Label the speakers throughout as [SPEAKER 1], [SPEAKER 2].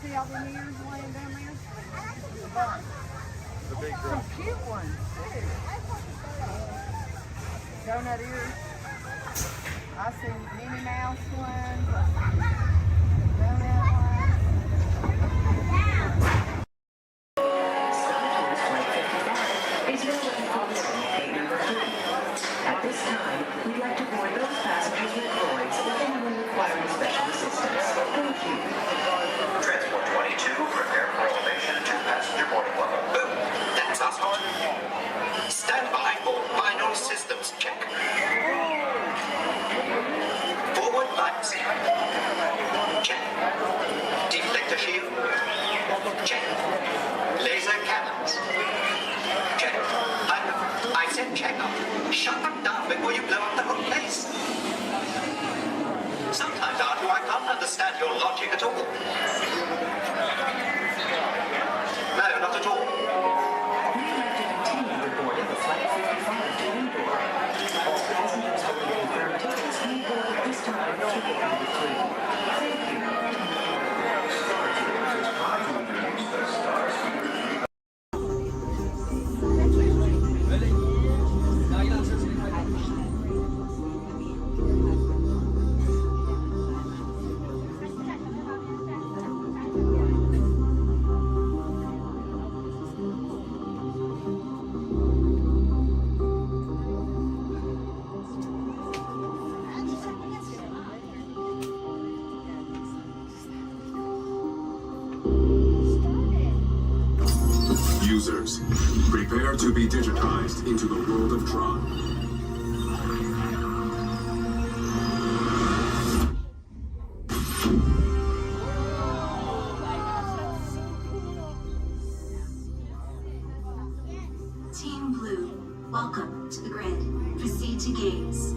[SPEAKER 1] see all the ears laying down there?
[SPEAKER 2] The big
[SPEAKER 1] Some
[SPEAKER 2] drum.
[SPEAKER 1] cute ones, too. Donut ears. I see Minnie Mouse ones. I see donut ones.
[SPEAKER 3] At this time, we'd like to board those passengers with droids or anyone requiring special assistance. Thank you.
[SPEAKER 4] Transport 22, prepare for elevation to passenger boarding level. Boom! That's us. Stand by for final systems check. Forward lights. Check. Deflector shield. Check. Laser cannons. Check. I said check up. Shut them down before you blow up the whole place. Sometimes, Arthur, I can't understand your logic at all. No, not at all.
[SPEAKER 3] We'd like to continue the boarding of Flight 55 to Endor. All passengers holding confirmed tickets may board at this time to board number 3. Thank you.
[SPEAKER 5] Users, prepare to be digitized into the world of Tron.
[SPEAKER 6] Team Blue, welcome to the grid. Proceed to gates.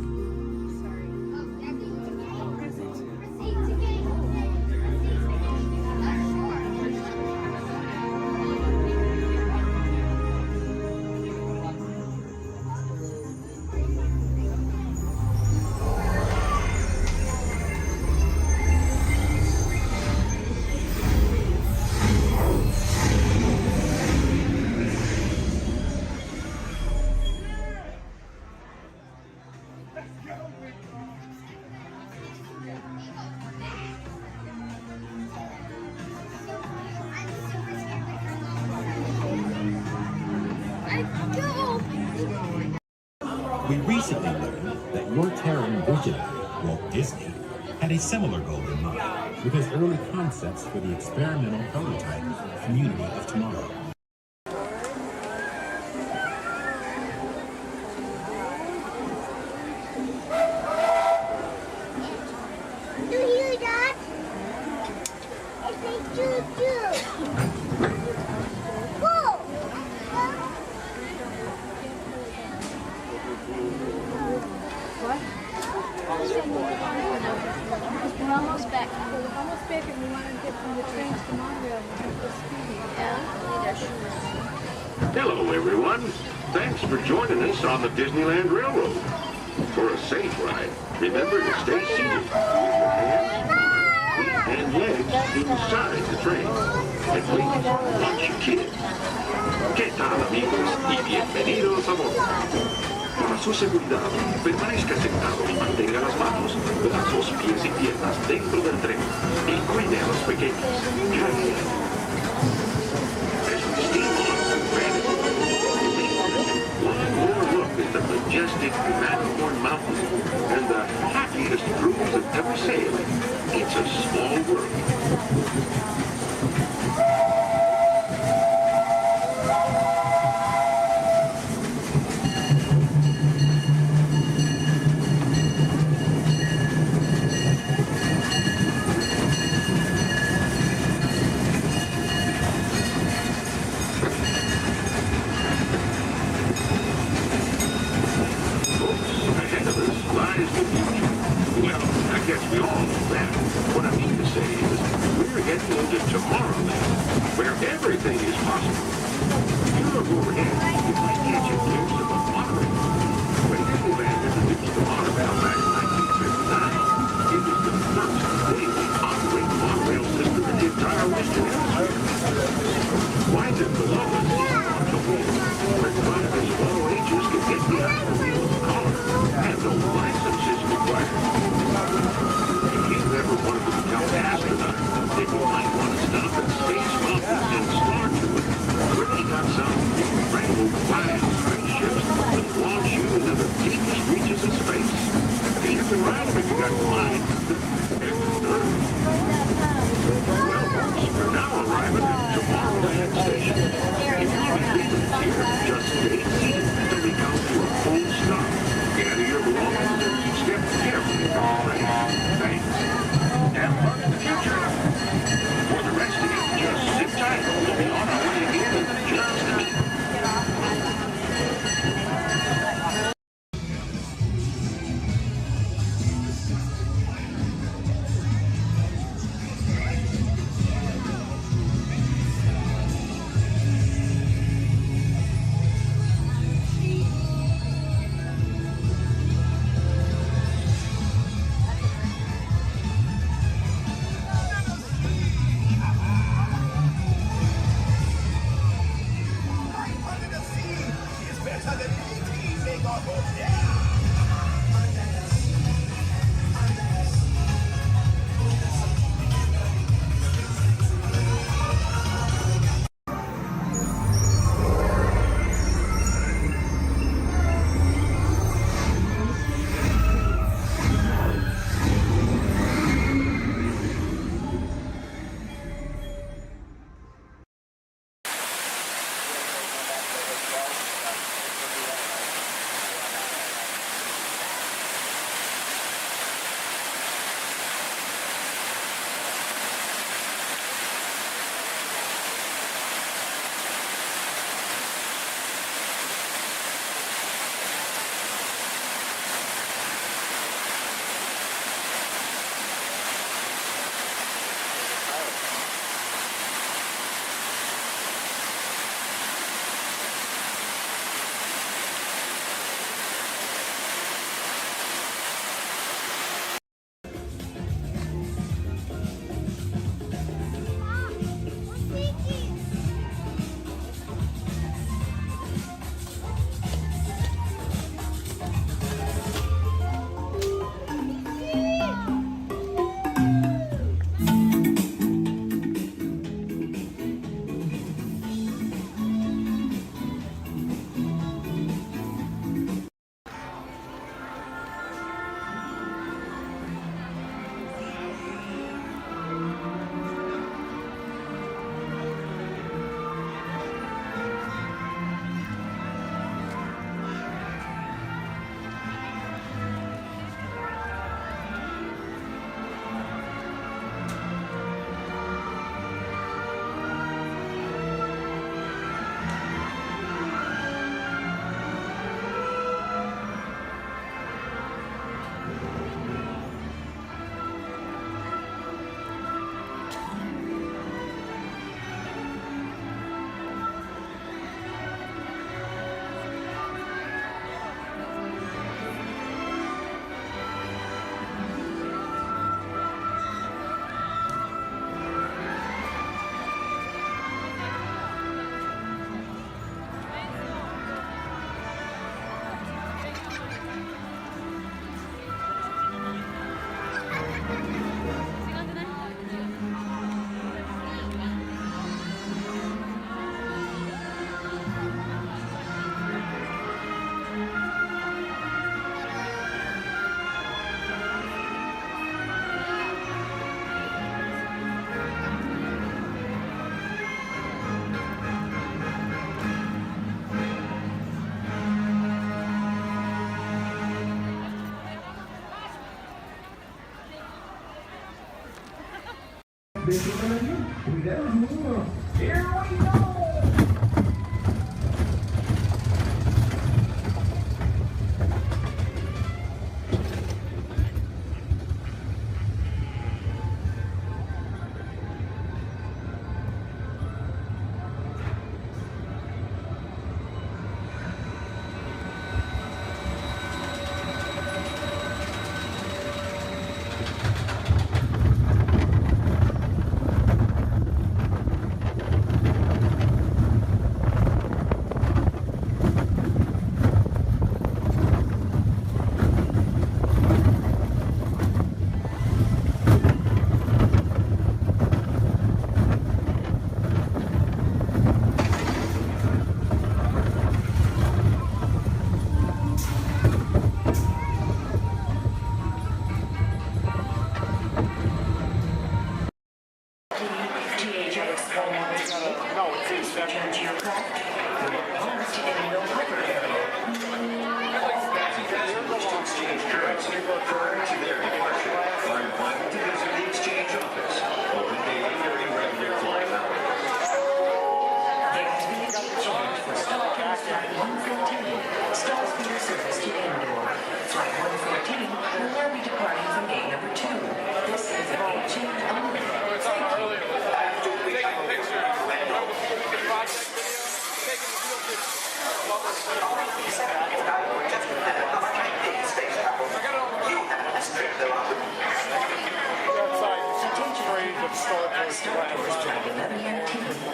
[SPEAKER 7] We recently learned that your Terran visionary, Walt Disney, had a similar goal in mind with his early concepts for the experimental prototype Community of Tomorrow.
[SPEAKER 8] Do you hear that? It's a choo-choo. Whoa!
[SPEAKER 1] What?
[SPEAKER 9] We're almost back.
[SPEAKER 1] We're almost back and we want to get from the trains to Montreal.
[SPEAKER 10] Hello, everyone. Thanks for joining us on the Disneyland Railroad. For a safe ride, remember to stay seated with your hands, feet, and legs inside the train. And please, watch your kids. ¿Qué tal, amigos? Y bienvenidos a bordo. Para su seguridad, permanezca sentado y mantenga las manos, brazos, pies y piernas dentro del tren y cuide a los pequeños. Gracias. As we steam on, one more look at the majestic Matterhorn Mountain and the happiest cruise that ever sailed. It's a small world. Ahead of us lies the future. Well, I guess we all know that. What I mean to say is, we're heading into Tomorrowland, where everything is possible. You look overhead, you might catch a glimpse of a monorail. When Disneyland introduced the monorail back in 1959, it was the first daily operating monorail system in the entire Western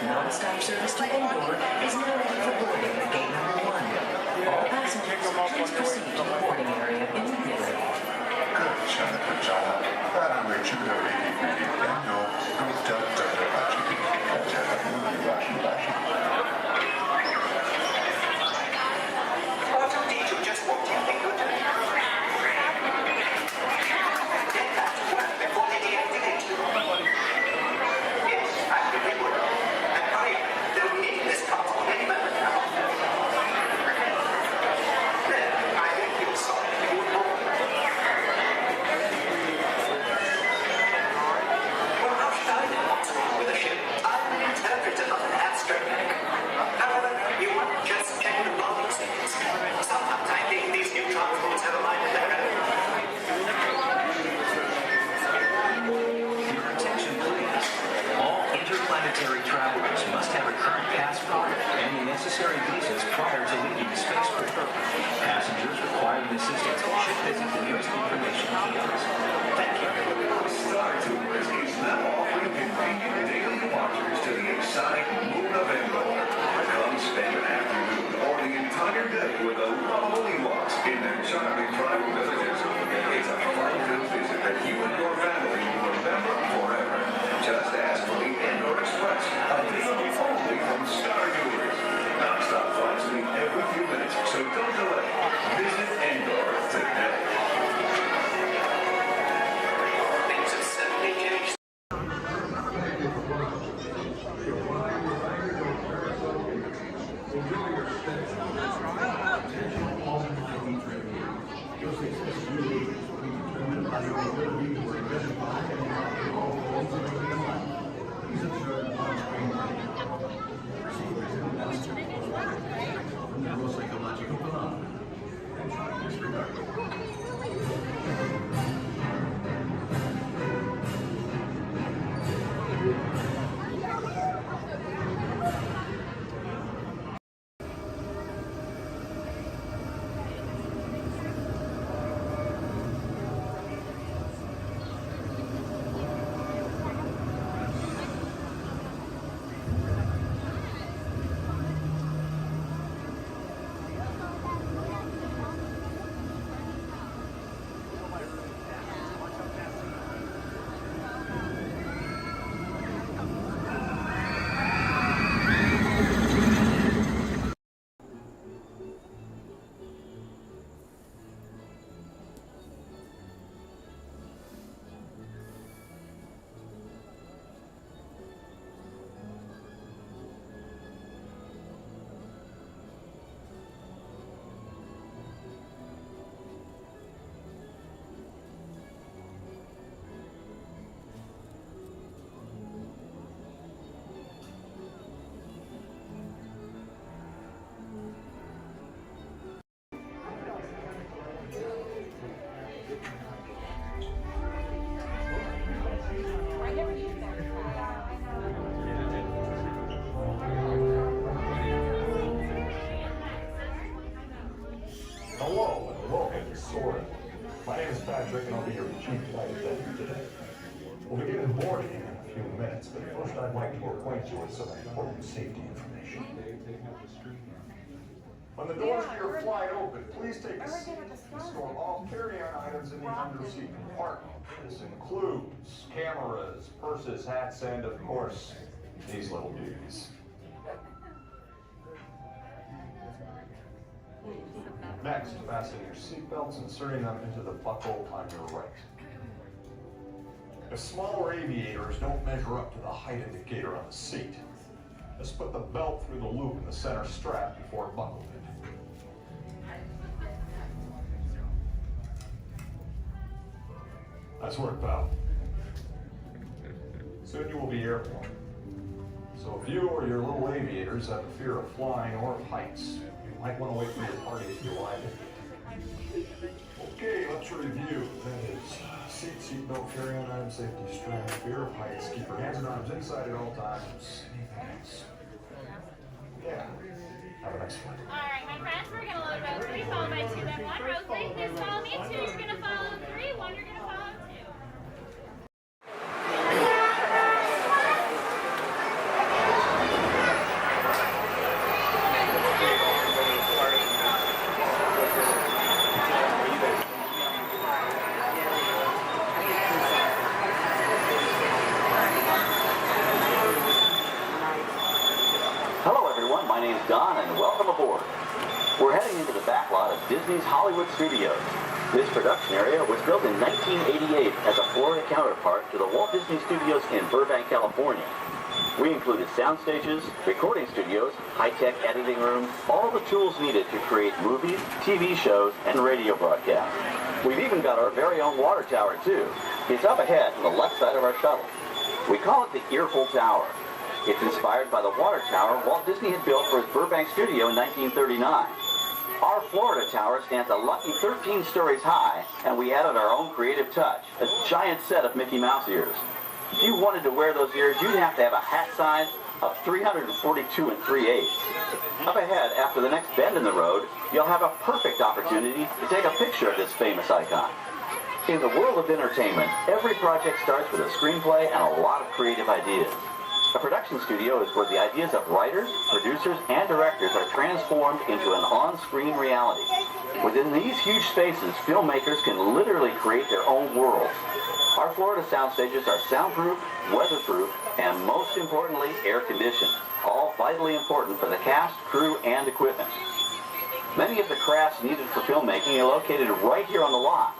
[SPEAKER 3] Non-stop service to Indoor is now ready for boarding at gate number 1. All passengers, please proceed to the boarding area immediately.
[SPEAKER 4] R2D2 just walked in, Ingrid. Get back to work before they deactivate you. Yes, I really would. And hurry up. They'll need this console any moment now. There, I think you'll solve it. Well, how should I know what's wrong with the ship? I'm an interpreter, not an astronaut. However, you might just check the logging settings. Sometimes I think these new transports have a mind of their own.
[SPEAKER 3] Your attention, please. All interplanetary travelers must have a current passport and the necessary visas prior to leaving the spaceport. Passengers requiring assistance should visit the nearest information kiosks. Thank you.
[SPEAKER 2] Star Tours is now offering convenient daily departures to the exotic moon of Endor. Come spend an afternoon or the entire day with the lovely Walt in their charming tribal villages. It's a fun-filled visit that you and your family will remember forever. Just ask for the Endor Express, available only from Star Tours. Non-stop flights leave every few minutes, so don't delay. Visit Endor today.
[SPEAKER 4] Things have certainly changed.
[SPEAKER 5] Your
[SPEAKER 11] boarding in a few minutes, but first I'd like to acquaint you with some important safety information. When the doors to your flight open, please take a seat and store all carry-on items in the under-seat compartment. This includes cameras, purses, hats, and, of course, these little beauties. Next, fasten your seatbelts, inserting them into the buckle on your right. If smaller aviators don't measure up to the height indicator on the seat, just put the belt through the loop in the center strap before buckling it. Nice work, pal. Soon you will be airborne. So if you or your little aviators have a fear of flying or of heights, you might want to wait for your party to be alive. Okay, let's review. That is seatbelt, carry-on item, safety strap, fear of heights, keep your hands and arms inside at all times. Anything else? Yeah. Have a nice flight.
[SPEAKER 9] All right, my friends, we're going to load row 3, followed by 2, then 1. Row 3, please follow me. 2, you're going to follow 3. 1, you're going to follow 2.
[SPEAKER 3] Hello everyone, my name's Don and welcome aboard. We're heading into the back lot of Disney's Hollywood Studios. This production area was built in 1988 as a Florida counterpart to the Walt Disney Studios in Burbank, California. We included sound stages, recording studios, high-tech editing rooms, all the tools needed to create movies, TV shows, and radio broadcasts. We've even got our very own water tower too. It's up ahead on the left side of our shuttle. We call it the Earful Tower. It's inspired by the water tower Walt Disney had built for his Burbank studio in 1939. Our Florida tower stands a lucky 13 stories high, and we added our own creative touch, a giant set of Mickey Mouse ears. If you wanted to wear those ears, you'd have to have a hat size of 342 3/8. Up ahead, after the next bend in the road, you'll have a perfect opportunity to take a picture of this famous icon. In the world of entertainment, every project starts with a screenplay and a lot of creative ideas. A production studio is where the ideas of writers, producers, and directors are transformed into an on-screen reality. Within these huge spaces, filmmakers can literally create their own worlds. Our Florida sound stages are soundproof, weatherproof, and most importantly, air-conditioned, all vitally important for the cast, crew, and equipment. Many of the crafts needed for filmmaking are located right here on the lot.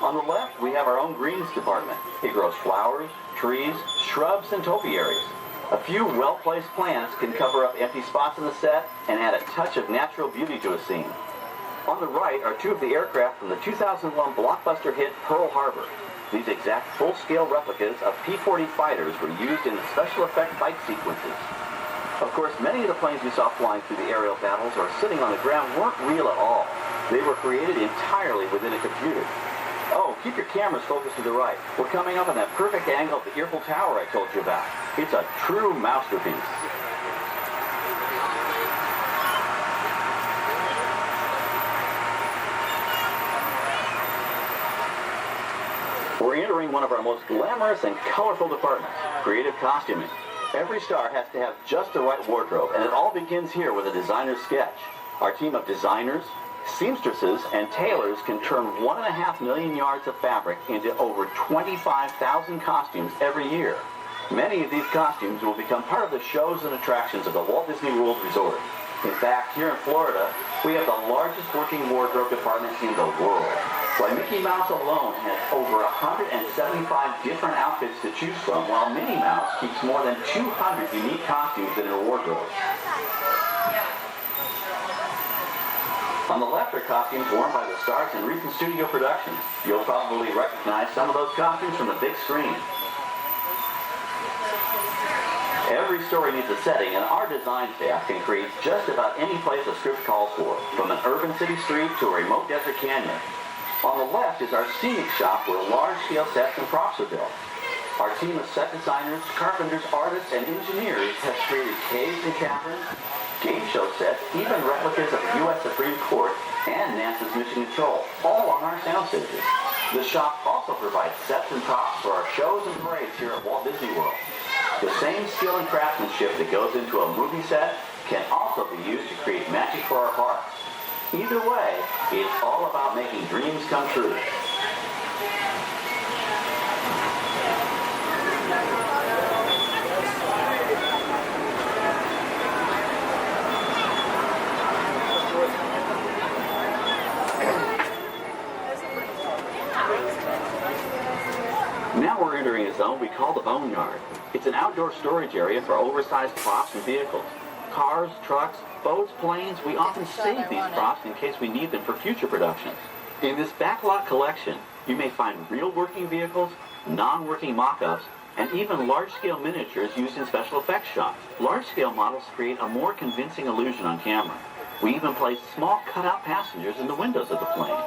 [SPEAKER 3] On the left, we have our own greens department. It grows flowers, trees, shrubs, and topiaries. A few well-placed plants can cover up empty spots in the set and add a touch of natural beauty to a scene. On the right are 2 of the aircraft from the 2001 blockbuster hit Pearl Harbor. These exact full-scale replicas of P-40 fighters were used in the special effect fight sequences. Of course, many of the planes you saw flying through the aerial battles or sitting on the ground weren't real at all. They were created entirely within a computer. Oh, keep your cameras focused to the right. We're coming up on that perfect angle of the Earful Tower I told you about. It's a true masterpiece. We're entering one of our most glamorous and colorful departments, creative costuming. Every star has to have just the right wardrobe, and it all begins here with a designer's sketch. Our team of designers, seamstresses, and tailors can turn 1.5 million yards of fabric into over 25,000 costumes every year. Many of these costumes will become part of the shows and attractions of the Walt Disney World Resort. In fact, here in Florida, we have the largest working wardrobe department in the world. Why, Mickey Mouse alone has over 175 different outfits to choose from, while Minnie Mouse keeps more than 200 unique costumes in her wardrobe. On the left are costumes worn by the stars in recent studio productions. You'll probably recognize some of those costumes from the big screen. Every story needs a setting, and our design staff can create just about any place a script calls for, from an urban city street to a remote desert canyon. On the left is our scenic shop where large-scale sets and props are built. Our team of set designers, carpenters, artists, and engineers has created caves and caverns, game show sets, even replicas of the U.S. Supreme Court and NASA's Mission Control, all on our sound stages. The shop also provides sets and props for our shows and parades here at Walt Disney World. The same skill and craftsmanship that goes into a movie set can also be used to create magic for our parks. Either way, it's all about making dreams come true. Now we're entering a zone we call the Boneyard. It's an outdoor storage area for oversized props and vehicles. Cars, trucks, boats, planes, we often save these props in case we need them for future productions. In this backlot collection, you may find real working vehicles, non-working mock-ups, and even large-scale miniatures used in special effects shots. Large-scale models create a more convincing illusion on camera. We even place small cutout passengers in the windows of the plane.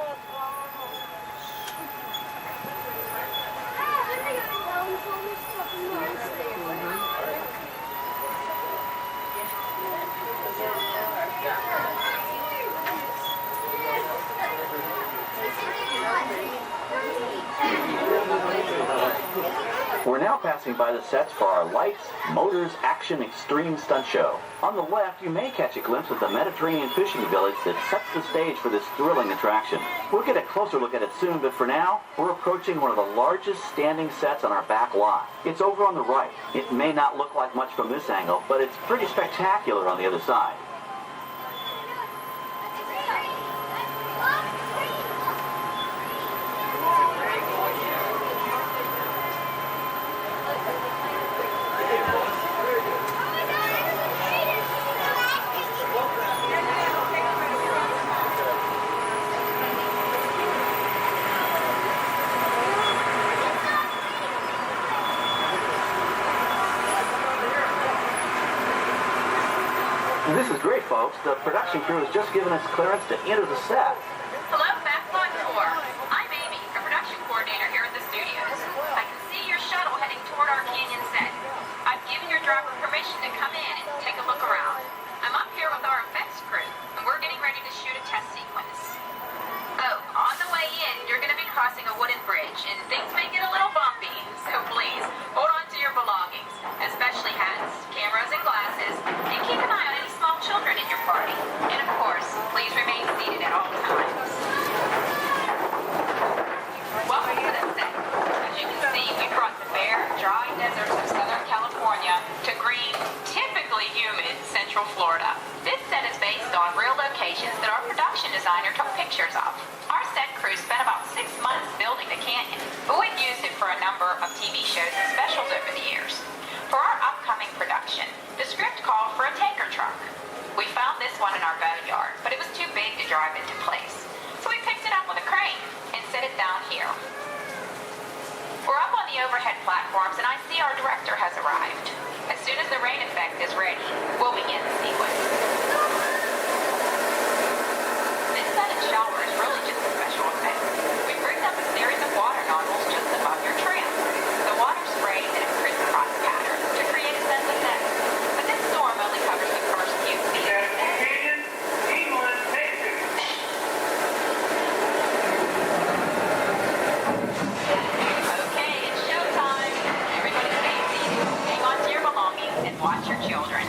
[SPEAKER 3] We're now passing by the sets for our Lights, Motors, Action, Extreme Stunt Show. On the left, you may catch a glimpse of the Mediterranean fishing village that sets the stage for this thrilling attraction. We'll get a closer look at it soon, but for now, we're approaching one of the largest standing sets on our back lot. It's over on the right. It may not look like much from this angle, but it's pretty spectacular on the other side. This is great, folks. The production crew has just given us clearance to enter the set.
[SPEAKER 12] Hello, Backlot Tour. I'm Amy, a production coordinator here at the studios. I can see your shuttle heading toward our canyon set. I've given your driver permission to come in and take a look around. I'm up here with our effects crew, and we're getting ready to shoot a test sequence. Oh, on the way in, you're going to be crossing a wooden bridge, and things may get a little bumpy, so please, hold on to your belongings, especially hats, cameras, and glasses, and keep an eye on any small children in your party. And of course, please remain seated at all times. Welcome to the set. As you can see, we brought the bare, dry deserts of Southern California to green, typically humid Central Florida. This set is based on real locations that our production designer took pictures of. Our set crew spent about 6 months building the canyon, but we've used it for a number of TV shows and specials over the years. For our upcoming production, the script called for a tanker truck. We found this one in our boneyard, but it was too big to drive into place. So we picked it up with a crane and set it down here. We're up on the overhead platforms, and I see our director has arrived. As soon as the rain effect is ready, we'll begin the sequence. This set and shower is really just a special effect. We rigged up a series of water nozzles just above your trim. The water sprays in a crisscross pattern to create a sense of depth. But this storm only covers the first few feet. Okay, it's showtime. Everybody stay seated. Hang on to your belongings and watch your children.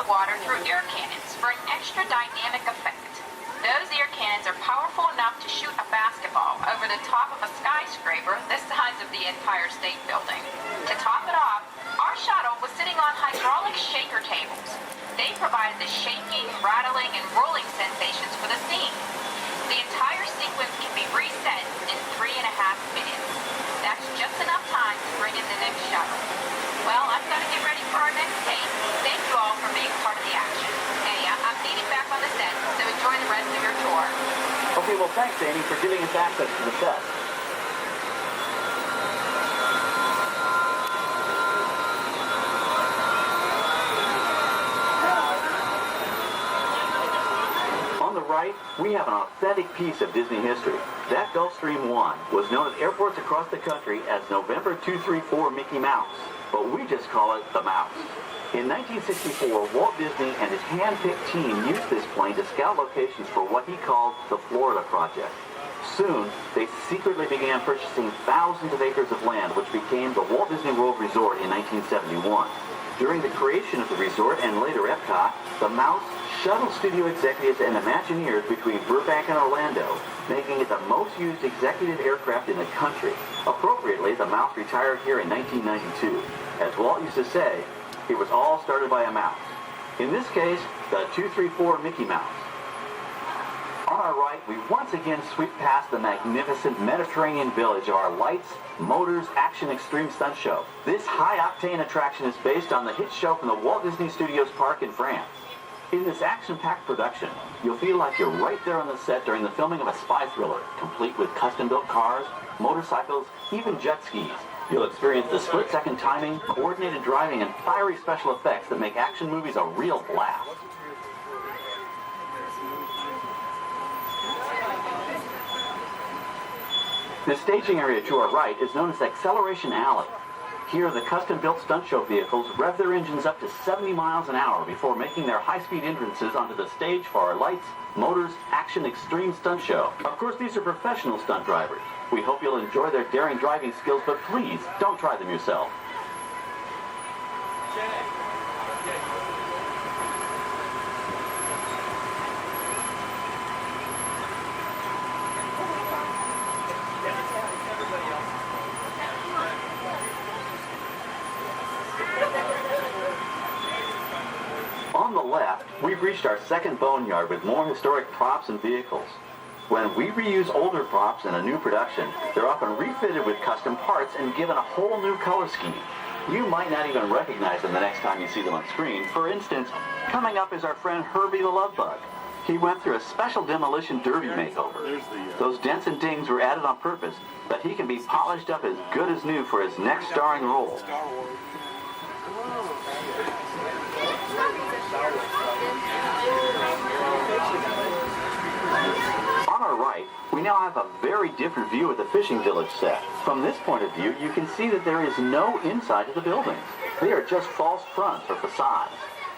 [SPEAKER 12] water through air cannons for an extra dynamic effect. Those air cannons are powerful enough to shoot a basketball over the top of a skyscraper the size of the Empire State Building. To top it off, our shuttle was sitting on hydraulic shaker tables. They provided the shaking, rattling, and rolling sensations for the scene. The entire sequence can be reset in 3.5 minutes. That's just enough time to bring in the next shuttle. Well, I've got to get ready for our next take. Thank you all for being part of the action. Hey, I'm needing back on the set, so enjoy the rest of your tour.
[SPEAKER 13] Okay, well, thanks, Amy, for giving us access to the set. On the right, we have an authentic piece of Disney history. That Gulfstream 1 was known at airports across the country as November 234 Mickey Mouse, but we just call it the Mouse. In 1964, Walt Disney and his hand-picked team used this plane to scout locations for what he called the Florida Project. Soon, they secretly began purchasing thousands of acres of land, which became the Walt Disney World Resort in 1971. During the creation of the resort and later Epcot, the Mouse shuttled studio executives and Imagineers between Burbank and Orlando, making it the most used executive aircraft in the country. Appropriately, the Mouse retired here in 1992. As Walt used to say, it was all started by a mouse. In this case, the 234 Mickey Mouse. On our right, we once again sweep past the magnificent Mediterranean village of our Lights, Motors, Action Extreme Stunt Show. This high-octane attraction is based on the hit show from the Walt Disney Studios Park in France. In this action-packed production, you'll feel like you're right there on the set during the filming of a spy thriller, complete with custom-built cars, motorcycles, even jet skis. You'll experience the split-second timing, coordinated driving, and fiery special effects that make action movies a real blast. The staging area to our right is known as Acceleration Alley. Here, the custom-built stunt show vehicles rev their engines up to 70 miles an hour before making their high-speed entrances onto the stage for our Lights, Motors, Action Extreme Stunt Show. Of course, these are professional stunt drivers. We hope you'll enjoy their daring driving skills, but please, don't try them yourself. On the left, we've reached our second boneyard with more historic props and vehicles. When we reuse older props in a new production, they're often refitted with custom parts and given a whole new color scheme. You might not even recognize them the next time you see them on screen. For instance, coming up is our friend Herbie the Love Bug. He went through a special demolition derby makeover. Those dents and dings were added on purpose, but he can be polished up as good as new for his next starring role. On our right, we now have a very different view of the fishing village set. From this point of view, you can see that there is no inside to the buildings. They are just false fronts or facades.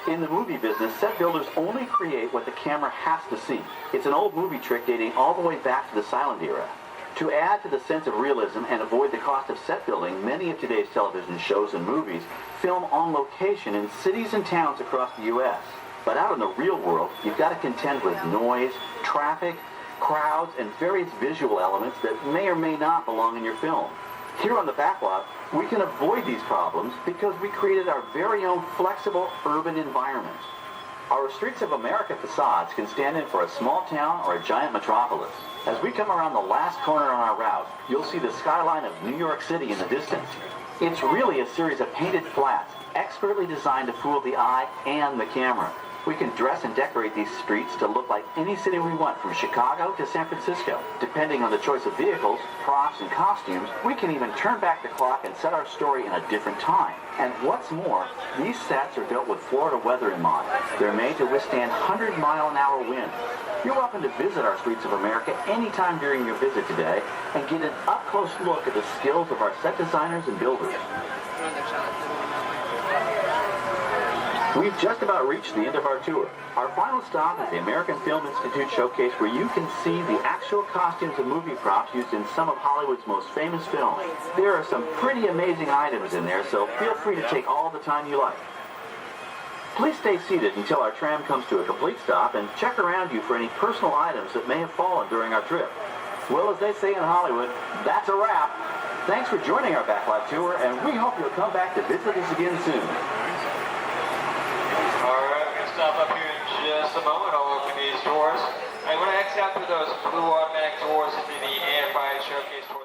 [SPEAKER 13] In the movie business, set builders only create what the camera has to see. It's an old movie trick dating all the way back to the silent era. To add to the sense of realism and avoid the cost of set building, many of today's television shows and movies film on location in cities and towns across the U.S. But out in the real world, you've got to contend with noise, traffic, crowds, and various visual elements that may or may not belong in your film. Here on the backlot, we can avoid these problems because we created our very own flexible urban environment. Our Streets of America facades can stand in for a small town or a giant metropolis. As we come around the last corner on our route, you'll see the skyline of New York City in the distance. It's really a series of painted flats, expertly designed to fool the eye and the camera. We can dress and decorate these streets to look like any city we want, from Chicago to San Francisco. Depending on the choice of vehicles, props, and costumes, we can even turn back the clock and set our story in a different time. And what's more, these sets are built with Florida weather in mind. They're made to withstand 100-mile-an-hour winds. You're welcome to visit our Streets of America anytime during your visit today and get an up-close look at the skills of our set designers and builders. We've just about reached the end of our tour. Our final stop is the American Film Institute Showcase, where you can see the actual costumes and movie props used in some of Hollywood's most famous films. There are some pretty amazing items in there, so feel free to take all the time you like. Please stay seated until our tram comes to a complete stop and check around you for any personal items that may have fallen during our trip. Well, as they say in Hollywood, that's a wrap. Thanks for joining our backlot tour, and we hope you'll come back to visit us again soon.
[SPEAKER 14] All right, we're going to stop up here in just a moment. I'll open these doors. I'm going to exit out through those blue automatic doors into the AFI showcase tour.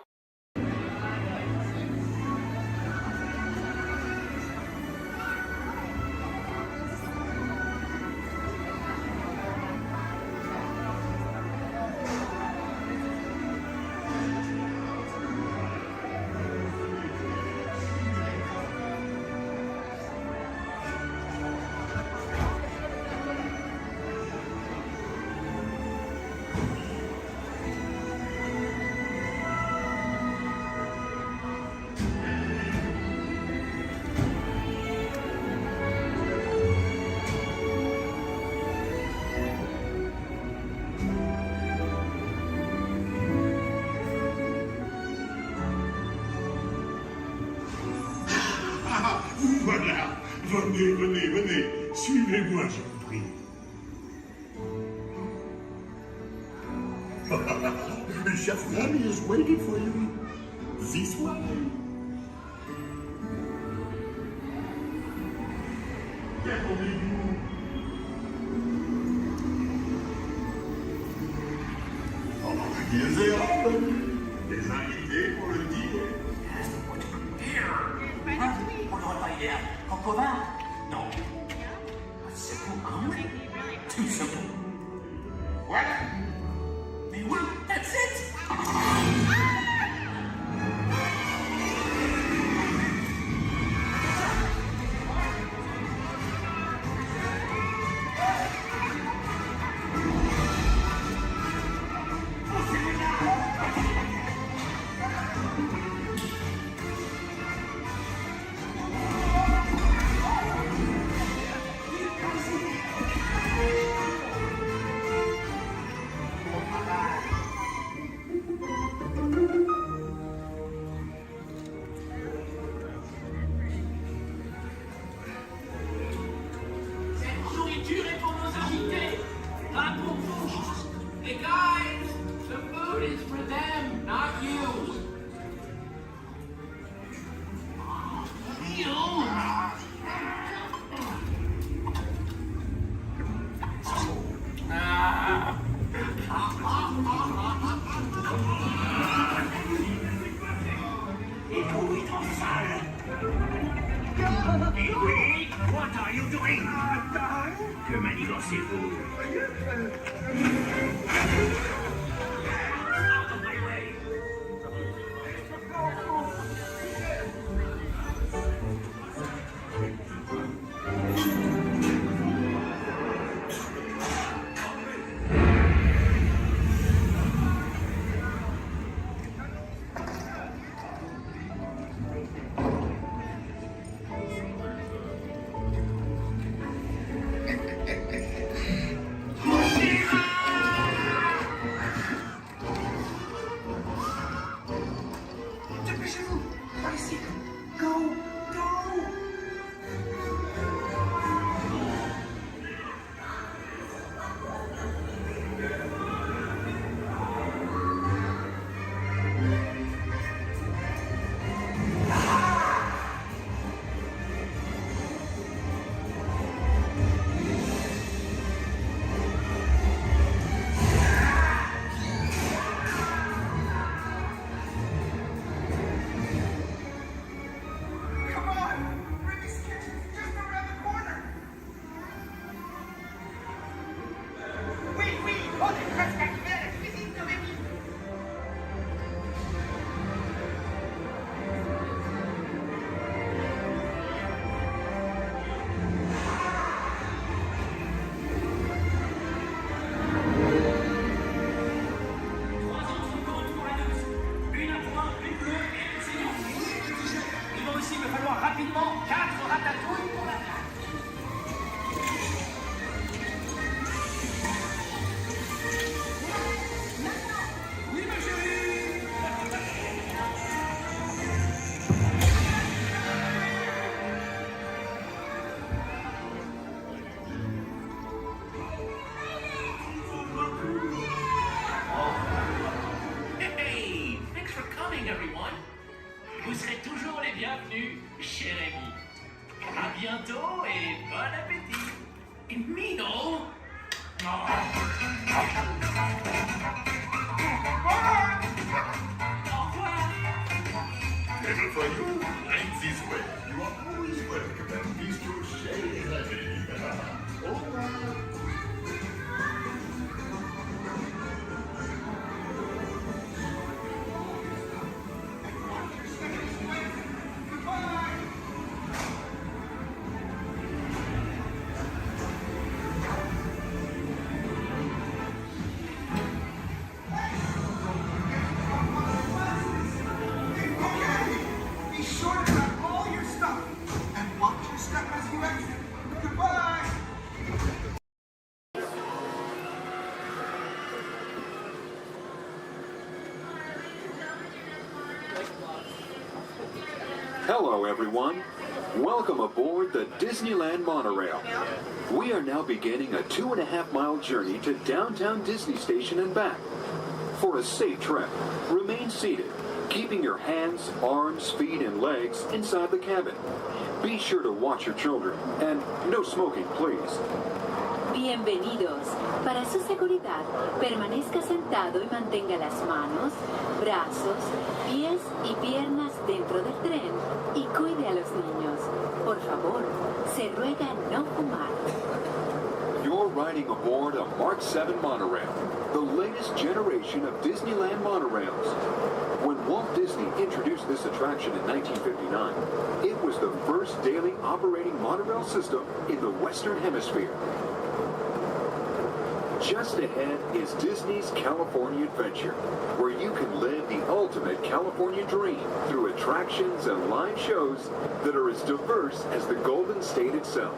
[SPEAKER 5] Voilà, venez, suivez-moi, je vous prie. Chef Rami is waiting for you. This way. Déroulez-vous. Hier zijn des invités pour le dîner.
[SPEAKER 15] On n'aurait pas idée en commun. Non. C'est pour un. Tout simple.
[SPEAKER 5] What?
[SPEAKER 15] Mais oui, that's it.
[SPEAKER 16] Hey guys, the food is for them, not you.
[SPEAKER 15] Wait, what are you doing? Que manigancez-vous? Out of my way! Me no.
[SPEAKER 5] Table for you, right this way. You are always welcome and please to share heavy. Over.
[SPEAKER 15] Be sure to grab all your stuff and watch your step as you exit. Goodbye.
[SPEAKER 17] Hello, everyone. Welcome aboard the Disneyland monorail. We are now beginning a 2.5-mile journey to downtown Disney Station and back. For a safe trip, remain seated, keeping your hands, arms, feet, and legs inside the cabin. Be sure to watch your children, and no smoking, please.
[SPEAKER 18] Bienvenidos. Para su seguridad, permanezca sentado y mantenga las manos, brazos, pies y piernas dentro del tren y cuide a los niños. Por favor, se ruega no fumar.
[SPEAKER 17] You're riding aboard a Mark 7 monorail, the latest generation of Disneyland monorails. When Walt Disney introduced this attraction in 1959, it was the first daily operating monorail system in the Western Hemisphere. Just ahead is Disney's California Adventure, where you can live the ultimate California dream through attractions and live shows that are as diverse as the Golden State itself.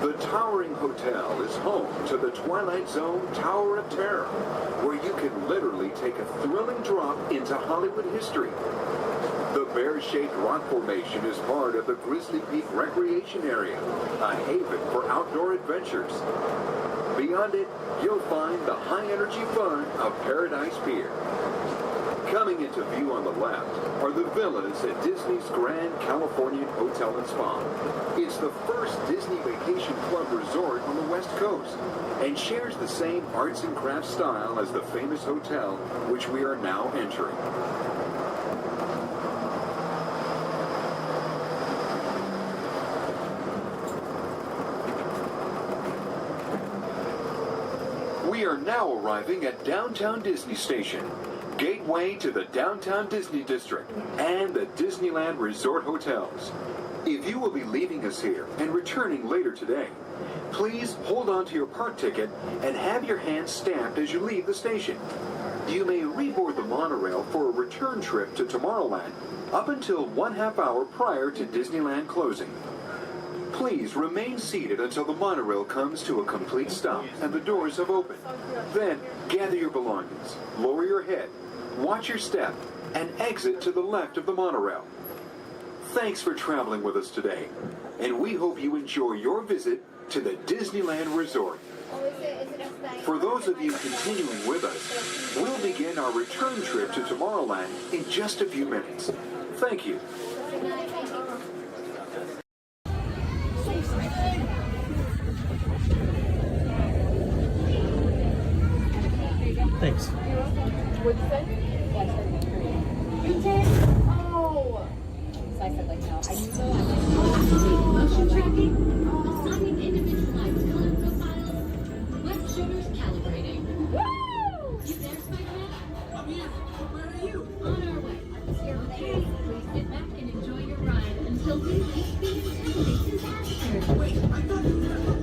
[SPEAKER 17] The towering hotel is home to the Twilight Zone Tower of Terror, where you can literally take a thrilling drop into Hollywood history. The bear-shaped rock formation is part of the Grizzly Peak Recreation Area, a haven for outdoor adventures. Beyond it, you'll find the high-energy fun of Paradise Pier. Coming into view on the left are the villas at Disney's Grand Californian Hotel and Spa. It's the first Disney Vacation Club resort on the West Coast and shares the same arts and crafts style as the famous hotel which we are now entering. We are now arriving at Downtown Disney Station, gateway to the Downtown Disney District and the Disneyland Resort Hotels. If you will be leaving us here and returning later today, please hold on to your park ticket and have your hands stamped as you leave the station. You may reboard the monorail for a return trip to Tomorrowland up until 1/2 hour prior to Disneyland closing. Please remain seated until the monorail comes to a complete stop and the doors have opened. Then, gather your belongings, lower your head, watch your step, and exit to the left of the monorail. Thanks for traveling with us today, and we hope you enjoy your visit to the Disneyland Resort. For those of you continuing with us, we'll begin our return trip to Tomorrowland in just a few minutes. Thank you.
[SPEAKER 19] Thanks.
[SPEAKER 20] What'd you say? Yeah, I said 3. You did? Oh! So I said, like, no. I knew so.
[SPEAKER 6] Motion tracking, assigning individualized color profiles, web shooters calibrating.
[SPEAKER 20] Woo!
[SPEAKER 6] You there, Spider-Man?
[SPEAKER 16] I'm here. Where are you?
[SPEAKER 6] On our way. Okay, please sit back and enjoy your ride until we reach the intended disaster.
[SPEAKER 16] Wait, I thought you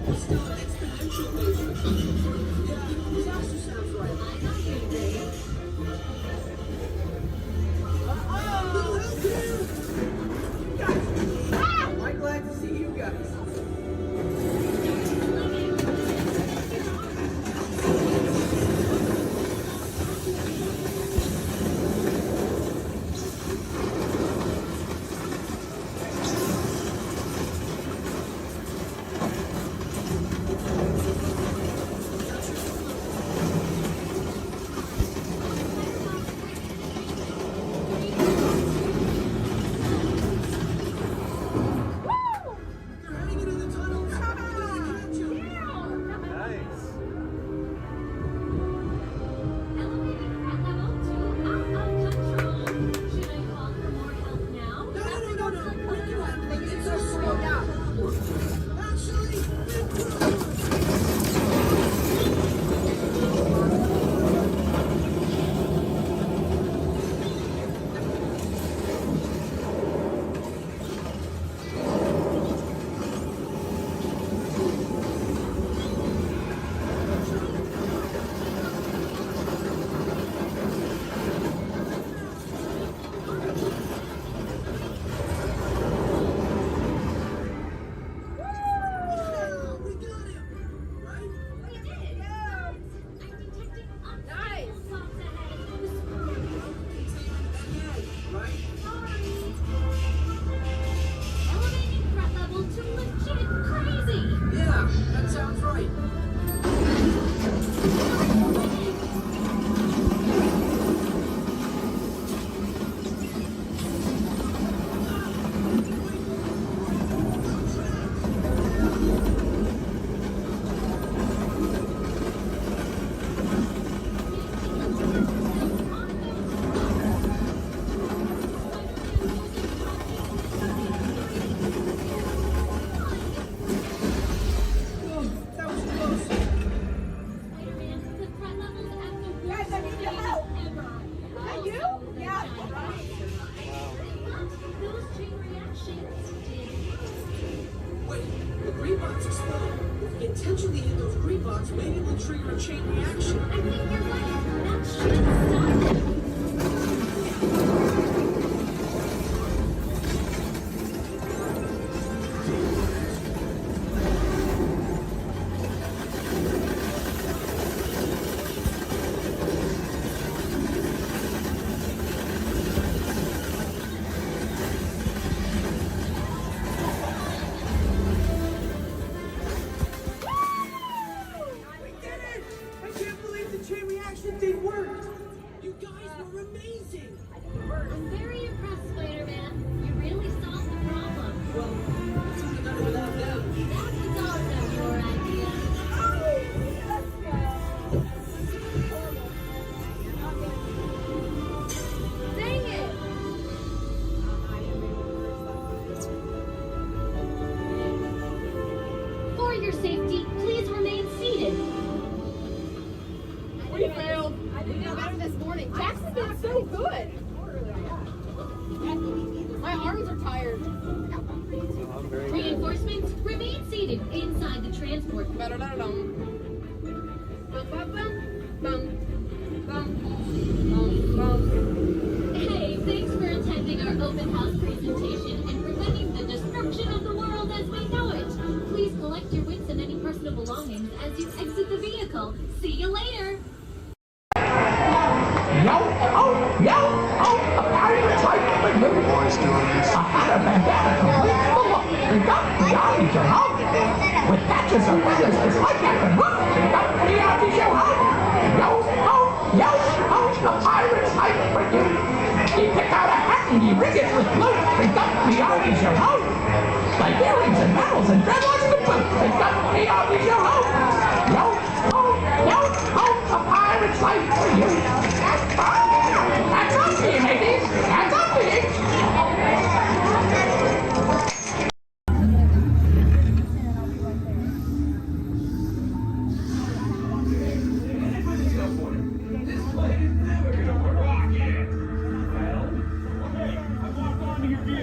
[SPEAKER 16] were still an exponential laser. Yeah, disaster sounds right.
[SPEAKER 6] I got you, Dave.
[SPEAKER 16] I'm glad to see you guys. intentionally hit those green blocks, maybe we'll trigger a chain reaction.
[SPEAKER 6] I think you're right. That should stop it. I'm very impressed, Spider-Man. You really solved the problem.
[SPEAKER 16] Well, it's only better without them.
[SPEAKER 6] That was also your idea. Dang it! For your safety, please remain seated.
[SPEAKER 20] We failed. I did better this morning. Jackson's been so good. My arms are tired.
[SPEAKER 6] Reinforcements, remain seated inside the transport. Hey, thanks for attending our open house presentation and preventing the destruction of the world as we know it. Please collect your wits and any personal belongings as you exit the vehicle. See you later.
[SPEAKER 15] A pirate type of new boys doing this. I had a bandana complete full of beyond your home. With patches of feathers, it's like I can run beyond your home. A pirate type for you. You pick out a hat and you rig it with blue. Beyond your home. Like earrings and medals and dreadlocks to boot. Beyond your home. A pirate's life for you. Hands up to you, ladies! Hands up to you!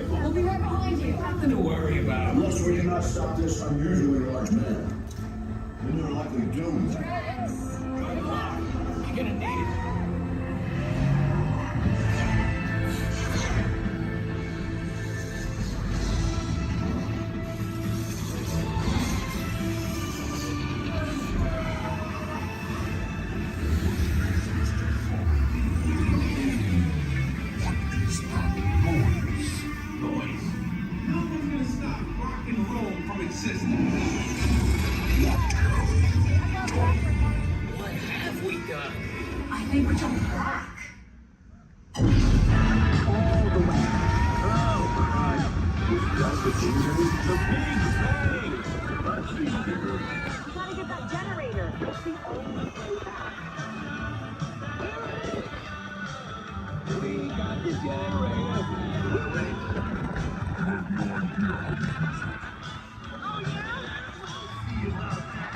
[SPEAKER 16] We'll be right behind you.
[SPEAKER 5] Nothing to worry about. Unless we cannot stop this unusually large man. Then you're likely doomed. Good luck. You're gonna need it.
[SPEAKER 16] What have we done? I think we're jumping back.
[SPEAKER 15] All the way. Oh, God. That's the danger. The big bang. Let's be bigger.
[SPEAKER 8] You gotta get that generator. It's the only way back.
[SPEAKER 15] We got the generator. We're ready. Oh, yeah? See you about that.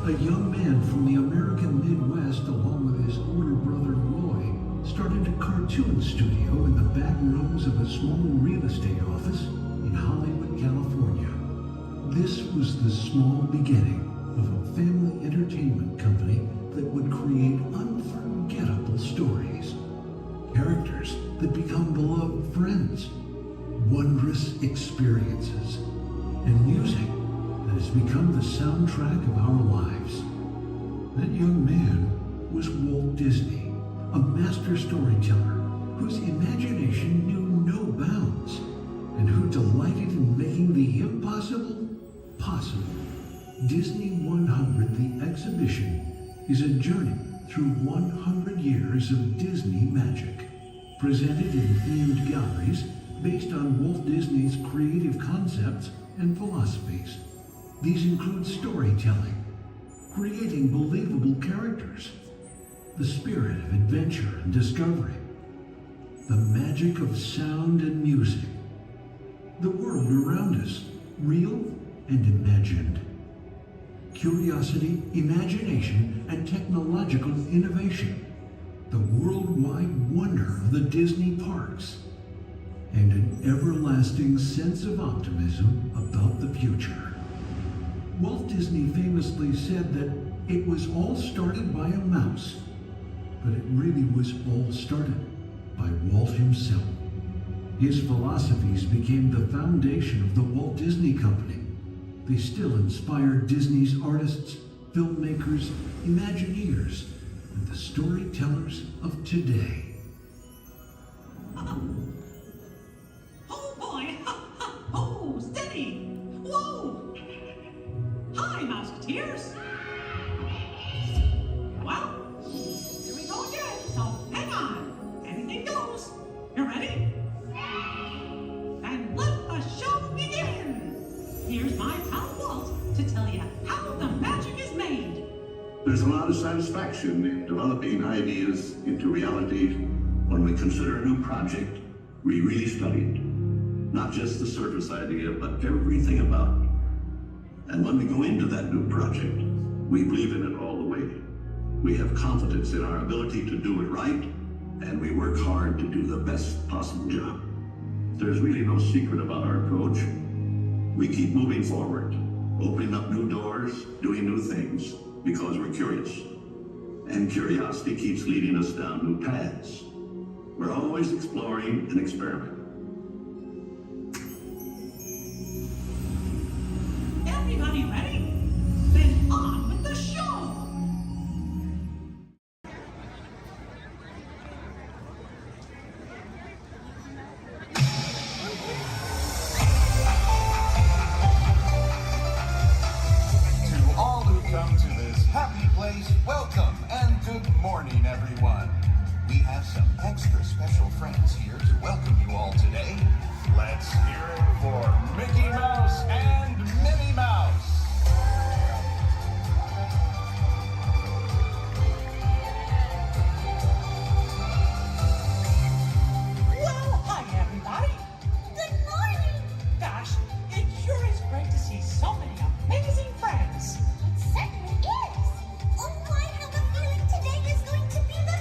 [SPEAKER 21] A young man from the American Midwest, along with his older brother Roy, started a cartoon studio in the back rooms of a small real estate office in Hollywood, California. This was the small beginning of a family entertainment company that would create unforgettable stories, characters that become beloved friends, wondrous experiences, and music that has become the soundtrack of our lives. That young man was Walt Disney, a master storyteller whose imagination knew no bounds and who delighted in making the impossible possible. Disney 100, the exhibition, is a journey through 100 years of Disney magic, presented in themed galleries based on Walt Disney's creative concepts and philosophies. These include storytelling, creating believable characters, the spirit of adventure and discovery, the magic of sound and music, the world around us, real and imagined, curiosity, imagination, and technological innovation, the worldwide wonder of the Disney parks, and an everlasting sense of optimism about the future. Walt Disney famously said that it was all started by a mouse, but it really was all started by Walt himself. His philosophies became the foundation of the Walt Disney Company. They still inspire Disney's artists, filmmakers, Imagineers, and the storytellers of today.
[SPEAKER 15] Oh boy! Oh, steady! Whoa! Hi, Mouseketeers! Well, here we go again, so hang on. Anything goes. You ready? And let the show begin! Here's my pal Walt to tell you how the magic is made.
[SPEAKER 5] There's a lot of satisfaction in developing ideas into reality when we consider a new project we really studied. Not just the surface idea, but everything about it. And when we go into that new project, we believe in it all the way. We have confidence in our ability to do it right, and we work hard to do the best possible job. There's really no secret about our approach. We keep moving forward, opening up new doors, doing new things, because we're curious. And curiosity keeps leading us down new paths. We're always exploring and experimenting.
[SPEAKER 15] Everybody ready? Then on with the show!
[SPEAKER 22] To all who come to this happy place, welcome and good morning, everyone. We have some extra special friends here to welcome you all today. Let's hear it for Mickey Mouse and Minnie Mouse.
[SPEAKER 15] Well, hi everybody. Good morning. Gosh, it sure is great to see so many amazing friends.
[SPEAKER 6] It certainly is. Oh, I have a feeling today is going to be the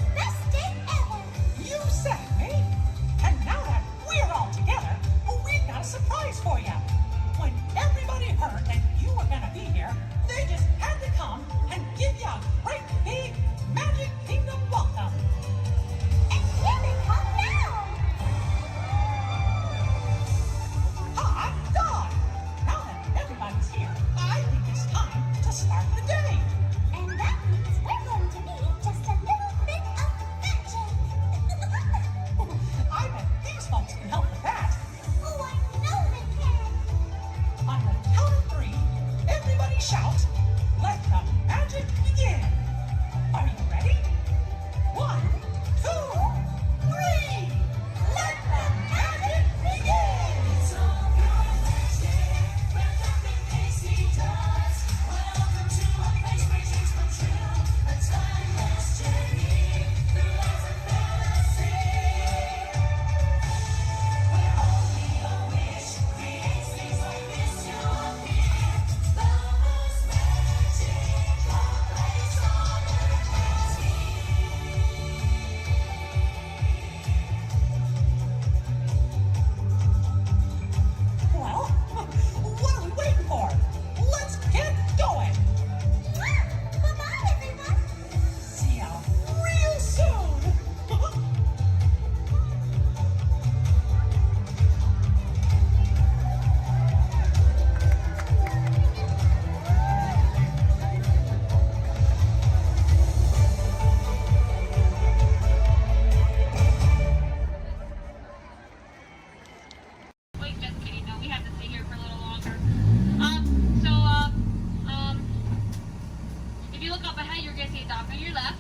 [SPEAKER 9] you look up ahead, you're going to see a dock on your left.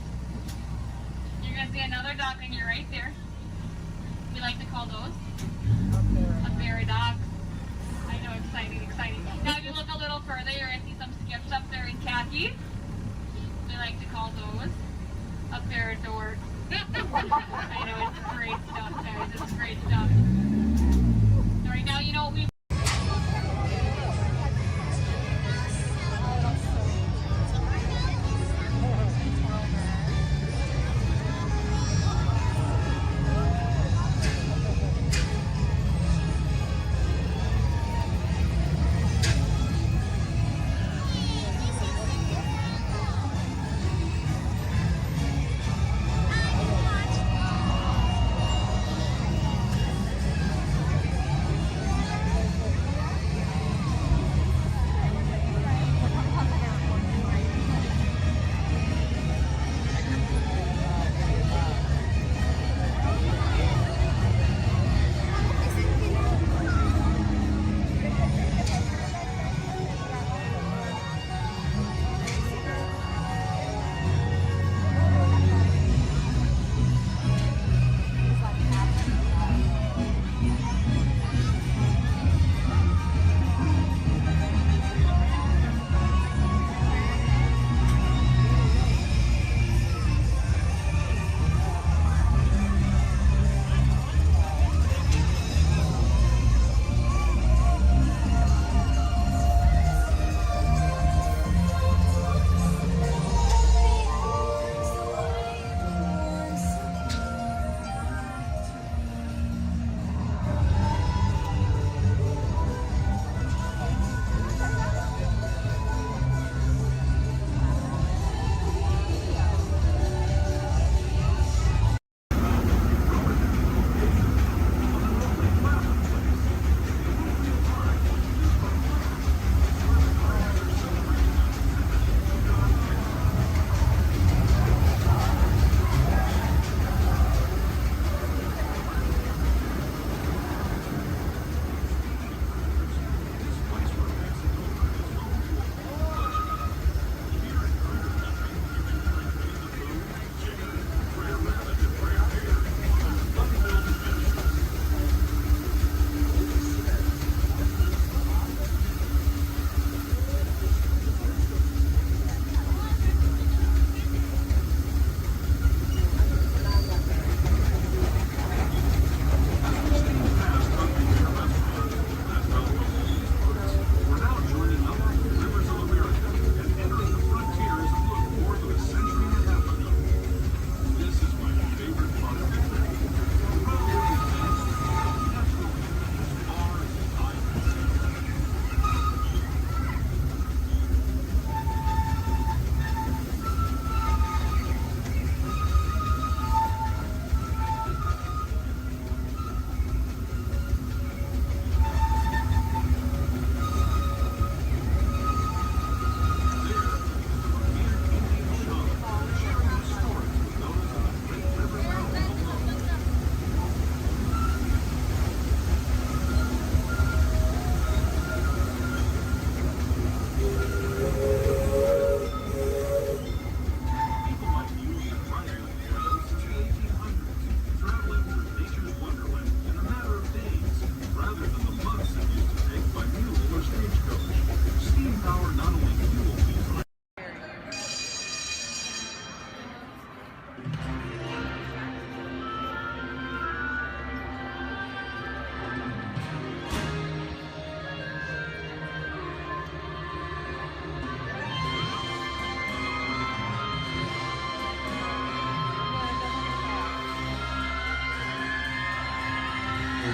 [SPEAKER 9] You're going to see another dock on your right there. We like to call those a ferry dock. I know, exciting, exciting. Now if you look a little further, you're going to see some skips up there in khaki. We like to call those a ferry door. I know, it's great stuff, guys. It's great stuff. All right, now you know what we...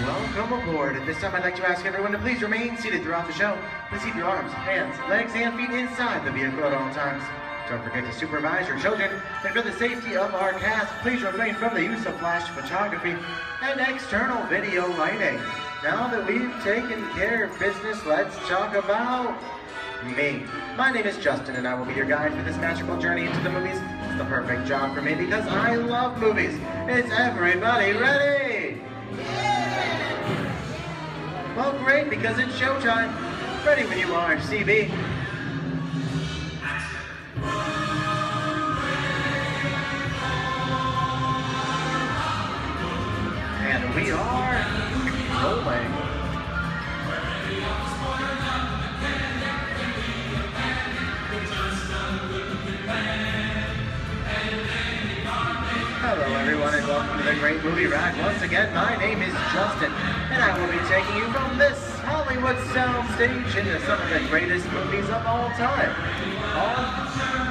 [SPEAKER 1] Welcome aboard. At this time, I'd like to ask everyone to please remain seated throughout the show. Please keep your arms, hands, legs, and feet inside the vehicle at all times. Don't forget to supervise your children. And for the safety of our cast, please refrain from the use of flash photography and external video lighting. Now that we've taken care of business, let's talk about me. My name is Justin, and I will be your guide for this magical journey into the movies. It's the perfect job for me because I love movies. Is everybody ready? Well, great, because it's showtime. Ready when you are, CB. welcome to the Great Movie Ride. Once again, my name is Justin, and I will be taking you from this Hollywood soundstage into some of the greatest movies of all time. All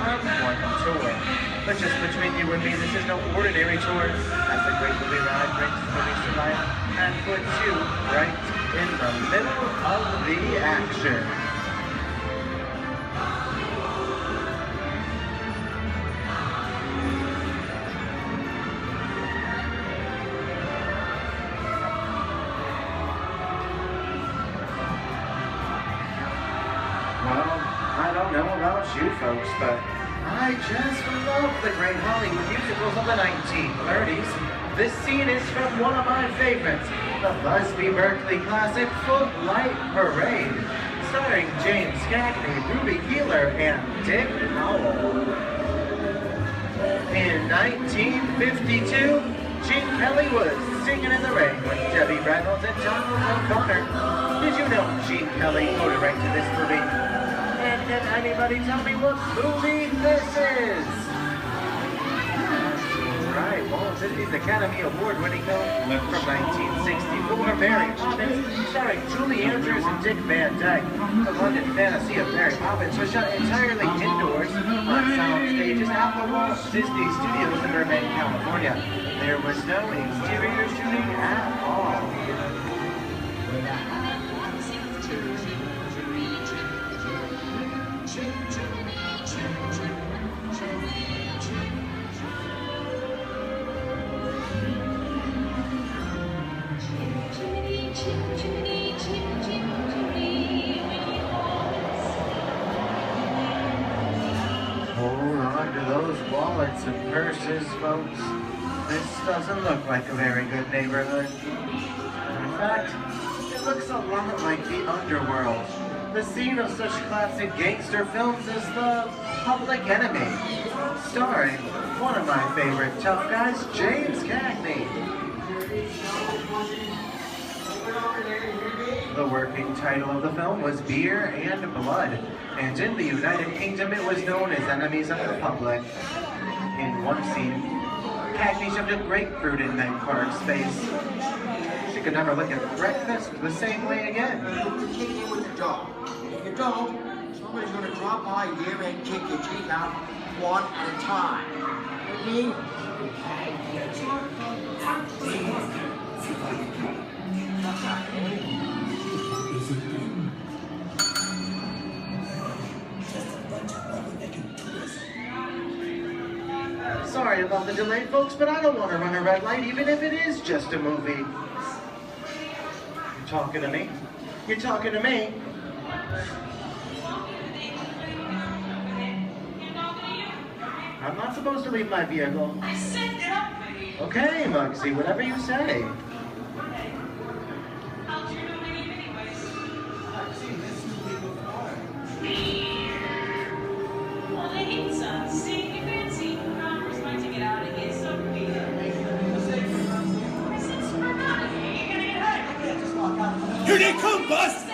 [SPEAKER 1] on one tour. But just between you and me, this is no ordinary tour, as the Great Movie Ride brings movies to life and puts you right in the middle of the action. Well, I don't know about you folks, but I just love the great Hollywood musicals of the 1930s. This scene is from one of my favorites, the Busby Berkeley classic Footlight Parade, starring James Cagney, Ruby Keeler, and Dick Powell. In 1952, Gene Kelly was singing in the rain with Debbie Reynolds and Donald O'Connor. Did you know Gene Kelly co-directed this movie? And can anybody tell me what movie this is? Right, Walt Disney's Academy Award-winning film from 1964, Mary Poppins, starring Julie Andrews and Dick Van Dyke. The London fantasy of Mary Poppins was shot entirely indoors on sound stages at the Walt Disney Studios in Burbank, California. There was no exterior shooting at all. Hold on to those wallets and purses, folks. This doesn't look like a very good neighborhood. In fact, it looks a lot like the underworld, the scene of such classic gangster films as The Public Enemy, starring one of my favorite tough guys, James Cagney. The working title of the film was Beer and Blood, and in the United Kingdom it was known as Enemies of the Public. In one scene, Cagney shoved a grapefruit in Meg Clark's face. She could never look at breakfast the same way again.
[SPEAKER 7] Kick you with the dog. If you don't, somebody's going to drop by here and kick your teeth out one at a time. You
[SPEAKER 1] Sorry about the delay, folks, but I don't want to run a red light, even if it is just a movie. You talking to me? You're talking to me? I'm not supposed to leave my vehicle. Okay, Muggsy, whatever you say.
[SPEAKER 15] Well, they need some. See, you fancy. Connor's going to get out of here, so be it.
[SPEAKER 16] Here they come, boss!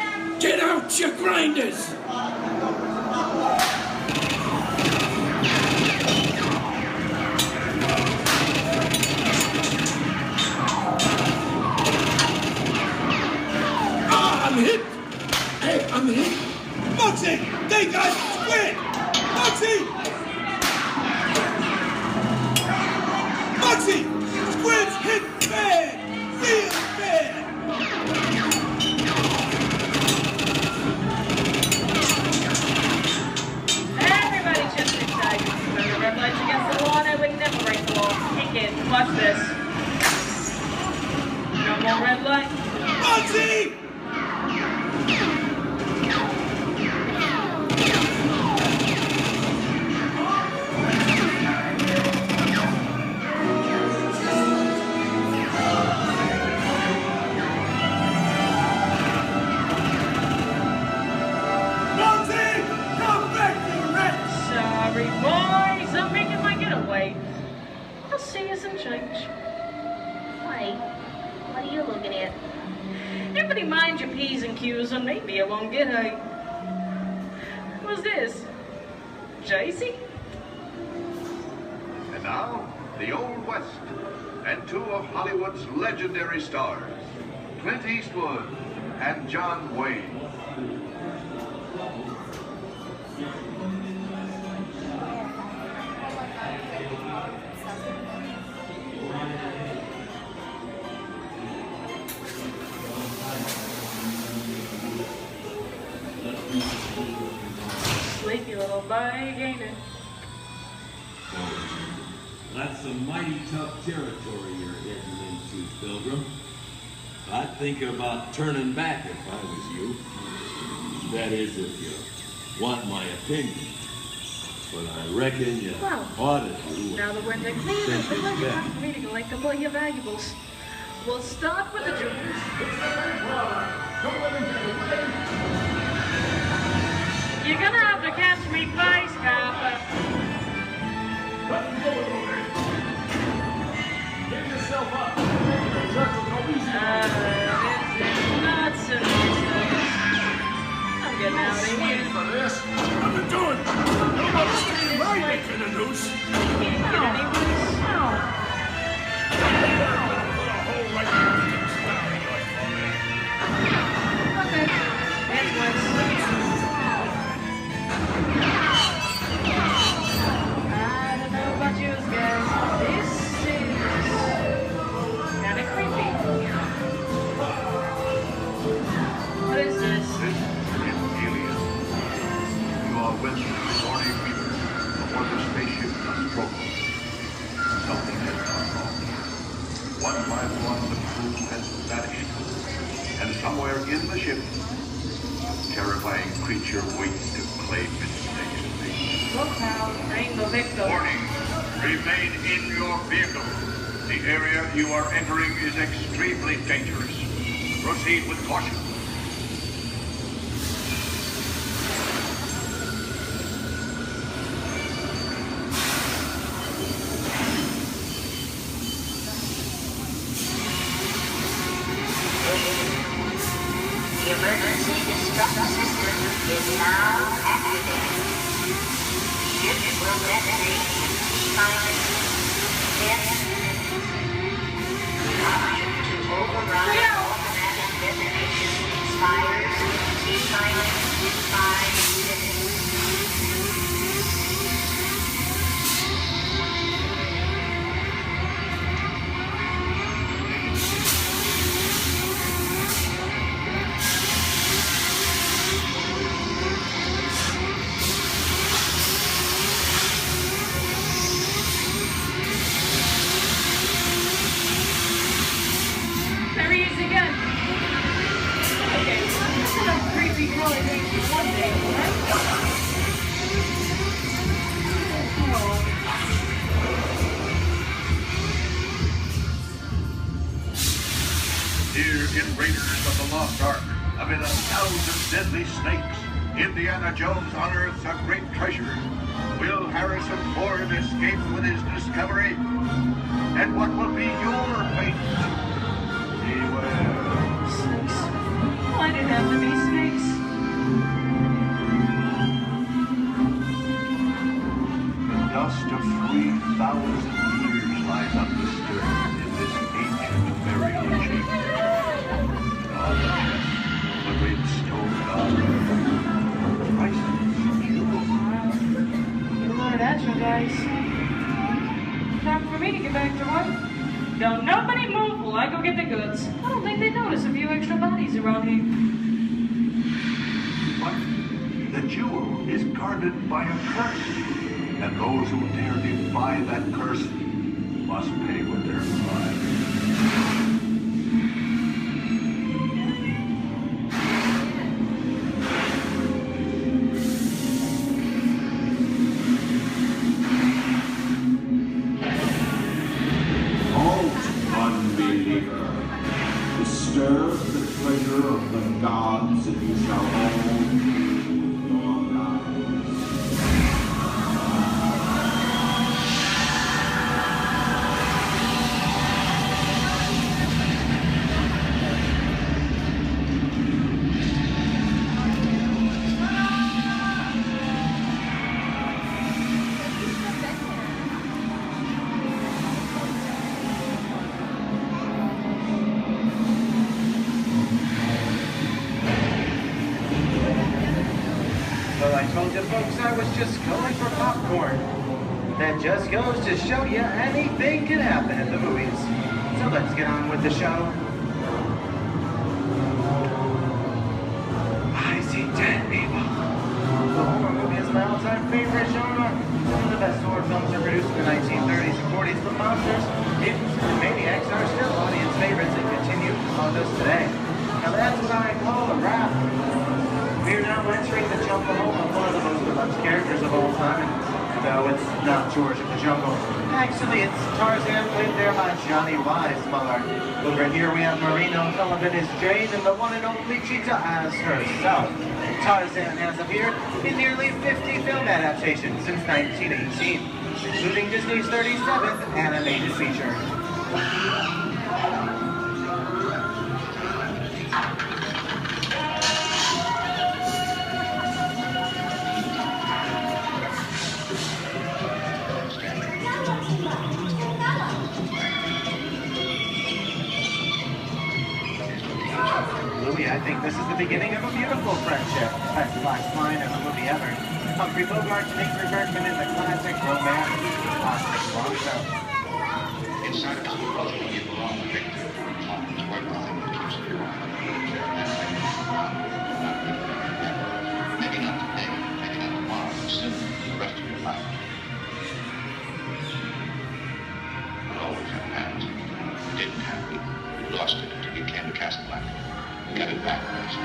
[SPEAKER 16] Get out your grinders! I'm hit! Hey, I'm hit! Muggsy! They got squid! Muggsy! Muggsy! Squid's hit bad! Real bad!
[SPEAKER 15] Everybody just excited. When the red light's against the law, I would never break the law. Take it. Watch this. No more red light.
[SPEAKER 16] Muggsy!
[SPEAKER 15] Sorry, boys. I'm making my getaway. I'll see you some change.
[SPEAKER 10] Wait, what are you looking at?
[SPEAKER 15] Everybody mind your P's and Q's, and maybe I won't get a... What's this? JC?
[SPEAKER 23] And now,
[SPEAKER 2] the Old West, and two of Hollywood's legendary stars, Clint Eastwood and John Wayne.
[SPEAKER 4] Sleepy little bunny, ain't it?
[SPEAKER 23] That's some mighty tough territory you're heading into, Pilgrim. I'd think about turning back if I was you. That is, if you want my opinion. But I reckon you ought to do
[SPEAKER 4] Now that we're in the clean, it's the pleasure time for me to collect all your valuables. We'll start with the jewels. You're gonna have to catch me first, Papa.
[SPEAKER 24] Get yourself up. The jerk will go easy.
[SPEAKER 4] This is not so nice. I'm getting out of here.
[SPEAKER 24] For this. What are you doing? Nobody's staying my neck in the noose.
[SPEAKER 4] Can't get any worse.
[SPEAKER 24] Put a hole right in the sparring like on there.
[SPEAKER 4] Okay. That's worse. I don't know about you guys. This is kind of creepy. What is this?
[SPEAKER 2] This is alien. You are with the morning meter before the spaceship does protocol. Something has gone wrong. One by one, the crew has vanished. And somewhere in the ship, a terrifying creature waits to claim its next mate.
[SPEAKER 4] Look now, ain't the victim.
[SPEAKER 2] Warning, remain in your vehicle. The area you are entering is extremely dangerous. Proceed with caution.
[SPEAKER 25] The emergency destruct system is now activated. Ship will detonate in 10 minutes. The option to override automatic detonation expires in 5 minutes.
[SPEAKER 4] There he is again. Okay, that's enough creepy crawling things for one day, right?
[SPEAKER 2] Here in Raiders of the Lost Ark, amid 1,000 deadly snakes, Indiana Jones unearths a great treasure. Will Harrison Ford escape with his discovery? And what will be your fate? Beware.
[SPEAKER 4] Snakes. Why did it have to be snakes?
[SPEAKER 2] The dust of 3,000 years lies undisturbed in this ancient burial chamber. On the chest, the great stone god, priceless jewels.
[SPEAKER 4] You learned that, you guys. Time for me to get back to work. Don't nobody move while I go get the goods. I don't think they notice a few extra bodies around here.
[SPEAKER 2] But the jewel is guarded by a curse, and those who dare defy that curse must pay with their lives.
[SPEAKER 26] Disturb the treasure of the gods, and you shall all lose your lives.
[SPEAKER 1] That just goes to show you anything can happen at the movies. So let's get on with the show. I see dead people. The horror movie is my all-time favorite genre. Some of the best horror films are produced in the 1930s and 40s, but monsters, mutants, and maniacs are still audience favorites and continue to haunt us today. Now that's what I call a wrap. We are now entering the jungle home of one of the most beloved characters of all time. No, it's not George of the Jungle. Actually, it's Tarzan, played there by Johnny Weissmuller. Over here we have Marino Sullivan as Jane, and the one and only Cheetah as herself. Tarzan has appeared in nearly 50 film adaptations since 1918, including Disney's 37th animated feature. I think this is the beginning of a beautiful friendship. Best last line of a movie ever. Humphrey Bogart to Ingrid Bergman in the classic romance. Classic long show.
[SPEAKER 2] Inside of us, both of you belong to Victor. What nothing keeps you on. Maybe not today, maybe not tomorrow, but soon, the rest of your life. You'll always have past. You didn't have it. You lost it until you came to Casablanca. Get it back, please.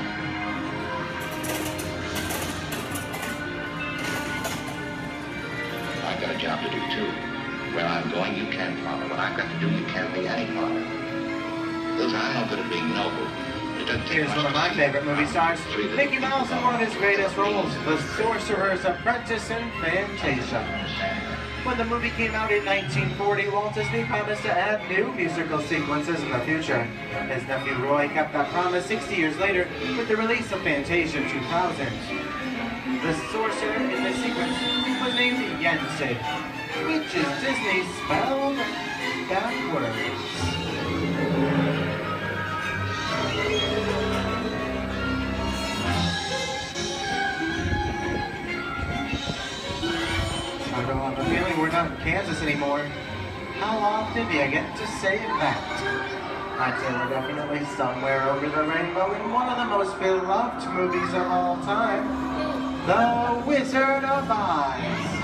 [SPEAKER 2] I've got a job to do, too. Where I'm going, you can't follow. What I've got to do, you can't be any part of. Listen, I'm no good at being noble. It doesn't take
[SPEAKER 1] Here's
[SPEAKER 2] much
[SPEAKER 1] one of my favorite movie stars, Mickey Mouse in one of his greatest roles, The Sorcerer's Apprentice in Fantasia. When the movie came out in 1940, Walt Disney promised to add new musical sequences in the future. His nephew Roy kept that promise 60 years later with the release of Fantasia 2000. The sorcerer in this sequence was named Yensid, which is Disney spelled backwards. I don't have a feeling we're not in Kansas anymore. How often do you get to say that? I'd say we're definitely somewhere over the rainbow in one of the most beloved movies of all time, The Wizard of Oz.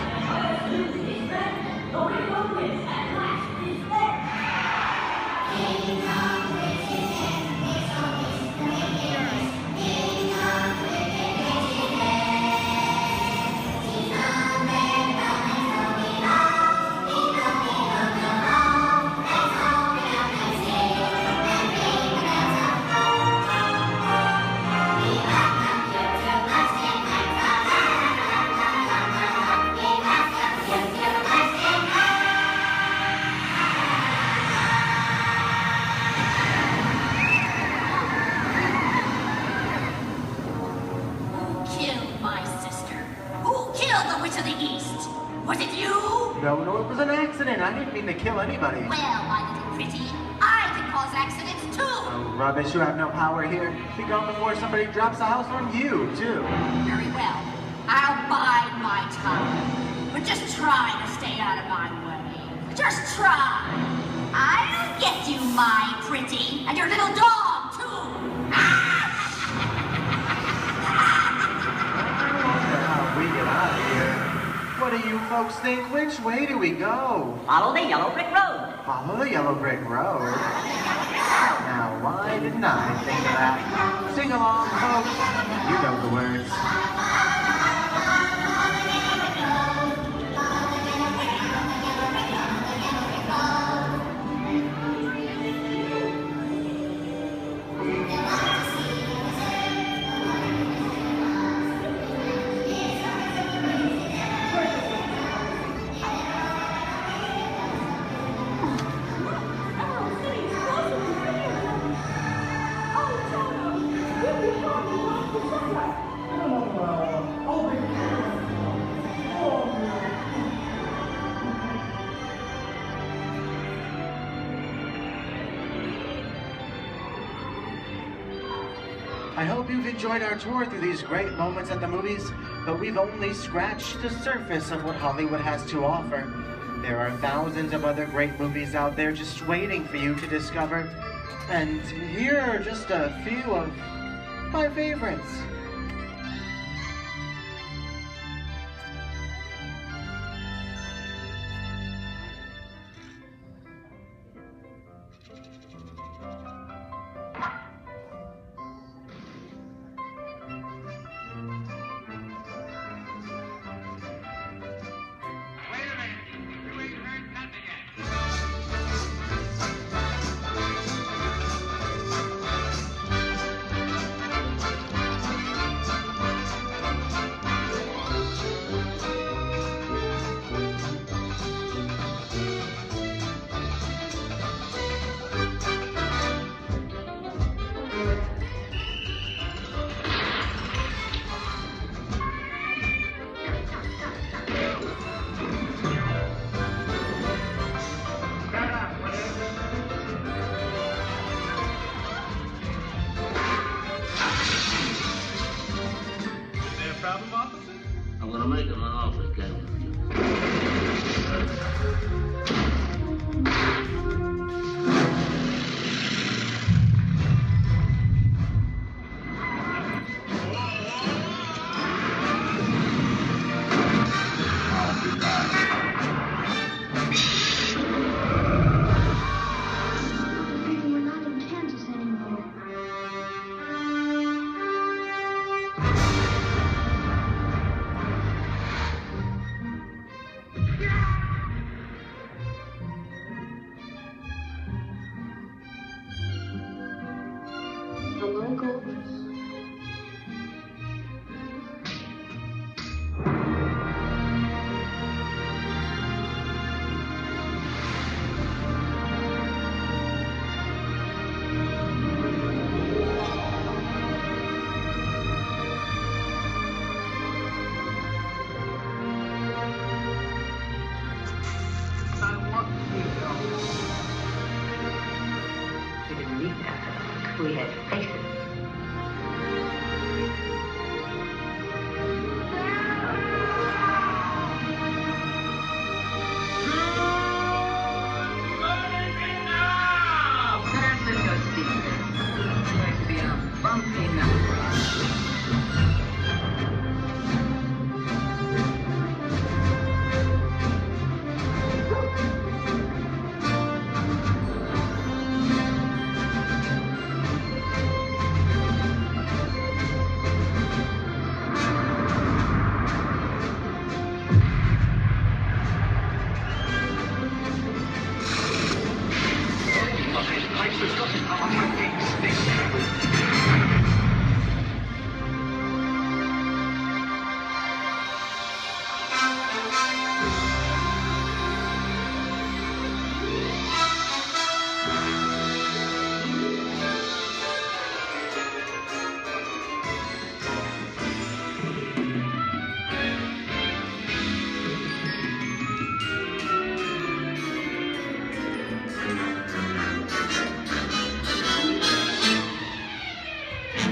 [SPEAKER 1] No, it was an accident. I didn't mean to kill anybody.
[SPEAKER 3] Well, my little pretty, I can cause accidents too.
[SPEAKER 1] Oh, rubbish. You have no power here. Be gone before somebody drops a house on you, too.
[SPEAKER 3] Very well. I'll bide my time. But just try to stay out of my way. Just try. I'll get you, my pretty. And your little dog, too.
[SPEAKER 1] How we get out of here. What do you folks think? Which way do we go?
[SPEAKER 11] Follow the yellow brick road.
[SPEAKER 1] Follow the yellow brick road? Now, why didn't I think of that? Sing along, folks. You know the words. I hope you've enjoyed our tour through these great moments at the movies. but we've only scratched the surface of what Hollywood has to offer. There are thousands of other great movies out there just waiting for you to discover. And here are just a few of my favorites.
[SPEAKER 11] I'm gonna make him an offer, Captain.
[SPEAKER 6] We're not in Kansas anymore. The locals.
[SPEAKER 12] I want you to know. We didn't need that. We had faces. San Francisco, Steve. It's going to be a bumpy night.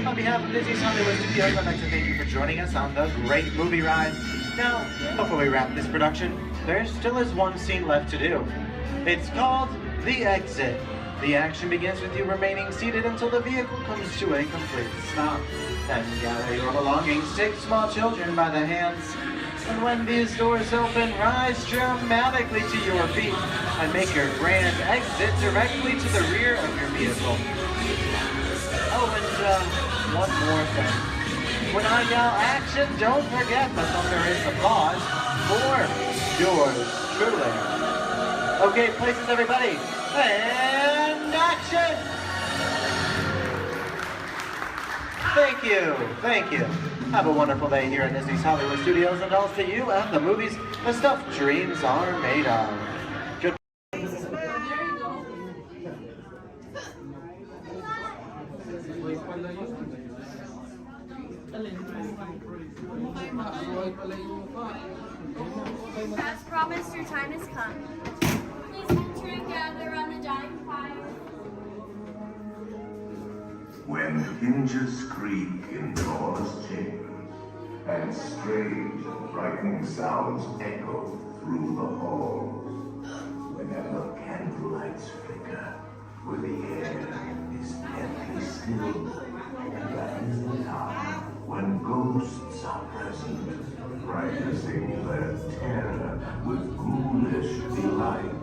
[SPEAKER 1] On behalf of Disney's Hollywood Studios, I'd like to thank you for joining us on the great movie ride. Now, before we wrap this production, there still is one scene left to do. It's called The Exit. The action begins with you remaining seated until the vehicle comes to a complete stop. Then gather your belongings, take small children by the hands, and when these doors open, rise dramatically to your feet and make your grand exit directly to the rear of your vehicle. Oh, and one more thing. When I yell action, don't forget the thunderous applause for yours truly. Okay, places everybody, and action! Thank you. Have a wonderful day here at Disney's Hollywood Studios, and also to you and the movies the stuff dreams are made of. Good.
[SPEAKER 13] As promised, your time has come. Please enter and gather around the dying fire.
[SPEAKER 14] When hinges creak in doors change,
[SPEAKER 2] and strange, frightening sounds echo through the halls. Whenever candlelights flicker, where the air is deathly still, that is the time when ghosts are present, practicing their terror with ghoulish delight.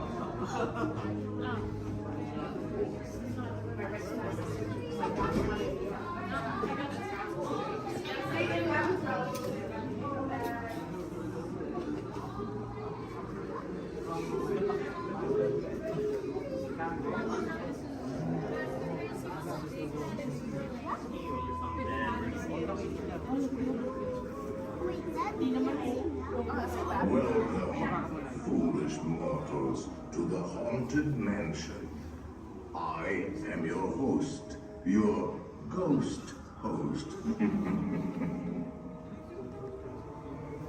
[SPEAKER 2] Welcome, foolish mortals, to the Haunted Mansion. I am your host, your ghost host.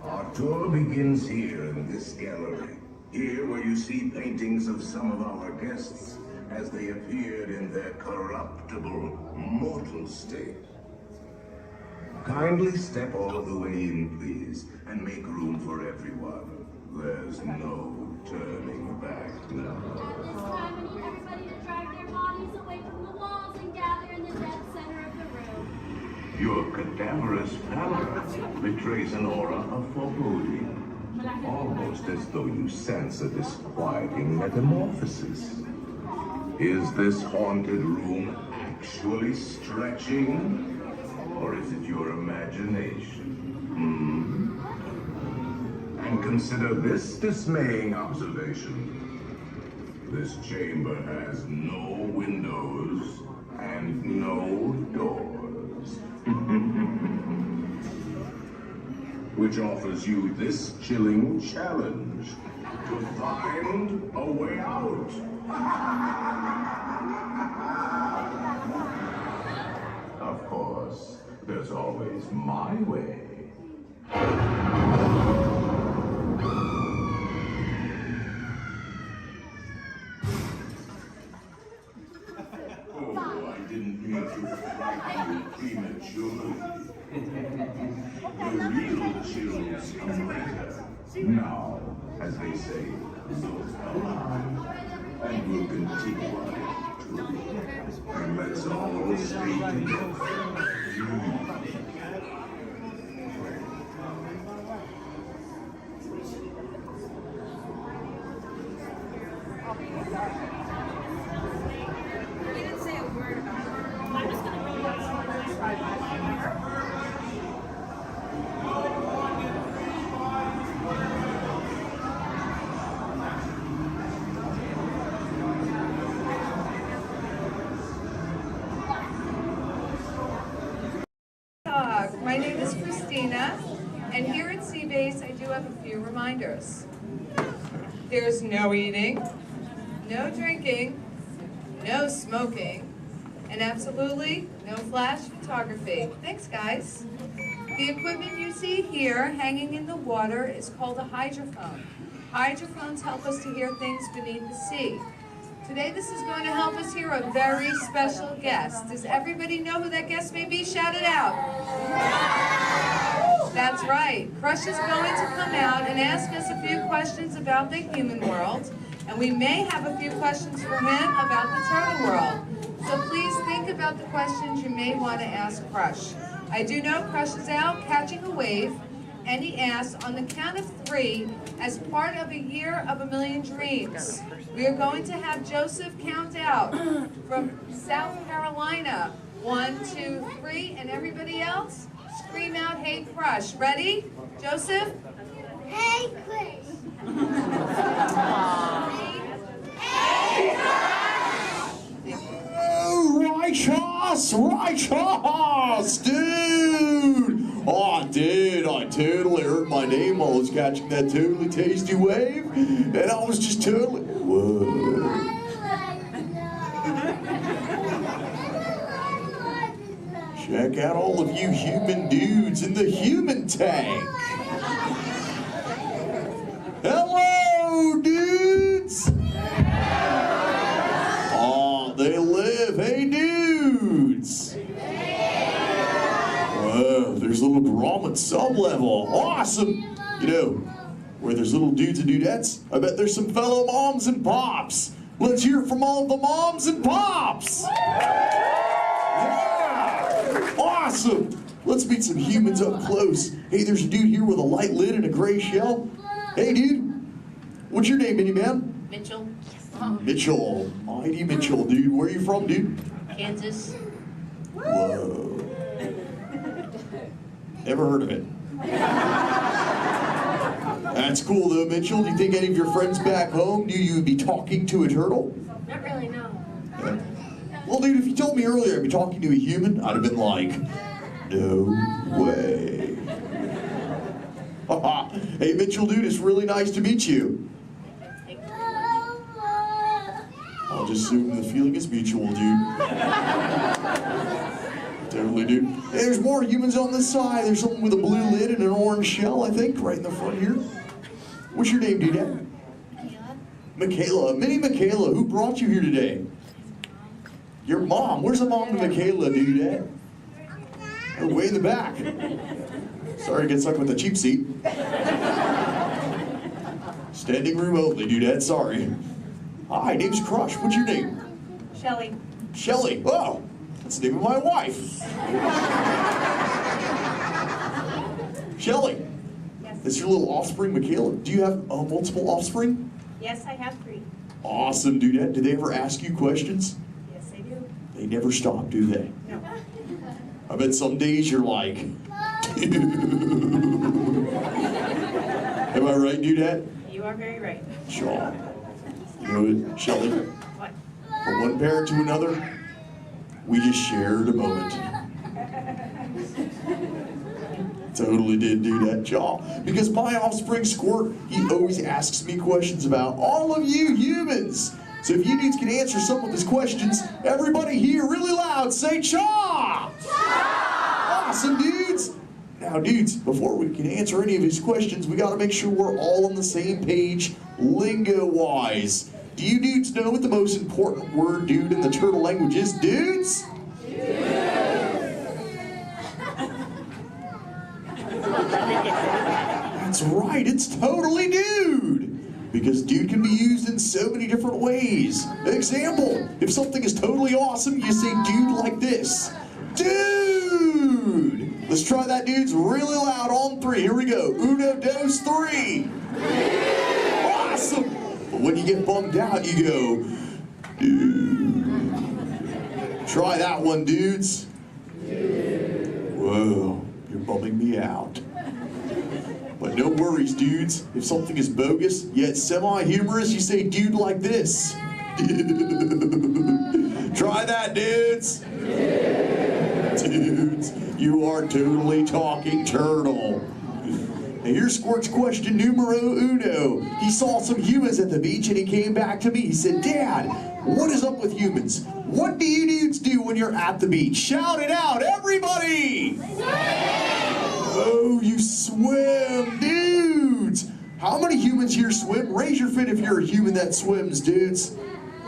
[SPEAKER 2] Our tour begins here in this gallery. Here where you see paintings of some of our guests as they appeared in their corruptible, mortal state. Kindly step all the way in, please, and make room for everyone. There's no turning back now.
[SPEAKER 6] At this time, I need everybody to drag their bodies away from the walls and gather in the dead center of the room.
[SPEAKER 2] Your cadaverous pallor betrays an aura of foreboding, almost as though you sense a disquieting metamorphosis. Is this haunted room actually stretching? Or is it your imagination? And consider this dismaying observation. This chamber has no windows and no doors. Which offers you this chilling challenge to find a way out. Of course, there's always my way. Oh, I didn't mean to frighten you prematurely. The real chills come later. Now, as they say, those come on. And we'll continue on it too. And let's all stay together.
[SPEAKER 8] My name is Christina, and here at Seabase I do have a few reminders. There's no eating, no drinking, no smoking, and absolutely no flash photography. Thanks, guys. The equipment you see here hanging in the water is called a hydrophone. Hydrophones help us to hear things beneath the sea. Today this is going to help us hear a very special guest. Does everybody know who that guest may be? Shout it out. That's right. Crush is going to come out and ask us a few questions about the human world, and we may have a few questions for him about the turtle world. So please think about the questions you may want to ask Crush. I do know Crush is out catching a wave, and he asks, on the count of 3, as part of a year of a million dreams, we are going to have Joseph count out from South Carolina. 1, 2, 3, and everybody else, scream out, "Hey, Crush." Ready? Joseph?
[SPEAKER 13] Hey, Chris.
[SPEAKER 8] Hey,
[SPEAKER 14] Righteous! Righteous! Dude! Oh, dude, I totally heard my name while I was catching that totally tasty wave, and I was just totally... Whoa. Check out all of you human dudes in the human tank. Hello, dudes! Oh, they live. Hey, dudes! Wow, there's a little drama on some level. Awesome. You know, where there's little dudes and dudettes, I bet there's some fellow moms and pops. Let's hear it from all the moms and pops. Yeah. Awesome. Let's meet some humans up close. Hey, there's a dude here with a light lid and a gray shell. Hey, dude. What's your name, Minnie Man?
[SPEAKER 5] Mitchell.
[SPEAKER 14] Mitchell. Mighty Mitchell, dude. Where are you from, dude?
[SPEAKER 5] Kansas.
[SPEAKER 14] Whoa. Never heard of it. That's cool though, Mitchell. Do you think any of your friends back home knew you would be talking to a turtle?
[SPEAKER 5] Not really, no.
[SPEAKER 14] Yeah. Well, dude, if you told me earlier I'd be talking to a human, I'd have been like, no way. Hey, Mitchell, dude, it's really nice to meet you. I'll just assume the feeling is mutual, dude. Totally, dude. Hey, there's more humans on this side. There's someone with a blue lid and an orange shell, I think, right in the front here. What's your name, dude? Michaela. Minnie Michaela, who brought you here today? Your mom. Where's the mom to Michaela, dude? Oh, way in the back. Sorry to get stuck with the cheap seat. Standing room only, dude. Sorry. Hi, name's Crush. What's your name?
[SPEAKER 5] Shelly.
[SPEAKER 14] Shelly. Oh, that's the name of my wife. Shelly.
[SPEAKER 5] Yes.
[SPEAKER 14] That's your little offspring, Michaela. Do you have multiple offspring?
[SPEAKER 5] Yes, I have 3.
[SPEAKER 14] Awesome, dude. Do they ever ask you questions?
[SPEAKER 5] Yes, I do.
[SPEAKER 14] They never stop, do they?
[SPEAKER 5] No.
[SPEAKER 14] I bet some days you're like, am I right, dudette?
[SPEAKER 5] You are very right.
[SPEAKER 14] Sure. You know what, Shelly?
[SPEAKER 5] What?
[SPEAKER 14] From one parent to another, we just shared a moment. Totally did do that, y'all. Because my offspring Squirt, he always asks me questions about all of you humans. So if you dudes can answer some of his questions, everybody here really loud say Cha! Cha! Awesome, dudes! Now, dudes, before we can answer any of his questions, we gotta make sure we're all on the same page, lingo-wise. Do you dudes know what the most important word, dude, in the turtle language is, dudes? That's right, it's totally dude. Because dude can be used in so many different ways. Example, if something is totally awesome, you say dude like this. Dude! Let's try that, dudes, really loud on 3. Here we go. Uno, dos, 3. Awesome! But when you get bummed out, you go, dude. Try that one, dudes. Whoa, you're bumming me out. But no worries, dudes. If something is bogus, yet semi-humorous, you say dude like this. Try that, dudes. Dudes, you are totally talking turtle. Now here's Squirt's question numero uno. He saw some humans at the beach and he came back to me. He said, Dad, what is up with humans? What do you dudes do when you're at the beach? Shout it out, everybody! Oh, you swim, dudes! How many humans here swim? Raise your fin if you're a human that swims, dudes.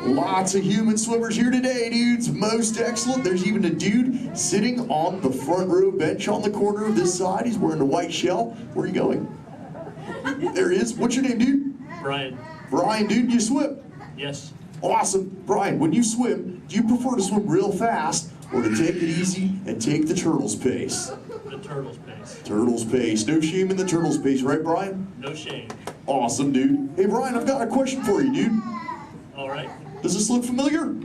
[SPEAKER 14] Lots of human swimmers here today, dudes. Most excellent. There's even a dude sitting on the front row bench on the corner of this side. He's wearing a white shell. Where are you going? There he is. What's your name, dude?
[SPEAKER 17] Brian.
[SPEAKER 14] Brian, dude, you swim?
[SPEAKER 17] Yes.
[SPEAKER 14] Awesome. Brian, when you swim, do you prefer to swim real fast or to take it easy and take the turtle's pace?
[SPEAKER 17] The turtle's pace.
[SPEAKER 14] Turtle's pace. No shame in the turtle's pace, right, Brian?
[SPEAKER 17] No shame.
[SPEAKER 14] Awesome, dude. Hey, Brian, I've got a question for you, dude.
[SPEAKER 17] All right.
[SPEAKER 14] Does this look familiar?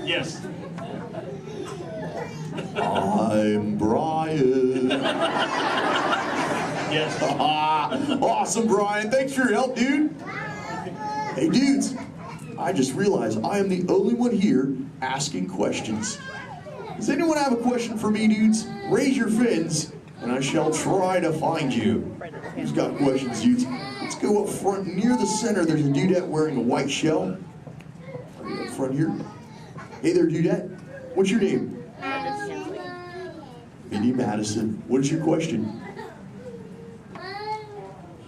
[SPEAKER 17] Yes.
[SPEAKER 14] I'm Brian.
[SPEAKER 17] Yes.
[SPEAKER 14] Awesome, Brian. Thanks for your help, dude. Hey, dudes. I just realized I am the only one here asking questions. Does anyone have a question for me, dudes? Raise your fins, and I shall try to find you. Who's got questions, dudes? Let's go up front near the center. There's a dudette wearing a white shell. Right up front here. Hey there, dudette. What's your name?
[SPEAKER 5] Madison.
[SPEAKER 14] Minnie Madison. What's your question?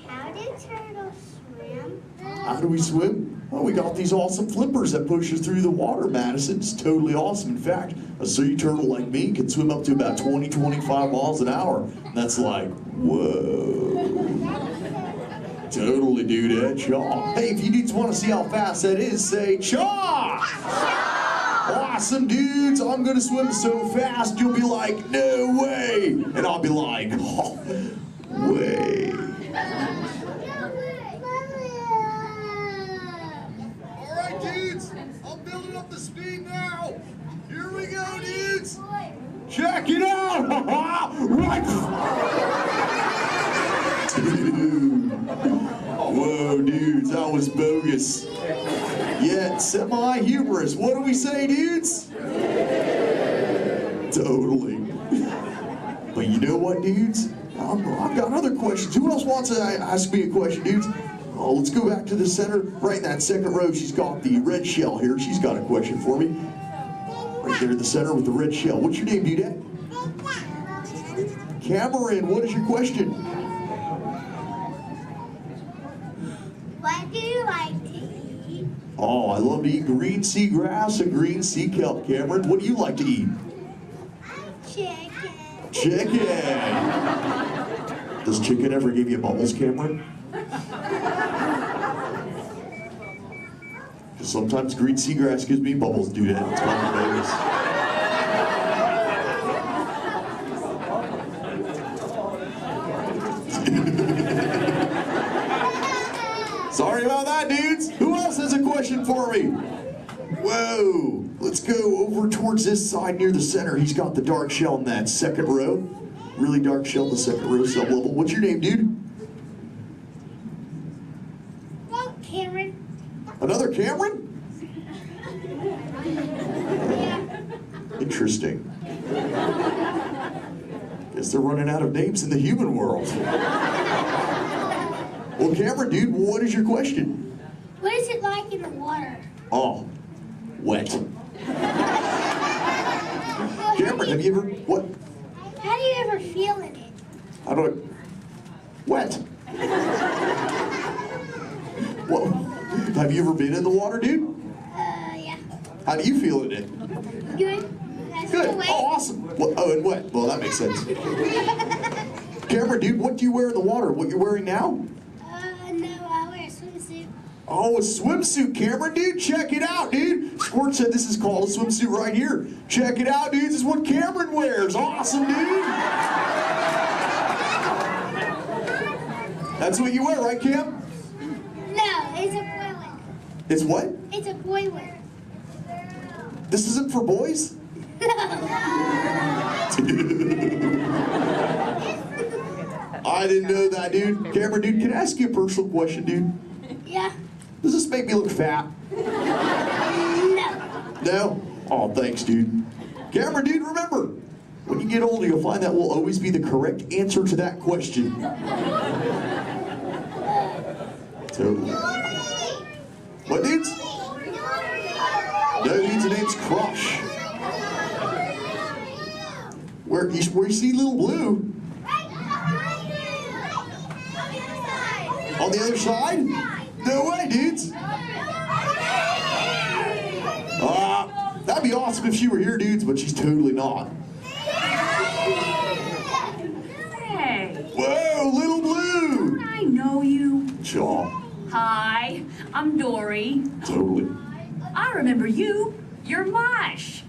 [SPEAKER 13] How do turtles swim?
[SPEAKER 14] How do we swim? Oh, we got these awesome flippers that push us through the water, Madison. It's totally awesome. In fact, a sea turtle like me can swim up to about 20, 25 miles an hour. And that's like, whoa. Totally, dude, eh? Chaw. Hey, if you dudes want to see how fast that is, say chaw! Awesome, dudes. I'm going to swim so fast, you'll be like, no way. And I'll be like, oh, way. Dudes, I'm building up the speed now. Here we go, dudes. Check it out. Right. Dude. Whoa, dudes, that was bogus. Yet semi-humorous. What do we say, dudes? Totally. But you know what, dudes? I've got other questions. Who else wants to ask me a question, dudes? Oh, let's go back to the center. Right in that second row, she's got the red shell here. She's got a question for me. Right there in the center with the red shell. What's your name, dudette? Cameron, what is your question?
[SPEAKER 13] What do you like to eat?
[SPEAKER 14] Oh, I love to eat green sea grass and green sea kelp. Cameron, what do you like to eat?
[SPEAKER 13] Chicken.
[SPEAKER 14] Chicken. Does chicken ever give you bubbles, Cameron? Sometimes green seagrass gives me bubbles, dude. It's kind of bogus. Sorry about that, dudes. Who else has a question for me? Whoa. Let's go over towards this side near the center. He's got the dark shell in that second row. Really dark shell in the second row, sub-level. What's your name, dude?
[SPEAKER 13] Cameron.
[SPEAKER 14] Another Cameron? Interesting. Guess they're running out of names in the human world. Well, Cameron, dude, what is your question?
[SPEAKER 13] What is it like in the water?
[SPEAKER 14] Oh, wet. Cameron, have you ever, what?
[SPEAKER 13] How do you ever feel in it?
[SPEAKER 14] How do I, wet. What? Have you ever been in the water, dude?
[SPEAKER 13] Yeah.
[SPEAKER 14] How do you feel in it?
[SPEAKER 13] Good.
[SPEAKER 14] Good. Oh, awesome. Well, oh, and wet. Well, that makes sense. Cameron, dude, what do you wear in the water? What you're wearing now?
[SPEAKER 13] No, I wear a swimsuit.
[SPEAKER 14] Oh, a swimsuit, Cameron, dude. Check it out, dude. Squirt said this is called a swimsuit right here. Check it out, dude. This is what Cameron wears. Awesome, dude. That's what you wear, right, Cam?
[SPEAKER 13] No, it's a boy wear.
[SPEAKER 14] It's what?
[SPEAKER 13] It's a boy wear.
[SPEAKER 14] This isn't for boys? I didn't know that, dude. Cameron, dude, can I ask you a personal question, dude?
[SPEAKER 13] Yeah.
[SPEAKER 14] Does this make me look fat?
[SPEAKER 13] No.
[SPEAKER 14] No? Oh, thanks, dude. Cameron, dude, remember, when you get older, you'll find that will always be the correct answer to that question. Totally. What, dudes? No, dudes, the name's Crush. Where you see Little Blue? On the other side? No way, dudes. That'd be awesome if she were here, dudes, but she's totally not.
[SPEAKER 4] Hey.
[SPEAKER 14] Whoa, Little Blue.
[SPEAKER 4] I know you.
[SPEAKER 14] Chaw.
[SPEAKER 4] Hi, I'm Dory.
[SPEAKER 14] Totally.
[SPEAKER 4] I remember you. You're Mush.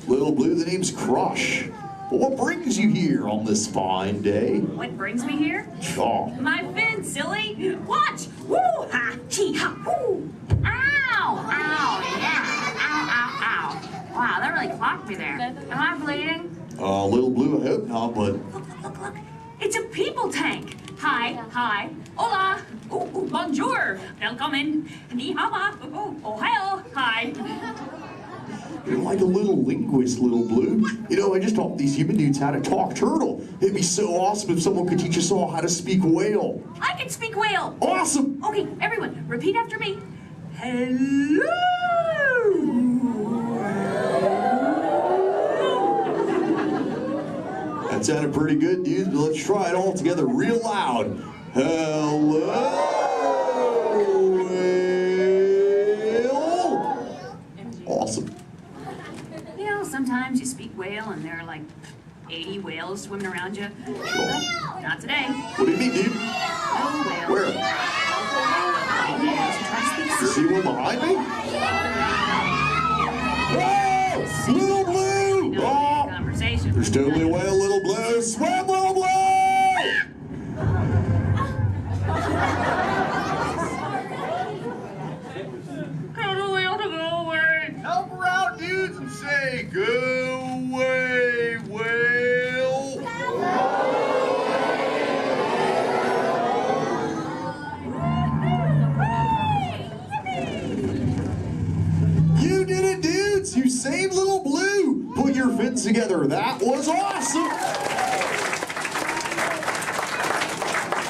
[SPEAKER 14] Little Blue, the name's Crush. Well, what brings you here on this fine day?
[SPEAKER 4] What brings me here?
[SPEAKER 14] Chaw.
[SPEAKER 4] My fin, silly. Watch. Woo ha, chee ha, woo. Ow, ow, yeah. Ow, ow, ow. Wow, that really clocked me there. Am I bleeding?
[SPEAKER 14] Little Blue, I hope not, but...
[SPEAKER 4] Look. It's a people tank. Hi. Hola. Bonjour. Welcome. Ni hao ma. Ohio. Hi.
[SPEAKER 14] You're like a little linguist, Little Blue. You know, I just taught these human dudes how to talk turtle. It'd be so awesome if someone could teach us all how to speak whale.
[SPEAKER 4] I can speak whale.
[SPEAKER 14] Awesome.
[SPEAKER 4] Okay, everyone, repeat after me. Hello.
[SPEAKER 14] That sounded pretty good, dude. Let's try it all together real loud. Hello, whale. Awesome.
[SPEAKER 9] You know, sometimes you speak whale and there are like 80 whales swimming around you. Not today.
[SPEAKER 14] What do you mean, dude?
[SPEAKER 9] No whale.
[SPEAKER 14] Where? You see one behind me? Oh, Little Blue! Oh,
[SPEAKER 9] Conversation.
[SPEAKER 14] there's totally a whale, Little Blue. Swim, Little Blue!
[SPEAKER 9] Tell the whale to go away.
[SPEAKER 14] Help her out, dudes, and say, go away, whale. You did it, dudes! You saved Little Blue! Put your fins together. That was awesome!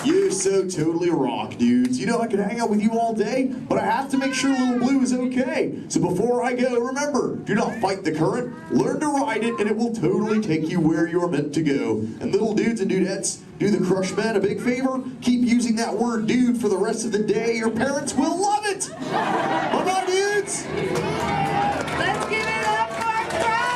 [SPEAKER 14] You so totally rock, dudes. You know, I could hang out with you all day, but I have to make sure Little Blue is okay. So before I go, remember, do not fight the current. Learn to ride it, and it will totally take you where you're meant to go. And little dudes and dudettes, do the Crush Men a big favor. Keep using that word dude for the rest of the day. Your parents will love it. Bye-bye, dudes.
[SPEAKER 8] Let's give it up for Crush!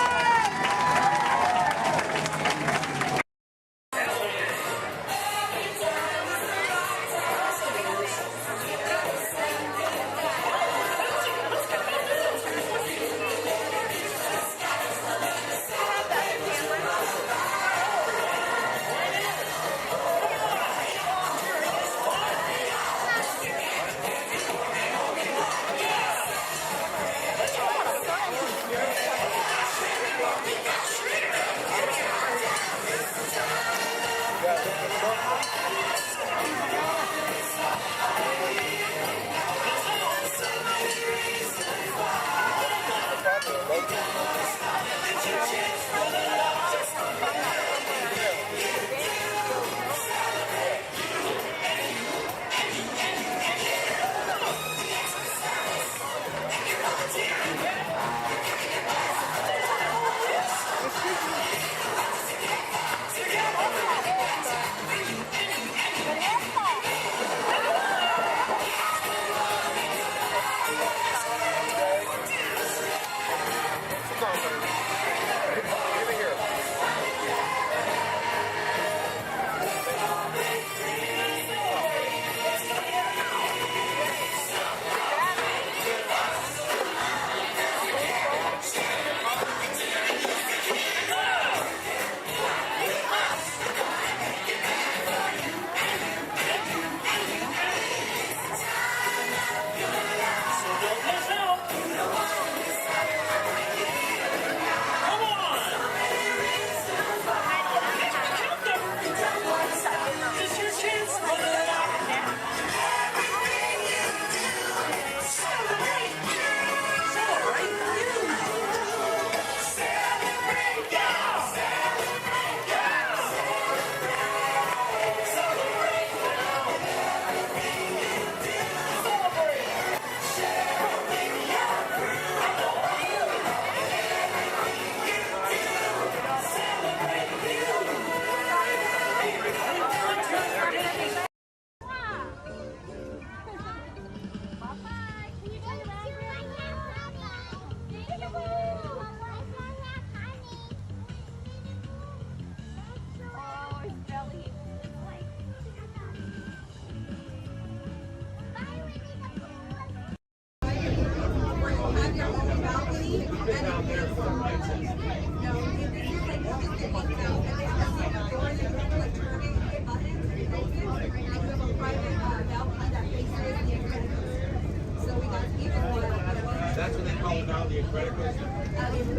[SPEAKER 7] That's what they call it now, the Incredibles.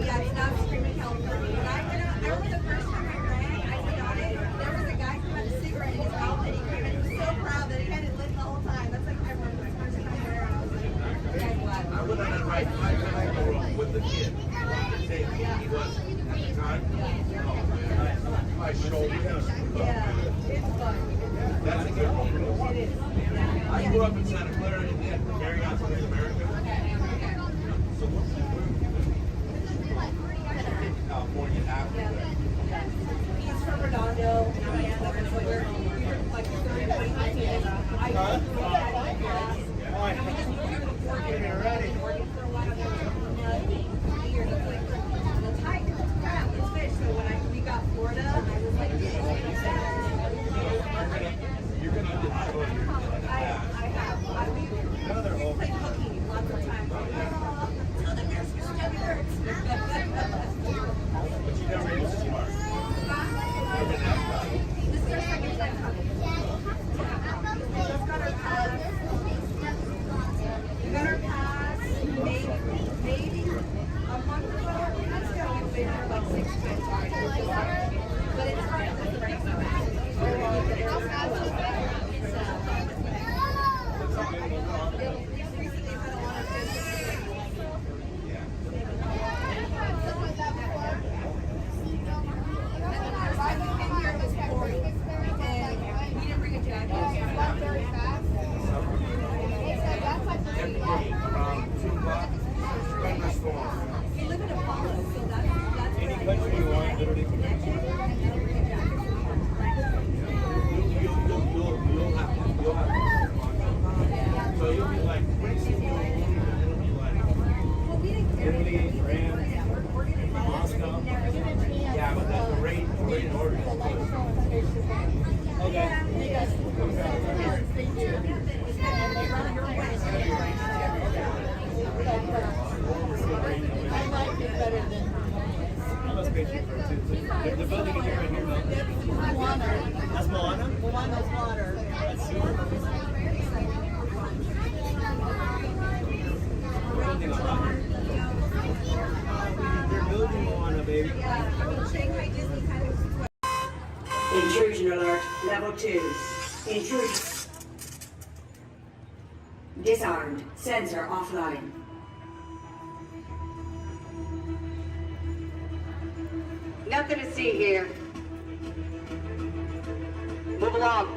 [SPEAKER 18] Yeah, it's not screaming help for me. When I went out, I remember the first time I ran, I went on it, there was a guy who had a cigarette in his mouth and he came and he was so proud that he had it lit the whole time. That's like, I remember the first time there, I was like, okay, what?
[SPEAKER 7] I went on that ride 5 times in a row with the kid. He was, at the time, my shoulder.
[SPEAKER 18] Yeah, it's fun.
[SPEAKER 7] That's a good one.
[SPEAKER 18] It is.
[SPEAKER 7] I grew up in Santa Clara and then carrying out to North America. California after.
[SPEAKER 18] He's from Redondo, and so we're like 30 minutes
[SPEAKER 10] The building is right here, that's Moana? Moana's water. They're building Moana, baby.
[SPEAKER 16] Intrusion alert, level 2. Intrusion. Disarmed. Sensor offline. Nothing to see here. Move along.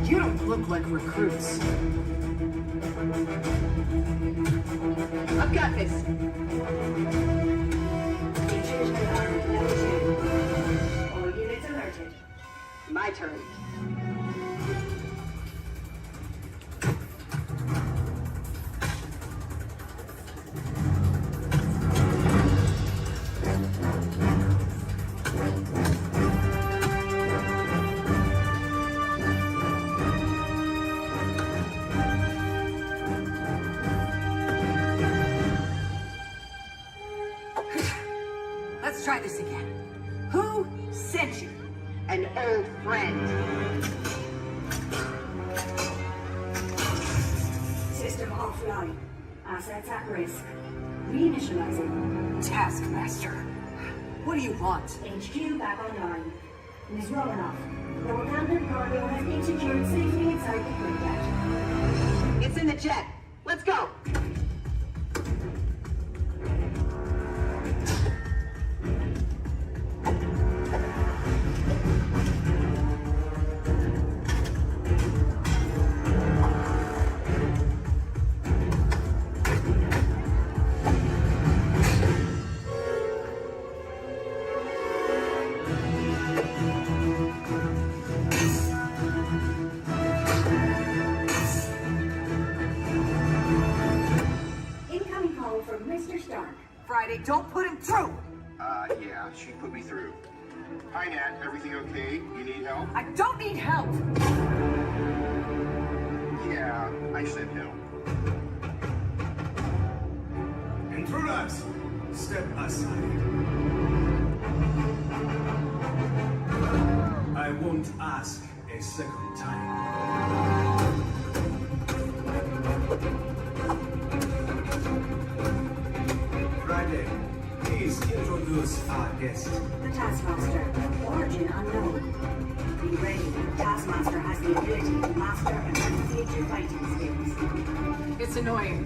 [SPEAKER 9] You don't look like recruits.
[SPEAKER 16] I've got this. Intrusion alert, level 2. All units alerted. My turn.
[SPEAKER 9] Let's try this again. Who sent you?
[SPEAKER 16] An old friend. System offline. Assets at risk. Reinitializing.
[SPEAKER 9] Taskmaster. What do you want?
[SPEAKER 16] HQ back online. Ms. Romanoff, the Wakandan cargo has been secured safely inside the quick jet. It's in the jet. Let's go! Incoming call from Mr. Stark.
[SPEAKER 9] Friday, don't put him through!
[SPEAKER 19] Yeah, she put me through. Hi, Nat. Everything okay? You need help?
[SPEAKER 9] I don't need help!
[SPEAKER 19] Yeah, I said help.
[SPEAKER 20] Intruders, step aside. I won't ask a second time. Friday, please introduce our guest.
[SPEAKER 16] The Taskmaster. Origin unknown. Be ready. Taskmaster has the ability to master and manipulate your fighting skills.
[SPEAKER 9] It's annoying.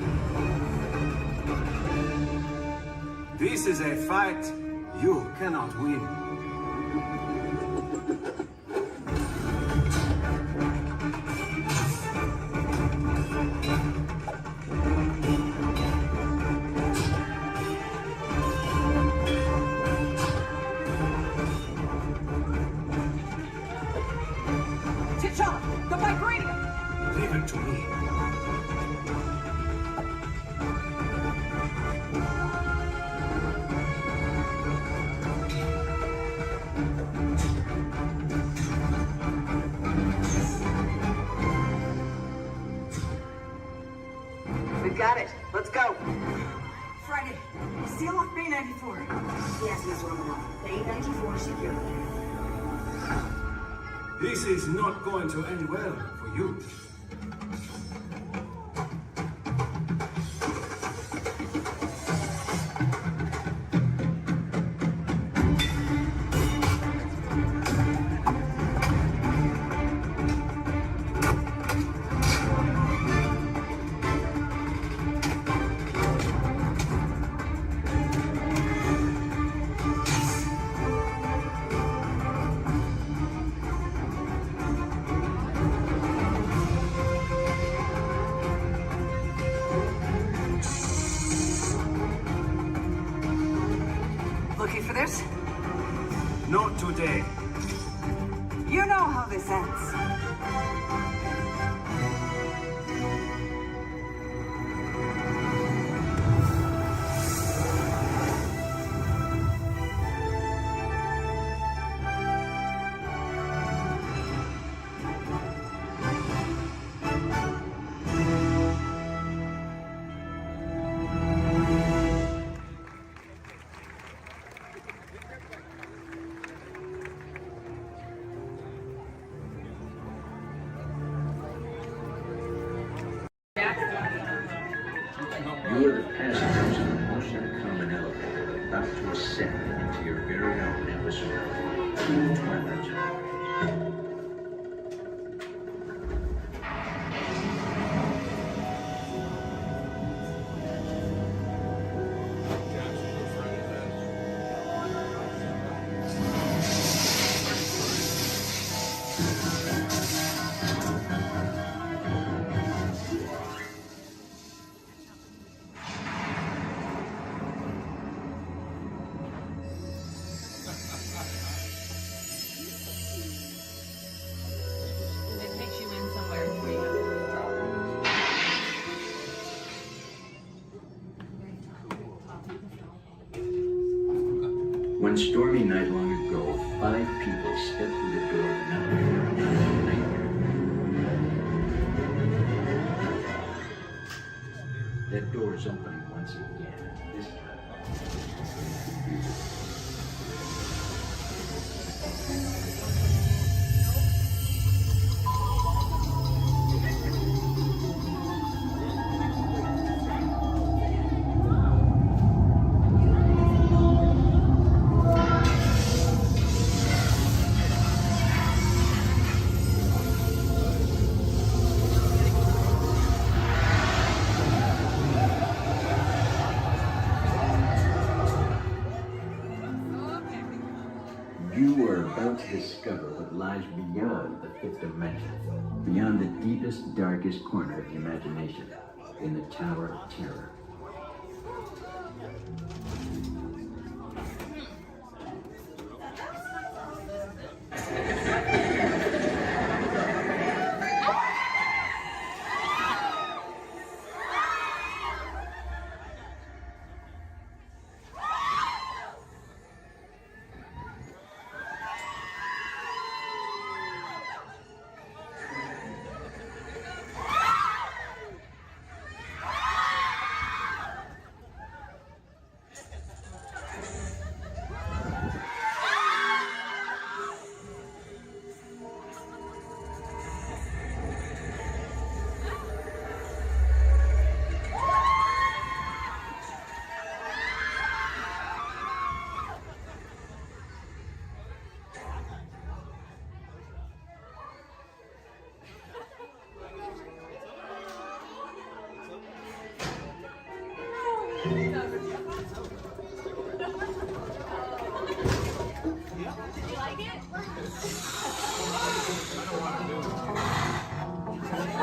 [SPEAKER 20] This is a fight you cannot win.
[SPEAKER 9] T'Challa, the vibranium!
[SPEAKER 20] Leave it to me.
[SPEAKER 16] We've got it. Let's go.
[SPEAKER 9] Friday, seal off Bay 94.
[SPEAKER 16] Yes, Miss Romanoff. Bay 94 secure.
[SPEAKER 20] This is not going to end well for you. day.
[SPEAKER 16] You know how this ends.
[SPEAKER 11] You are the passengers of a most uncommon elevator about to ascend into your very own episode of the Twilight Zone. One stormy night long ago, 5 people stepped through the door of an elevator and had a nightmare. That door is opening once again. This You are about to discover what lies beyond the 5th dimension, beyond the deepest, darkest corner of the imagination, in the Tower of Terror.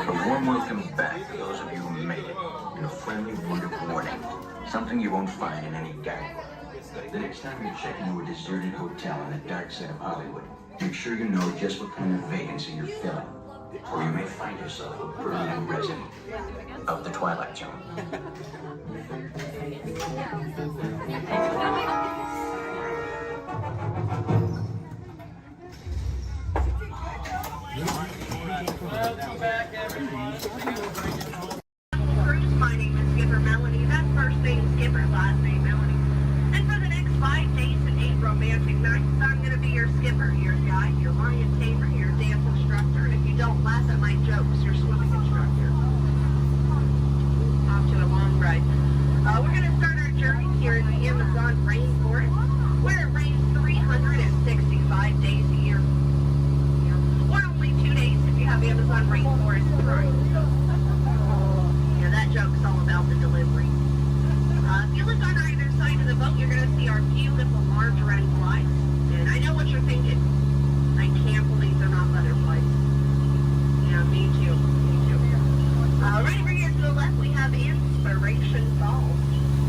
[SPEAKER 11] A warm welcome back to those of you who made it, and a friendly word of warning. Something you won't find in any guidebook. The next time you check into a deserted hotel on the dark side of Hollywood, make sure you know just what kind of vacancy you're filling, or you may find yourself a permanent resident of the Twilight Zone.
[SPEAKER 18] Welcome back, everyone. My name is Skipper Melanie. That's first name Skipper, last name Melanie. And for the next 5 days and 8 romantic nights, I'm going to be your skipper, your guide, your lion tamer, your dance instructor, and if you don't laugh at my jokes, your swimming instructor. Off to a long ride. We're going to start our journey here in the Amazon rainforest, where it rains 365 days a year. Or only 2 days if you have Amazon rainforest Prime. Yeah, that joke's all about the delivery. If you look on either side of the boat, you're going to see our beautiful margarine flies. And I know what you're thinking. I can't believe they're not butterflies. Yeah, me too. Me too. Right over here to the left, we have Inspiration Falls.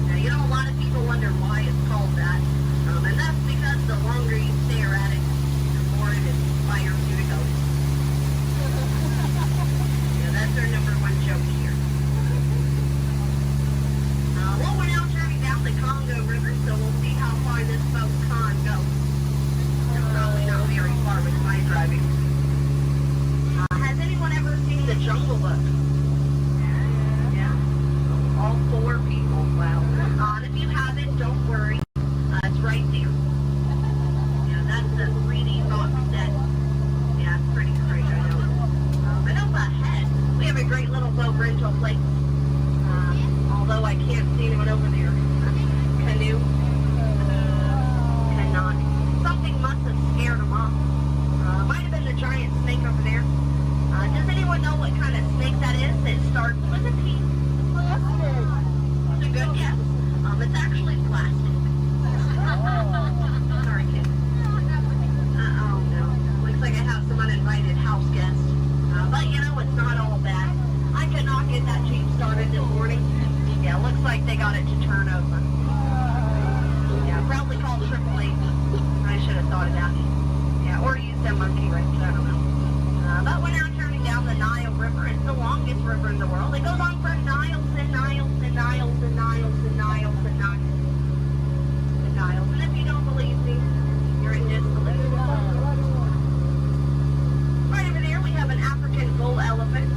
[SPEAKER 18] Now, you know, a lot of people wonder why it's called that. And that's because the longer you stare at it,
[SPEAKER 15] guess it starts with a P. Plastic. It's a good guess. It's actually plastic. Sorry, kid. Oh no. Looks like I have some uninvited house guests. But you know, it's not all bad. I could not get that Jeep started this morning. Yeah, looks like they got it to turn over. Yeah, probably called AAA. I should have thought of that. Yeah, or used a monkey wrench, I don't know. But we're now turning down the Nile River. It's the longest river in the world. It goes on for miles and miles and miles and miles and miles and miles and miles. And if you don't believe me, you're in disbelief. Right over there, we have an African bull elephant.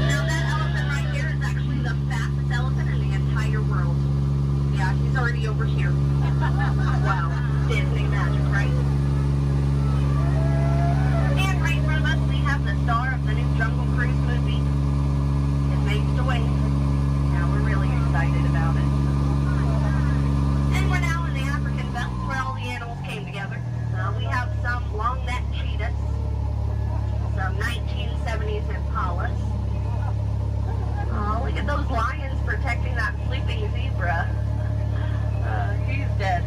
[SPEAKER 15] Now that elephant right there is actually the fastest elephant in the entire world. Yeah, he's already over here. Wow. Disney magic, right? And right in front of us, we have the star of the new Jungle Cruise movie. It makes the way. Yeah, we're really excited about it. And we're now in the African belt where all the animals came together. We have some long-necked cheetahs, some 1970s impalas. Oh, look at those lions protecting that sleeping zebra. He's dead.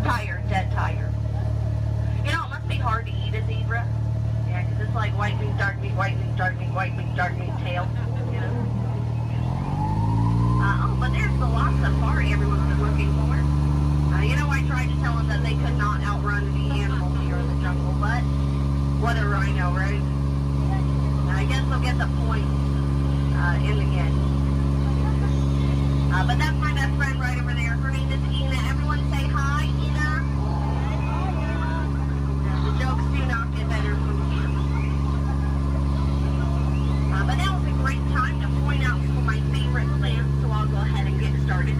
[SPEAKER 15] Tired, dead tired. You know, it must be hard to eat a zebra. Yeah, because it's like white meat, dark meat, white meat, dark meat, white meat, dark meat tail. You know? Oh, but there's the lost safari everyone's been looking for. You know, I tried to tell them that they could not outrun the animals here in the jungle, but what a rhino, right? I guess they'll get the point in the end. But that's my best friend right over there. Her name is Ina. Everyone say hi, Ina. The jokes do not get better from here. But now is a great time to point out some of my favorite plants, so I'll go ahead and get started.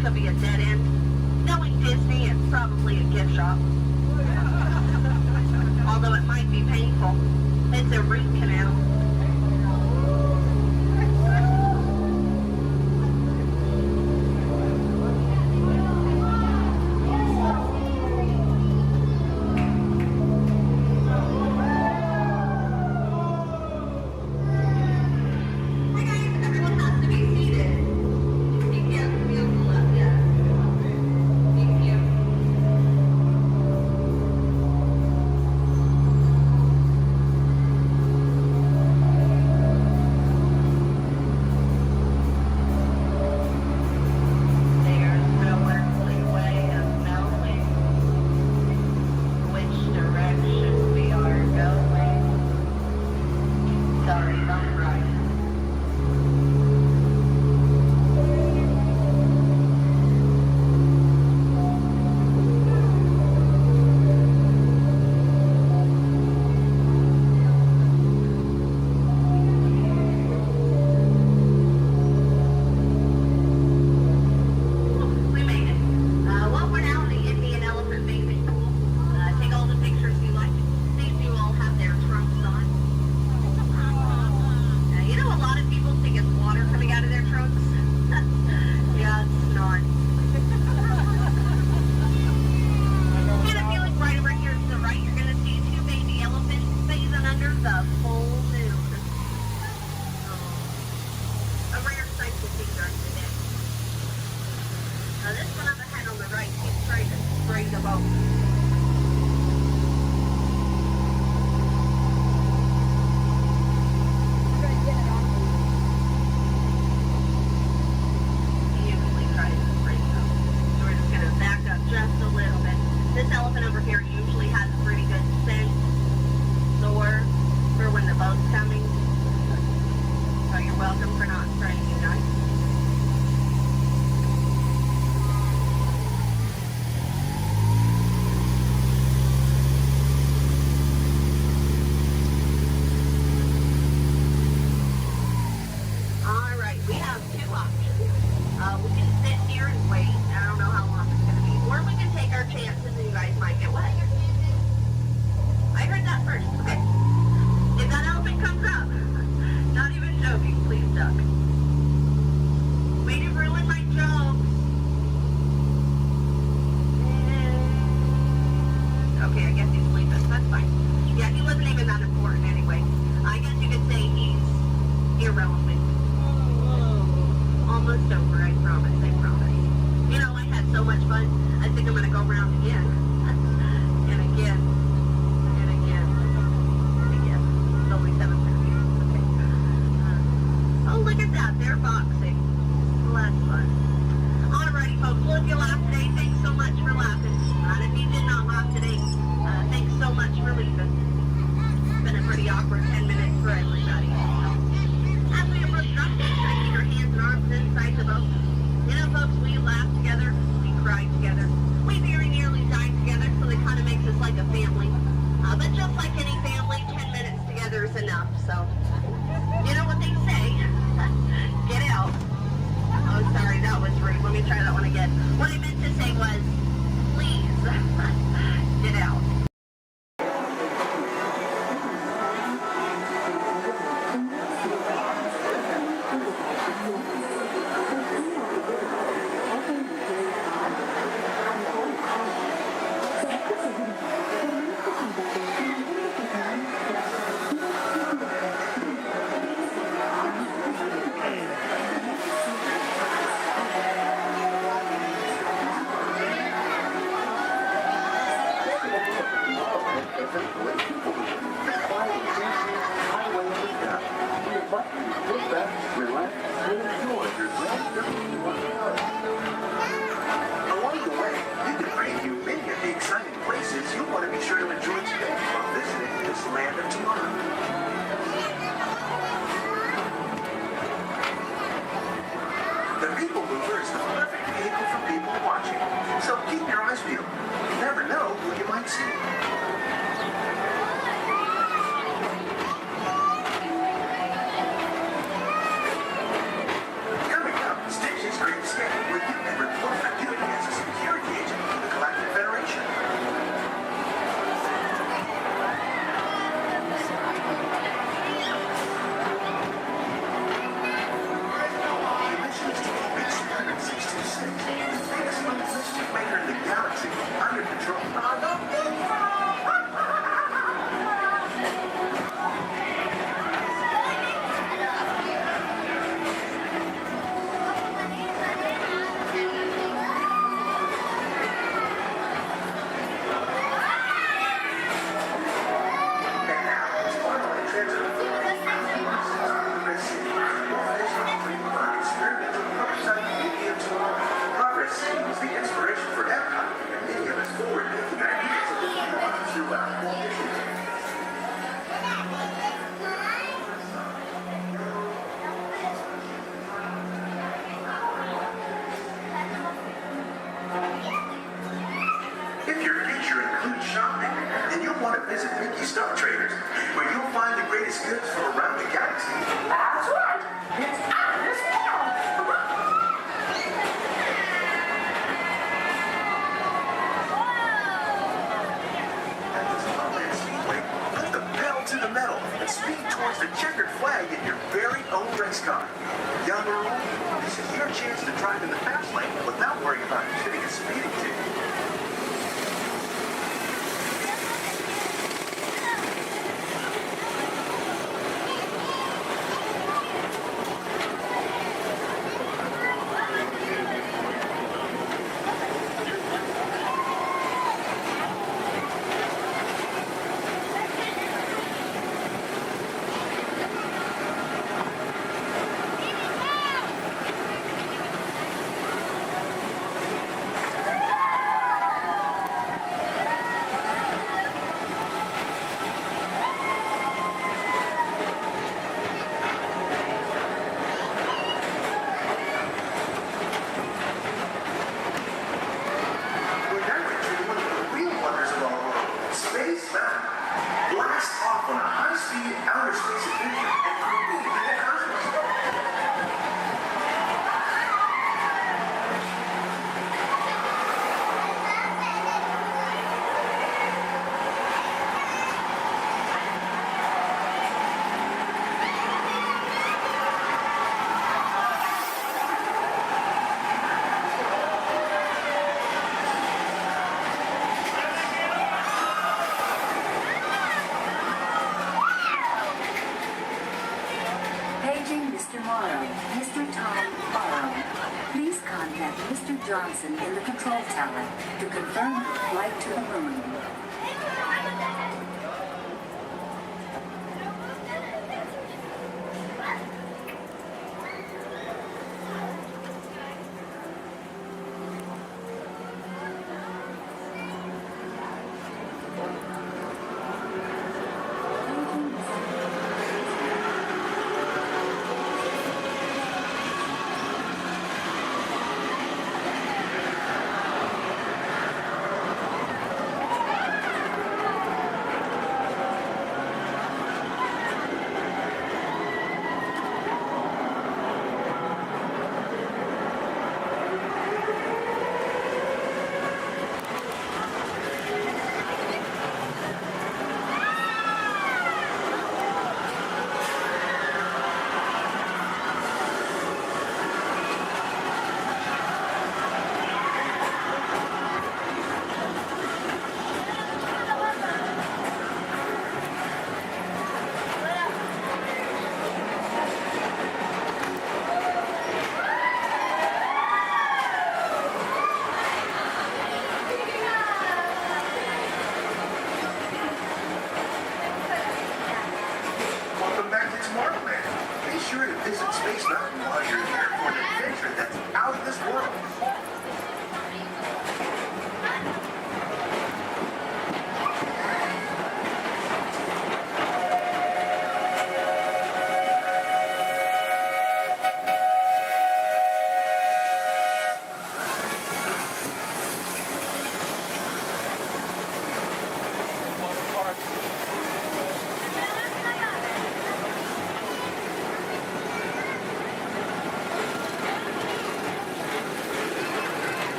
[SPEAKER 15] Could be a dead end. Knowing Disney, it's probably a gift shop. although it might be painful. It's a root canal.
[SPEAKER 21] adventure includes shopping, then you'll want to visit Mickey Star Traders, where you'll find the greatest goods from around the galaxy.
[SPEAKER 22] That's right. It's out of this world.
[SPEAKER 21] At the Disneyland Speedway, put the pedal to the metal and speed towards the checkered flag in your very own race car. Young or old, this is your chance to drive in the fast lane without worrying about getting a speeding ticket.
[SPEAKER 16] Johnson in the control tower to confirm flight to the moon.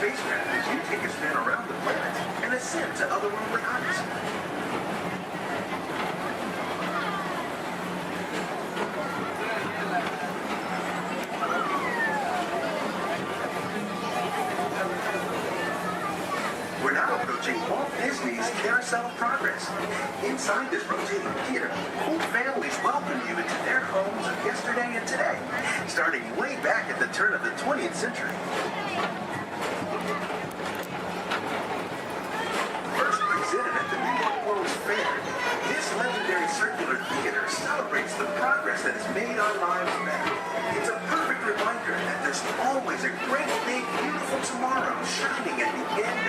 [SPEAKER 21] spacecraft as you take a spin around the planet and ascend to otherworldly heights. We're now approaching Walt Disney's Carousel of Progress. Inside this rotating theater, whole families welcome you into their homes of yesterday and today, starting way back at the turn of the 20th century. First presented at the New York World's Fair, this legendary circular theater celebrates the progress that has made our lives better. It's a perfect reminder that there's always a great, big, beautiful tomorrow shining at the end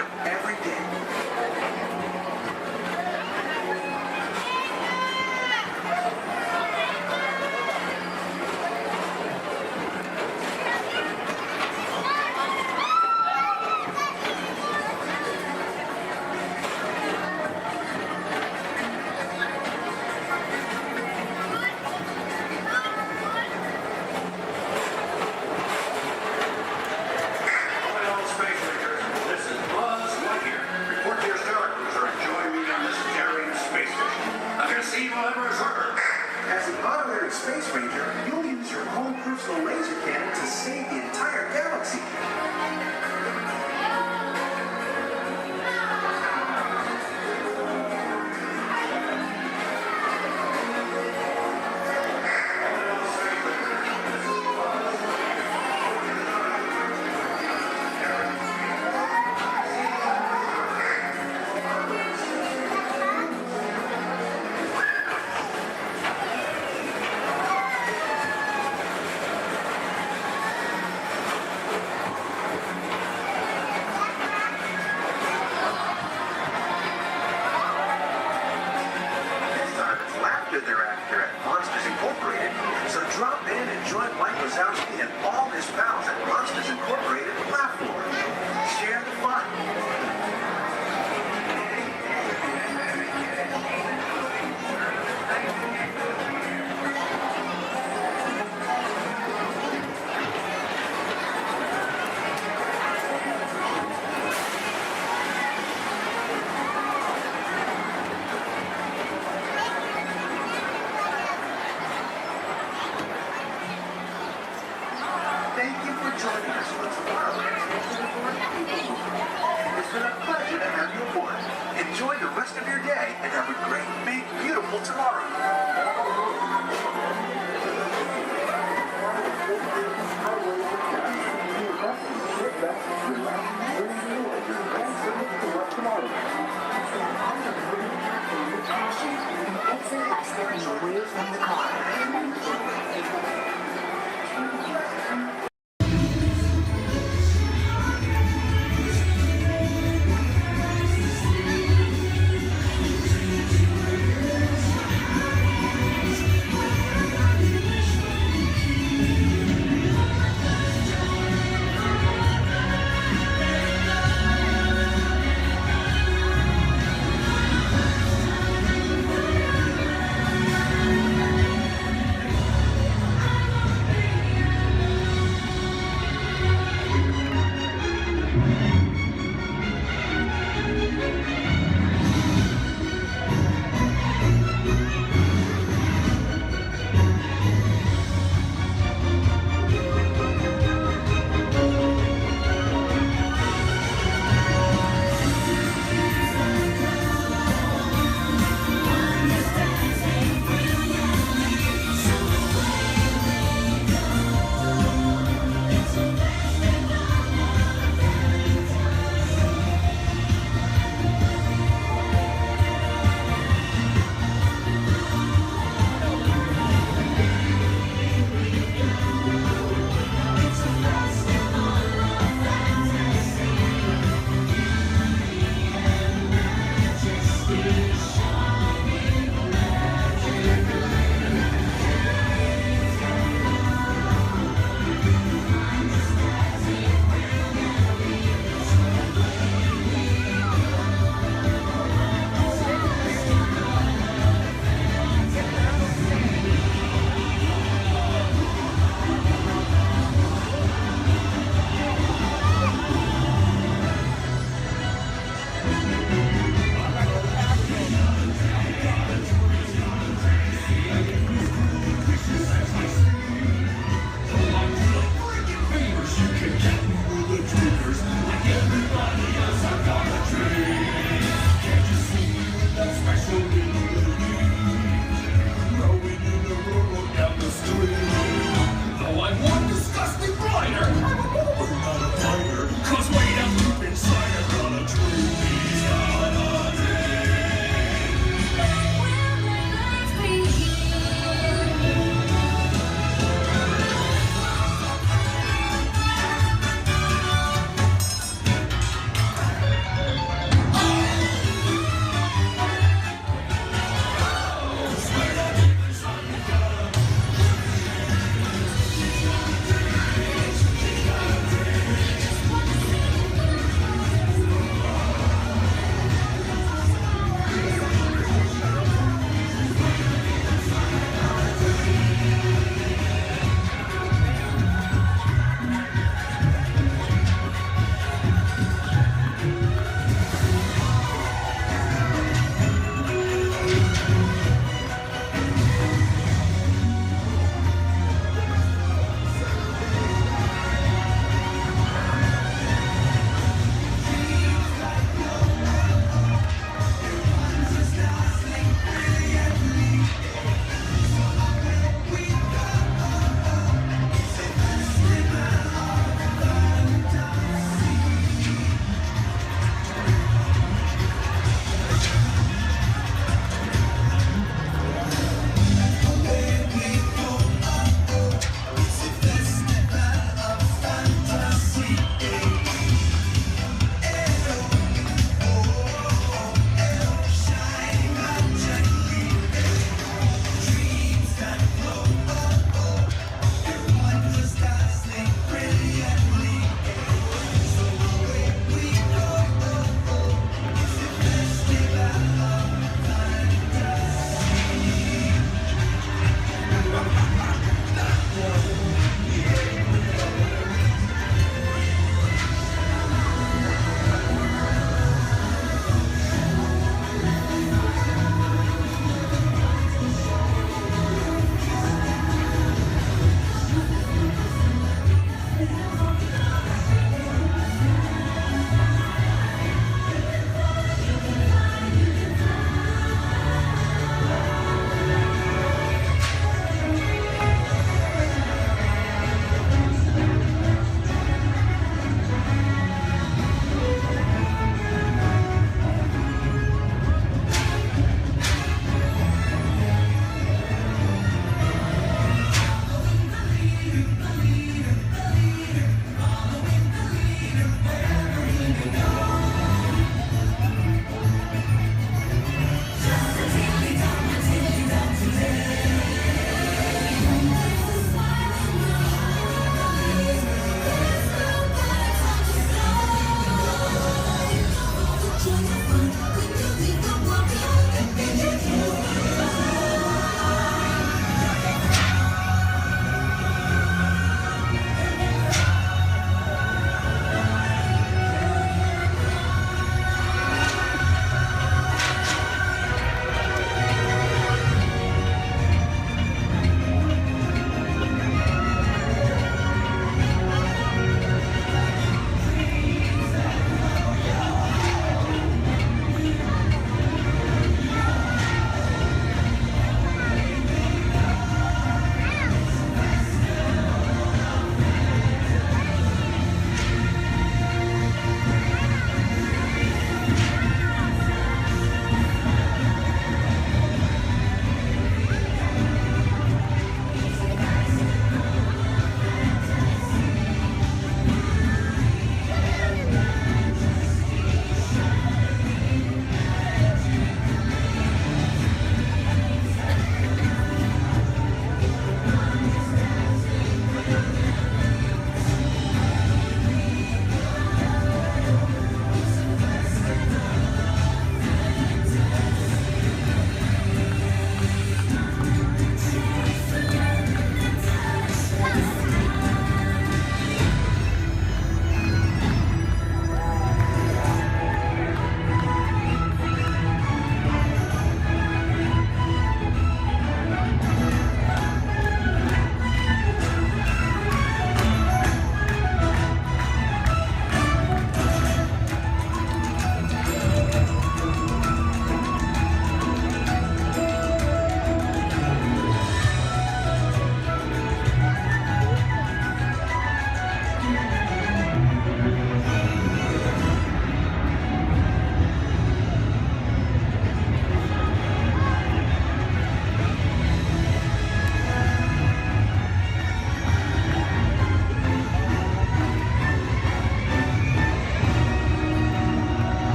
[SPEAKER 22] from the car.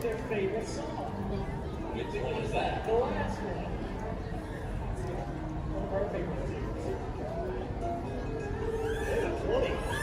[SPEAKER 10] Their favorite song. Which one is that? The last one. One of our favorites. Yeah, 20.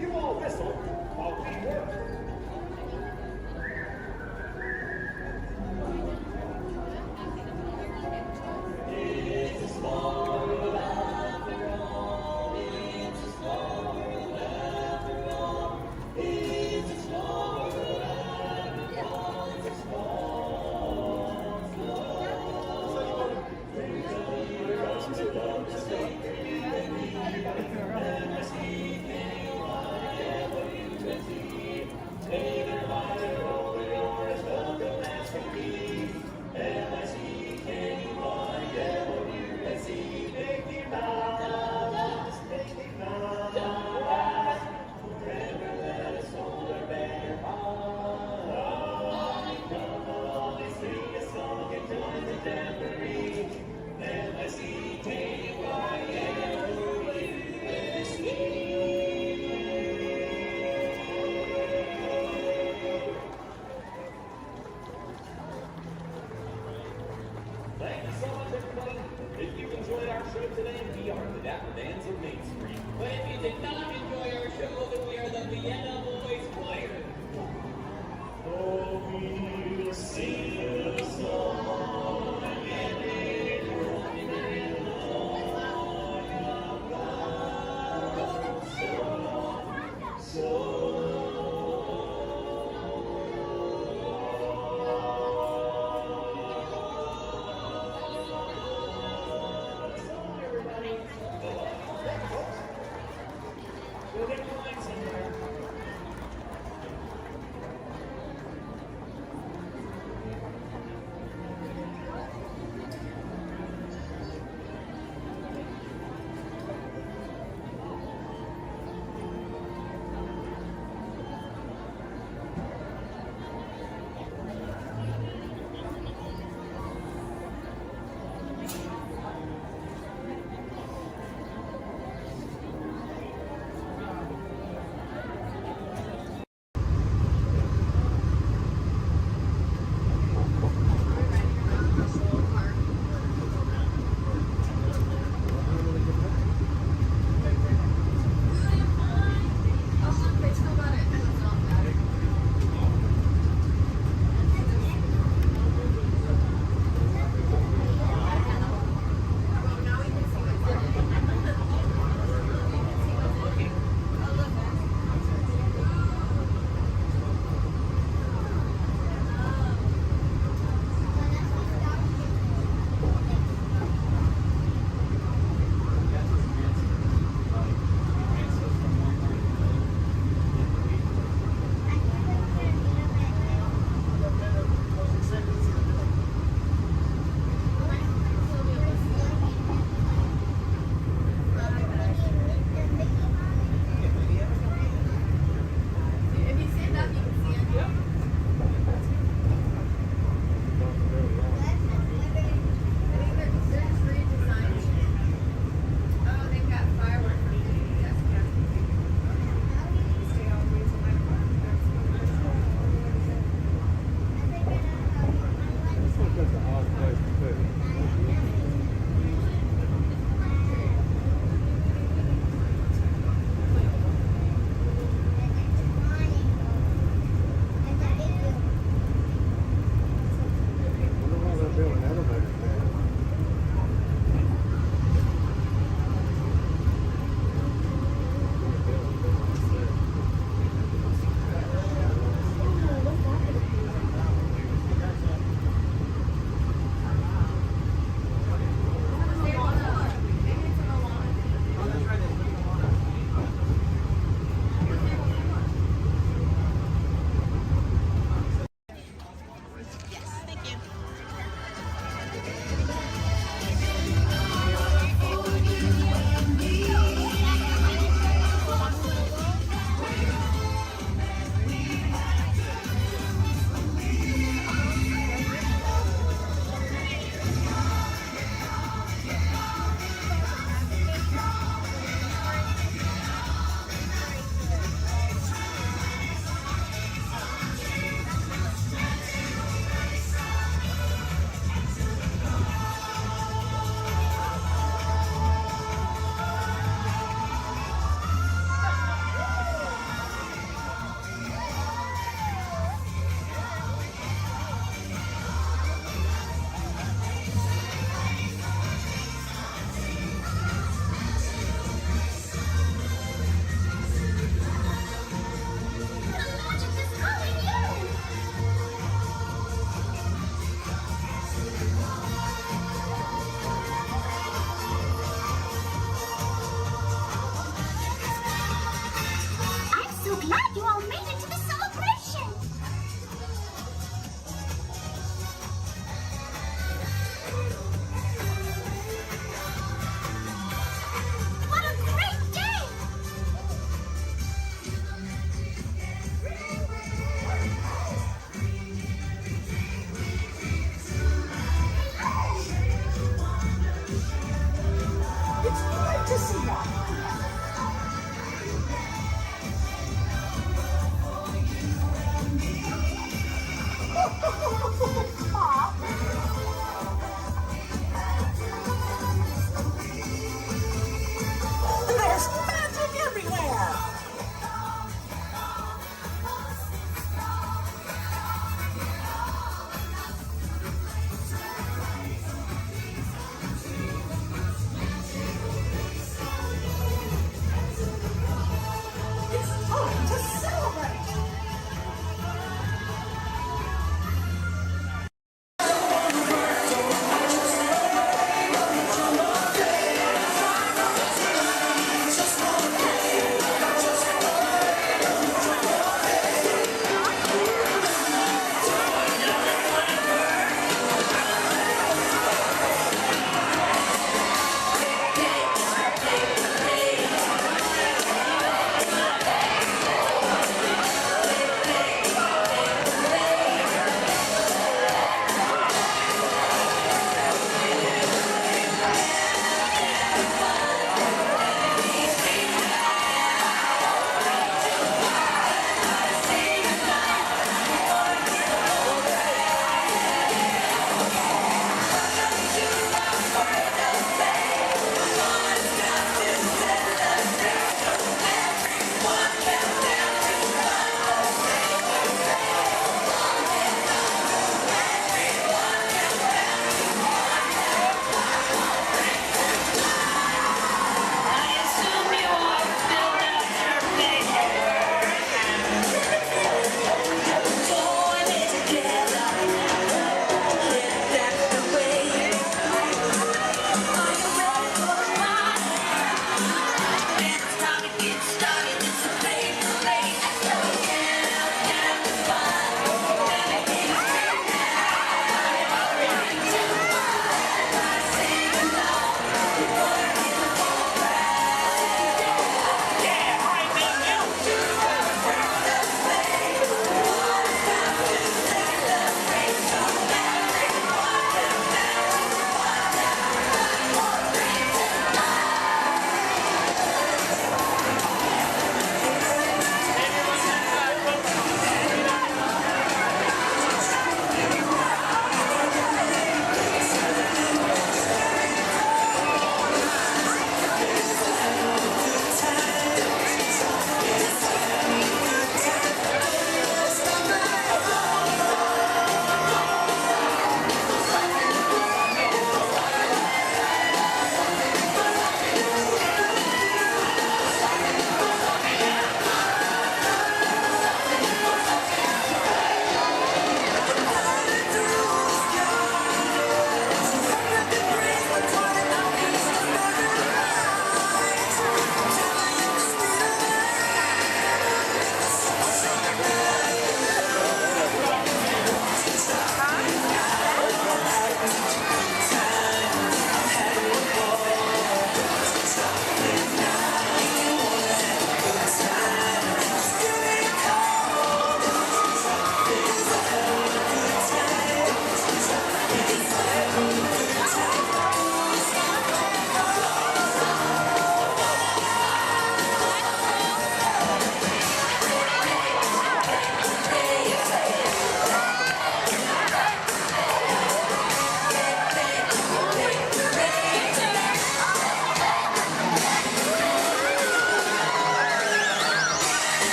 [SPEAKER 10] You all whistle while we work. Thank you so much, everybody. If you enjoyed our show today, we are the Dapper Dans of Main Street. But if you did not enjoy our show, then we are the Vienna Boys Choir. Oh, we'll sing a song and it will be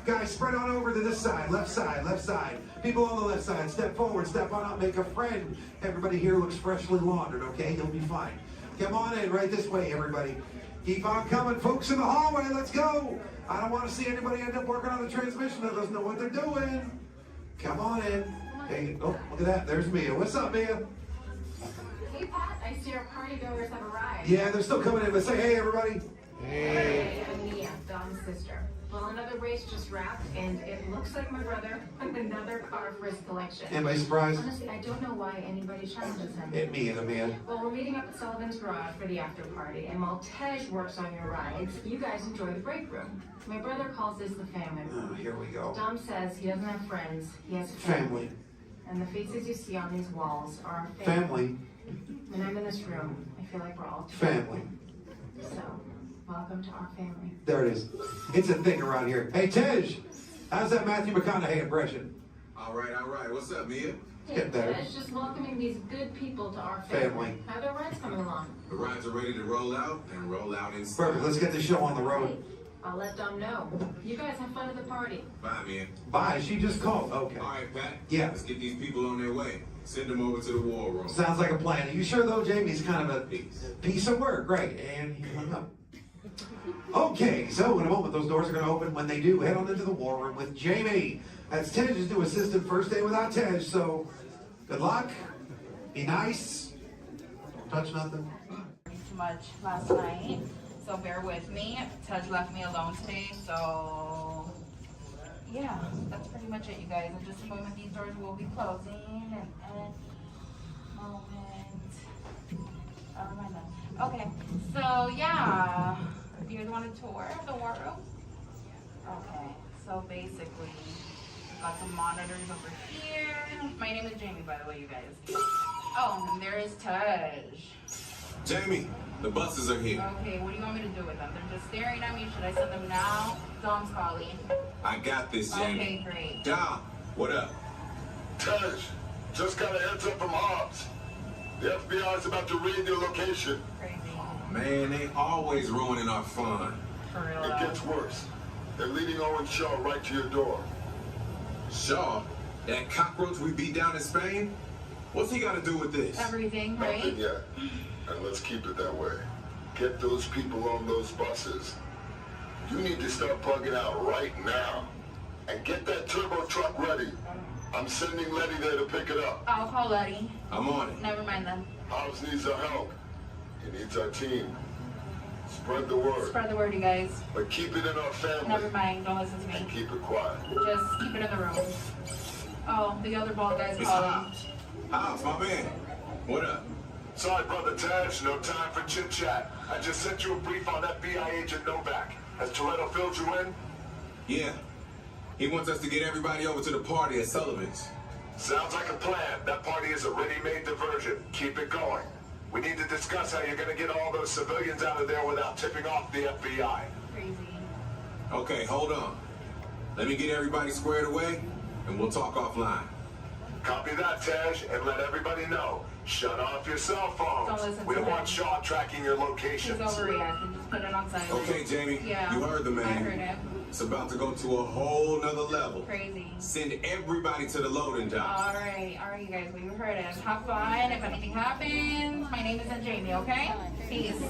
[SPEAKER 3] Guys, spread on over to this side, left side, left side. People on the left side, step forward, step on up, make a friend. Everybody here looks freshly laundered, okay? You'll be fine. Come on in, right this way, everybody. Keep on coming, folks in the hallway, let's go. I don't want to see anybody end up working on the transmission that doesn't know what they're doing. Come on in. Hey, oh, look at that, there's Mia. What's up, Mia?
[SPEAKER 12] Hey, Pat, I see our partygoers have arrived.
[SPEAKER 3] Yeah, they're still coming in, but say hey, everybody.
[SPEAKER 12] Hey. I'm Mia, Dom's sister. Well, another race just wrapped, and it looks like my brother with another car for his collection.
[SPEAKER 3] Anybody surprised?
[SPEAKER 12] Honestly, I don't know why anybody challenges him.
[SPEAKER 3] Hit me in the man.
[SPEAKER 12] Well, we're meeting up at Sullivan's Garage for the after party, and while Tej works on your rides, you guys enjoy the break room. My brother calls this the family room.
[SPEAKER 3] Oh, here we go.
[SPEAKER 12] Dom says he doesn't have friends, he has
[SPEAKER 3] Family.
[SPEAKER 12] And the faces you see on these walls are our
[SPEAKER 3] Family.
[SPEAKER 12] When I'm in this room, I feel like we're all
[SPEAKER 3] Family.
[SPEAKER 12] So, welcome to our family.
[SPEAKER 3] There it is. It's a thing around here. Hey, Tej, how's that Matthew McConaughey impression?
[SPEAKER 23] All right. What's up, Mia?
[SPEAKER 12] Hey, Tej, just welcoming these good people to our family. How are their rides coming along?
[SPEAKER 23] The rides are ready to roll out and roll out inside.
[SPEAKER 3] Perfect. Let's get the show on the road.
[SPEAKER 12] I'll let Dom know. You guys have fun at the party.
[SPEAKER 23] Bye, Mia.
[SPEAKER 3] Bye. She just called. Okay.
[SPEAKER 23] All right, Pat.
[SPEAKER 3] Yeah.
[SPEAKER 23] Let's get these people on their way. Send them over to the war room.
[SPEAKER 3] Sounds like a plan. Are you sure, though, Jamie's kind of a piece of work? Great. And he hung up. Okay, so in a moment, those doors are going to open. When they do, head on into the war room with Jamie. That's Tej's new assistant, first day without Tej, so good luck. Be nice. Don't touch nothing.
[SPEAKER 24] Too much last night, so bear with me. Tej left me alone today, so yeah, that's pretty much it, you guys. In just a moment, these doors will be closing, and okay, so yeah, you guys want a tour of the war room? Okay, so basically, got some monitors over here. My name is Jamie, by the way, you guys. Oh, and there is Tej.
[SPEAKER 23] Jamie, the buses are here.
[SPEAKER 24] Okay, what do you want me to do with them? They're just staring at me. Should I send them now? Dom's calling.
[SPEAKER 23] I got this, Jamie.
[SPEAKER 24] Okay, great.
[SPEAKER 23] Dom, what up?
[SPEAKER 25] Tej, just got a heads up from Hobbs. The FBI is about to raid your location.
[SPEAKER 24] Crazy.
[SPEAKER 23] Man, they always ruining our fun.
[SPEAKER 24] For real.
[SPEAKER 25] It gets worse. They're leading Owen Shaw right to your door.
[SPEAKER 23] Shaw? That cockroach we beat down in Spain? What's he got to do with this?
[SPEAKER 24] Everything, right?
[SPEAKER 25] Nothing yet. And let's keep it that way. Get those people on those buses. You need to start plugging out right now. And get that turbo truck ready. I'm sending Letty there to pick it up.
[SPEAKER 24] I'll call Letty.
[SPEAKER 23] I'm on it.
[SPEAKER 24] Never mind then.
[SPEAKER 25] Hobbs needs our help. He needs our team. Spread the word.
[SPEAKER 24] Spread the word, you guys.
[SPEAKER 25] But keep it in our family.
[SPEAKER 24] Never mind. Don't listen to me.
[SPEAKER 25] And keep it quiet.
[SPEAKER 24] Just keep it in the room. Oh, the other bald guy's
[SPEAKER 23] It's
[SPEAKER 24] calling.
[SPEAKER 23] Hobbs, my man. What up?
[SPEAKER 25] Sorry, Brother Tej, no time for chit-chat. I just sent you a brief on FBI agent Novak. Has Toretto filled you in?
[SPEAKER 23] Yeah. He wants us to get everybody over to the party at Sullivan's.
[SPEAKER 25] Sounds like a plan. That party is a ready-made diversion. Keep it going. We need to discuss how you're going to get all those civilians out of there without tipping off the FBI.
[SPEAKER 24] Crazy.
[SPEAKER 23] Okay, hold on. Let me get everybody squared away, and we'll talk offline.
[SPEAKER 25] Copy that, Tej, and let everybody know. Shut off your cell phones.
[SPEAKER 24] Don't listen
[SPEAKER 25] We
[SPEAKER 24] to
[SPEAKER 25] don't want
[SPEAKER 24] him.
[SPEAKER 25] Shaw tracking your locations.
[SPEAKER 24] He's overreacting. Just put it on silent.
[SPEAKER 23] Okay, Jamie,
[SPEAKER 24] Yeah.
[SPEAKER 23] you heard the man.
[SPEAKER 24] I heard him.
[SPEAKER 23] It's about to go to a whole nother level.
[SPEAKER 24] Crazy.
[SPEAKER 23] Send everybody to the loading dock.
[SPEAKER 24] All right, you guys. We heard him. Have fun. If anything happens, my name isn't Jamie. Okay? Peace.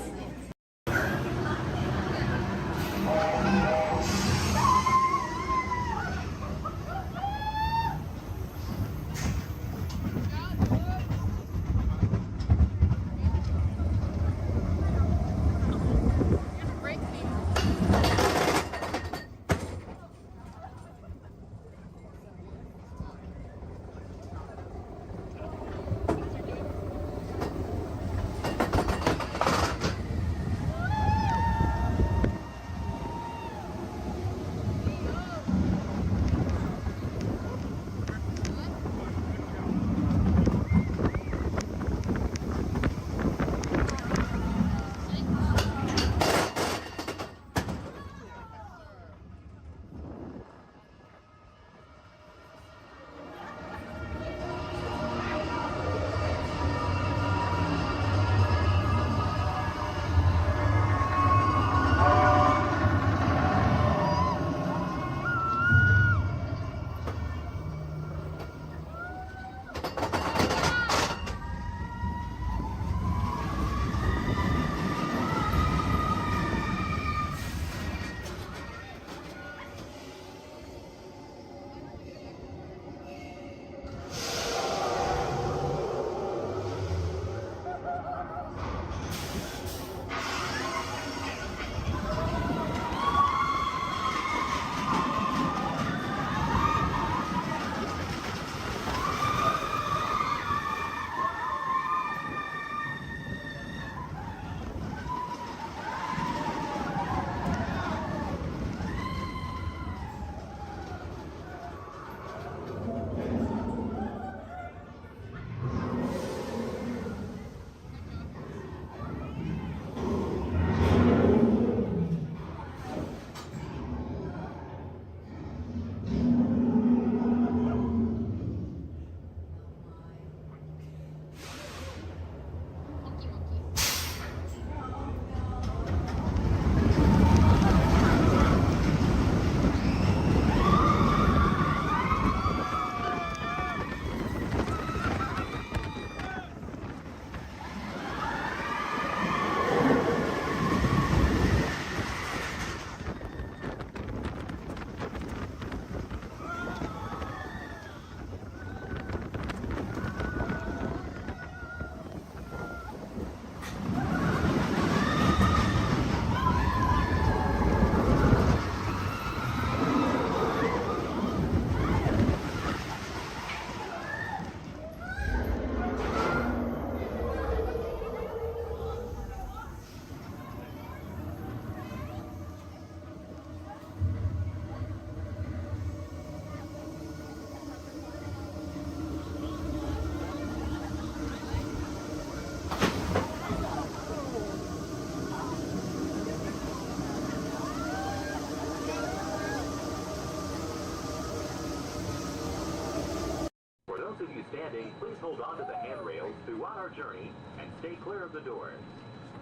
[SPEAKER 1] of you standing, please hold on to the handrails throughout our journey and stay clear of the doors.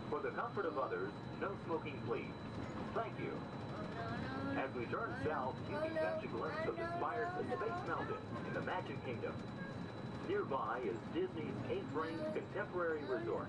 [SPEAKER 1] For the comfort of others, no smoking please. Thank you. As we turn south, you can catch a glimpse of the spires of Space Mountain in the Magic Kingdom. Nearby is Disney's 8th-ranked contemporary resort.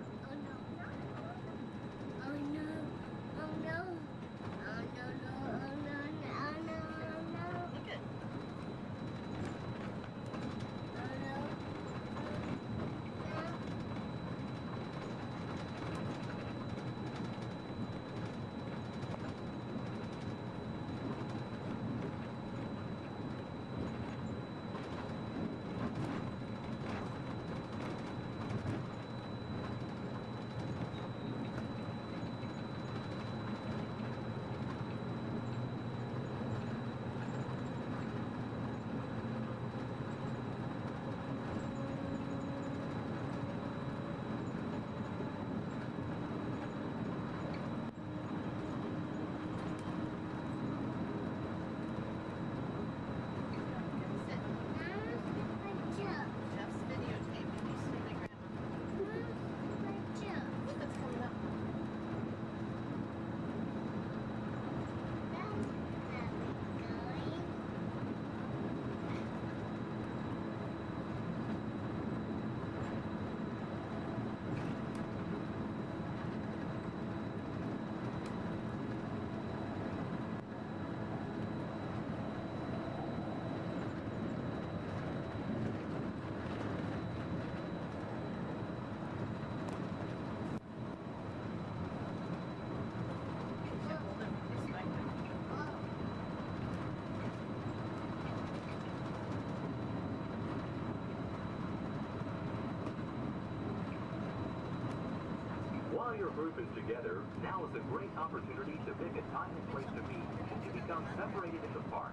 [SPEAKER 1] While your group is together, now is a great opportunity to pick a time and place to meet and to become separated in the park.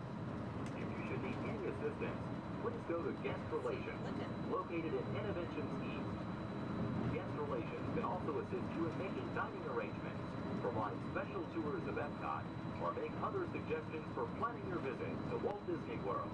[SPEAKER 1] If you should need any assistance, please go to Guest Relations, located in Innovations East. Guest Relations can also assist you in making dining arrangements, provide special tours of Epcot, or make other suggestions for planning your visit to Walt Disney World.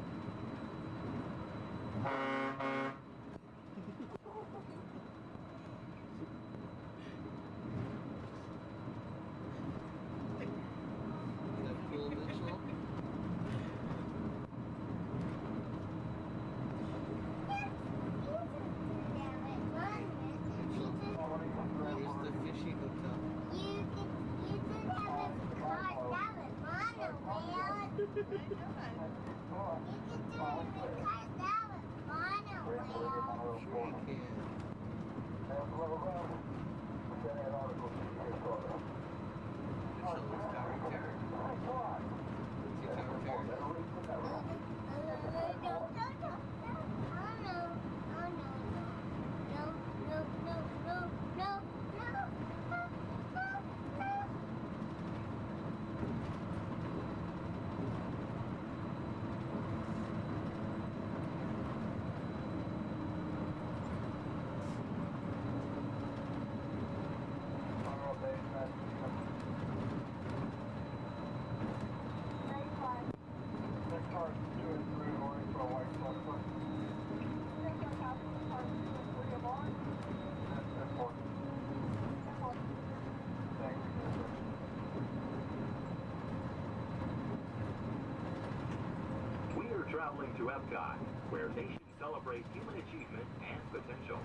[SPEAKER 1] Traveling to Epcot, where nations celebrate human achievement and potential.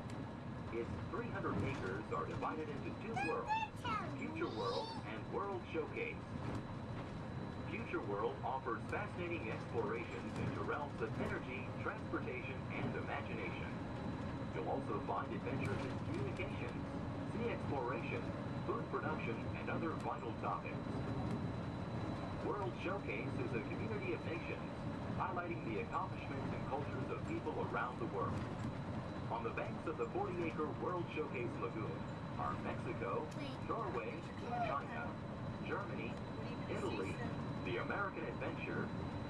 [SPEAKER 1] Its 300 acres are divided into two worlds, Future World and World Showcase. Future World offers fascinating explorations into realms of energy, transportation, and imagination. You'll also find adventures in communications, sea exploration, food production, and other vital topics. World Showcase is a community of nations, highlighting the accomplishments and cultures of people around the world. On the banks of the 40-acre World Showcase Lagoon are Mexico, Norway, China, Germany, Italy, the American Adventure,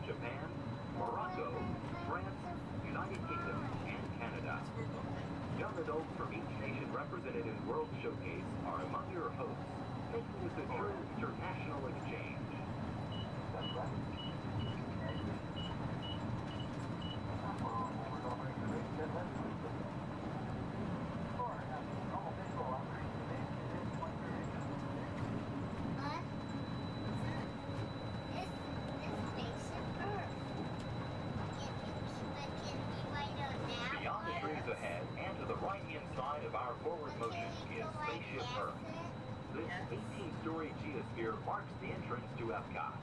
[SPEAKER 1] Japan, Morocco, France, United Kingdom, and Canada. Young adults from each nation represented in World Showcase are among your hosts, making this a true international exchange. Spaceship Earth. This 18-story geosphere marks the entrance to Epcot.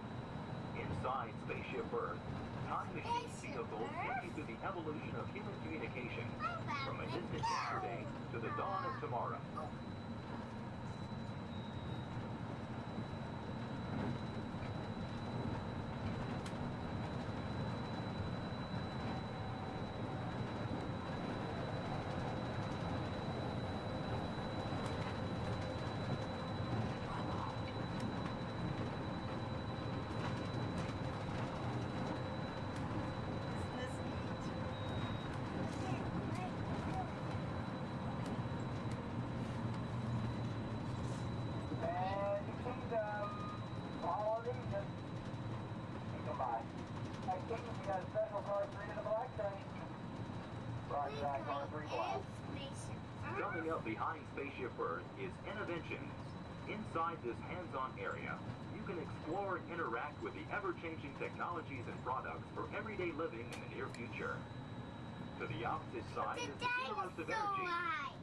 [SPEAKER 1] Inside Spaceship Earth, time machine vehicles take you through the evolution of human communication, from a distant yesterday to the dawn of tomorrow. Coming up behind Spaceship Earth is Innovations. Inside this hands-on area, you can explore and interact with the ever-changing technologies and products for everyday living in the near future. To the opposite side is the Universe of Energy.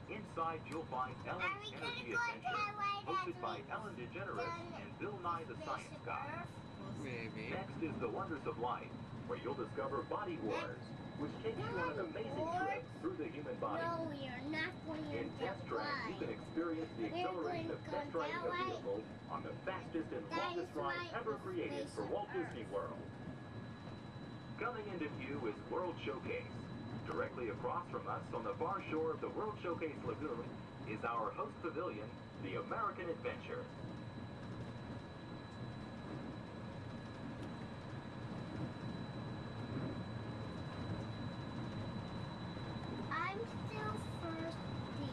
[SPEAKER 1] Inside, you'll find Ellen's Energy Adventure, hosted by Ellen DeGeneres and Bill Nye the Science Guy. Next is The Wonders of Life, where you'll discover Body Wars, which takes you on an amazing trip through the human body.
[SPEAKER 2] No, we are not going to
[SPEAKER 1] In Test Track, you can experience the acceleration of test driving a vehicle on the fastest and longest ride ever created for Walt Disney World. Coming into view is World Showcase. Directly across from us on the far shore of the World Showcase Lagoon is our host pavilion, the American Adventure.
[SPEAKER 2] I'm still thirsty.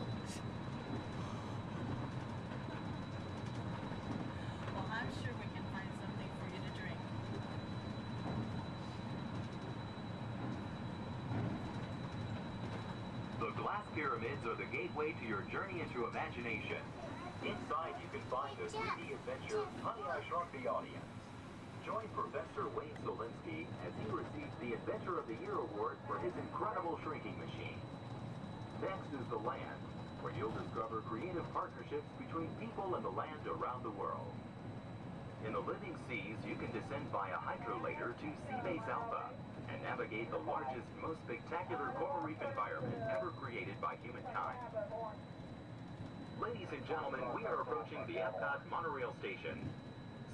[SPEAKER 5] Well, I'm sure we can find something for you to drink.
[SPEAKER 1] The glass pyramids are the gateway to your journey into imagination. Inside, you can find the 3D adventure, Honey, I Shrunk the Audience. Join Professor Wayne Solinsky as he receives the Inventor of the Year award for his incredible shrinking machine. Next is The Land, where you'll discover creative partnerships between people and the land around the world. In the living seas, you can descend via hydrolator to Seabase Alpha and navigate the largest, most spectacular coral reef environment ever created by humankind. Ladies and gentlemen, we are approaching the Epcot monorail station.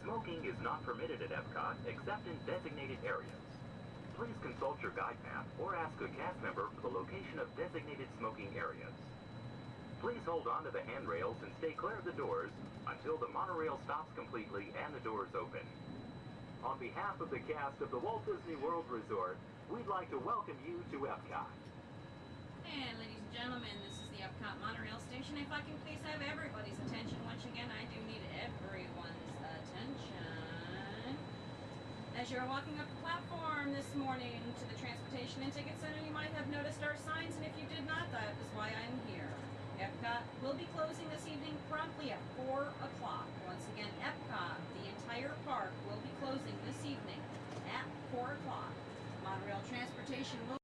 [SPEAKER 1] Smoking is not permitted at Epcot except in designated areas. Please consult your guide map or ask a cast member for the location of designated smoking areas. Please hold on to the handrails and stay clear of the doors until the monorail stops completely and the doors open. On behalf of the cast of the Walt Disney World Resort, we'd like to welcome you to Epcot.
[SPEAKER 6] And ladies and gentlemen, this is the Epcot monorail station. If I can please have everybody's attention once again, I do need everyone's attention. As you're walking up the platform this morning to the Transportation and Ticket Center, you might have noticed our signs, and if you did not, that is why I'm here. Epcot will be closing this evening promptly at 4 o'clock. Once again, Epcot, the entire park, will be closing this evening at 4 o'clock. Monorail transportation will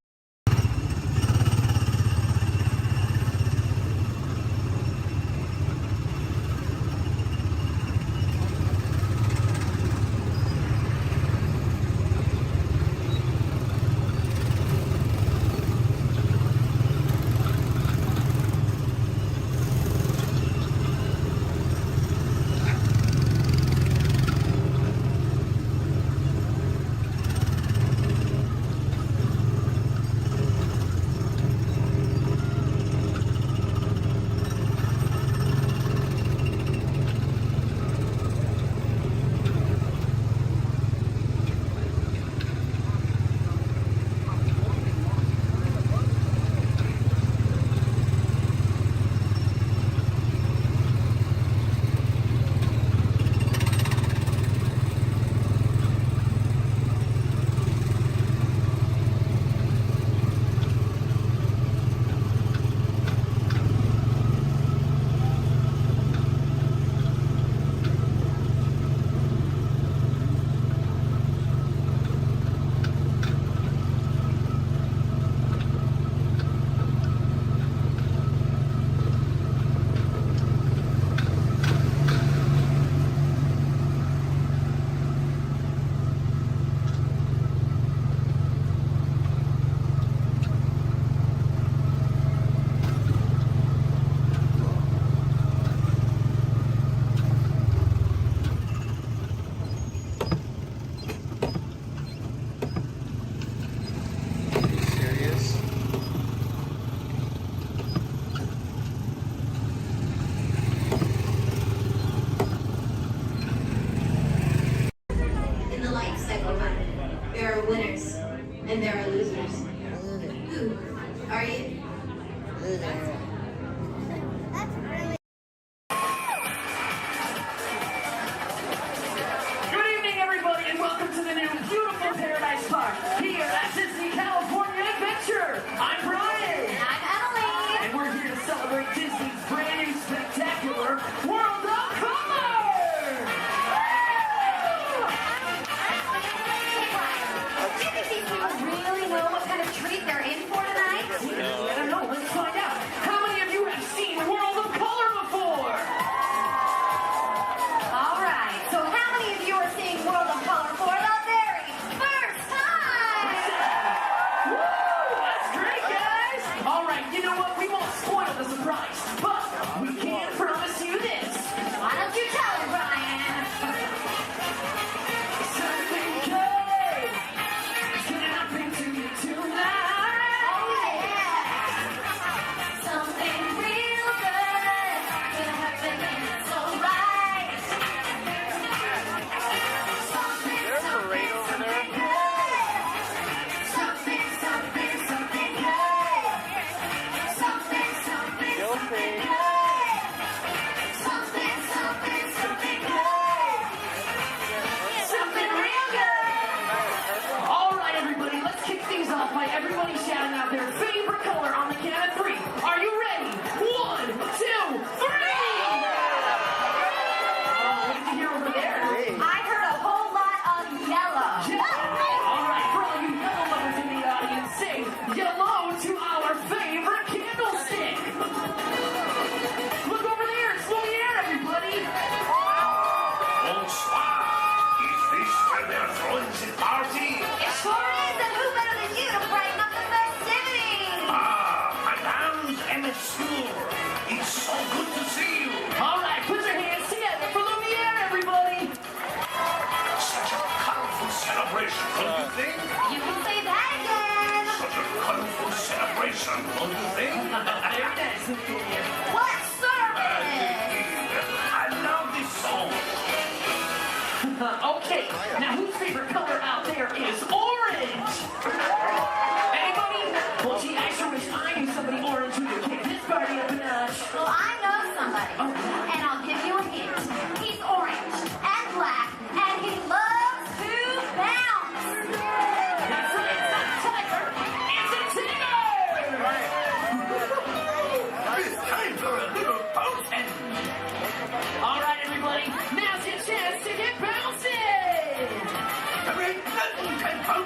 [SPEAKER 18] And there are losers. Who are you?
[SPEAKER 2] Loser. That's really...
[SPEAKER 4] Good evening, everybody, and welcome to the new beautiful Paradise Park here at Disney California Adventure. I'm Brian.
[SPEAKER 18] And I'm Emily.
[SPEAKER 4] And we're here to celebrate Disney's brand new spectacular World of Color.
[SPEAKER 18] Do you think these people really know what kind of treat they're in for tonight?
[SPEAKER 4] I don't know. Let's find out. How many of you have seen World of Color before?
[SPEAKER 18] All right. So how many of you are seeing World of Color for the very first time?
[SPEAKER 4] Woo! That's great, guys. All right. You know what? We won't spoil the surprise, but we can promise you this.
[SPEAKER 18] Why don't you tell her, Brian?
[SPEAKER 4] Something good is gonna happen to you tonight.
[SPEAKER 18] Oh, yeah. Something real good gonna happen and it's alright. Something, something, something good. Something, something, something good. Something, something, something good. Something, something, something good. Something real good.
[SPEAKER 4] All right, everybody, let's kick things off by everybody shouting out their favorite color on the count of three. Are you ready? 1, 2, 3! Oh, what did you hear over there?
[SPEAKER 18] I heard a whole lot of yellow.
[SPEAKER 4] All right, for all you yellow lovers in the audience, say yellow to our favorite candlestick. Look over there, it's full of air, everybody.
[SPEAKER 21] Bonsoir. Is this where they're throwing the party?
[SPEAKER 18] It sure is, and who better than you to brighten up the festivities?
[SPEAKER 21] Madame and Monsieur, it's so good to see you.
[SPEAKER 4] All right, put your hands together for Lumiere, everybody.
[SPEAKER 21] Such a colorful celebration, don't you think?
[SPEAKER 18] You can say that again.
[SPEAKER 21] Such a colorful celebration, don't you think?
[SPEAKER 4] Very nice, Lumiere.
[SPEAKER 18] What service?
[SPEAKER 21] I love this song.
[SPEAKER 4] Okay, now whose favorite color out there is orange? Anybody? Well, gee, I sure wish I knew somebody orange who could kick this party up a notch.
[SPEAKER 18] Well, I know somebody, and I'll give you a hint. He's orange and black, and he loves to bounce.
[SPEAKER 4] That's right, it's not Tiger, it's a Tigger!
[SPEAKER 21] It's time for a little bouncing.
[SPEAKER 4] All right, everybody, now's your chance to get bouncing!
[SPEAKER 21] There ain't nothing can bounce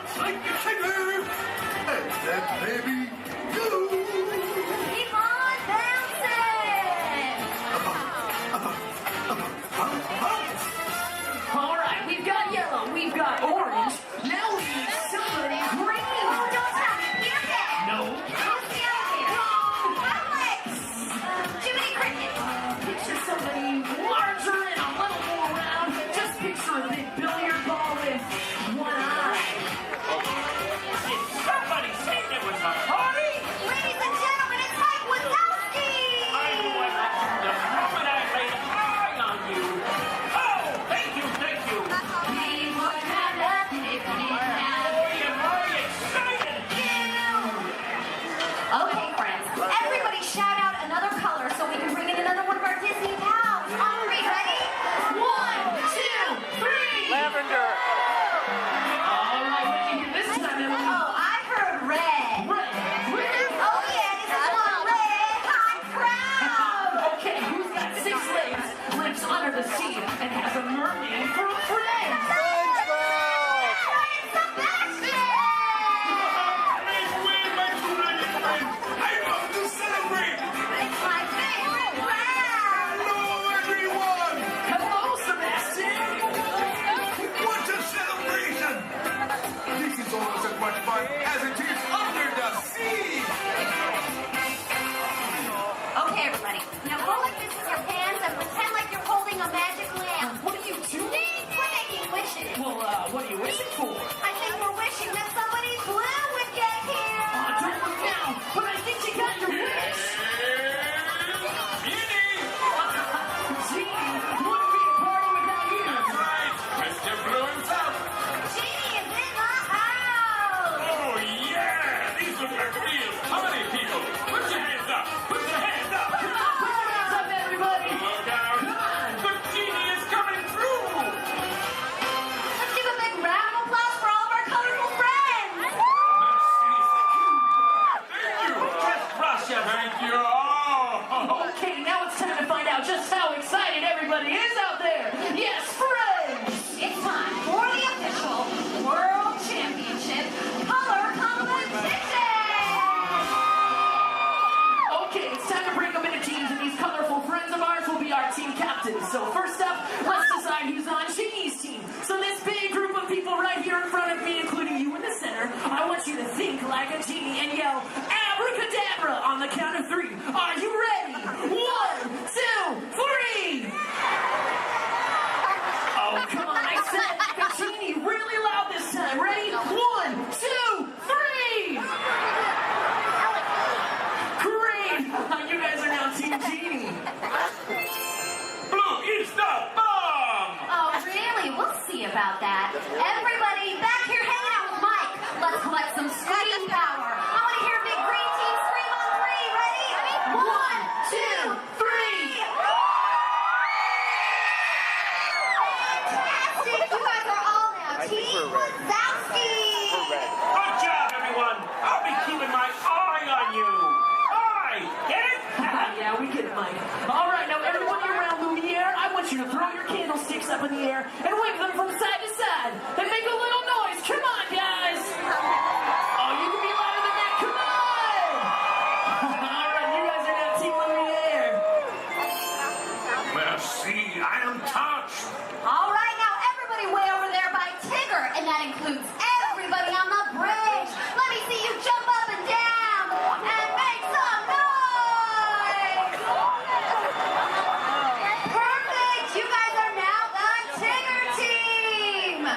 [SPEAKER 4] Okay, now it's time to find out just how excited everybody is out there. Yes, friends!
[SPEAKER 6] It's time for the official World Championship Color Competition!
[SPEAKER 4] Okay, it's time to break up into teams, and these colorful friends of ours will be our team captains. So first up, let's decide who's on Genie's team. So this big group of people right here in front of me, including you in the center, I want you to think like a genie and yell, abracadabra, on the count of 3. Are you ready? 1, 2, 3! Oh, come on, I said like a genie really loud this time. Ready? 1, 2, 3! Great! You guys are now Team Genie.
[SPEAKER 10] Blue is the bomb!
[SPEAKER 6] Oh, really? We'll see about that. Everybody back here hanging out with Mike. Let's collect some scream power. I want to hear a big green team scream on 3. Ready? 1, 2, 3. Fantastic! You guys are all now Team Wazowski.
[SPEAKER 10] Good job, everyone! I'll be keeping my eye on you! Eye! Get it?
[SPEAKER 4] Yeah, we get it, Mike. All right, now everyone around Lumiere, I want you to throw your candlesticks up in the air and wave them from side to side. Then make a little noise. Come on, guys. Oh, you can be louder than that. Come on. All right, you guys are now Team Lumiere.
[SPEAKER 10] Merci, I am touched!
[SPEAKER 6] All right, now everybody way over there by Tigger, and that includes everybody on the bridge. Let me see you jump up and down and make some noise. Perfect. You guys are now the Tigger team.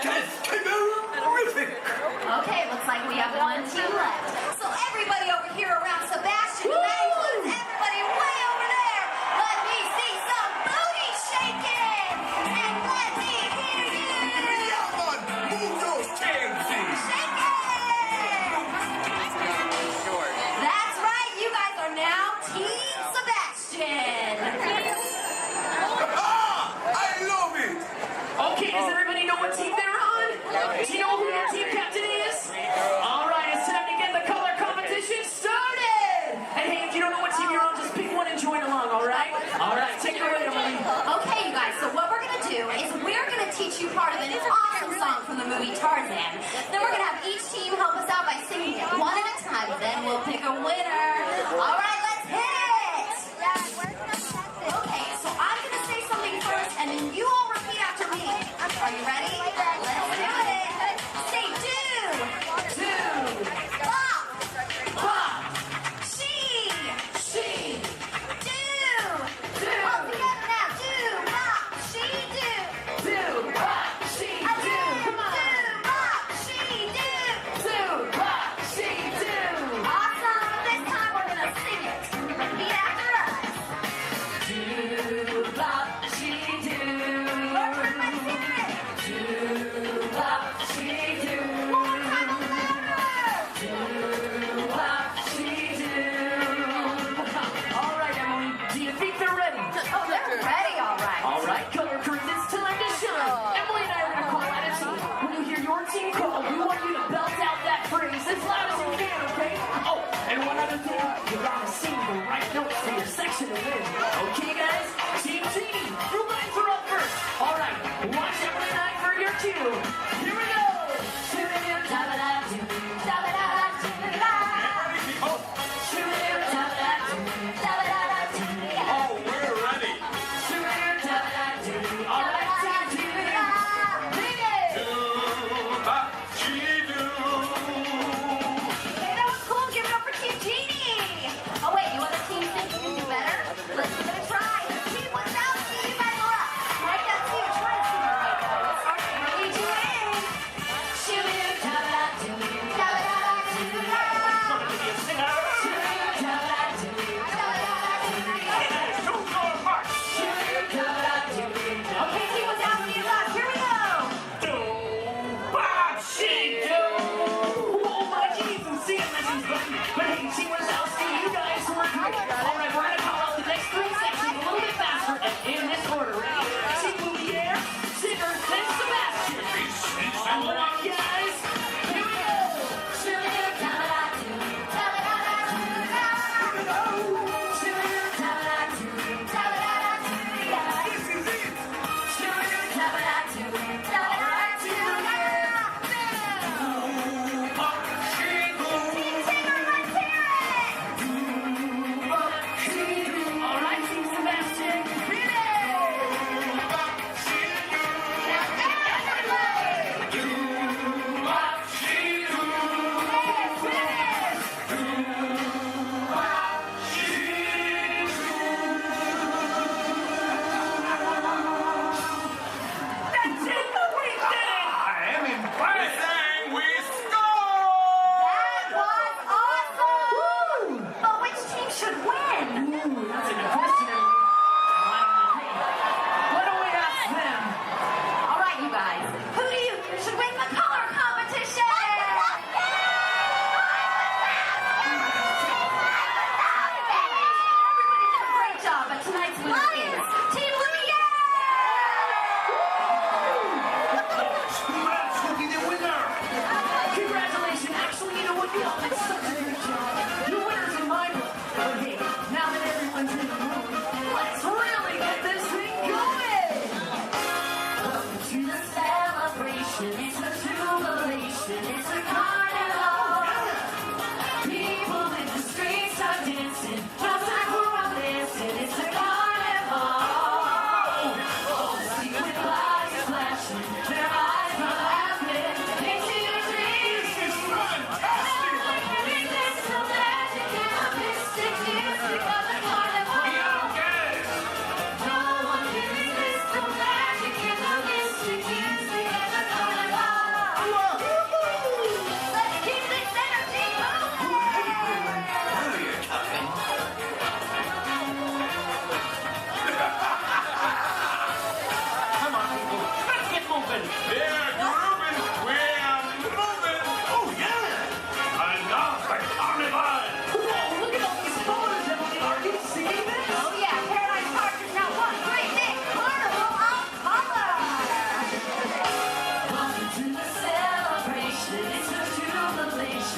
[SPEAKER 10] That's terrific!
[SPEAKER 6] Okay, looks like we have one team left. So everybody over here around Sebastian, and that includes everybody way over there. Let me see some booty shaking, and let me hear you.
[SPEAKER 10] Move those tailsies!
[SPEAKER 6] Shake it. That's right. You guys are now Team Sebastian.
[SPEAKER 10] I love it!
[SPEAKER 4] Okay, does everybody know what team they're on? Do you know who your team captain is? All right, it's time to get the color competition started. And hey, if you don't know what team you're on, just pick one and join along, all right? All right, take it away, Emily.
[SPEAKER 6] Okay, you guys, so what we're going to do is we're going to teach you part of an awesome song from the movie Tarzan. Then we're going to have each team help us out by singing it one at a time. Then we'll pick a winner. All right, let's hit it. Okay, so I'm going to say something first, and then you all repeat after me. Are you ready? Let's do it. Say do. Bop.
[SPEAKER 4] Pop.
[SPEAKER 6] She.
[SPEAKER 4] She.
[SPEAKER 6] Do. All together now. Do. Bop. She. Do.
[SPEAKER 4] Do. Pop. She. Do. Come on.
[SPEAKER 6] Do. Bop. She. Do.
[SPEAKER 4] Do. Pop. She. Do.
[SPEAKER 6] Awesome. This time we're gonna sing it. Repeat after us.
[SPEAKER 4] Do. Pop. She. Do.
[SPEAKER 6] Lord, everybody sing it.
[SPEAKER 4] Do. Pop. She. Do.
[SPEAKER 6] One more time, a little louder.
[SPEAKER 4] Do. Pop. She. Do. All right, Emily. Do you think they're ready?
[SPEAKER 6] Oh, they're ready, all right.
[SPEAKER 4] All right, color crews, it's time to shine. Emily and I are going to call out a team. When you hear your team call, we want you to belt out that phrase as loud as you can, okay? Oh, and one other thing, you got to sing the right notes for your section to win. Okay, guys? Team Genie, your lines are up first. All right, watch Emily and I for your cue. Here we go. Shoo-doo-doo-da-ba-da-doo, da-ba-da-da-doo-da. Shoo-doo-doo-da-ba-da-doo, da-ba-da-da-doo.
[SPEAKER 10] Oh, we're ready!
[SPEAKER 4] Shoo-doo-doo-da-ba-da-doo. All right, Team Genie. Sing it.
[SPEAKER 6] Hey, that was cool. Give it up for Team Genie. Oh, wait, you other teams think you can do better? Let's give it a try. Team Wazowski, you guys are up. Write that too. Try to sing it right, guys. 3, 2, 1. Shoo-doo-da-ba-da-doo, da-ba-da-da-doo-da. Okay, Team Wazowski is up. Here we go.
[SPEAKER 4] Oh, my geez, and see it, ladies. But hey, Team Wazowski, you guys were great. All right, we're going to call out the next 3 sections a little bit faster and in this order. Ready? Team Lumiere, Tigger, then Sebastian. All right, guys. Here we go. Shoo-doo-da-ba-da-doo, da-ba-da-da-doo.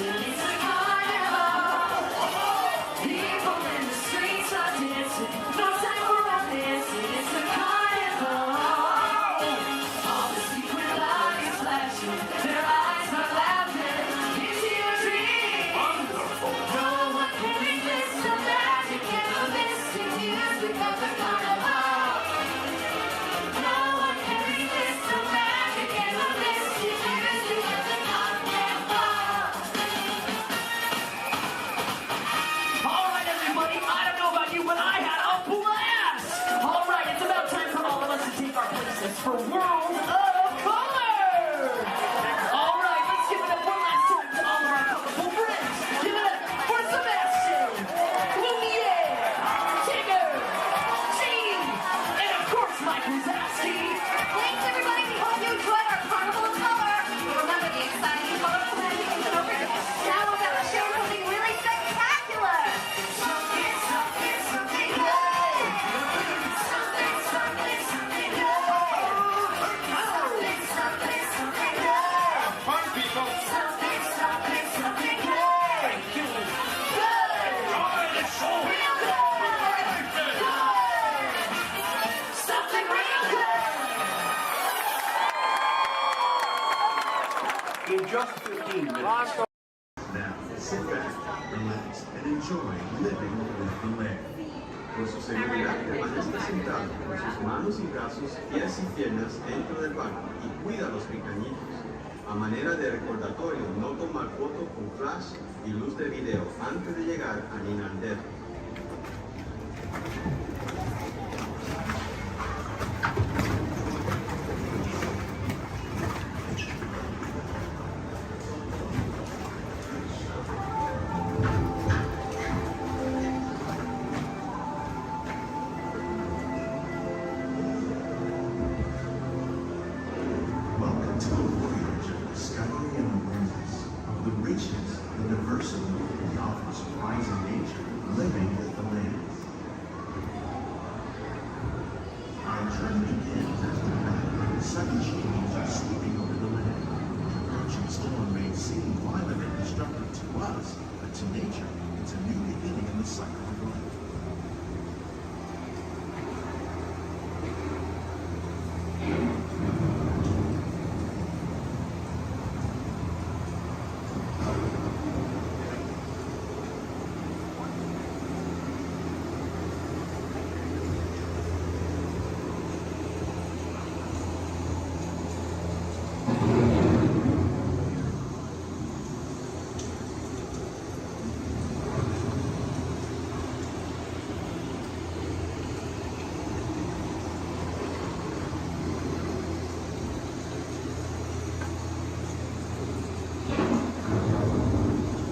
[SPEAKER 4] nation, it's a carnival. People in the streets are dancing, no time for romancing, it's a carnival. All the secret lights flashing, their eyes are laughing into your dreams. Wonderful. No one can resist the magic and the mystic music of the carnival. No one can resist the magic and the mystic music of the carnival. All right, everybody, I don't know about you, but I had a blast. All right, it's about time for all of us to take our places for World of Color. All right, let's give it up one last time to all of our colorful friends. Give it up for Sebastian, Lumiere, Tigger, Gene, and of course, Mike Wazowski.
[SPEAKER 2] Thanks, everybody. We hope you enjoyed our Carnival of Color. Remember the exciting, colorful magic and don't forget. Now we're going to show something really spectacular.
[SPEAKER 4] Something, something, something good. Something, something, something good. Something, something, something good.
[SPEAKER 23] Fun, people.
[SPEAKER 4] Something, something, something good. Good. Real good. Good. Something real good.
[SPEAKER 3] In just 15 minutes. Now, sit back, relax, and enjoy living with the land.
[SPEAKER 7] Por su seguridad, permanezca sentado con sus manos y brazos, pies y piernas dentro del banco y cuida a los pequeñitos. A manera de recordatorio, no tomar foto con flash y luz de video antes de llegar a Ninandero.
[SPEAKER 3] Welcome to a voyage of discovery and awareness of the richness, the diversity, and often surprising nature living with the land. Our journey begins after night. Sudden changes are sweeping over the land. The approaching storm may seem violent and destructive to us, but to nature, it's a new beginning in the cycle of life.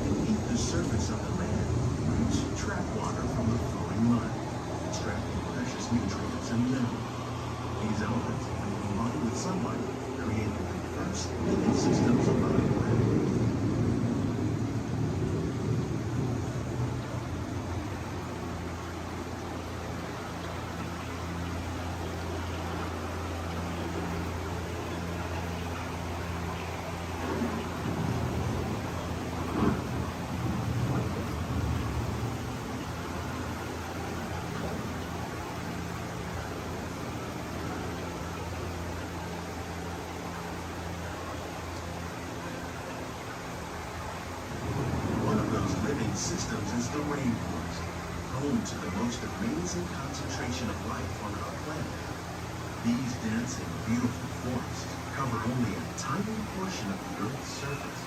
[SPEAKER 3] Beneath the surface of the land, roots trap water from the flowing mud, extracting precious nutrients and minerals. These elements, when combined with sunlight, create the first living systems above ground. One of those living systems is the rainforest, home to the most amazing concentration of life on our planet. These dense and beautiful forests cover only a tiny portion of the Earth's surface,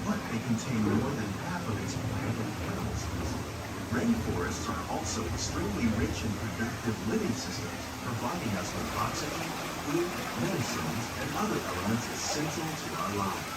[SPEAKER 3] but they contain more than half of its plant and animal species. Rainforests are also extremely rich in productive living systems, providing us with oxygen, food, medicines, and other elements essential to our lives.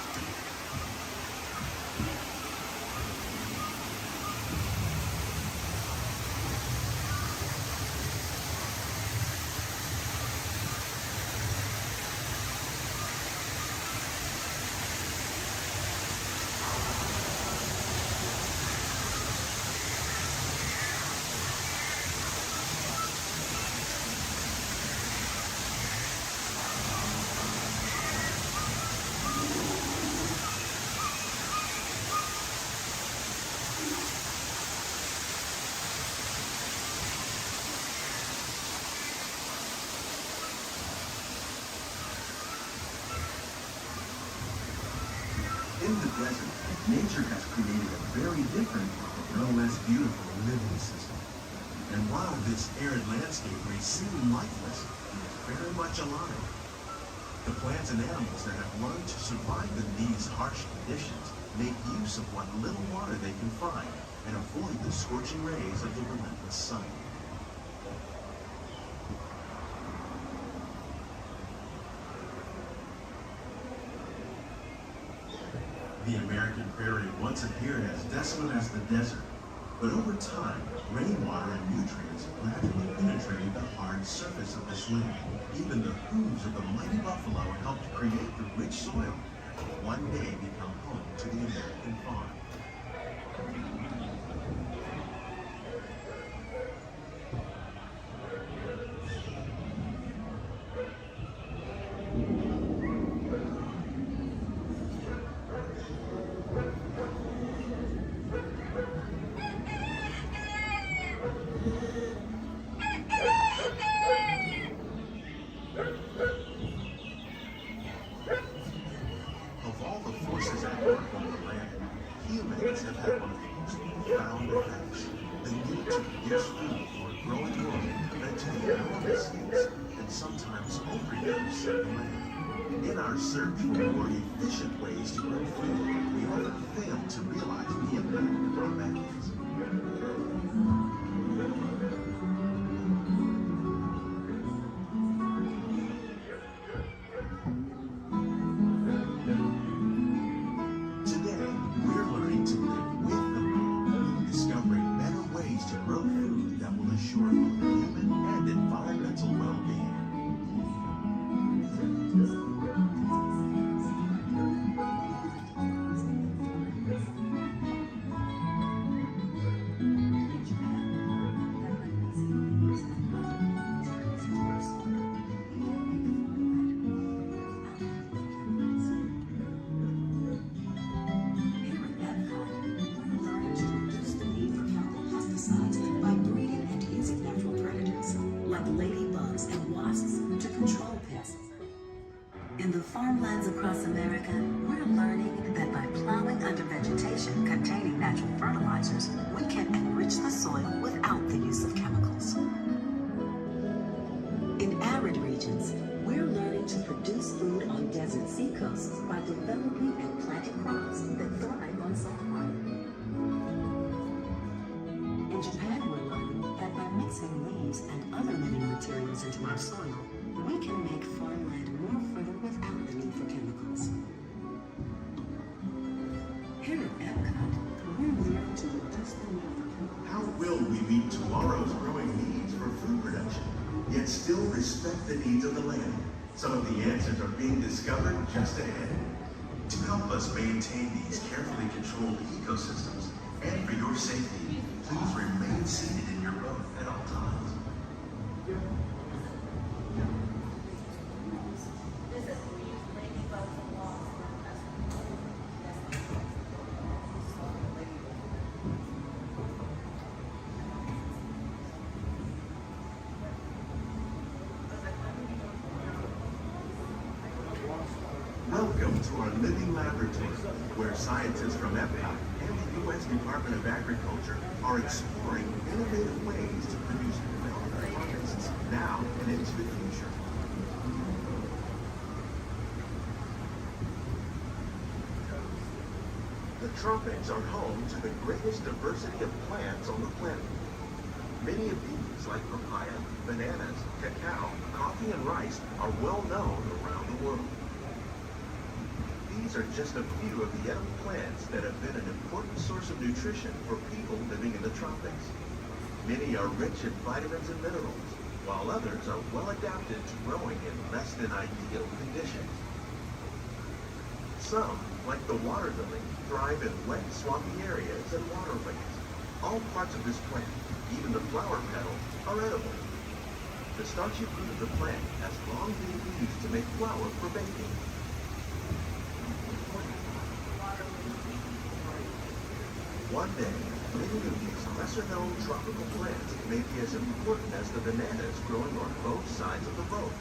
[SPEAKER 8] In the desert, nature has created a very different, but no less beautiful living system. And while this arid landscape may seem lifeless, it is very much alive. The plants and animals that have learned to survive in these harsh conditions make use of what little water they can find and avoid the scorching rays of the relentless sun. The American prairie once appeared as desolate as the desert, but over time, rainwater and nutrients gradually penetrated the hard surface of this land. Even the hooves of the mighty buffalo helped create the rich soil that will one day become home to the American farm. Of all the forces at work on the land, humans have had one of the most profound effects. The need to produce food for a growing world led to the enormous use and sometimes overuse of the land. In our search for more efficient ways to grow food, we often fail to realize the impact of our methods. Today, we're learning to live with the land, discovering better ways to grow food that will assure both human and environmental well-being.
[SPEAKER 13] By breeding and using natural predators like ladybugs and wasps to control pests. In the farmlands across America, we're learning that by plowing under vegetation containing natural fertilizers, we can enrich the soil without the use of chemicals. In arid regions, we're learning to produce food on desert seacoasts by developing and planting crops that thrive on salt water. In Japan, we're learning that by mixing leaves and other living materials into our soil, we can make farmland more fertile without the need for chemicals. Here at Epcot, we're learning to reduce the need for chemicals.
[SPEAKER 8] How will we meet tomorrow's growing needs for food production, yet still respect the needs of the land? Some of the answers are being discovered just ahead. To help us maintain these carefully controlled ecosystems, and for your safety, please remain seated in your boat at all times. Welcome to our living laboratory, where scientists from Epcot and the U.S. Department of Agriculture are exploring innovative ways to produce milk harvests now and into the future. The tropics are home to the greatest diversity of plants on the planet. Many of these, like papaya, bananas, cacao, coffee, and rice, are well known around the world. These are just a few of the edible plants that have been an important source of nutrition for people living in the tropics. Many are rich in vitamins and minerals, while others are well adapted to growing in less than ideal conditions. Some, like the water lily, thrive in wet, swampy areas and waterways. All parts of this plant, even the flower petals, are edible. The starchy fruit of the plant has long been used to make flour for baking. One day, many of these lesser-known tropical plants may be as important as the bananas growing on both sides of the boat.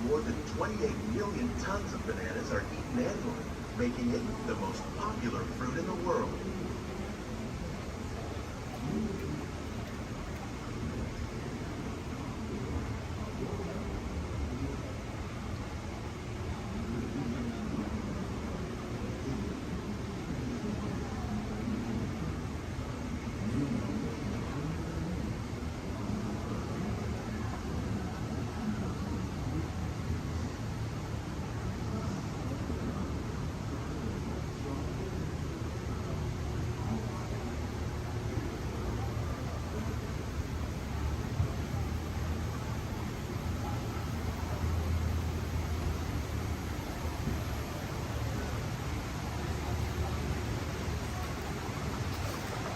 [SPEAKER 8] more than 28 million tons of bananas are eaten annually, making it the most popular fruit in the world.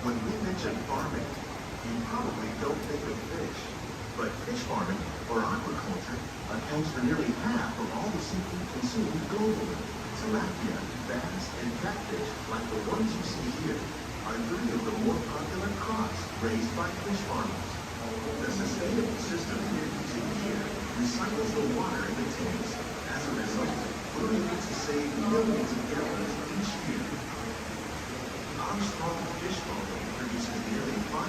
[SPEAKER 8] When we mention farming, you probably don't think of fish. But fish farming, or aquaculture, accounts for nearly half of all the seafood consumed globally. Tilapia, bass, and catfish, like the ones you see here, are 3 of the more popular crops raised by fish farmers. The sustainable system we're using here recycles the water in the tanks. As a result, we're able to save millions of gallons each year. Armstrong Fish Farming produces nearly 5,000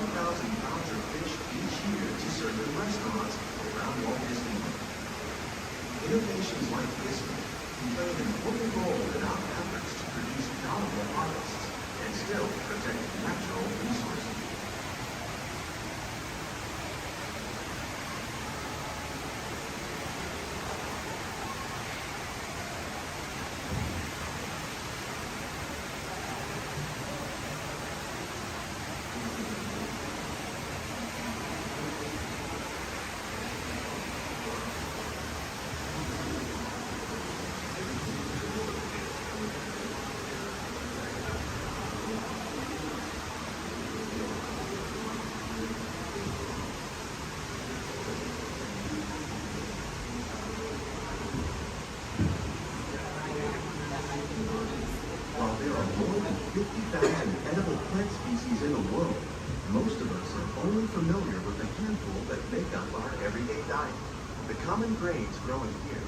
[SPEAKER 8] pounds of fish each year to serve in restaurants around Walt Disneyland. Innovations like this one can play an important role in our efforts to produce bountiful harvests and still protect natural resources. While there are more than 50,000 edible plant species in the world, most of us are only familiar with the handful that make up our everyday diet. The common grains growing here,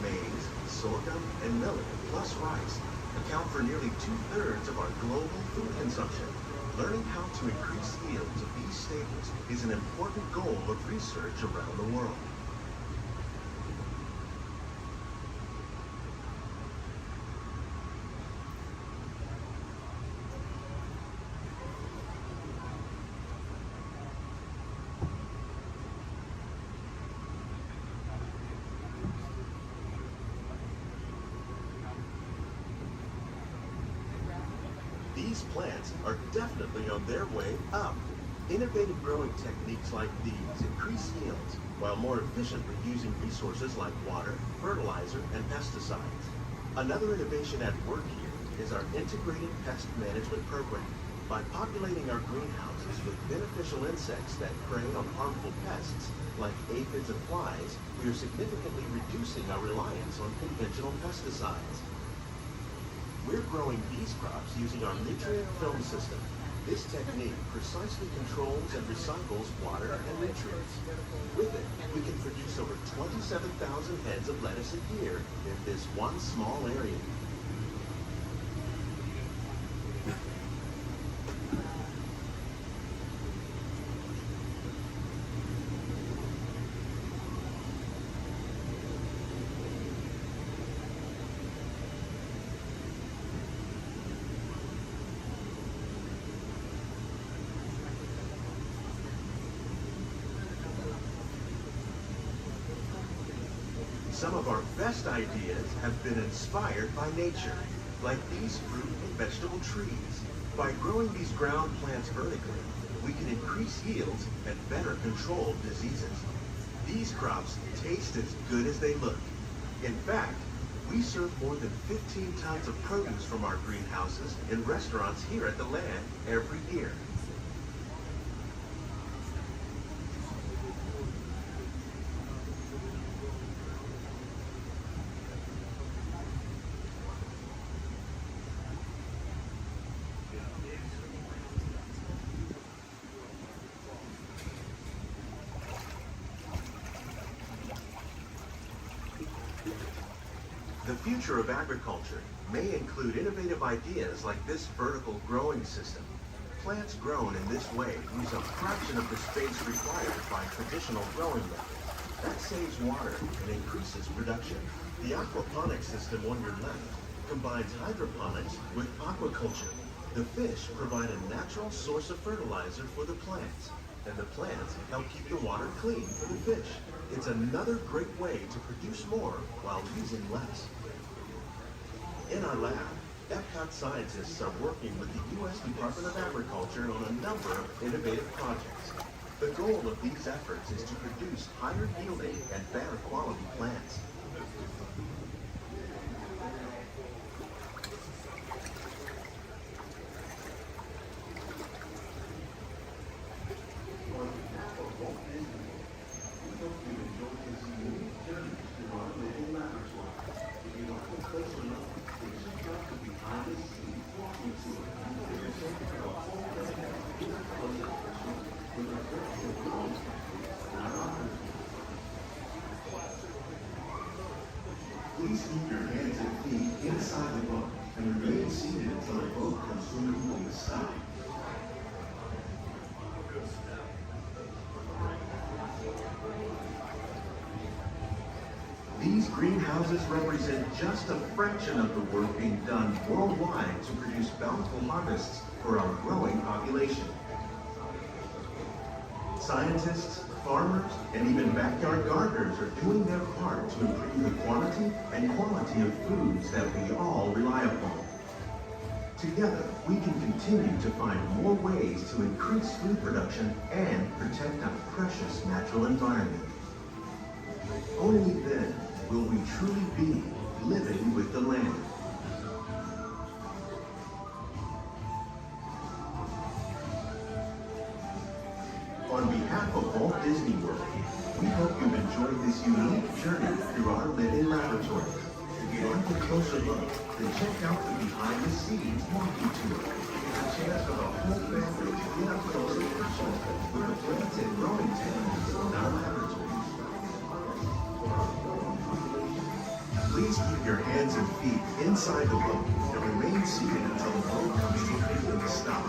[SPEAKER 8] maize, sorghum, and millet, plus rice, account for nearly 2/3 of our global food consumption. Learning how to increase yields of these staples is an important goal of research around the world. These plants are definitely on their way up. Innovative growing techniques like these increase yields while more efficiently using resources like water, fertilizer, and pesticides. Another innovation at work here is our integrated pest management program. By populating our greenhouses with beneficial insects that prey on harmful pests like aphids and flies, we are significantly reducing our reliance on conventional pesticides. We're growing these crops using our nutrient film system. This technique precisely controls and recycles water and nutrients. With it, we can produce over 27,000 heads of lettuce a year in this one small area. Some of our best ideas have been inspired by nature, like these fruit and vegetable trees. By growing these ground plants vertically, we can increase yields and better control diseases. These crops taste as good as they look. In fact, we serve more than 15 tons of produce from our greenhouses in restaurants here at the land every year. future of agriculture may include innovative ideas like this vertical growing system. Plants grown in this way use a fraction of the space required by traditional growing methods. That saves water and increases production. The aquaponics system on your left combines hydroponics with aquaculture. The fish provide a natural source of fertilizer for the plants, and the plants help keep the water clean for the fish. It's another great way to produce more while using less. In our lab, Epcot scientists are working with the U.S. Department of Agriculture on a number of innovative projects. The goal of these efforts is to produce higher yielding and better quality plants. Please keep your hands and feet inside the boat and remain seated until the boat comes to an equal stop. These greenhouses represent just a fraction of the work being done worldwide to produce bountiful harvests for our growing population. Scientists, farmers, and even backyard gardeners are doing their part to improve the quantity and quality of foods that we all rely upon. Together, we can continue to find more ways to increase food production and protect our precious natural environment. Only then will we truly be living with the land. On behalf of Walt Disney World, we hope you've enjoyed this unique journey through our living laboratory. If you'd like a closer look, then check out the behind-the-scenes walking tour. It's a chance for the whole family to get up close and personal with the plants and growing techniques in our laboratories. Please keep your hands and feet inside the boat and remain seated until the boat comes to a complete stop.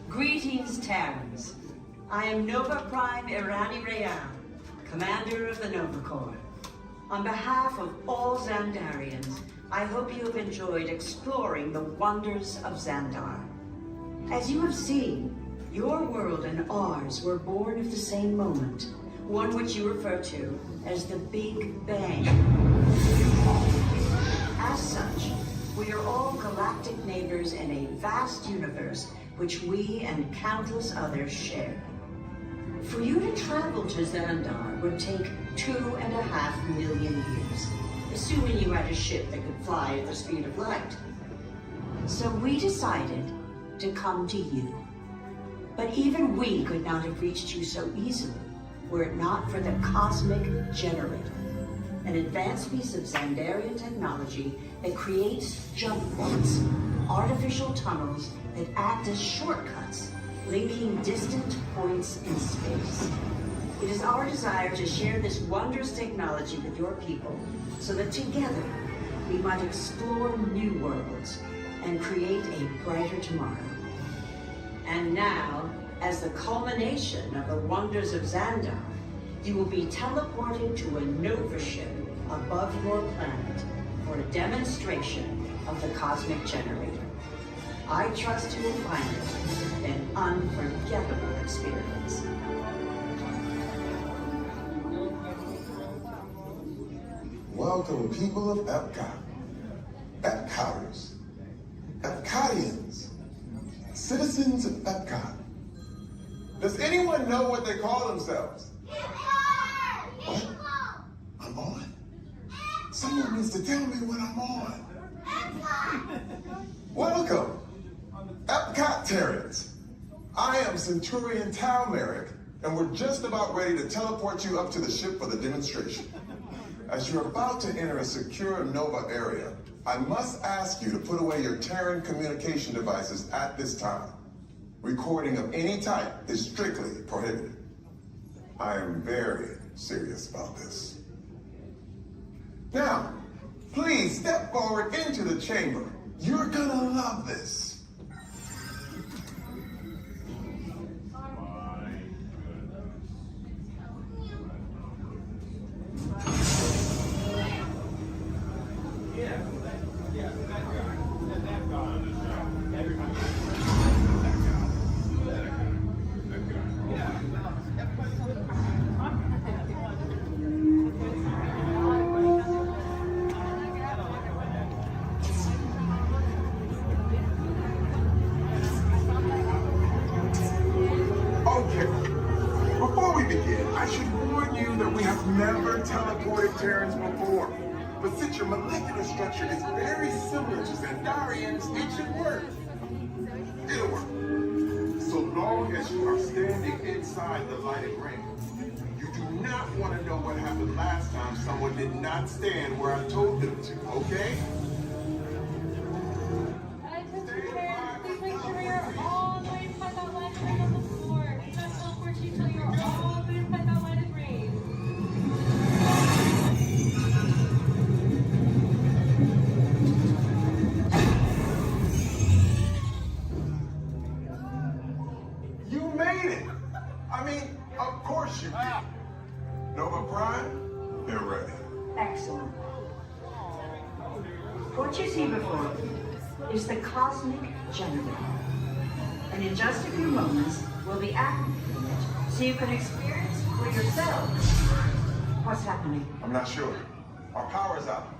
[SPEAKER 9] Greetings, Terrans. I am Nova Prime Irani Rayan, Commander of the Nova Corps. On behalf of all Xandarians, I hope you have enjoyed exploring the wonders of Xandar. As you have seen, your world and ours were born of the same moment, one which you refer to as the Big Bang. As such, we are all galactic neighbors in a vast universe which we and countless others share. For you to travel to Xandar would take 2.5 million years. assuming you had a ship that could fly at the speed of light. So we decided to come to you. But even we could not have reached you so easily were it not for the Cosmic Generator, an advanced piece of Xandarian technology that creates jump points, artificial tunnels that act as shortcuts, linking distant points in space. It is our desire to share this wondrous technology with your people so that together we might explore new worlds and create a brighter tomorrow. And now, as the culmination of the wonders of Xandar, you will be teleported to a Nova ship above your planet for a demonstration of the Cosmic Generator. I trust you will find it an unforgettable experience.
[SPEAKER 11] Welcome, people of Epcot, Epcoters, Epcotians, citizens of Epcot. Does anyone know what they call themselves? What? I'm on? Someone needs to tell me what I'm on. Welcome, Epcot-tarians. I am Centurion Tal Merrick, and we're just about ready to teleport you up to the ship for the demonstration. As you're about to enter a secure Nova area, I must ask you to put away your Terran communication devices at this time. Recording of any type is strictly prohibited. I am very serious about this. Now, please step forward into the chamber. You're gonna love this. Never teleported Terrans before, but since your molecular structure is very similar to Xandarian's, it should work. It'll work. So long as you are standing inside the lighted ring. You do not want to know what happened last time someone did not stand where I told them to, okay?
[SPEAKER 18] Please make sure you're all the way inside that lighted ring on the floor. We must teleport you till you're all the way inside that lighted ring.
[SPEAKER 11] You made it! I mean, of course you did. Nova Prime, they're ready.
[SPEAKER 9] Excellent. What you see before you is the Cosmic Generator. And in just a few moments, we'll be activating it so you can experience for yourselves what's happening.
[SPEAKER 11] I'm not sure. Our power's out.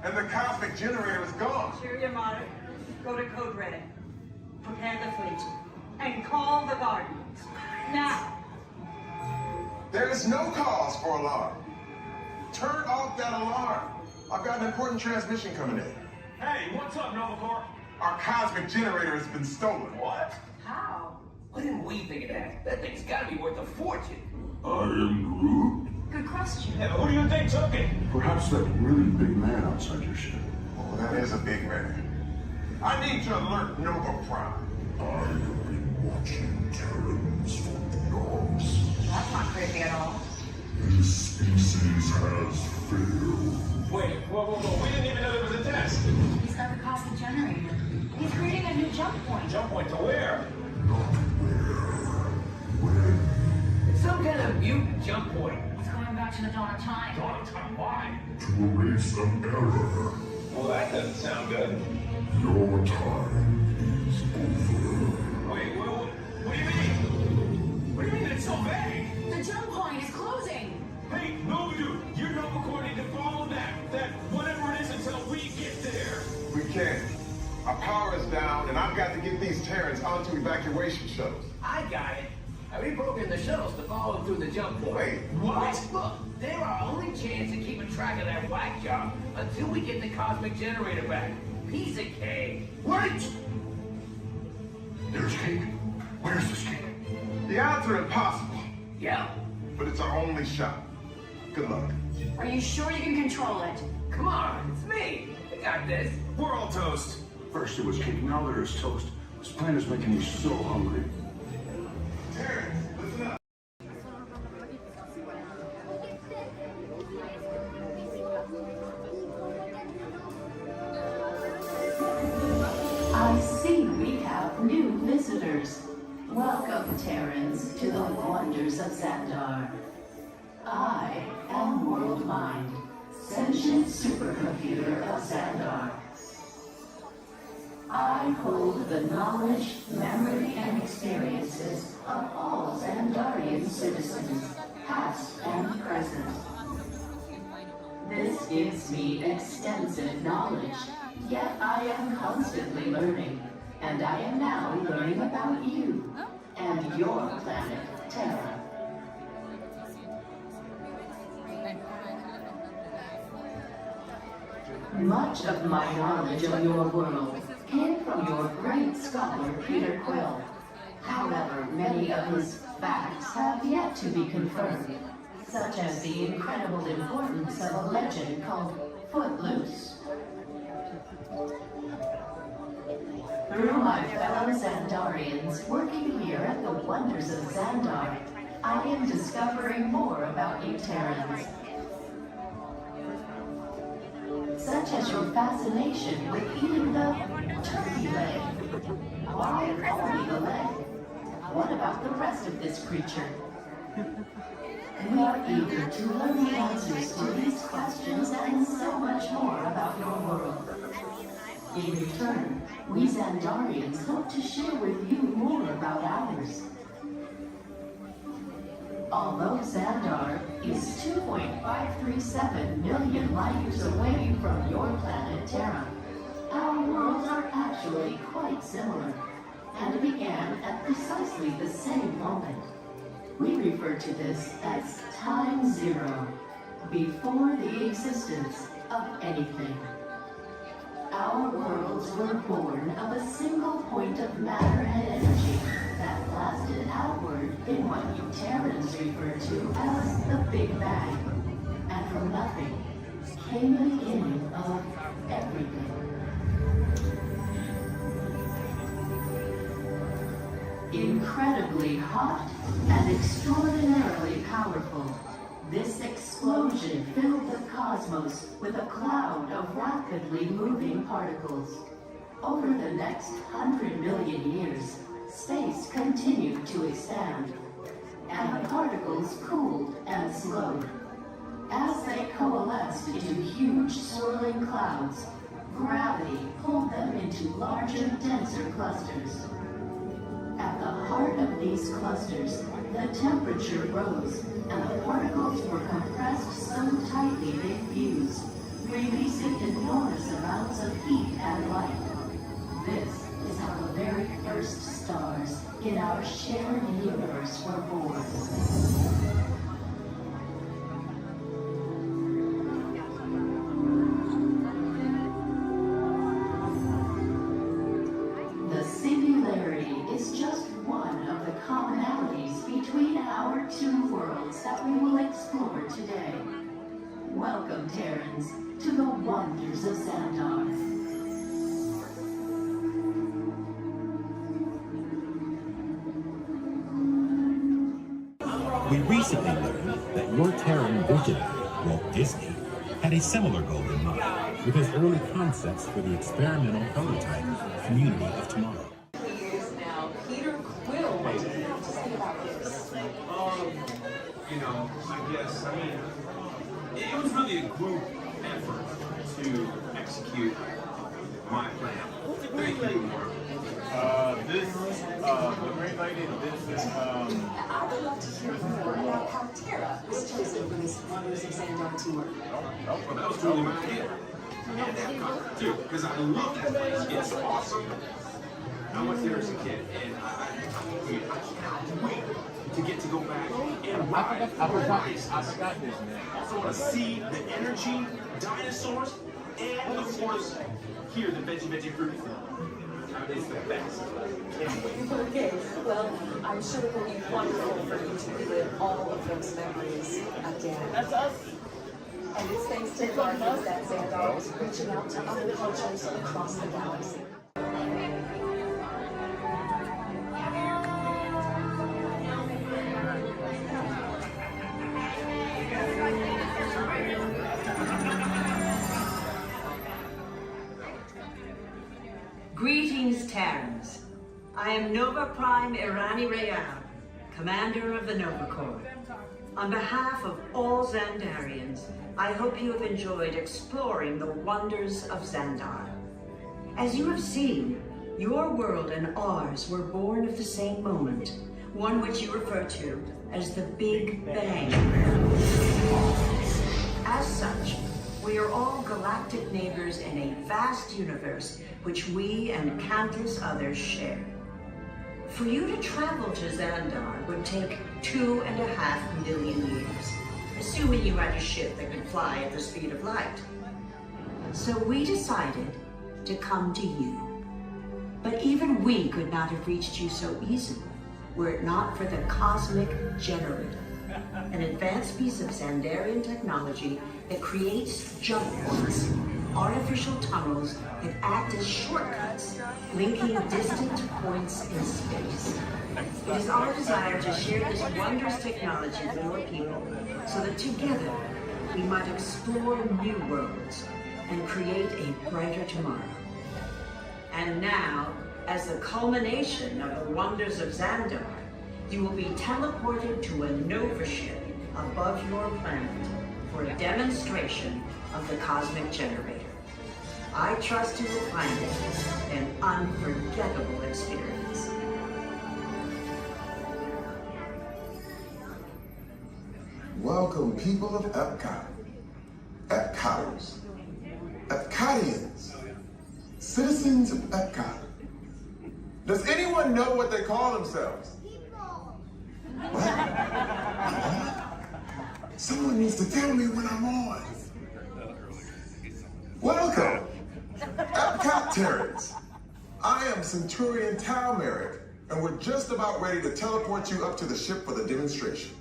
[SPEAKER 11] And the Cosmic Generator is gone.
[SPEAKER 9] Cheerio, Mother. Go to Code Red. Prepare the fleet. And call the Guardians. Now.
[SPEAKER 11] There is no cause for alarm. Turn off that alarm. I've got an important transmission coming in.
[SPEAKER 10] Hey, what's up, Nova Corps?
[SPEAKER 11] Our Cosmic Generator has been stolen.
[SPEAKER 10] What?
[SPEAKER 9] How?
[SPEAKER 10] Why didn't we think of that? That thing's gotta be worth a fortune.
[SPEAKER 8] I am Groot.
[SPEAKER 9] Good question.
[SPEAKER 10] Yeah, but who do you think took it?
[SPEAKER 8] Perhaps that really big man outside your ship.
[SPEAKER 11] Oh, that is a big man. I need to alert Nova Prime.
[SPEAKER 8] I have been watching Terrans for dogs.
[SPEAKER 12] That's not creepy at all.
[SPEAKER 8] This species has failed.
[SPEAKER 10] Wait, whoa. We didn't even know there was a test.
[SPEAKER 12] He's got the Cosmic Generator. He's creating a new jump point.
[SPEAKER 10] Jump point to where?
[SPEAKER 8] Not where. When.
[SPEAKER 10] It's some kind of mutant jump point.
[SPEAKER 12] He's going back to the dawn of time.
[SPEAKER 10] Dawn of time, why?
[SPEAKER 8] To erase an error.
[SPEAKER 10] Well, that doesn't sound good.
[SPEAKER 8] Your time is over.
[SPEAKER 10] Wait, what do you mean? What do you mean it's so vague?
[SPEAKER 12] The jump point is closing.
[SPEAKER 10] Hey, Nova Dude, you're Nova Corps need to follow that whatever it is until we get there.
[SPEAKER 11] We can't. Our power is down, and I've got to get these Terrans onto evacuation shuttles.
[SPEAKER 10] I got it. I've broken the shuttles to follow them through the jump point.
[SPEAKER 11] Wait,
[SPEAKER 10] what? Look, They're our only chance of keeping track of that whack job until we get the cosmic generator back. Piece of cake.
[SPEAKER 11] Wait! There's cake. Where's this cake? The odds are impossible.
[SPEAKER 10] Yeah.
[SPEAKER 11] But it's our only shot. Good luck.
[SPEAKER 2] Are you sure you can control it?
[SPEAKER 10] Come on, it's me. I got this.
[SPEAKER 14] We're all toast. First it was cake, now there is toast. This plan is making me so hungry.
[SPEAKER 11] Terrence, listen up.
[SPEAKER 13] I see we have new visitors. Welcome, Terrans, to the wonders of Xandar. I am World Mind, sentient supercomputer of Xandar. I hold the knowledge, memory, and experiences of all Xandarian citizens, past and present. This gives me extensive knowledge, yet I am constantly learning, and I am now learning about you and your planet, Terra. Much of my knowledge of your world came from your great scholar, Peter Quill. However, many of his facts have yet to be confirmed, such as the incredible importance of a legend called Footloose. Through my fellow Xandarians working here at the wonders of Xandar, I am discovering more about you Terrans. Such as your fascination with eating the turkey leg. Why only the leg? What about the rest of this creature? We are eager to learn the answers to these questions and so much more about your world. In return, we Xandarians hope to share with you more about ours. Although Xandar is 2.537 million light years away from your planet Terra, our worlds are actually quite similar and began at precisely the same moment. We refer to this as time zero, before the existence of anything. Our worlds were born of a single point of matter and energy that blasted outward in what you Terrans refer to as the Big Bang. And from nothing came the beginning of everything. Incredibly hot and extraordinarily powerful, this explosion filled the cosmos with a cloud of rapidly moving particles. Over the next 100 million years, space continued to expand, and the particles cooled and slowed. As they coalesced into huge swirling clouds, gravity pulled them into larger, denser clusters. At the heart of these clusters, the temperature rose, and the particles were compressed so tightly they fused, releasing enormous amounts of heat and light. This is how the very first stars in our shared universe were born. The singularity is just one of the commonalities between our two worlds that we will explore today. Welcome, Terrans, to the wonders of Xandar.
[SPEAKER 15] We recently learned that your Terran visionary, Walt Disney, had a similar goal in mind with his early concepts for the experimental prototype Community of Tomorrow.
[SPEAKER 9] Years now, Peter Quill. What do you have to say about this?
[SPEAKER 14] You know, I guess, I mean, it was really a group effort to execute my plan. Thank you, Mark.
[SPEAKER 17] The Great Lady,
[SPEAKER 16] I would love to hear more about how Terra was chosen for this Wonders of Xandar tour.
[SPEAKER 14] Well, that was totally my idea. And that conquered too, because I love that place. It's awesome. I went there as a kid, and I cannot wait to get to go back and ride. I forgot this, man. Also want to see the energy, dinosaurs, and of course, hear the veggie fruit. It's the best. Can't wait.
[SPEAKER 17] Okay, well, I'm sure it will be wonderful for you to relive all of those memories again. That's us. And it's thanks to Guardians that Xandar is reaching out to other cultures across the galaxy.
[SPEAKER 9] Greetings, Terrans. I am Nova Prime Irani Rayan, Commander of the Nova Corps. On behalf of all Xandarians, I hope you have enjoyed exploring the wonders of Xandar. As you have seen, your world and ours were born of the same moment, one which you refer to as the Big Bang. As such, we are all galactic neighbors in a vast universe which we and countless others share. For you to travel to Xandar would take 2.5 million years, assuming you had a ship that could fly at the speed of light. So we decided to come to you. But even we could not have reached you so easily were it not for the Cosmic Generator, an advanced piece of Xandarian technology that creates jump points, artificial tunnels that act as shortcuts, linking distant points in space. It is our desire to share this wondrous technology with your people so that together we might explore new worlds and create a brighter tomorrow. And now, as the culmination of the wonders of Xandar, you will be teleported to a Nova ship above your planet for a demonstration of the Cosmic Generator. I trust you will find it an unforgettable experience.
[SPEAKER 11] Welcome, people of Epcot, Epcoters, Epcotians, citizens of Epcot. Does anyone know what they call themselves? What? Someone needs to tell me when I'm on. Welcome, Epcot Terrans. I am Centurion Talmeric, and we're just about ready to teleport you up to the ship for the demonstration.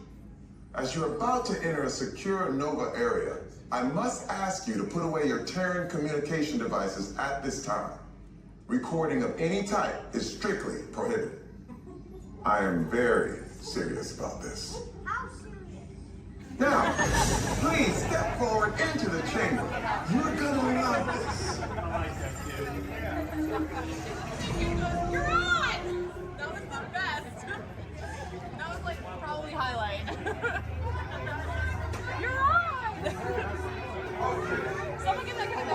[SPEAKER 11] As you're about to enter a secure Nova area, I must ask you to put away your Terran communication devices at this time. Recording of any type is strictly prohibited. I am very serious about this. Now, please step forward into the chamber. You're gonna love this.
[SPEAKER 18] You're on! That was the best. That was like probably highlight. You're on! Someone get that guy back.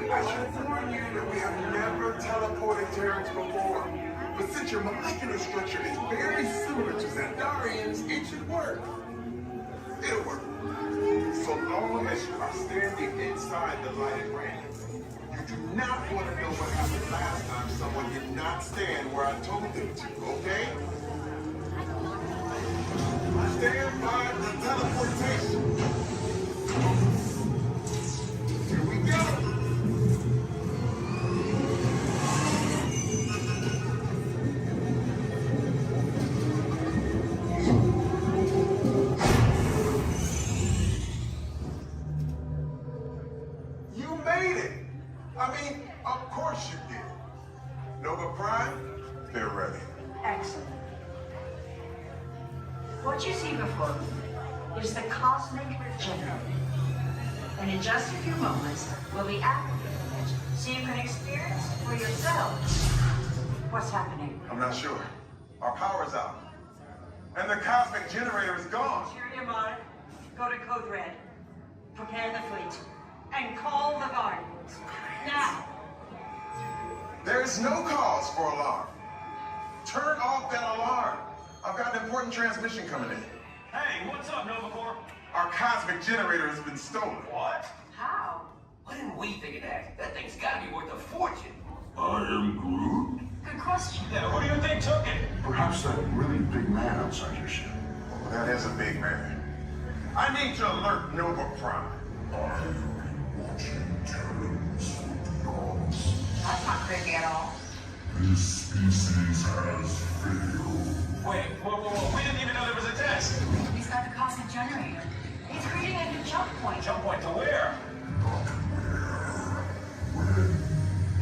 [SPEAKER 11] I should warn you that we have never teleported Terrans before. But since your molecular structure is very similar to Xandarians, it should work. It'll work. So long as you are standing inside the lighted ramp. You do not want to know what happened last time someone did not stand where I told them to, okay? Stand by for teleportation. Here we go.
[SPEAKER 9] Excellent. What you see before you is the Cosmic Generator. And in just a few moments, we'll be activating it so you can experience for yourself what's happening.
[SPEAKER 11] I'm not sure. Our power's out. And the Cosmic Generator is gone.
[SPEAKER 9] Interior Monarch, go to Code Red. Prepare the fleet. And call the Guardians. Now.
[SPEAKER 11] There is no cause for alarm. Turn off that alarm. I've got an important transmission coming in.
[SPEAKER 14] Hey, what's up, Nova Corps?
[SPEAKER 11] Our Cosmic Generator has been stolen.
[SPEAKER 14] What?
[SPEAKER 9] How?
[SPEAKER 10] Why didn't we think of that? That thing's gotta be worth a fortune.
[SPEAKER 8] I am Groot.
[SPEAKER 9] Good
[SPEAKER 2] question.
[SPEAKER 8] Yeah, who do you think took it? Perhaps that really big man outside your ship.
[SPEAKER 11] Well, that is a big man. I need to alert Nova Prime.
[SPEAKER 2] That's not creepy at all.
[SPEAKER 8] This species has failed. Wait, whoa. We didn't even know there was a test.
[SPEAKER 2] He's got the cosmic generator. He's creating a new jump point.
[SPEAKER 8] Jump point to where?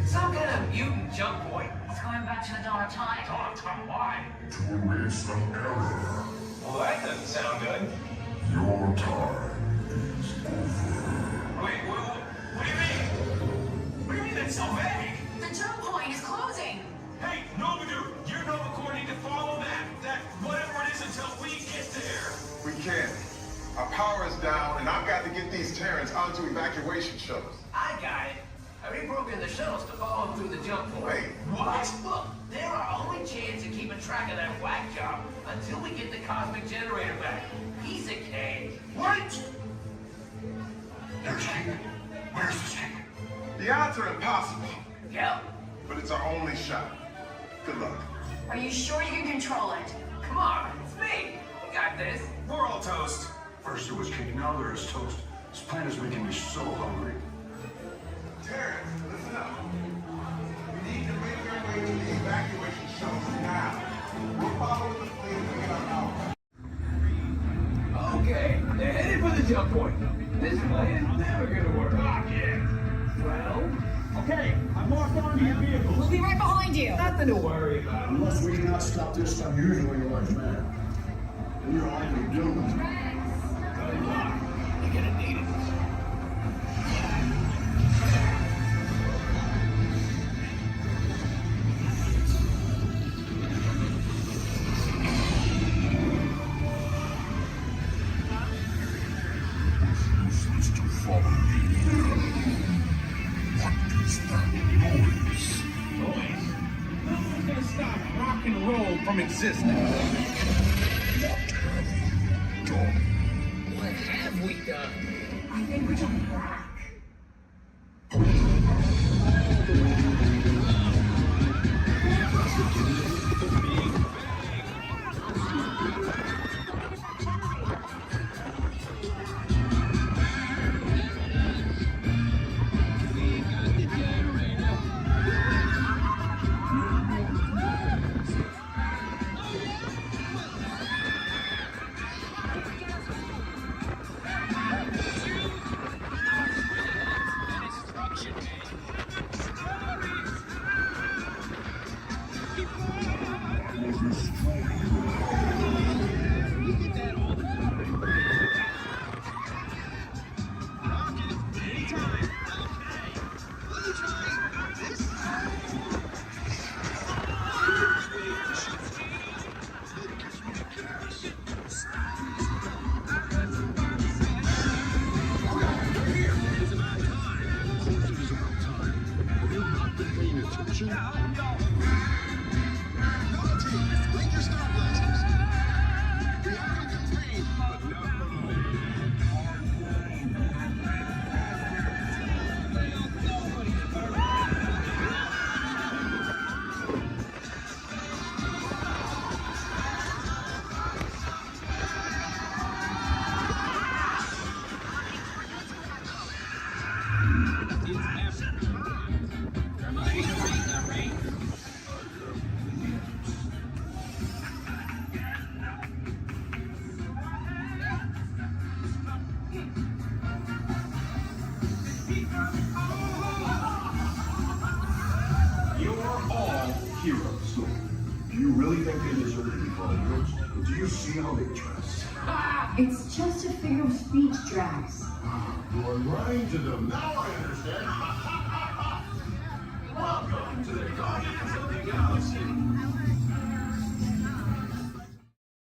[SPEAKER 2] It's some kind of mutant jump point. It's going back to the dawn of time.
[SPEAKER 8] Dawn of time, why? To erase some error. Well, that doesn't sound good. Your time is over. Wait, what do you mean? What do you mean that's so vague?
[SPEAKER 2] The jump point is closing.
[SPEAKER 8] Hey, Nova Dude, your Nova Corps need to follow that whatever it is until we get there.
[SPEAKER 11] We can't. Our power is down, and I've got to get these Terrans onto evacuation shuttles.
[SPEAKER 10] I got it. I reprogrammed the shuttles to follow them through the jump point.
[SPEAKER 11] Wait, what?
[SPEAKER 10] Look, they're our only chance of keeping track of that whack job until we get the cosmic generator back. Piece of cake.
[SPEAKER 11] What?
[SPEAKER 8] There's King. Where's this King?
[SPEAKER 11] The odds are impossible.
[SPEAKER 10] Yeah.
[SPEAKER 11] But it's our only shot. Good luck.
[SPEAKER 2] Are you sure you can control it?
[SPEAKER 10] Come on, it's me. We got this.
[SPEAKER 8] We're all toast. First there was King, now there is toast. This plan is making me so hungry.
[SPEAKER 11] Terrans, listen up. We need to make our way to the evacuation shuttles now. We'll follow the fleet and get our power.
[SPEAKER 10] Okay, they're headed for the jump point. This plan is never gonna work. Well,
[SPEAKER 8] Okay, I've marked on these vehicles.
[SPEAKER 2] We'll be right behind you.
[SPEAKER 10] nothing to worry about.
[SPEAKER 8] Unless we cannot stop this unusually large man. We are likely doomed.
[SPEAKER 10] Good luck. You're gonna need it.
[SPEAKER 8] Useless to follow me. What is that noise?
[SPEAKER 14] Noise? No one's gonna stop rock and roll from existing.
[SPEAKER 8] What have done?
[SPEAKER 10] What have we done?
[SPEAKER 2] I think we're jumping back.
[SPEAKER 8] Heroes. Do you really think they deserve to be called heroes? Do you see how they dress?
[SPEAKER 16] It's just a figure of speech, Drax.
[SPEAKER 8] You are lying to them. Now I understand. Welcome to the Guardians of the Galaxy.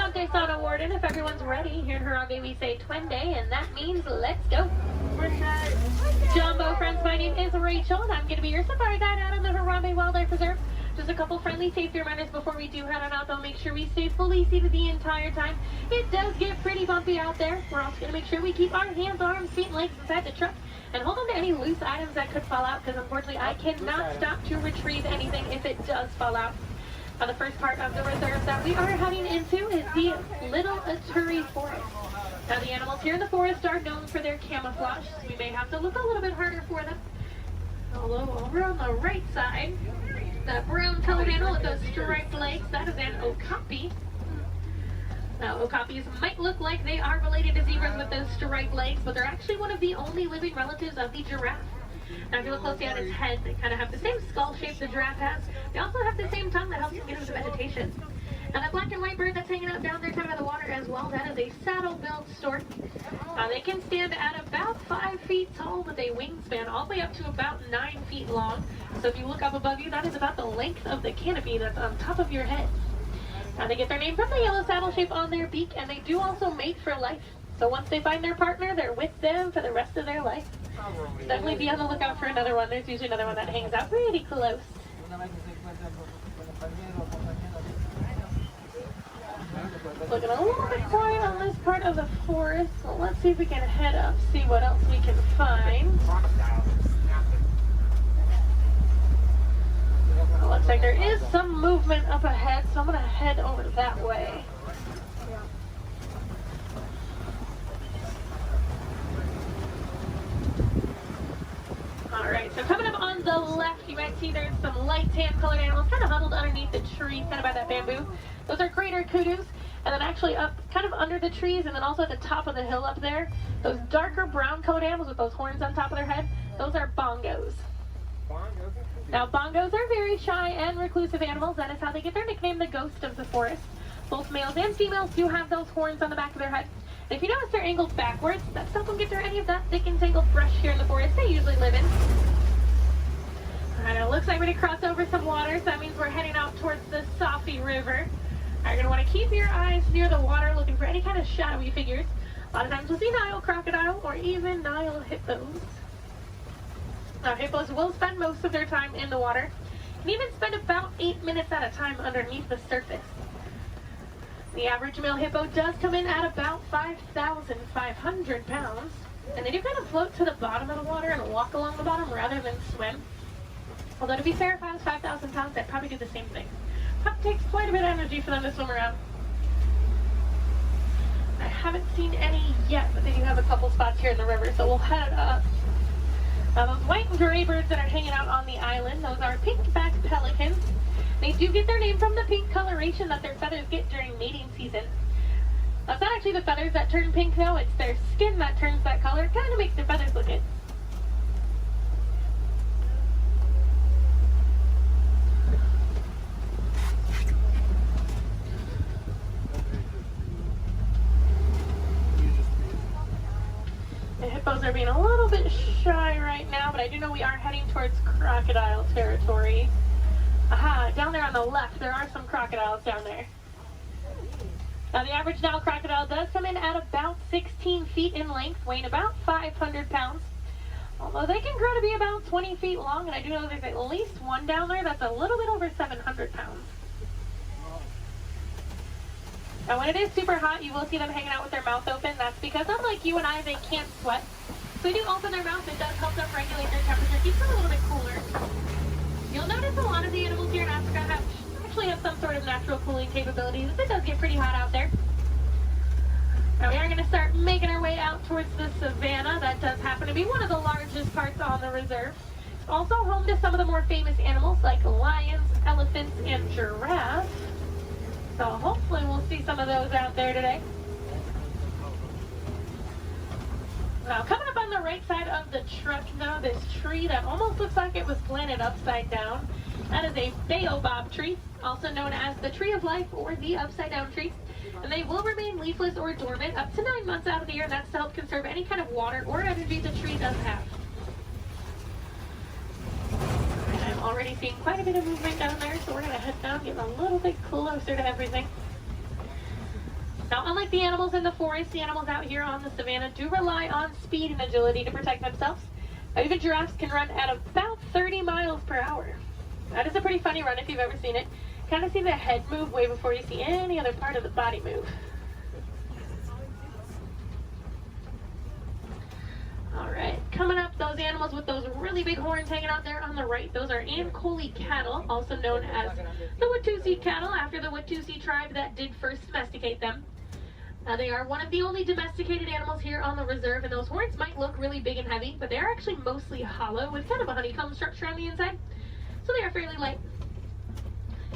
[SPEAKER 19] Updates on awarded. If everyone's ready, here in Harambe we say Twin Day, and that means let's go. Jumbo friends, my name is Rachel, and I'm going to be your safari guide out in the Harambe Wildlife Reserve. Just a couple friendly safety reminders before we do head on out. They'll make sure we stay fully seated the entire time. It does get pretty bumpy out there. We're also going to make sure we keep our hands, arms, feet, and legs inside the truck and hold on to any loose items that could fall out, because unfortunately I cannot stop to retrieve anything if it does fall out. Now the first part of the reserve that we are heading into is the Little Aturi Forest. Now the animals here in the forest are known for their camouflage, so we may have to look a little bit harder for them. Although over on the right side, the brown colored animal with those striped legs, that is an okapi. Now, okapis might look like they are related to zebras with those striped legs, but they're actually one of the only living relatives of the giraffe. Now, if you look closely at its head, they kind of have the same skull shape the giraffe has. They also have the same tongue that helps them get into the vegetation. Now, that black and white bird that's hanging out down there kind of by the water as well, that is a saddle-billed stork. They can stand at about 5 feet tall with a wingspan all the way up to about 9 feet long. So if you look up above you, that is about the length of the canopy that's on top of your head. Now, they get their name from the yellow saddle shape on their beak, and they do also mate for life. So once they find their partner, they're with them for the rest of their life. Definitely be on the lookout for another one. There's usually another one that hangs out pretty close. Looking a little bit quiet on this part of the forest, so let's see if we can head up, see what else we can find. It looks like there is some movement up ahead, so I'm going to head over that way. Alright, so coming up on the left, you might see there's some light tan colored animals kind of huddled underneath the tree, kind of by that bamboo. Those are greater kudus. And then actually up, kind of under the trees, and then also at the top of the hill up there, those darker brown colored animals with those horns on top of their head, those are bongos. Now, bongos are very shy and reclusive animals. That is how they get their nickname, the ghost of the forest. Both males and females do have those horns on the back of their head. And if you notice they're angled backwards, that's not going to get through any of that thick and tangled brush here in the forest they usually live in. Alright, it looks like we're going to cross over some water, so that means we're heading out towards the Safi River. You're going to want to keep your eyes near the water looking for any kind of shadowy figures. A lot of times we'll see Nile crocodile or even Nile hippos. Now, hippos will spend most of their time in the water and even spend about 8 minutes at a time underneath the surface. The average male hippo does come in at about 5,500 pounds, and they do kind of float to the bottom of the water and walk along the bottom rather than swim. Although to be fair, if I was 5,000 pounds, I'd probably do the same thing. It takes quite a bit of energy for them to swim around. I haven't seen any yet, but they do have a couple spots here in the river, so we'll head up. Now, those white and gray birds that are hanging out on the island, those are pink-backed pelicans. They do get their name from the pink coloration that their feathers get during mating season. That's not actually the feathers that turn pink, though. It's their skin that turns that color. It kind of makes their feathers look good. The hippos are being a little bit shy right now, but I do know we are heading towards crocodile territory. Aha, down there on the left, there are some crocodiles down there. Now, the average Nile crocodile does come in at about 16 feet in length, weighing about 500 pounds. Although they can grow to be about 20 feet long, and I do know there's at least one down there that's a little bit over 700 pounds. Now, when it is super hot, you will see them hanging out with their mouth open. That's because, unlike you and I, they can't sweat. So they do open their mouth. It does help them regulate their temperature, keeps them a little bit cooler. You'll notice a lot of the animals here in Africa actually have some sort of natural cooling capabilities. It does get pretty hot out there. Now, we are going to start making our way out towards the savannah. That does happen to be one of the largest parts on the reserve. It's also home to some of the more famous animals like lions, elephants, and giraffes. So hopefully we'll see some of those out there today. Now, coming up on the right side of the truck now, this tree that almost looks like it was planted upside down. That is a baobab tree, also known as the tree of life or the upside down tree. And they will remain leafless or dormant up to 9 months out of the year, and that's to help conserve any kind of water or energy the tree does have. And I'm already seeing quite a bit of movement down there, so we're going to head down, get a little bit closer to everything. Now, unlike the animals in the forest, the animals out here on the savannah do rely on speed and agility to protect themselves. Even giraffes can run at about 30 miles per hour. That is a pretty funny run if you've ever seen it. Kind of see the head move way before you see any other part of the body move. Alright, coming up, those animals with those really big horns hanging out there on the right, those are Ankole cattle, also known as the Watusi cattle, after the Watusi tribe that did first domesticate them. They are one of the only domesticated animals here on the reserve, and those horns might look really big and heavy, but they are actually mostly hollow with kind of a honeycomb structure on the inside, so they are fairly light.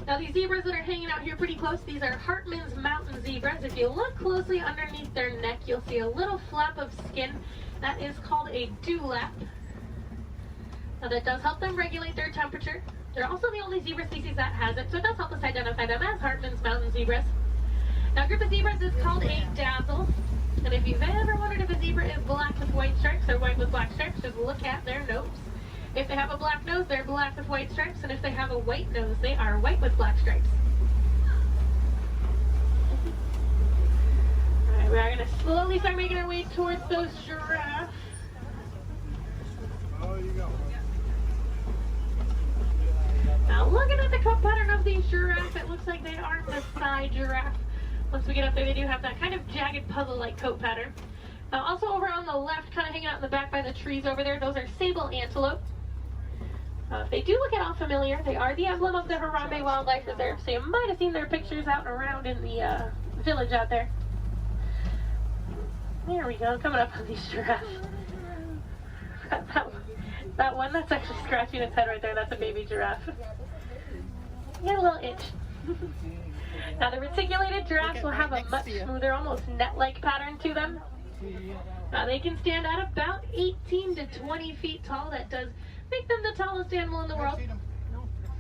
[SPEAKER 19] Now these zebras that are hanging out here pretty close, these are Hartman's mountain zebras. If you look closely underneath their neck, you'll see a little flap of skin. That is called a dewlap. Now that does help them regulate their temperature. They're also the only zebra species that has it, so it does help us identify them as Hartman's mountain zebras. Now a group of zebras is called a dazzle. And if you've ever wondered if a zebra is black with white stripes or white with black stripes, just look at their nose. If they have a black nose, they're black with white stripes, and if they have a white nose, they are white with black stripes. Alright, we are going to slowly start making our way towards those giraffes.
[SPEAKER 5] Oh, you go.
[SPEAKER 19] Now looking at the coat pattern of these giraffes, it looks like they are Maasai giraffe. Once we get up there, they do have that kind of jagged puzzle-like coat pattern. Also over on the left, kind of hanging out in the back by the trees over there, those are sable antelope. They do look at all familiar. They are the emblem of the Harambe Wildlife Reserve, so you might have seen their pictures out and around in the village out there. There we go, coming up on these giraffes. That one that's actually scratching its head right there, that's a baby giraffe. Got a little itch. Now the reticulated giraffes will have a much smoother, almost net-like pattern to them. They can stand at about 18 to 20 feet tall. That does make them the tallest animal in the world.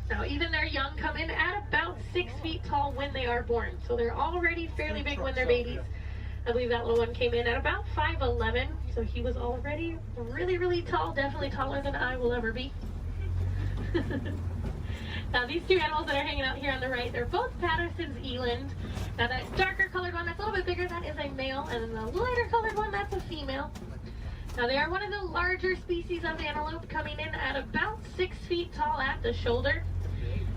[SPEAKER 19] Now even their young come in at about 6 feet tall when they are born. So they're already fairly big when they're babies. I believe that little one came in at about 5'11", so he was already really, really tall, definitely taller than I will ever be. Now these two animals that are hanging out here on the right, they're both Patterson's eland. Now that darker colored one, that's a little bit bigger, that is a male, and the lighter colored one, that's a female. Now they are one of the larger species of antelope, coming in at about 6 feet tall at the shoulder.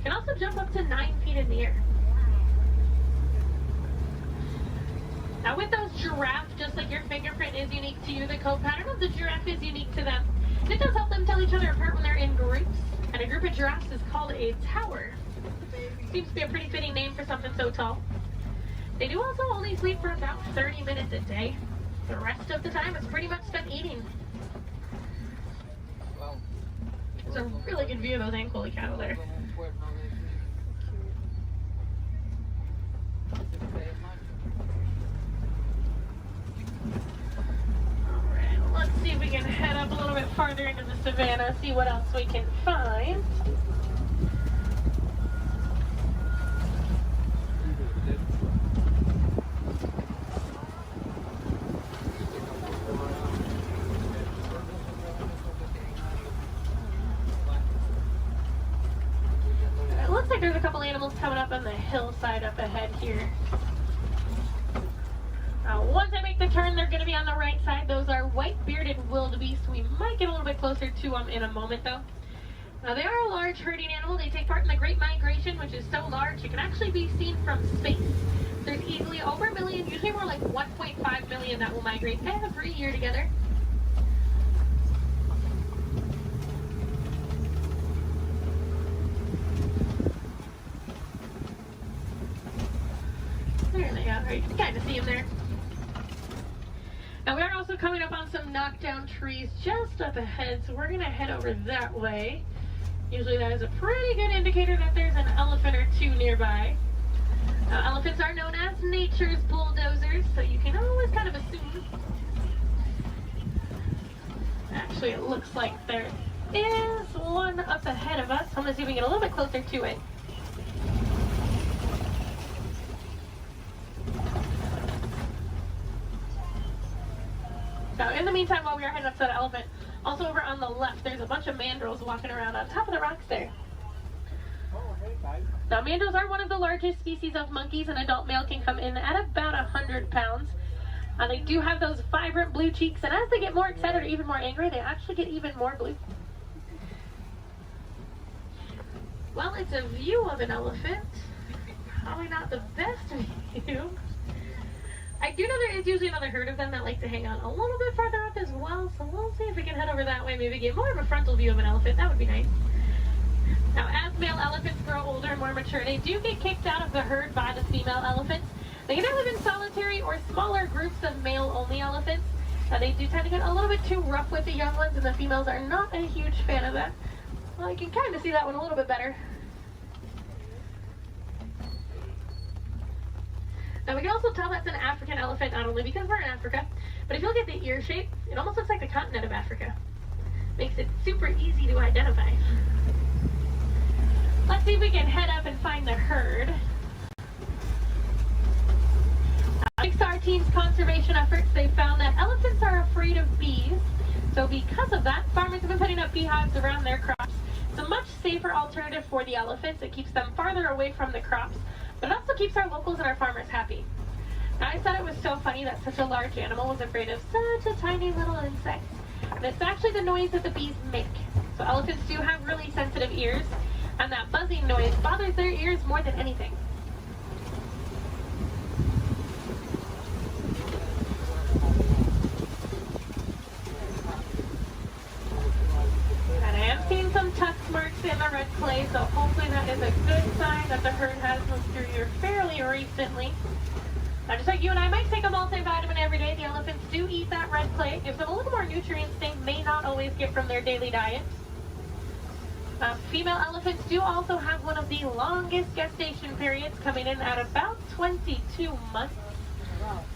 [SPEAKER 19] Can also jump up to 9 feet in the air. Now with those giraffes, just like your fingerprint is unique to you, the coat pattern of the giraffe is unique to them. It does help them tell each other apart when they're in groups, and a group of giraffes is called a tower. Seems to be a pretty fitting name for something so tall. They do also only sleep for about 30 minutes a day. The rest of the time is pretty much spent eating. There's a really good view of those Ankole cattle there. Let's see if we can head up a little bit farther into the savannah, see what else we can find. It looks like there's a couple animals coming up on the hillside up ahead here. Once I make the turn, they're going to be on the right side. Those are white-bearded wildebeest. We might get a little bit closer to them in a moment, though. Now, they are a large herding animal. They take part in the Great Migration, which is so large it can actually be seen from space. There's easily over a million, usually more like 1.5 million that will migrate every year together. There they are. You can kind of see them there. Now we are also coming up on some knockdown trees just up ahead, so we're going to head over that way. Usually that is a pretty good indicator that there's an elephant or two nearby. Elephants are known as nature's bulldozers, so you can always kind of assume. Actually, it looks like there is one up ahead of us. I'm going to see if we can get a little bit closer to it. Now, in the meantime, while we are heading up to that elephant, also over on the left, there's a bunch of mandrills walking around on top of the rocks there. Now, mandrills are one of the largest species of monkeys. An adult male can come in at about 100 pounds. They do have those vibrant blue cheeks, and as they get more excited or even more angry, they actually get even more blue. Well, it's a view of an elephant. Probably not the best view. I do know there is usually another herd of them that like to hang out a little bit farther up as well, so we'll see if we can head over that way, maybe get more of a frontal view of an elephant. That would be nice. Now, as male elephants grow older and more mature, they do get kicked out of the herd by the female elephants. They can live in solitary or smaller groups of male-only elephants. They do tend to get a little bit too rough with the young ones, and the females are not a huge fan of that. Well, you can kind of see that one a little bit better. Now we can also tell that's an African elephant, not only because we're in Africa, but if you look at the ear shape, it almost looks like the continent of Africa. Makes it super easy to identify. Let's see if we can head up and find the herd. Thanks to our team's conservation efforts, they found that elephants are afraid of bees. So because of that, farmers have been putting up beehives around their crops. It's a much safer alternative for the elephants. It keeps them farther away from the crops, but it also keeps our locals and our farmers happy. Now, I thought it was so funny that such a large animal was afraid of such a tiny little insect. And it's actually the noise that the bees make. So elephants do have really sensitive ears, and that buzzing noise bothers their ears more than anything. And I am seeing some tusk marks in the red clay, so hopefully that is a good sign that the herd has moved through here fairly recently. Now, just like you and I might take a multivitamin every day, the elephants do eat that red clay. It gives them a little more nutrients they may not always get from their daily diet. Female elephants do also have one of the longest gestation periods, coming in at about 22 months.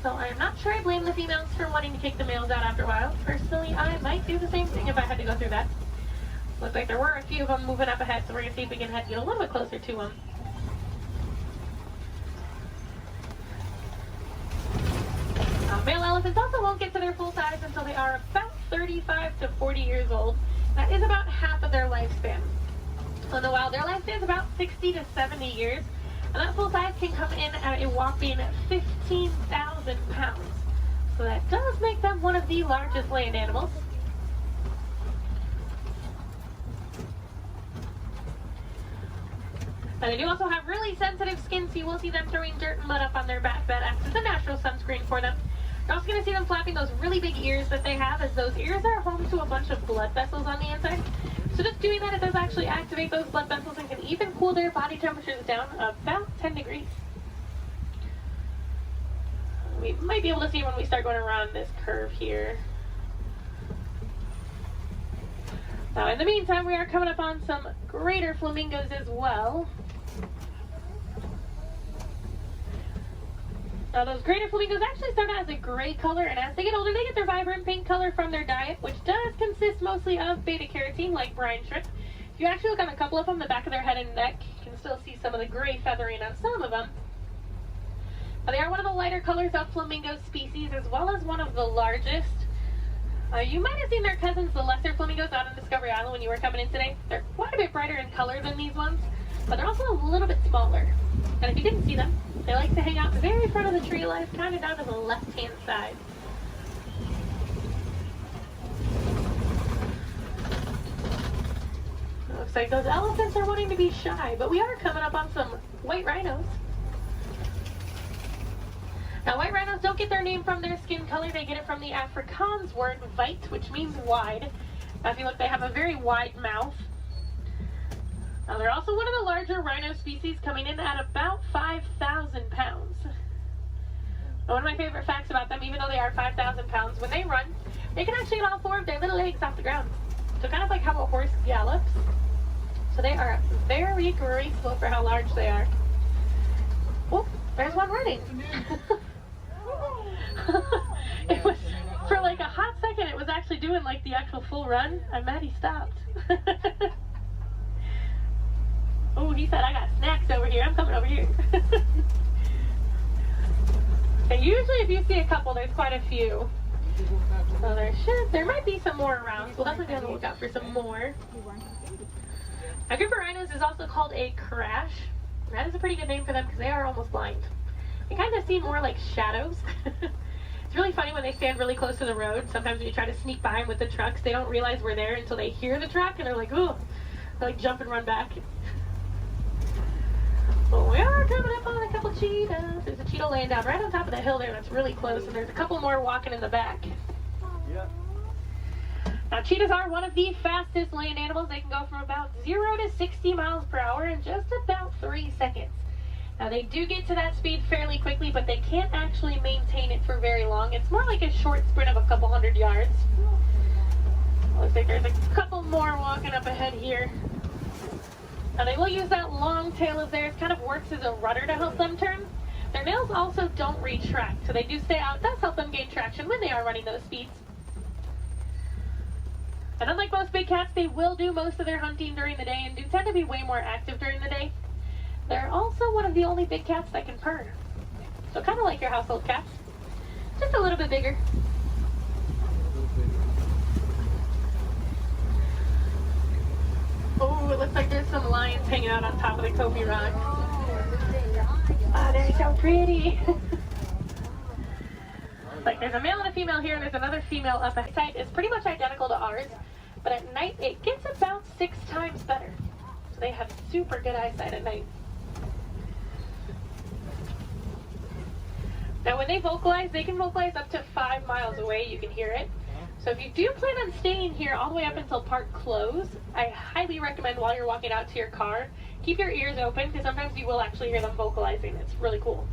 [SPEAKER 19] So I'm not sure I blame the females for wanting to kick the males out after a while. Personally, I might do the same thing if I had to go through that. Looks like there were a few of them moving up ahead, so we're going to see if we can head get a little bit closer to them. Male elephants also won't get to their full size until they are about 35 to 40 years old. That is about half of their lifespan. In the wild, their lifespan is about 60 to 70 years, and that full size can come in at a whopping 15,000 pounds. So that does make them one of the largest land animals. And they do also have really sensitive skin, so you will see them throwing dirt and mud up on their back. That acts as a natural sunscreen for them. You're also going to see them flapping those really big ears that they have, as those ears are home to a bunch of blood vessels on the inside. So just doing that, it does actually activate those blood vessels and can even cool their body temperatures down about 10 degrees. We might be able to see when we start going around this curve here. Now, in the meantime, we are coming up on some greater flamingos as well. Now, those greater flamingos actually start out as a gray color, and as they get older, they get their vibrant pink color from their diet, which does consist mostly of beta-carotene, like brine shrimp. If you actually look on a couple of them, the back of their head and neck, you can still see some of the gray feathering on some of them. Now, they are one of the lighter colors of flamingo species, as well as one of the largest. You might have seen their cousins, the lesser flamingos, out on Discovery Island when you were coming in today. They're quite a bit brighter in color than these ones, but they're also a little bit smaller. And if you didn't see them, they like to hang out the very front of the tree line, kind of down to the left-hand side. Looks like those elephants are wanting to be shy, but we are coming up on some white rhinos. Now, white rhinos don't get their name from their skin color. They get it from the Afrikaans word weit, which means wide. Now, if you look, they have a very wide mouth. Now, they're also one of the larger rhino species, coming in at about 5,000 pounds. Now, one of my favorite facts about them, even though they are 5,000 pounds, when they run, they can actually get all four of their little legs off the ground. So kind of like how a horse gallops. So they are very graceful for how large they are. Oh, there's one running. It was, for like a hot second, it was actually doing like the actual full run. I'm mad he stopped. Oh, he said, I got snacks over here. I'm coming over here. And usually if you see a couple, there's quite a few. So there might be some more around. So we'll definitely be on the lookout for some more. A group of rhinos is also called a crash. That is a pretty good name for them because they are almost blind. They kind of seem more like shadows. It's really funny when they stand really close to the road. Sometimes when you try to sneak by them with the trucks, they don't realize we're there until they hear the truck and they're like, ooh. They like jump and run back. Well, we are coming up on a couple cheetahs. There's a cheetah laying down right on top of the hill there that's really close, and there's a couple more walking in the back.
[SPEAKER 10] Yep.
[SPEAKER 19] Now, cheetahs are one of the fastest land animals. They can go from about 0 to 60 miles per hour in just about 3 seconds. Now, they do get to that speed fairly quickly, but they can't actually maintain it for very long. It's more like a short sprint of a couple hundred yards. Looks like there's a couple more walking up ahead here. Now, they will use that long tail of theirs, kind of works as a rudder to help them turn. Their nails also don't retract, so they do stay out. It does help them gain traction when they are running those speeds. And unlike most big cats, they will do most of their hunting during the day and do tend to be way more active during the day. They're also one of the only big cats that can purr. So kind of like your household cats, just a little bit bigger. Oh, it looks like there's some lions hanging out on top of the Kobe rock. Oh, they're so pretty. Like there's a male and a female here, and there's another female up ahead. It's pretty much identical to ours, but at night it gets about 6 times better. So they have super good eyesight at night. Now when they vocalize, they can vocalize up to 5 miles away. You can hear it. So if you do plan on staying here all the way up until park close, I highly recommend while you're walking out to your car, keep your ears open because sometimes you will actually hear them vocalizing. It's really cool.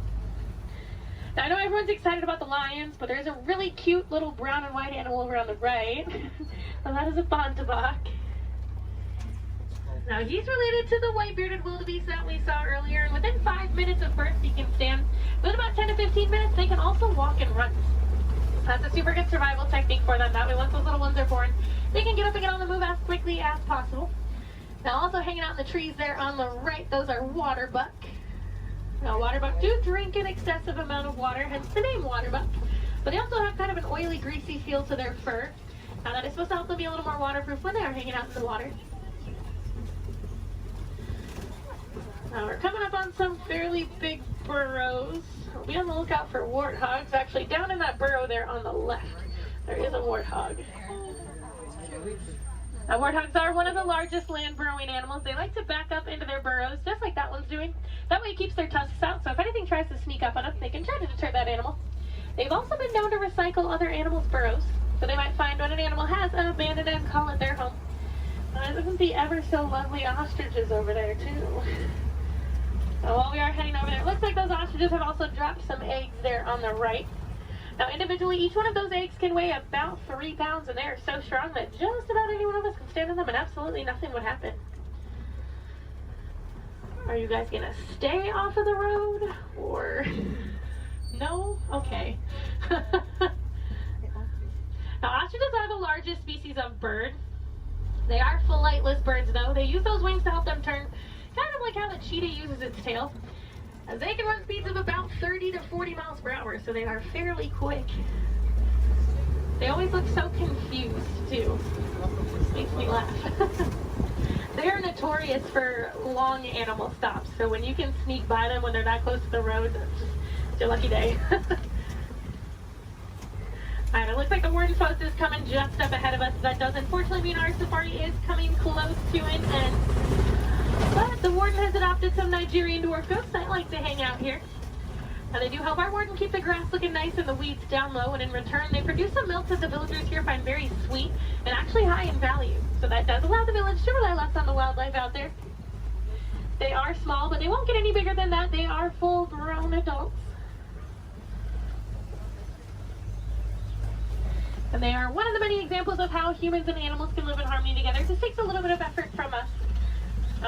[SPEAKER 19] Now I know everyone's excited about the lions, but there's a really cute little brown and white animal over on the right. And that is a Bontebok. Now he's related to the white-bearded wildebeest that we saw earlier, and within 5 minutes of birth he can stand. Within about 10 to 15 minutes they can also walk and run. That's a super good survival technique for them. That way once those little ones are born, they can get up and get on the move as quickly as possible. Now also hanging out in the trees there on the right, those are waterbuck. Now waterbuck do drink an excessive amount of water, hence the name waterbuck. But they also have kind of an oily, greasy feel to their fur. Now that is supposed to help them be a little more waterproof when they are hanging out in the water. Now we're coming up on some fairly big burrows. We'll be on the lookout for warthogs. Actually, down in that burrow there on the left, there is a warthog. Now, warthogs are one of the largest land burrowing animals. They like to back up into their burrows, just like that one's doing. That way it keeps their tusks out, so if anything tries to sneak up on them, they can try to deter that animal. They've also been known to recycle other animals' burrows, so they might find when an animal has abandoned and call it their home. Isn't the ever so lovely ostriches over there, too? Now, while we are heading over there, it looks like those ostriches have also dropped some eggs there on the right. Now, individually, each one of those eggs can weigh about 3 pounds, and they are so strong that just about any one of us can stand on them, and absolutely nothing would happen. Are you guys gonna stay off of the road, or no? Okay. Now, ostriches are the largest species of bird. They are flightless birds, though. They use those wings to help them turn, kind of like how the cheetah uses its tail. As they can run speeds of about 30 to 40 miles per hour, so they are fairly quick. They always look so confused, too. Makes me laugh. They are notorious for long animal stops, so when you can sneak by them when they're not close to the road, it's your lucky day. Alright, it looks like the warden's post is coming just up ahead of us. That does unfortunately mean our safari is coming close to an end. But the warden has adopted some Nigerian dwarf goats that like to hang out here. Now they do help our warden keep the grass looking nice and the weeds down low, and in return they produce some milk that the villagers here find very sweet and actually high in value. So that does allow the village to rely less on the wildlife out there. They are small, but they won't get any bigger than that. They are full-grown adults. And they are one of the many examples of how humans and animals can live in harmony together. It just takes a little bit of effort from us.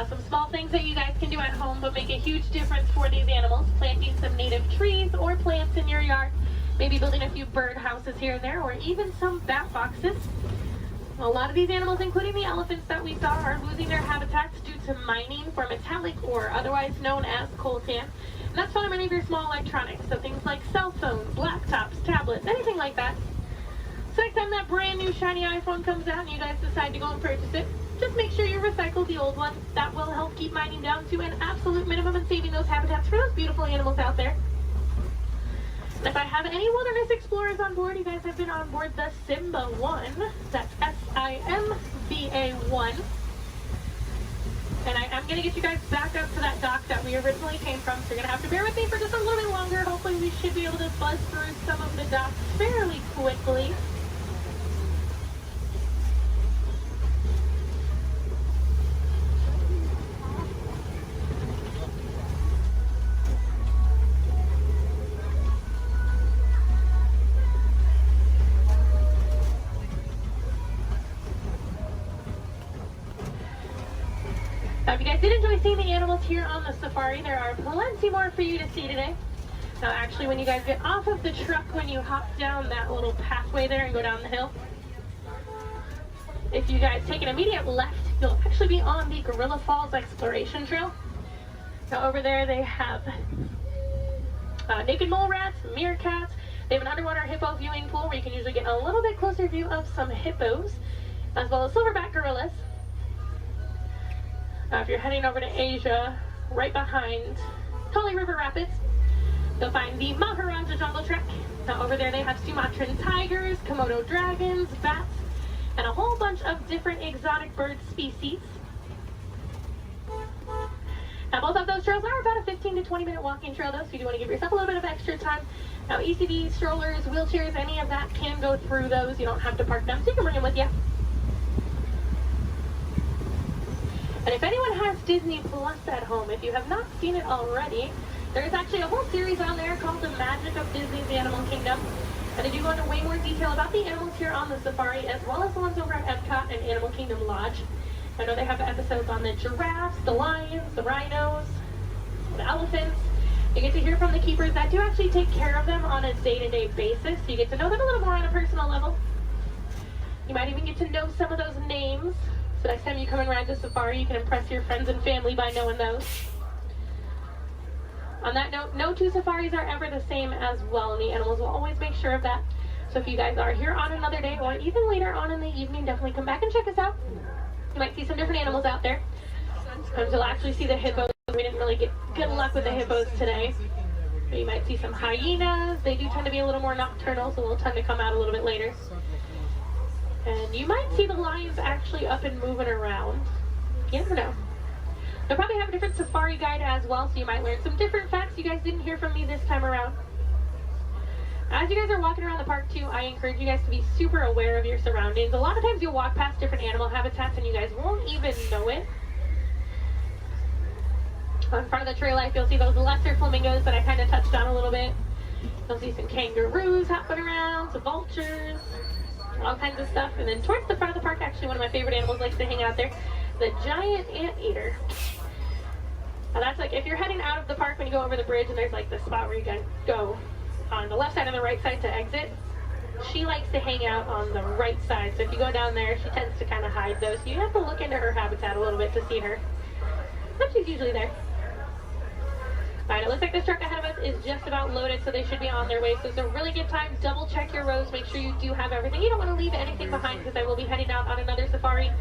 [SPEAKER 19] Some small things that you guys can do at home but make a huge difference for these animals. Planting some native trees or plants in your yard. Maybe building a few bird houses here and there, or even some bat boxes. A lot of these animals, including the elephants that we saw, are losing their habitats due to mining for metallic ore, otherwise known as coltan. And that's found in many of your small electronics, so things like cell phones, laptops, tablets, anything like that. So next time that brand new shiny iPhone comes out and you guys decide to go and purchase it, just make sure you recycle the old one. That will help keep mining down to an absolute minimum and saving those habitats for those beautiful animals out there. And if I have any wilderness explorers on board, you guys have been on board the Simba 1. That's S-I-M-B-A 1. And I am I'm going to get you guys back up to that dock that we originally came from, so you're going to have to bear with me for just a little bit longer. Hopefully we should be able to buzz through some of the docks fairly quickly. If you guys did enjoy seeing the animals here on the safari, there are plenty more for you to see today. Now actually, when you guys get off of the truck, when you hop down that little pathway there and go down the hill, if you guys take an immediate left, you'll actually be on the Gorilla Falls Exploration Trail. Now over there they have naked mole rats, meerkats. They have an underwater hippo viewing pool where you can usually get a little bit closer view of some hippos, as well as silverback gorillas. If you're heading over to Asia, right behind Tully River Rapids, you'll find the Maharaja Jungle Trek. Now over there they have Sumatran tigers, Komodo dragons, bats, and a whole bunch of different exotic bird species. Now both of those trails are about a 15 to 20 minute walking trail though, so you do want to give yourself a little bit of extra time. Now ECVs, strollers, wheelchairs, any of that can go through those. You don't have to park them, so you can bring them with you. And if anyone has Disney Plus at home, if you have not seen it already, there is actually a whole series on there called The Magic of Disney's Animal Kingdom. And they do go into way more detail about the animals here on the safari, as well as the ones over at Epcot and Animal Kingdom Lodge. I know they have episodes on the giraffes, the lions, the rhinos, the elephants. You get to hear from the keepers that do actually take care of them on a day-to-day basis, so you get to know them a little more on a personal level. You might even get to know some of those names. So next time you come and ride the safari, you can impress your friends and family by knowing those. On that note, no two safaris are ever the same as well, and the animals will always make sure of that. So if you guys are here on another day, or even later on in the evening, definitely come back and check us out. You might see some different animals out there. Sometimes you'll actually see the hippos. We didn't really get good luck with the hippos today. But you might see some hyenas. They do tend to be a little more nocturnal, so they'll tend to come out a little bit later. And you might see the lions actually up and moving around. You never know. They'll probably have a different safari guide as well, so you might learn some different facts you guys didn't hear from me this time around. As you guys are walking around the park too, I encourage you guys to be super aware of your surroundings. A lot of times you'll walk past different animal habitats and you guys won't even know it. On front of the trail life, you'll see those lesser flamingos that I kind of touched on a little bit. You'll see some kangaroos hopping around, some vultures, all kinds of stuff. And then towards the front of the park, actually one of my favorite animals likes to hang out there, the giant anteater. Now that's like if you're heading out of the park when you go over the bridge and there's like the spot where you can go on the left side and the right side to exit. She likes to hang out on the right side. So if you go down there, she tends to kind of hide those. So you have to look into her habitat a little bit to see her. But she's usually there. Alright, it looks like this truck ahead of us is just about loaded, so they should be on their way. So it's a really good time. Double check your rows. Make sure you do have everything. You don't want to leave anything behind because I will be heading out on another safari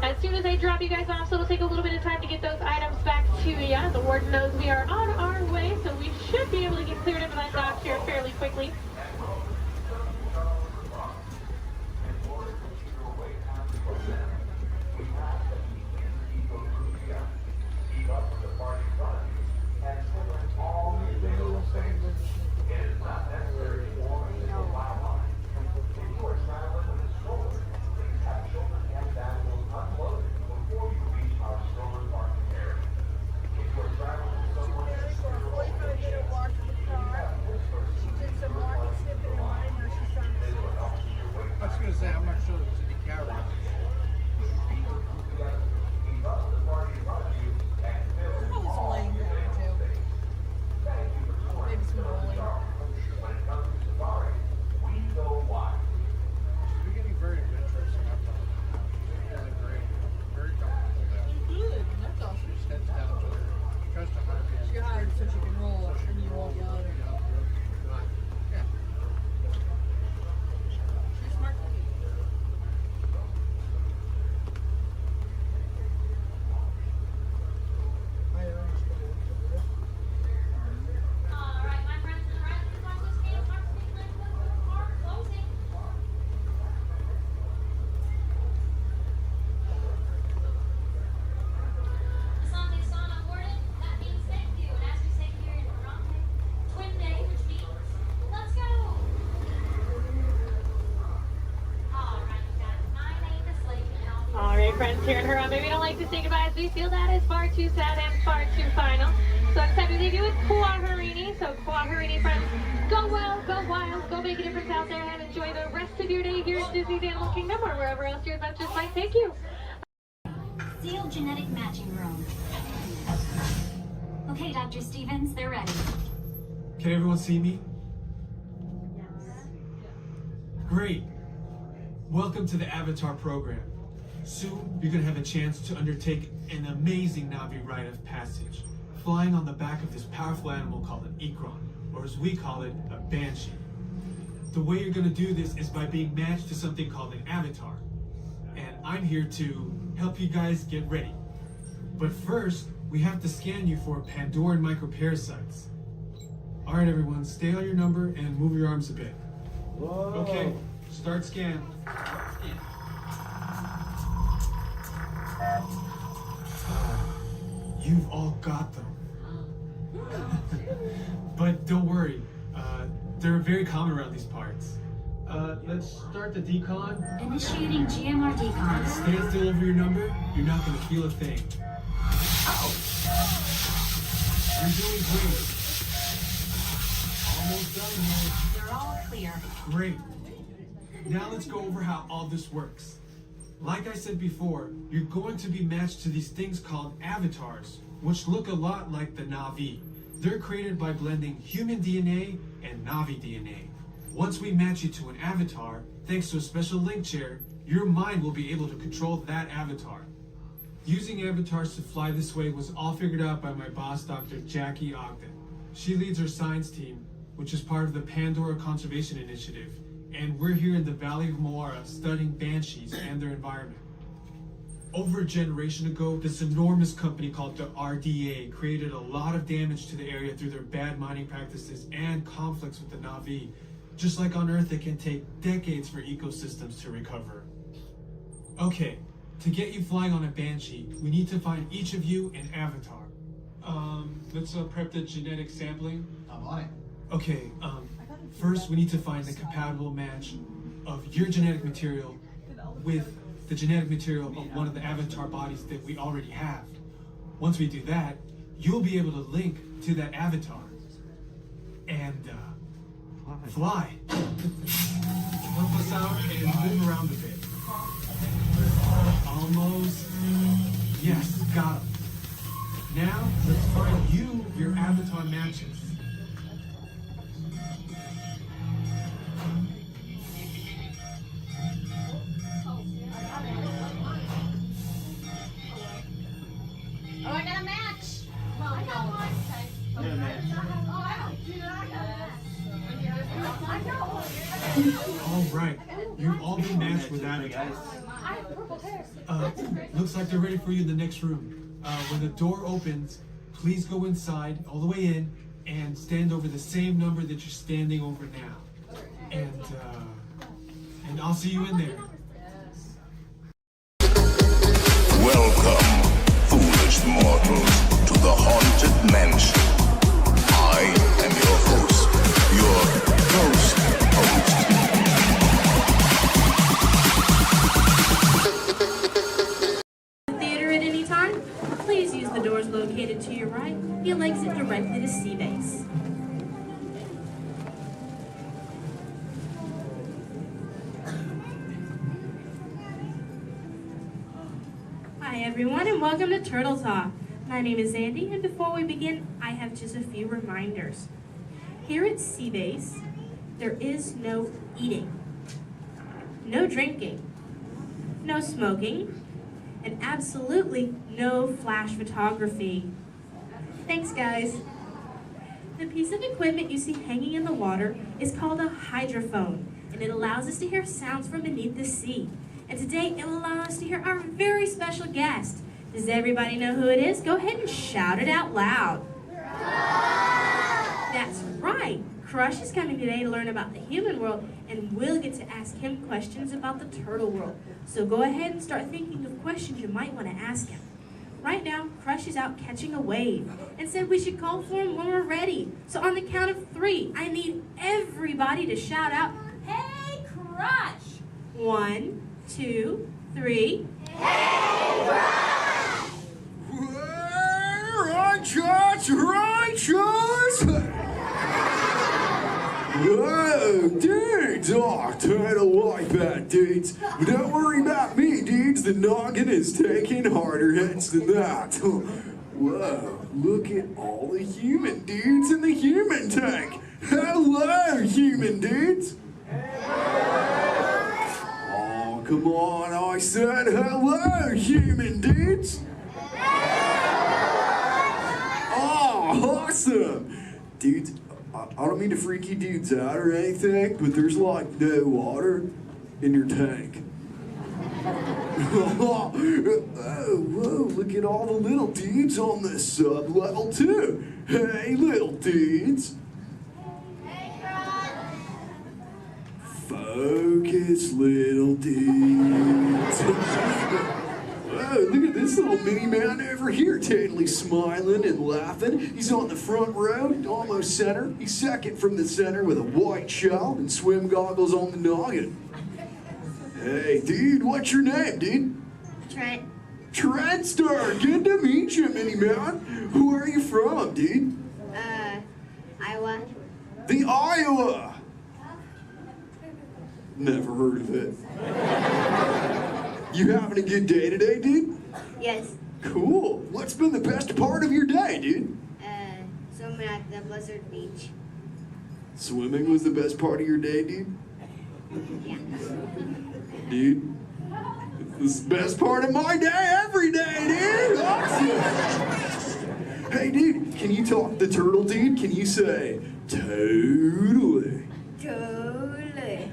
[SPEAKER 19] as soon as I drop you guys off. So it'll take a little bit of time to get those items back to you. The warden knows we are on our way, so we should be able to get cleared into that dock here fairly quickly.
[SPEAKER 18] She did some more
[SPEAKER 19] cheering her on. Maybe we don't like to say goodbye as we feel that is far too sad and far too final. So it's time to leave you with Kuaharini. So Kuaharini friends, go well, go wild, go make a difference out there and enjoy the rest of your day here at Disney's Animal Kingdom or wherever else your adventures might take you.
[SPEAKER 5] Sealed genetic matching room. Okay, Dr. Stevens, they're ready.
[SPEAKER 20] Can everyone see me? Great. Welcome to the Avatar program. Soon, you're going to have a chance to undertake an amazing Na'vi rite of passage, flying on the back of this powerful animal called an Ikron, or as we call it, a Banshee. The way you're going to do this is by being matched to something called an avatar. And I'm here to help you guys get ready. But first, we have to scan you for Pandoran microparasites. All right, everyone, stay on your number and move your arms a bit.
[SPEAKER 22] Whoa.
[SPEAKER 20] Okay, start scan. You've all got them. But don't worry, they're very common around these parts. Let's start the decon.
[SPEAKER 5] Initiating GMR decon.
[SPEAKER 20] Stay still over your number. You're not going to feel a thing. Ow! You're doing great. Almost done here.
[SPEAKER 5] They're all clear.
[SPEAKER 20] Great. Now let's go over how all this works. Like I said before, you're going to be matched to these things called avatars, which look a lot like the Na'vi. They're created by blending human DNA and Na'vi DNA. Once we match you to an avatar, thanks to a special link chair, your mind will be able to control that avatar. Using avatars to fly this way was all figured out by my boss, Dr. Jackie Ogden. She leads our science team, which is part of the Pandora Conservation Initiative, and we're here in the Valley of Moara studying banshees and their environment. Over a generation ago, this enormous company called the RDA created a lot of damage to the area through their bad mining practices and conflicts with the Na'vi. Just like on Earth, it can take decades for ecosystems to recover. Okay, to get you flying on a Banshee, we need to find each of you an avatar. Let's prep the genetic sampling.
[SPEAKER 22] I'm on it.
[SPEAKER 20] Okay, first we need to find the compatible match of your genetic material with the genetic material of one of the avatar bodies that we already have. Once we do that, you'll be able to link to that avatar and fly. Help us out and move around a bit. Almost. Yes, got him. Now, let's find you your avatar matches.
[SPEAKER 2] Oh, I got a match. Well, I got one.
[SPEAKER 22] You got a match.
[SPEAKER 2] Oh, I don't do that. I got one.
[SPEAKER 20] All right, you've all been matched with avatars. Looks like they're ready for you in the next room. When the door opens, please go inside, all the way in, and stand over the same number that you're standing over now. And I'll see you in there.
[SPEAKER 24] Welcome, foolish mortals, to the Haunted Mansion. I am your host, your ghost host.
[SPEAKER 25] Theater at any time? Please use the doors located to your right. You'll exit directly to Sea Base. Hi everyone and welcome to Turtle Talk. My name is Andy and before we begin, I have just a few reminders. Here at Sea Base, there is no eating, no drinking, no smoking, and absolutely no flash photography. Thanks guys. The piece of equipment you see hanging in the water is called a hydrophone, and it allows us to hear sounds from beneath the sea. And today it will allow us to hear our very special guest. Does everybody know who it is? Go ahead and shout it out loud. That's right. Crush is coming today to learn about the human world, and we'll get to ask him questions about the turtle world. So go ahead and start thinking of questions you might want to ask him. Right now, Crush is out catching a wave and said we should call for him when we're ready. So on the count of 3, I need everybody to shout out, "Hey, Crush!" 1, 2, 3. Hey!
[SPEAKER 1] Righteous! Whoa, dudes! Oh, total like that, dudes. But don't worry about me, dudes. The noggin is taking harder hits than that. Whoa, look at all the human dudes in the human tank. Hello, human dudes. Oh, come on, I said hello, human dudes. Oh, awesome. Dudes, I don't mean to freak you dudes out or anything, but there's like no water in your tank. Oh, whoa, look at all the little dudes on this sub-level too. Hey, little dudes. Focus, little dudes. Whoa, look at this little mini man over here, totally smiling and laughing. He's on the front row, almost center. He's second from the center with a white shell and swim goggles on the noggin. Hey, dude, what's your name, dude?
[SPEAKER 4] Trent.
[SPEAKER 1] Trentster, good to meet you, mini man. Who are you from, dude?
[SPEAKER 4] Iowa.
[SPEAKER 1] The Iowa. Never heard of it. You having a good day today, dude?
[SPEAKER 4] Yes.
[SPEAKER 1] Cool. What's been the best part of your day, dude?
[SPEAKER 4] Swimming at the Blizzard Beach.
[SPEAKER 1] Swimming was the best part of your day, dude? Dude, this is the best part of my day every day, dude! Awesome! Hey, dude, can you talk the turtle, dude? Can you say, totally?
[SPEAKER 4] Totally.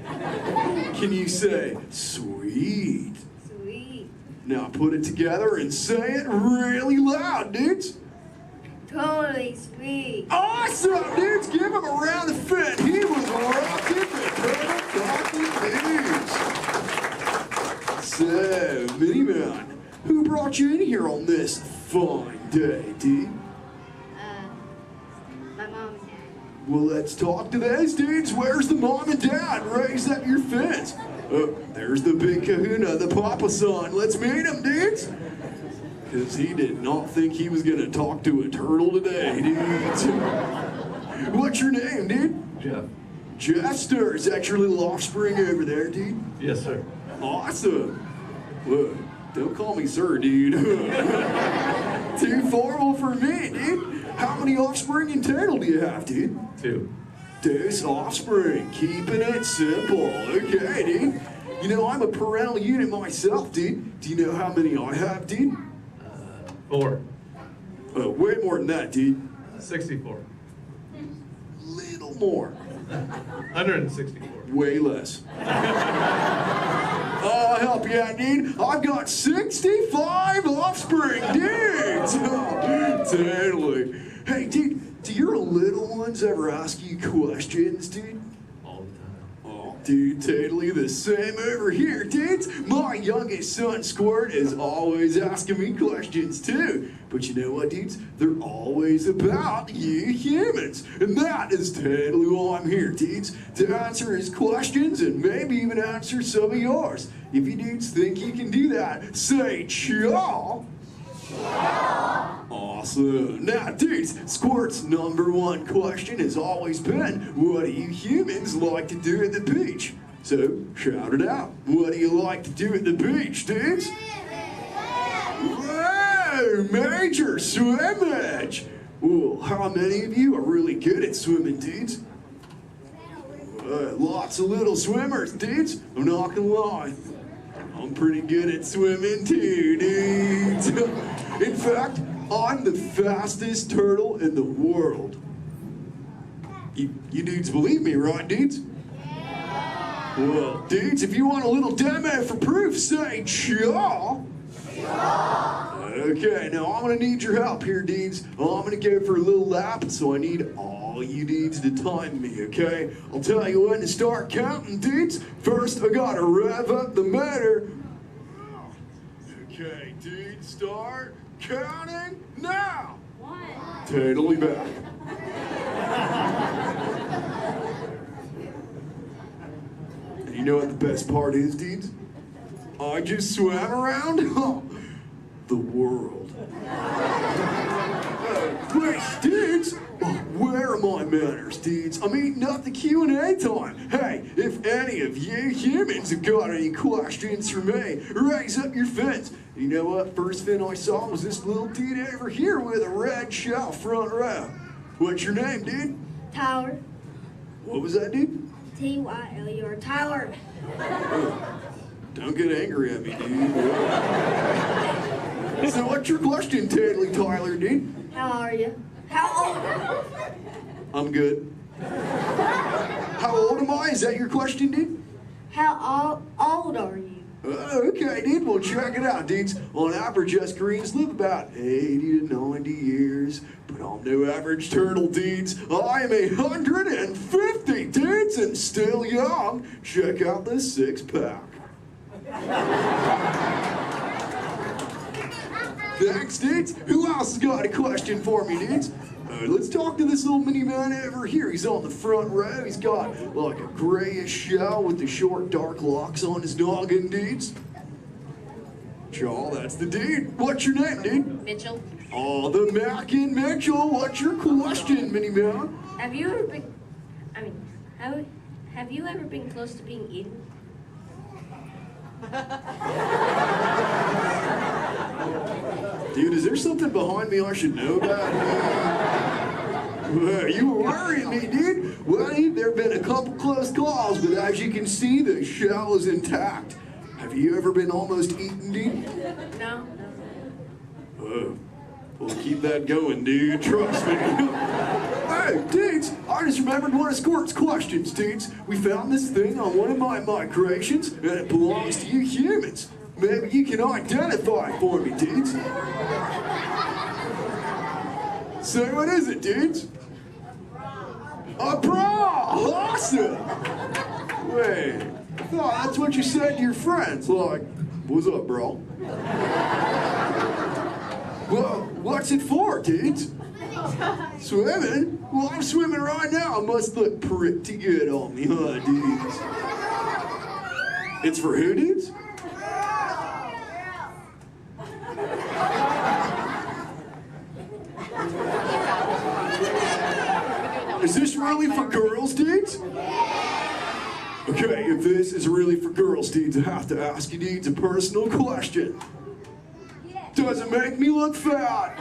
[SPEAKER 1] Can you say, sweet?
[SPEAKER 4] Sweet.
[SPEAKER 1] Now put it together and say it really loud, dudes.
[SPEAKER 4] Totally sweet.
[SPEAKER 1] Awesome, dudes! Give him a round of fit. He was rocking the Turtle Talking News. So, Mini Man, who brought you in here on this fine day, dude?
[SPEAKER 4] My mom and dad.
[SPEAKER 1] Well, let's talk to those dudes. Where's the mom and dad? Raise up your fist. Oh, there's the big kahuna, the papa son. Let's meet him, dudes. Because he did not think he was going to talk to a turtle today, dudes. What's your name, dude?
[SPEAKER 6] Jeff.
[SPEAKER 1] Jester. Is that your little offspring over there, dude?
[SPEAKER 6] Yes, sir.
[SPEAKER 1] Awesome. Whoa, don't call me sir, dude. Too formal for me, dude. How many offspring in total do you have, dude?
[SPEAKER 6] 2.
[SPEAKER 1] Deuce offspring, keeping it simple. Okay, dude. You know, I'm a parental unit myself, dude. Do you know how many I have, dude?
[SPEAKER 6] 4.
[SPEAKER 1] Oh, way more than that, dude.
[SPEAKER 6] 64.
[SPEAKER 1] Little more.
[SPEAKER 6] 164.
[SPEAKER 1] Way less. I'll help you out, dude. I've got 65 offspring, dudes. Totally. Hey, dude, do your little ones ever ask you questions, dude?
[SPEAKER 6] All the time.
[SPEAKER 1] Oh, dude, totally the same over here, dudes. My youngest son, Squirt, is always asking me questions, too. But you know what, dudes? They're always about you humans. And that is totally why I'm here, dudes. To answer his questions and maybe even answer some of yours. If you dudes think you can do that, say chaw. Awesome. Now, dudes, Squirt's #1 question has always been, what do you humans like to do at the beach? So, shout it out. What do you like to do at the beach, dudes? Whoa, major swimmage. Well, how many of you are really good at swimming, dudes? Lots of little swimmers, dudes. I'm not gonna lie. I'm pretty good at swimming too, dudes. In fact, I'm the fastest turtle in the world. You dudes believe me, right, dudes? Well, dudes, if you want a little demo for proof, say chaw. Okay, now I'm gonna need your help here, dudes. I'm gonna go for a little lap, so I need all you dudes to time me, okay? I'll tell you when to start counting, dudes. First, I gotta rev up the motor. Okay, dudes, start counting now.
[SPEAKER 4] 1.
[SPEAKER 1] Totally back. And you know what the best part is, dudes? I just swam around. the world. Wait, dudes! Where are my manners, dudes? I'm eating up the Q&A time. Hey, if any of you humans have got any questions for me, raise up your fins. You know what? First fin I saw was this little dude over here with a red shell front row. What's your name, dude?
[SPEAKER 4] Tyler.
[SPEAKER 1] What was that, dude?
[SPEAKER 4] Tyler. Tyler.
[SPEAKER 1] Don't get angry at me, dude. So what's your question, Tadley Tyler, dude?
[SPEAKER 4] How are you? How old are you?
[SPEAKER 1] I'm good. How old am I? Is that your question, dude?
[SPEAKER 4] How old are you?
[SPEAKER 1] Okay, dude. Well, check it out, dudes. On average, us Koreans live about 80 to 90 years. But I'm no average turtle, dudes. I am 150, dudes, and still young. Check out this six-pack. Thanks, dudes. Who else has got a question for me, dudes? Let's talk to this little mini man over here. He's on the front row. He's got like a grayish shell with the short dark locks on his noggin, dudes. Chaw, that's the dude. What's your name, dude?
[SPEAKER 3] Mitchell.
[SPEAKER 1] Oh, the Mac and Mitchell. What's your question, mini man?
[SPEAKER 4] Have you ever been? Have you ever been close to being eaten?
[SPEAKER 1] Dude, is there something behind me I should know about? Well, you were worrying me, dude. Well, there have been a couple close calls, but as you can see, the shell is intact. Have you ever been almost eaten, dude?
[SPEAKER 4] No.
[SPEAKER 1] Well, keep that going, dude. Trust me. Hey, dudes, I just remembered one of Squirt's questions, dudes. We found this thing on one of my migrations, and it belongs to you humans. Maybe you can identify it for me, dudes. So what is it, dudes? A bra! Awesome! Wait, I thought that's what you said to your friends, like, what's up, bro? Well, what's it for, dudes? Swimming? Well, I'm swimming right now. I must look pretty good on me, huh, dudes? It's for who, dudes? Is this really for girls, dudes? Okay, if this is really for girls, dudes, I have to ask you, dudes, a personal question. Does it make me look fat?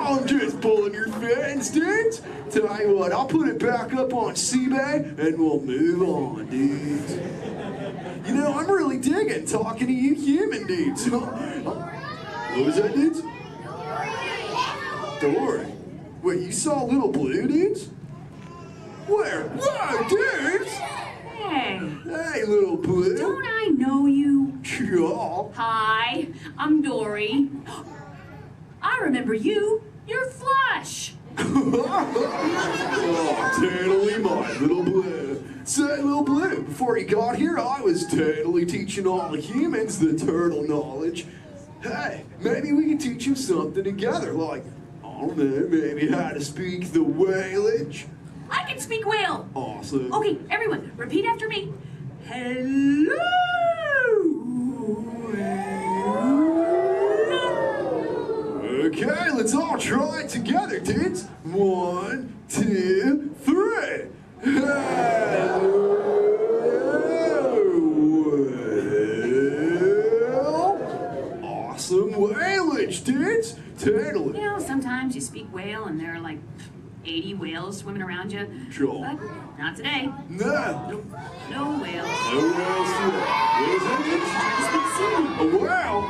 [SPEAKER 1] I'm just pulling your fins, dudes. Tell you what, I'll put it back up on eBay and we'll move on, dudes. You know, I'm really digging talking to you human dudes. What was that, dudes? Dory. Wait, you saw Little Blue, dudes? Where? Whoa, dudes!
[SPEAKER 3] Hey.
[SPEAKER 1] Hey, Little Blue.
[SPEAKER 3] Don't I know you?
[SPEAKER 1] Yeah.
[SPEAKER 3] Hi, I'm Dory. I remember you. You're Flush.
[SPEAKER 1] Oh, totally my Little Blue. Say, Little Blue, before you got here, I was totally teaching all the humans the turtle knowledge. Hey, maybe we can teach them something together, like, I don't know, maybe how to speak the whalage.
[SPEAKER 3] I can speak whale.
[SPEAKER 1] Awesome.
[SPEAKER 3] Okay, everyone, repeat after me. Hello.
[SPEAKER 1] Okay, let's all try it together, dudes. 1, 2, 3. Hello. Awesome whalage, dudes. Totally.
[SPEAKER 3] You know, sometimes you speak whale and there are like 80 whales swimming around you.
[SPEAKER 1] Sure.
[SPEAKER 3] But not today.
[SPEAKER 1] No.
[SPEAKER 3] Nope. No whales.
[SPEAKER 1] No whales today. What is that, dudes? A whale?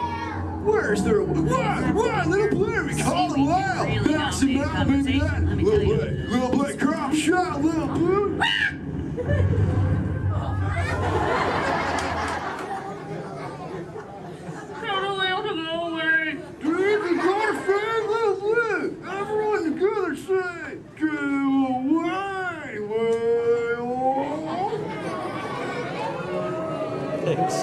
[SPEAKER 1] Where's there a whale? What? Little Blue, we call it whale. That's a now, maybe that. Little Blue, crop shot, Little Blue. Dude, we got a friend, Little Blue. Everyone together say, go away, whale.
[SPEAKER 6] Thanks.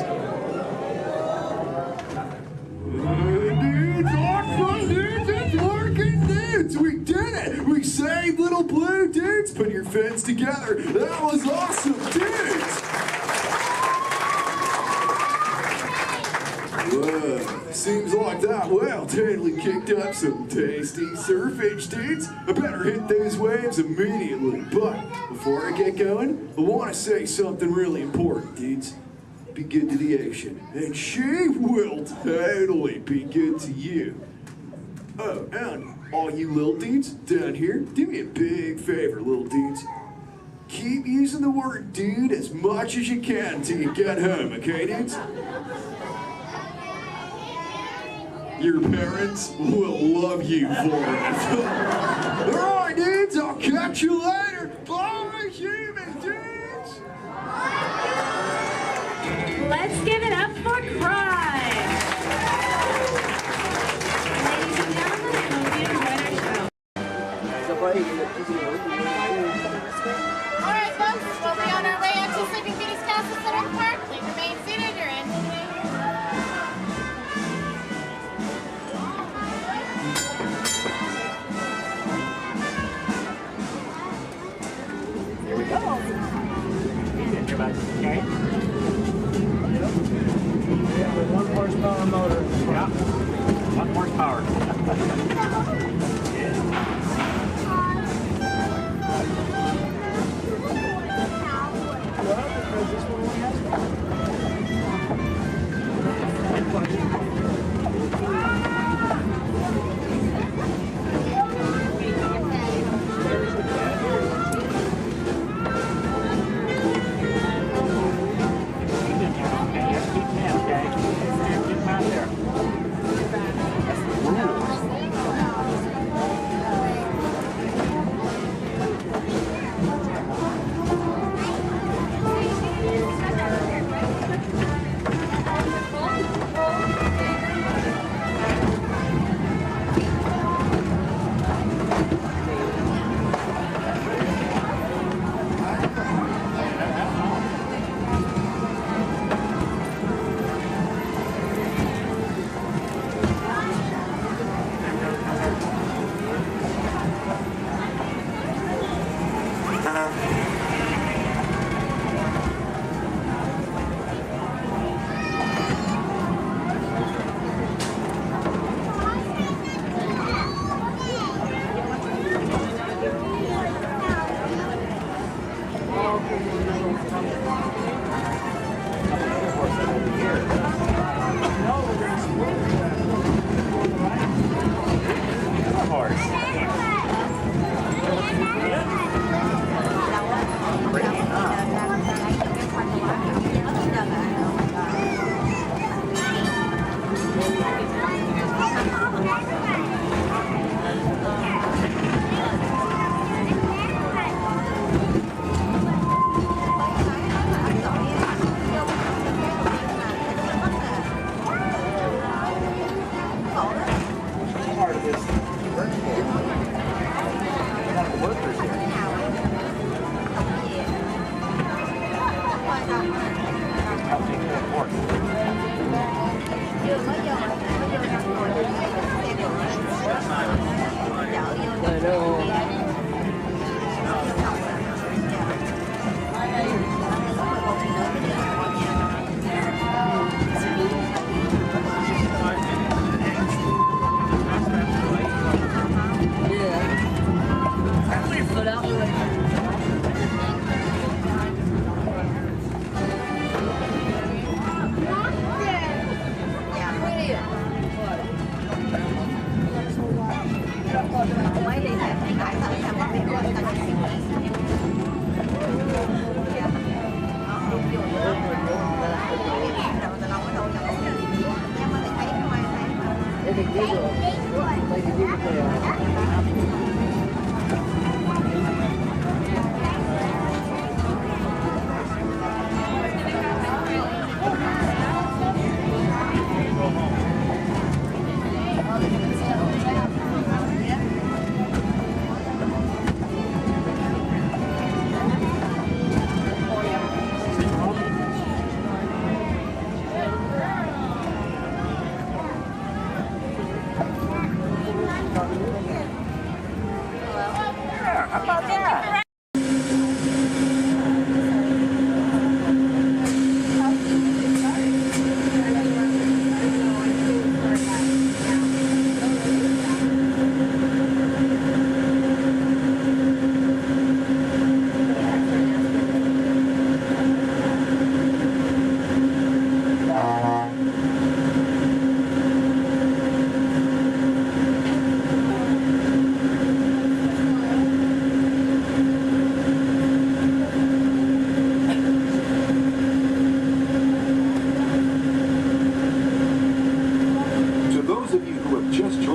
[SPEAKER 1] Dudes, awesome, dudes, it's working, dudes. We did it. We saved Little Blue, dudes. Put your fins together. That was awesome, dudes. Whoa. Seems like that whale totally kicked up some tasty surfage, dudes. I better hit those waves immediately. But before I get going, I want to say something really important, dudes. Be good to the ocean, and she will totally be good to you. Oh, and all you little dudes down here, do me a big favor, little dudes. Keep using the word dude as much as you can till you get home, okay, dudes? Your parents will love you for it. Alright, dudes, I'll catch you later. Bye, human dudes!
[SPEAKER 25] Let's give it up for Cry! Ladies and gentlemen, I hope you enjoyed our show.
[SPEAKER 2] Alright, folks, we'll be on our way out to Sleeping Beauty's Castle Center Park. Please remain seated. You're in.
[SPEAKER 7] Here we go. Okay. Yeah, with 1 horsepower motor. Yeah. 1 horsepower. Well, because this one only has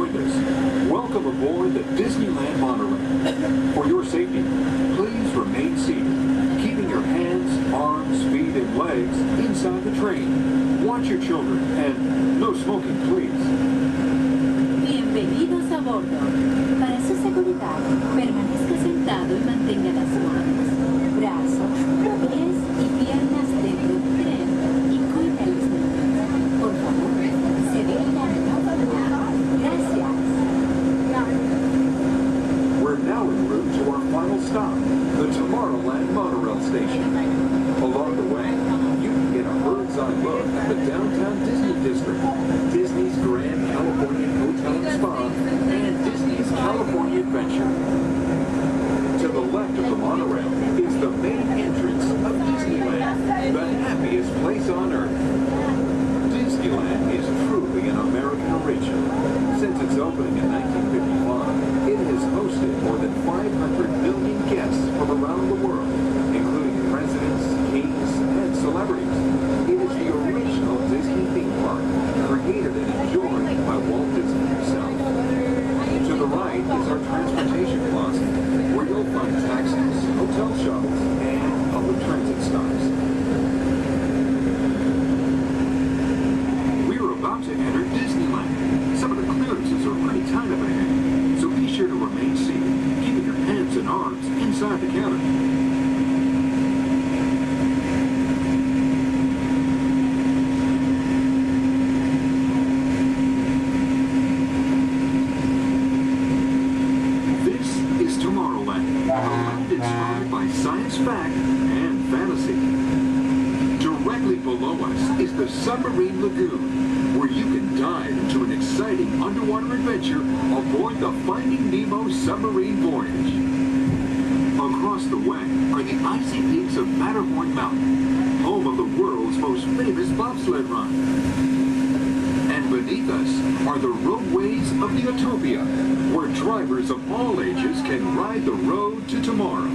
[SPEAKER 12] joined us. Welcome aboard the Disneyland monorail. For your safety, please remain seated, keeping your hands, arms, feet, and legs inside the train. Watch your children, and no smoking, please.
[SPEAKER 13] Bienvenidos a bordo. Para su seguridad, permanezca sentado y mantenga las manos, brazos, pies y piernas dentro del tren y cuide a los niños. Por favor, se dirija a la Gracias.
[SPEAKER 12] We're now en route to our final stop, the Tomorrowland monorail station. Along the way, you can get a bird's eye look at the downtown Disney district, Disney's Grand California Hotel and Spa, and Disney's California Adventure. To the left of the monorail is the main entrance of Disneyland, the happiest place on earth. Disneyland is truly an American original. Since its opening in 1955, it has hosted more than 500 million guests from around the world, including presidents, kings, and celebrities. It is the original Disney theme park, created and enjoyed by Walt Disney himself. To the right is our transportation plaza, where you'll find taxis, hotel shuttles, and public transit stops. We're about to enter Disneyland. Some of the clearances are pretty tight up ahead, so be sure to remain seated, keeping your hands and arms inside the cabin. Inspired by science fact and fantasy. Directly below us is the Submarine Lagoon, where you can dive into an exciting underwater adventure aboard the Finding Nemo submarine voyage. Across the way are the icy peaks of Matterhorn Mountain, home of the world's most famous bobsled run. And beneath us are the roadways of the Utopia, where drivers of all ages can ride the road to tomorrow.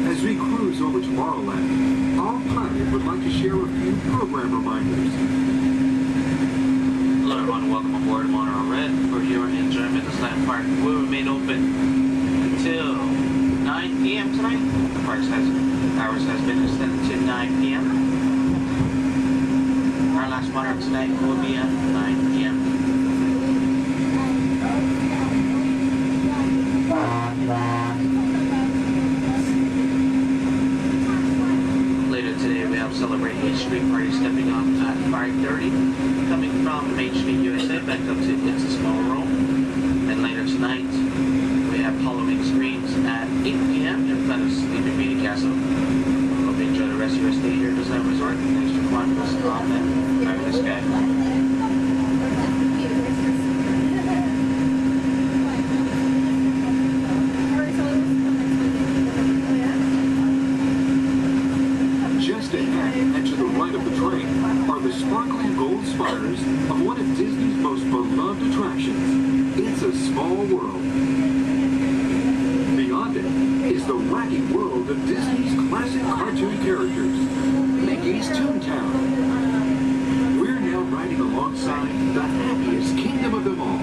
[SPEAKER 12] As we cruise over Tomorrowland, our pilot would like to share a few program reminders.
[SPEAKER 15] Hello everyone, welcome aboard Monorail Red. For your enjoyment, this land park will remain open until 9 p.m. tonight. The park's hours has been extended to 9 p.m. Our last monorail tonight will be at 9 p.m. Later today we have Celebrate H Street Party stepping off at 5:30, coming from Main Street, USA, back up to It's a Small World. And later tonight we have Halloween screens at 8 p.m. in front of Sleeping Beauty Castle. Hope you enjoy the rest of your stay here at Disneyland Resort. Thanks for joining us on that fabulous guy.
[SPEAKER 12] Just ahead and to the right of the train are the sparkling gold spires of one of Disney's most beloved attractions, It's a Small World. Beyond it is the wacky world of Disney's classic cartoon characters, Mickey's Toontown. We're now riding alongside the happiest kingdom of them all,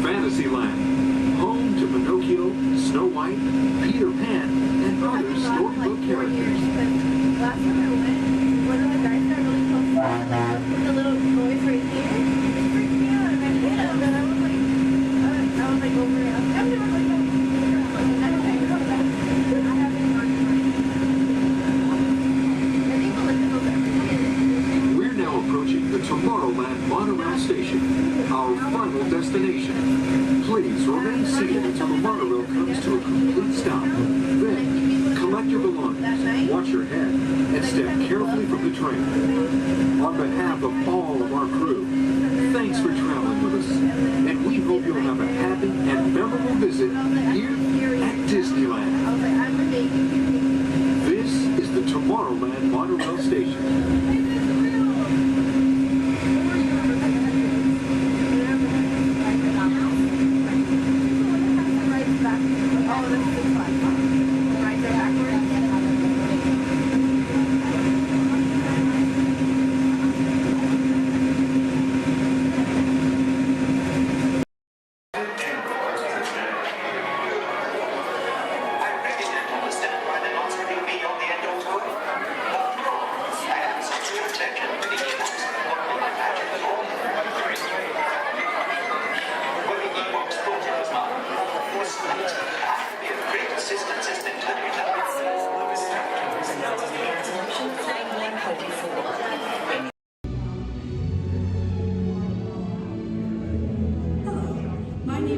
[SPEAKER 12] Fantasyland, home to Pinocchio, Snow White, Peter Pan, and other storybook characters.
[SPEAKER 18] Last time I went, one of the guys got really close with the little toys right here. It freaked me out. And I hit him, and I was like over it. I'm never like, no. I haven't gone to
[SPEAKER 12] We're now approaching the Tomorrowland monorail station, our final destination. Please remain seated until the monorail comes to a complete stop. Then, collect your belongings, watch your head, and step carefully from the train. On behalf of all of our crew, thanks for traveling with us, and we hope you'll have a happy and memorable visit here at Disneyland. This is the Tomorrowland monorail station.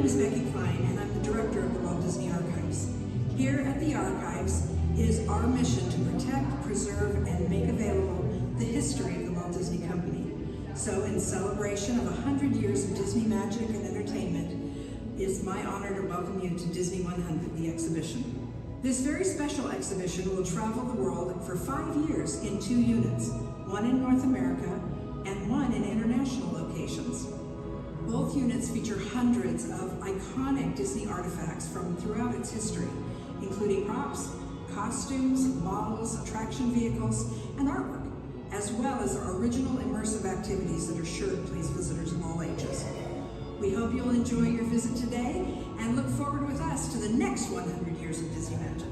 [SPEAKER 9] name is Becky Klein, and I'm the director of the Walt Disney Archives. Here at the Archives, it is our mission to protect, preserve, and make available the history of the Walt Disney Company. So in celebration of 100 years of Disney magic and entertainment, it is my honor to welcome you to Disney 100, the exhibition. This very special exhibition will travel the world for 5 years in 2 units, one in North America and one in international locations. Both units feature hundreds of iconic Disney artifacts from throughout its history, including props, costumes, models, attraction vehicles, and artwork, as well as our original immersive activities that are sure to please visitors of all ages. We hope you'll enjoy your visit today and look forward with us to the next 100 years of Disney magic.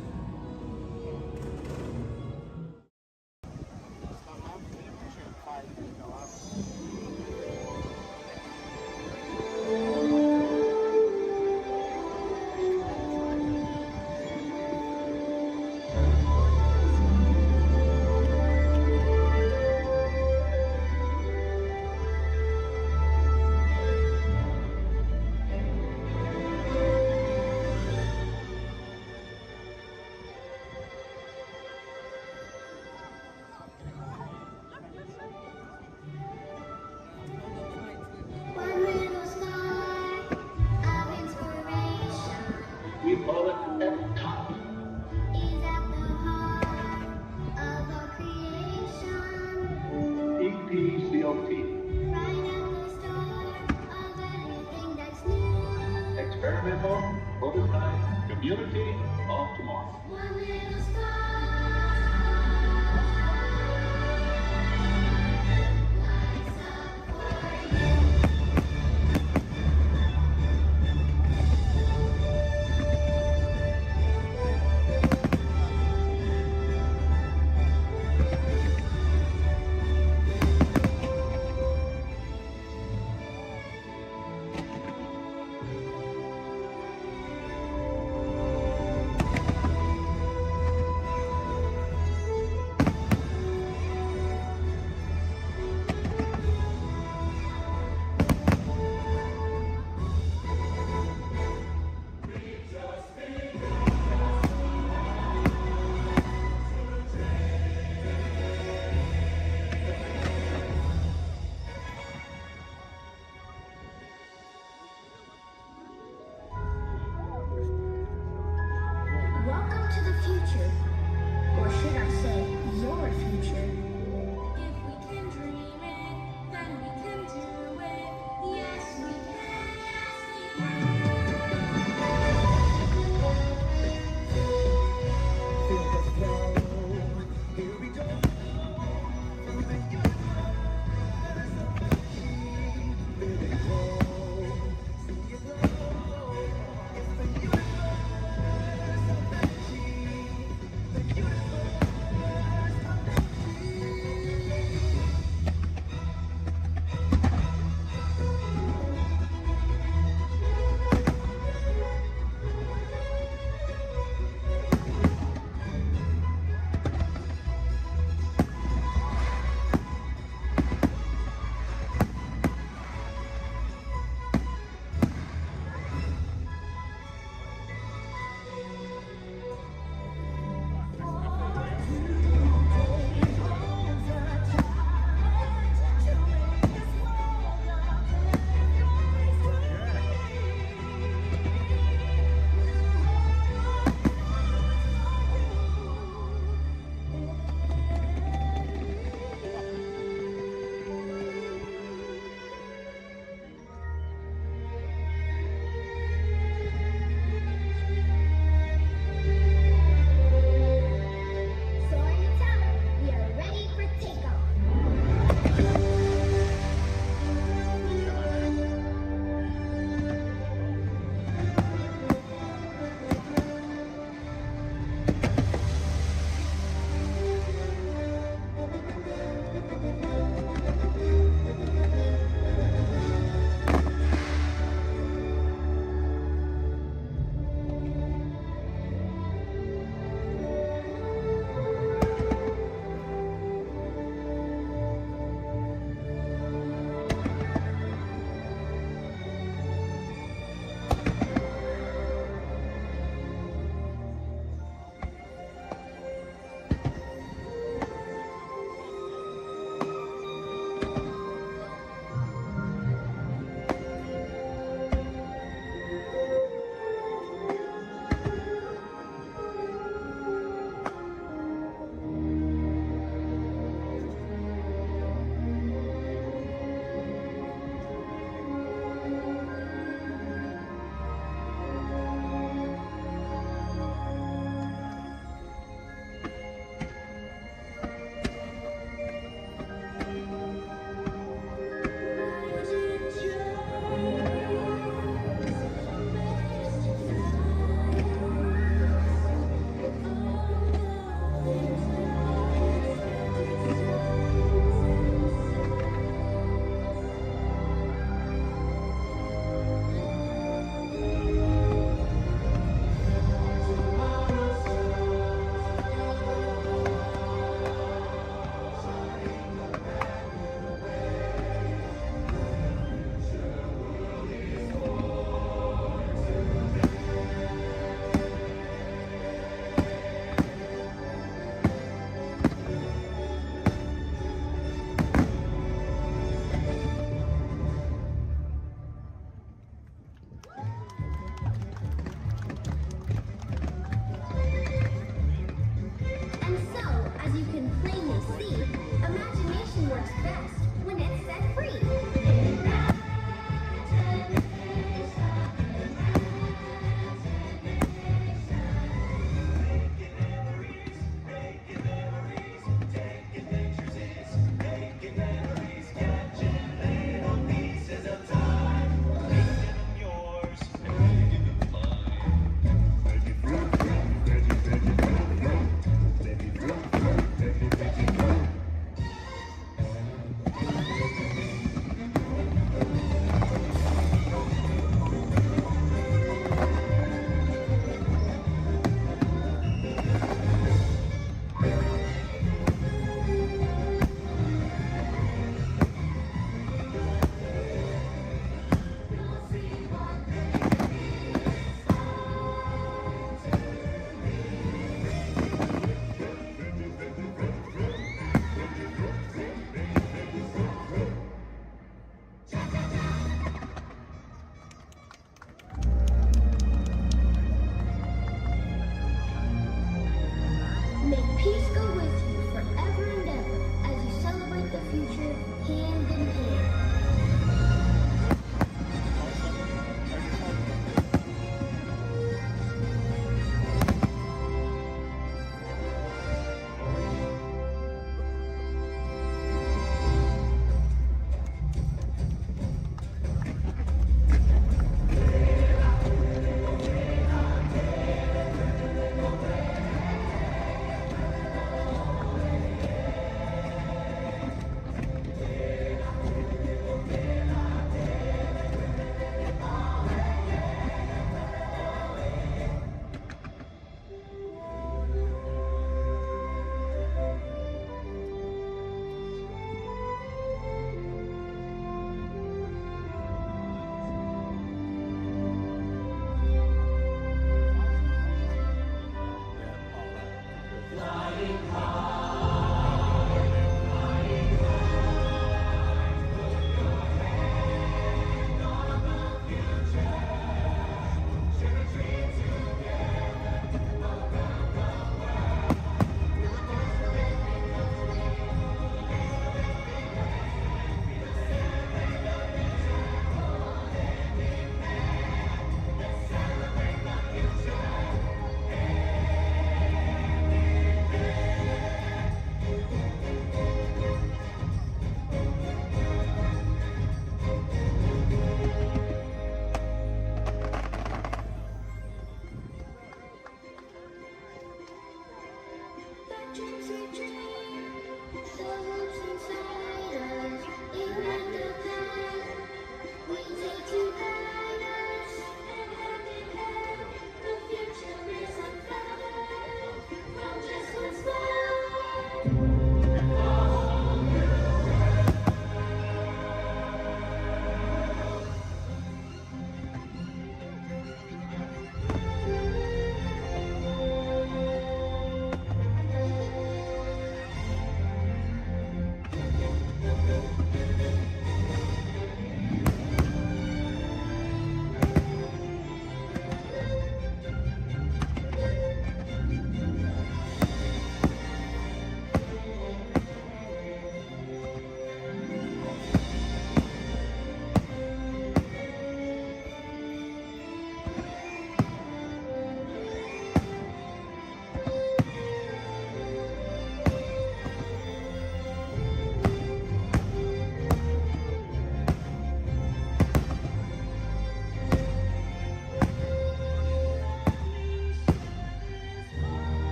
[SPEAKER 10] We call it F-Top. EPCOT. Experimental, prototype, community of tomorrow.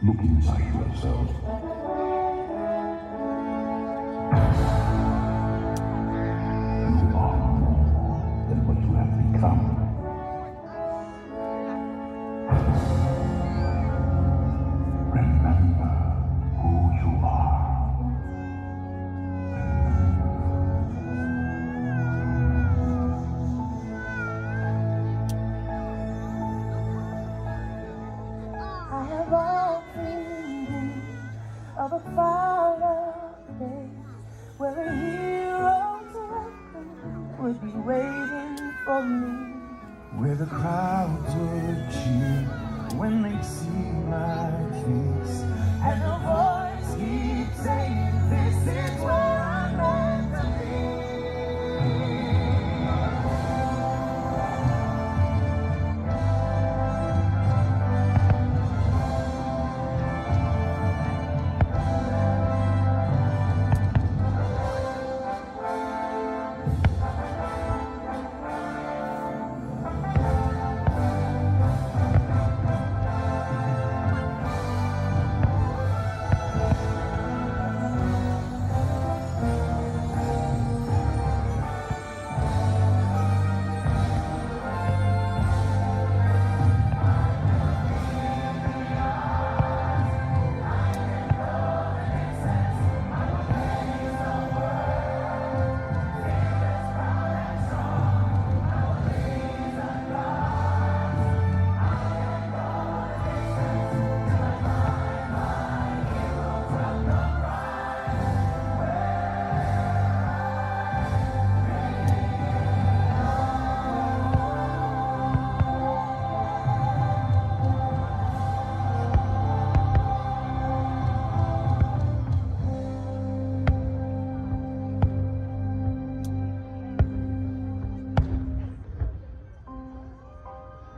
[SPEAKER 24] Look inside yourself. You are more than what you have become. Remember who you are.
[SPEAKER 11] I have all dreamed of a fireplace where a hero's welcome would be waiting for me.
[SPEAKER 14] Where the crowds would cheer when they see my face,
[SPEAKER 11] And a voice keeps saying, this is where I'm meant to be.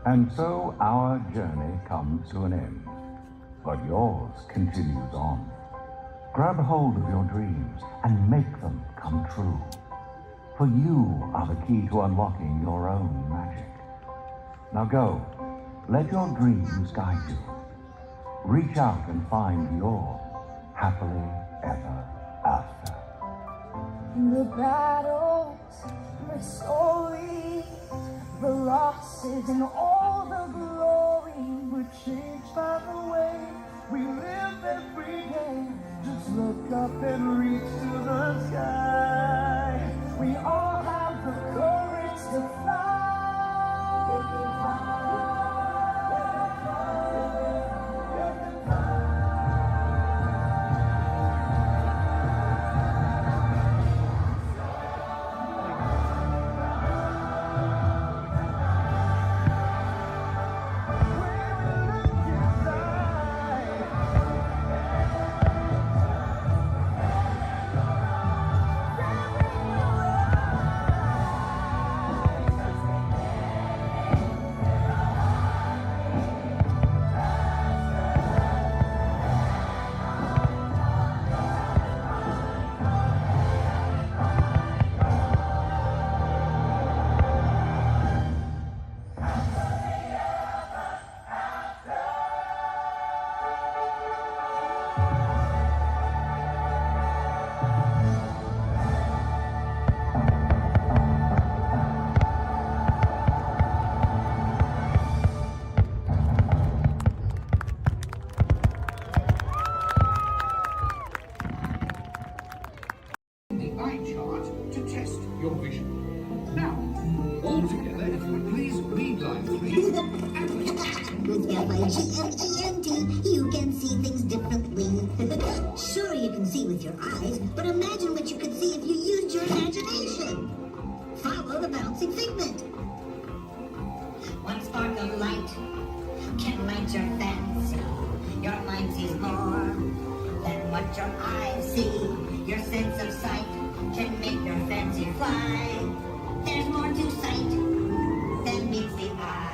[SPEAKER 24] And so our journey comes to an end, but yours continues on. Grab hold of your dreams and make them come true. For you are the key to unlocking your own magic. Now go, let your dreams guide you. Reach out and find your happily ever after.
[SPEAKER 11] The battles, the stories, the losses, and all the glory were changed by the way we live every day. Just look up and reach to the sky. We all have the courage to fly.
[SPEAKER 17] Your vision. Now, all together, if you would please read line 3.
[SPEAKER 21] With F-I-G-H-E-N-T, you can see things differently. Sure, you can see with your eyes, but imagine what you could see if you used your imagination. Follow the bouncing figment.
[SPEAKER 16] One spark of light can light your fancy. Your mind sees more than what your eyes see. Your sense of sight can make your fancy fly. There's more to sight than meets the eye.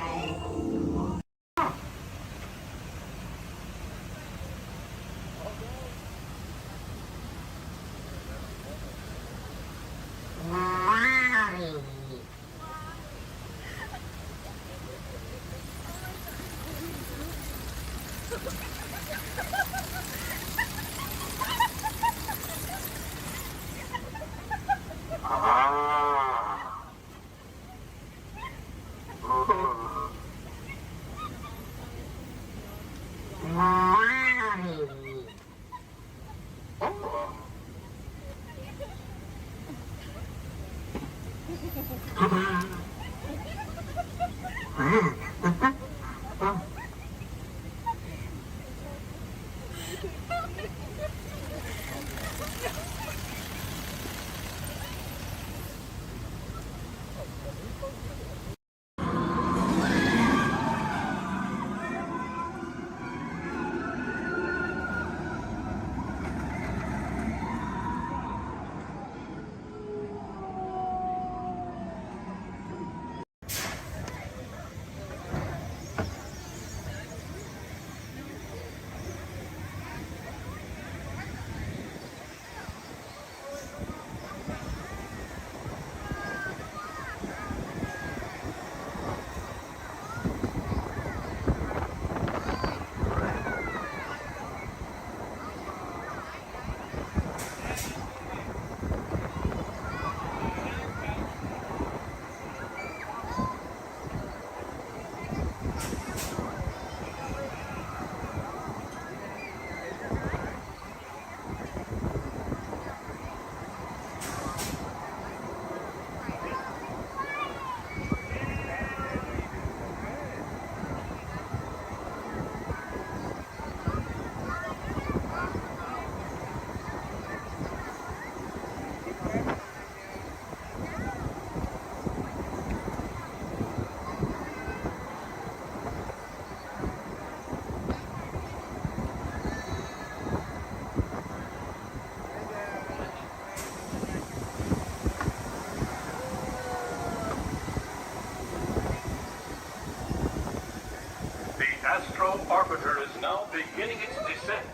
[SPEAKER 5] Astro Orbiter is now beginning its descent.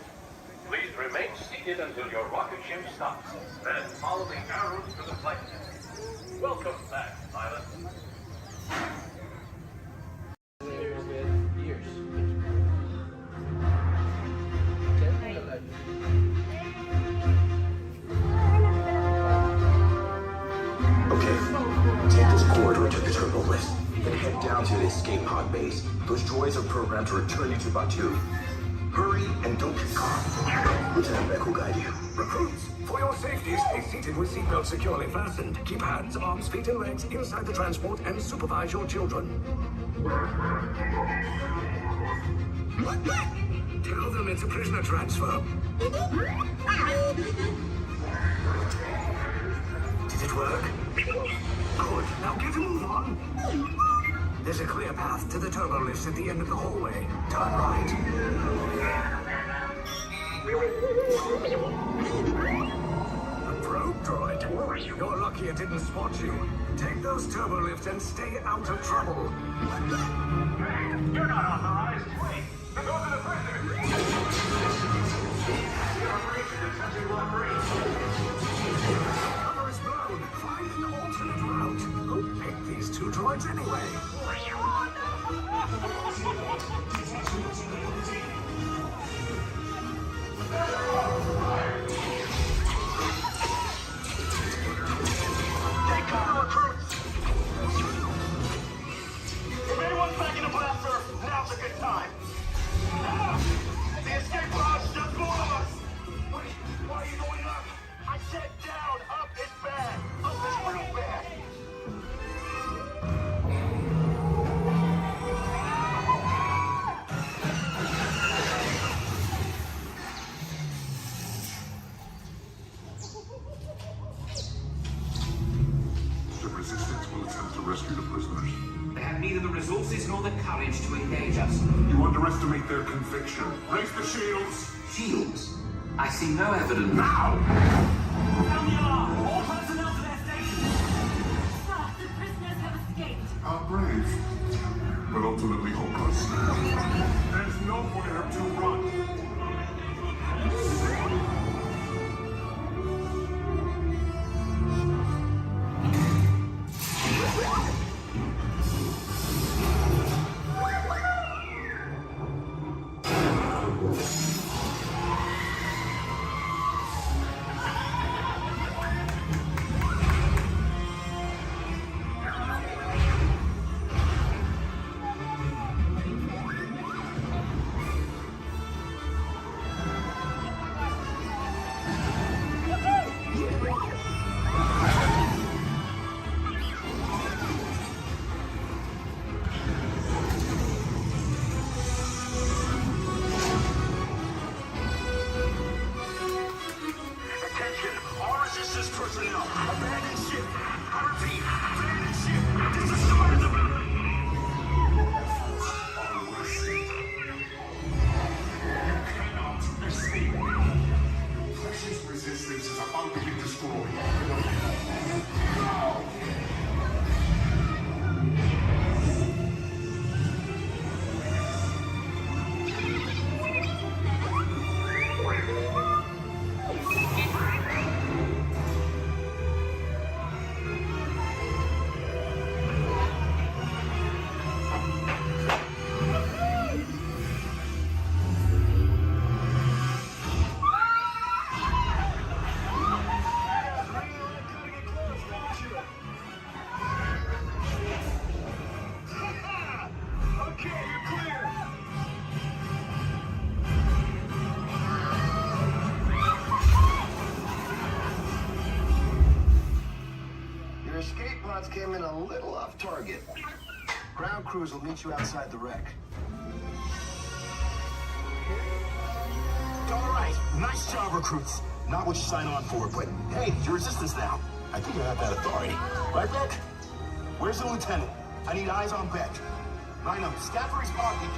[SPEAKER 5] Please remain seated until your rocket ship stops. Then follow the arrows to the flight deck. Welcome back, pilot.
[SPEAKER 8] Okay, take this corridor to the turbo lift, then head down to the escape pod base. Those droids are programmed to return you to Batu. Hurry and don't get caught. Lieutenant Beck will guide you.
[SPEAKER 19] Recruits, for your safety, stay seated with seatbelts securely fastened. Keep hands, arms, feet, and legs inside the transport and supervise your children. Tell them it's a prisoner transfer. Did it work? Good. Now get a move on. There's a clear path to the turbo lifts at the end of the hallway. Turn right. A probe droid. You're lucky it didn't spot you. Take those turbo lifts and stay out of trouble.
[SPEAKER 5] You're not authorized. Wait, those are the prisoners. The operation is touching block range.
[SPEAKER 19] Cover is blown. Find an alternate route. Who picked these two droids anyway?
[SPEAKER 5] Take cover, recruits! If anyone's backing a blaster, now's a good time. The escape pod's just below us! Wait, why are you going up? I said down, up is bad. Up is real bad.
[SPEAKER 22] The resistance will attempt to rescue the prisoners.
[SPEAKER 23] They have neither the resources nor the courage to engage us.
[SPEAKER 22] You underestimate their conviction. Raise the shields!
[SPEAKER 23] Shields? I see no evidence.
[SPEAKER 22] Now!
[SPEAKER 23] Sound the alarm! All personnel to their stations!
[SPEAKER 2] Sir, the prisoners have escaped.
[SPEAKER 22] How brave, but ultimately hopeless. There's nowhere to run.
[SPEAKER 26] Came in a little off target. Ground crews will meet you outside the wreck.
[SPEAKER 19] All right, nice job, recruits. Not what you signed on for, but hey, your resistance now. I think you have that authority. Right, Beck? Where's the lieutenant? I need eyes on Beck. Line up, Stafford responding.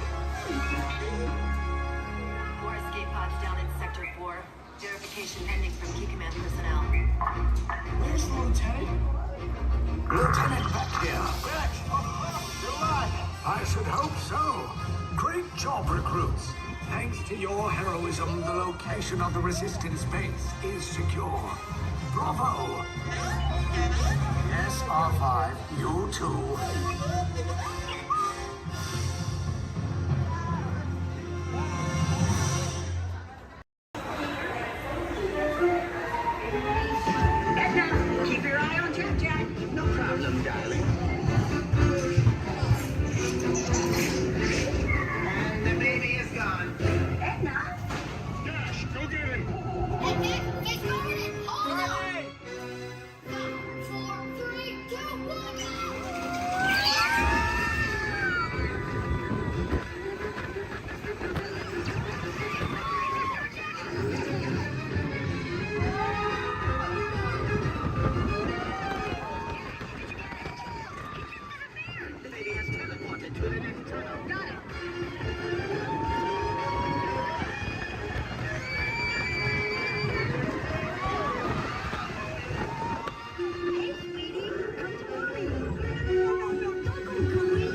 [SPEAKER 27] More escape pods down in Sector 4. Verification pending from Key Command personnel.
[SPEAKER 19] Where's the lieutenant? Lieutenant Beck here. Beck! You're alive! I should hope so. Great
[SPEAKER 1] job, recruits. Thanks to your heroism, the location of the resistance base is secure. Bravo! Yes, R5, you too.
[SPEAKER 16] Edna, keep your eye on Jack Jack. No problem, darling. And the baby is gone. Edna?
[SPEAKER 5] Dash, go get him.
[SPEAKER 2] Edna, get started. Hold on. 5, 4, 3, 2, 1, go!
[SPEAKER 16] The baby has teleported to the next tunnel. Got it. Hey, sweetie, come to mommy. No, don't go, Chloe.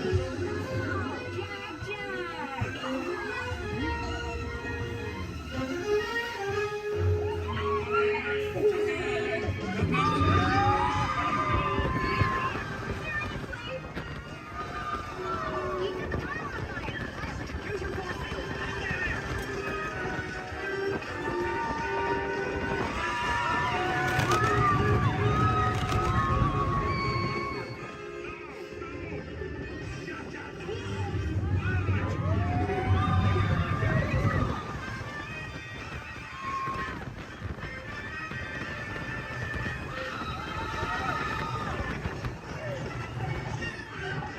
[SPEAKER 16] Oh, Jack,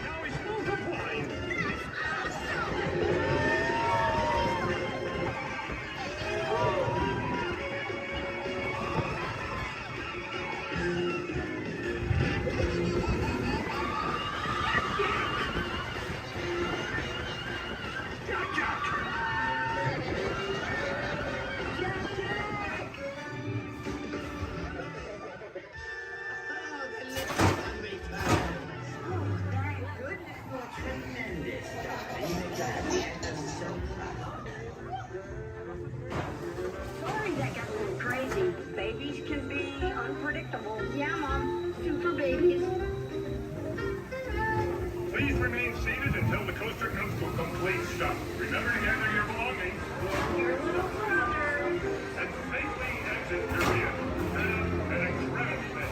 [SPEAKER 5] Now he's multiplying. Jack, Jack.
[SPEAKER 16] Thank goodness for tremendous, darling. I'm so proud. Sorry that got a little crazy. Babies can be unpredictable. Yeah, Mom. Super babies.
[SPEAKER 5] Please remain seated until the coaster comes to a complete stop. Remember to gather your belongings. And safely exit area. Have an incredible day.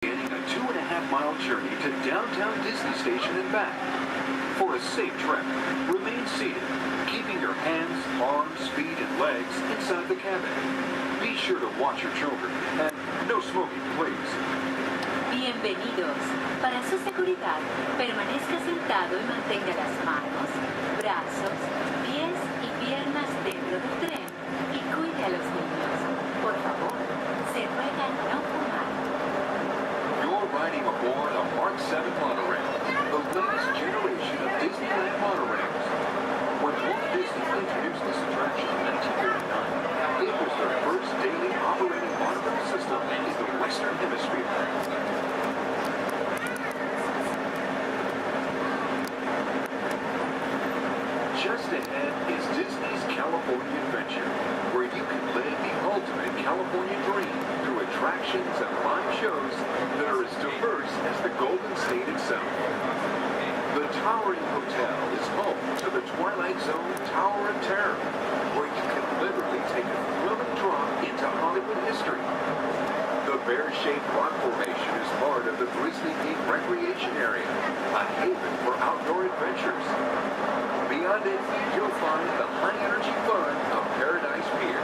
[SPEAKER 12] Beginning a 2.5-mile journey to downtown Disney Station and back. For a safe trek, remain seated, keeping your hands, arms, feet, and legs inside the cabin. Be sure to watch your children, and no smoking, please.
[SPEAKER 13] Bienvenidos. Para su seguridad, permanezca sentado y mantenga las manos, brazos, pies y piernas dentro del tren y cuide a los niños. Por favor, se ruega no fumar.
[SPEAKER 12] You're riding aboard a Mark 7 monorail, the latest generation of Disneyland monorails. When Walt Disney introduced this attraction in 1939, it was the first daily operating monorail system in the Western Hemisphere. Just ahead is Disney's California Adventure, where you can live the ultimate California dream through attractions and live shows that are as diverse as the Golden State itself. The Towering Hotel is home to the Twilight Zone Tower of Terror, where you can literally take a thrilling drop into Hollywood history. The bear-shaped rock formation is part of the Grizzly Peak Recreation Area, a haven for outdoor adventures. Beyond it, you'll find the high-energy fun of Paradise Pier.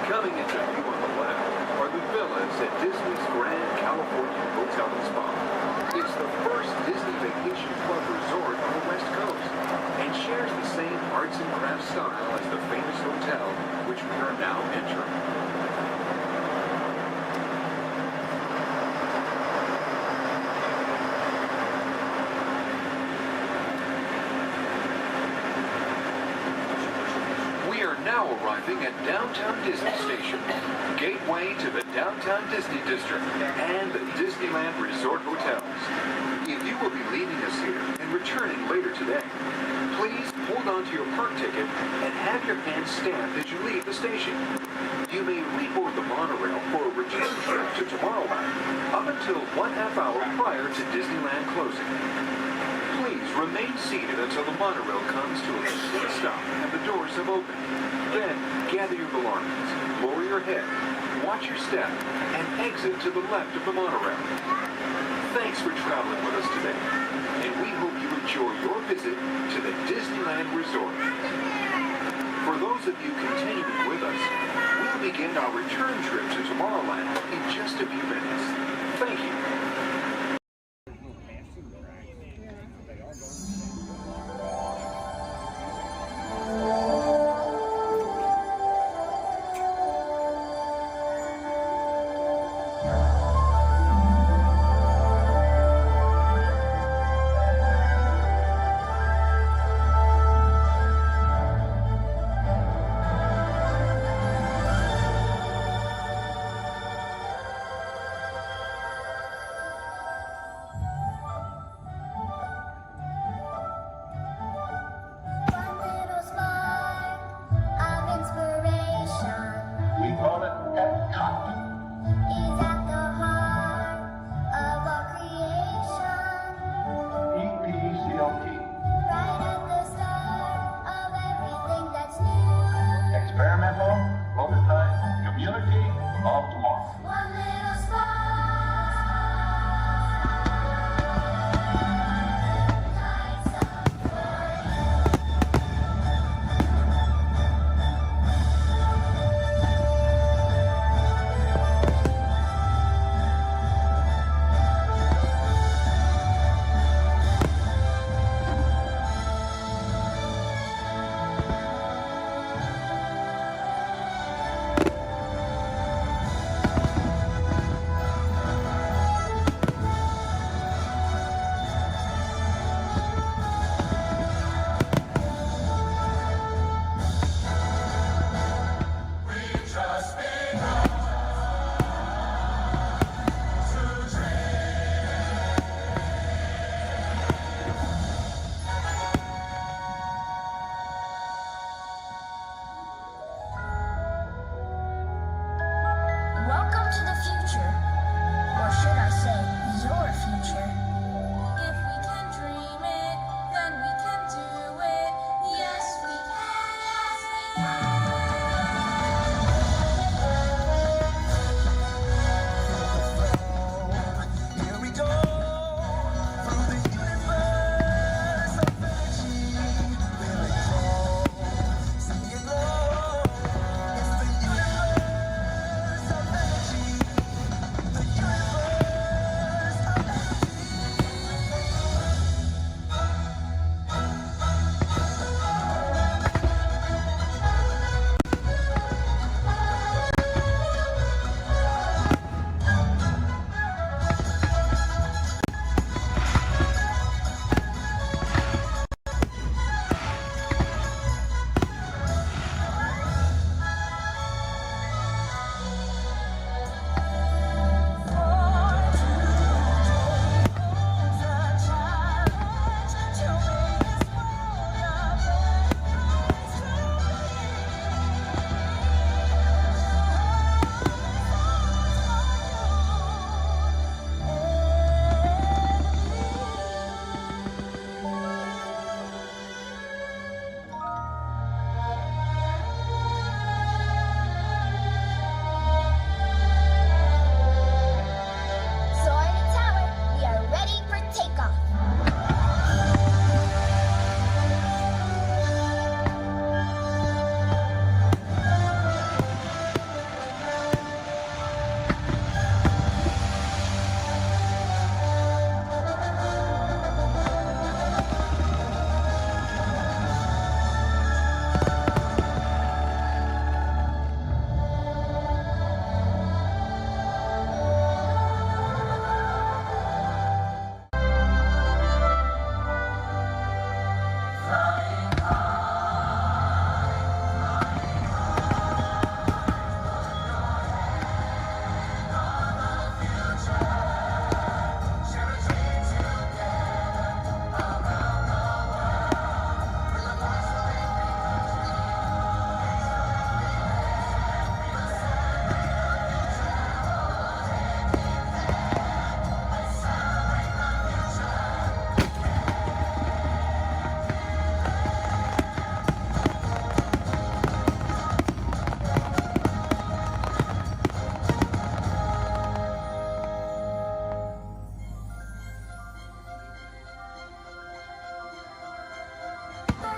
[SPEAKER 12] Coming into view on the left are the villas at Disney's Grand California Hotel and Spa. It's the first Disney Vacation Club resort on the West Coast and shares the same arts and crafts style as the famous hotel, which we are now entering. We are now arriving arriving at Downtown Disney Station, gateway to the Downtown Disney District and the Disneyland Resort Hotels. If you will be leaving us here and returning later today, please hold on to your park ticket and have your hand stamped as you leave the station. You may reboard the monorail for a return trip to Tomorrowland up until 1/2 hour prior to Disneyland closing. Please remain seated until the monorail comes to a complete stop and the doors have opened. Then gather your belongings, lower your head, watch your step, and exit to the left of the monorail. Thanks for traveling with us today, and we hope you enjoy your visit to the Disneyland Resort. For those of you continuing with us, we'll begin our return trip to Tomorrowland in just a few minutes. Thank you.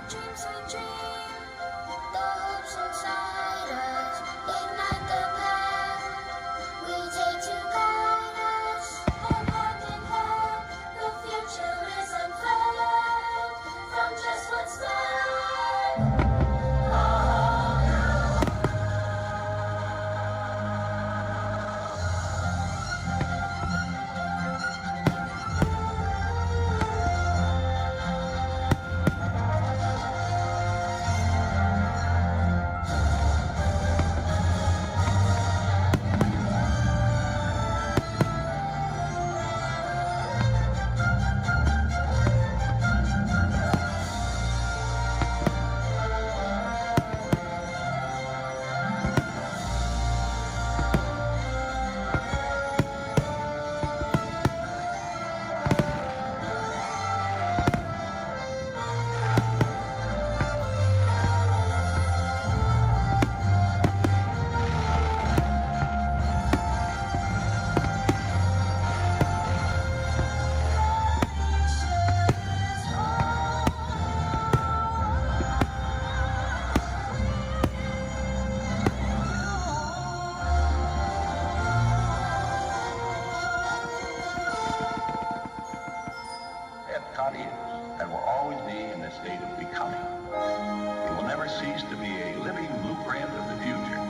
[SPEAKER 11] dreams we dream, the hopes inside us, ignite the path we take to guide us. And hand in hand, the future is unfurled from just what's left.
[SPEAKER 3] Epcot is and will always be in the state of becoming. It will never cease to be a living blueprint of the future.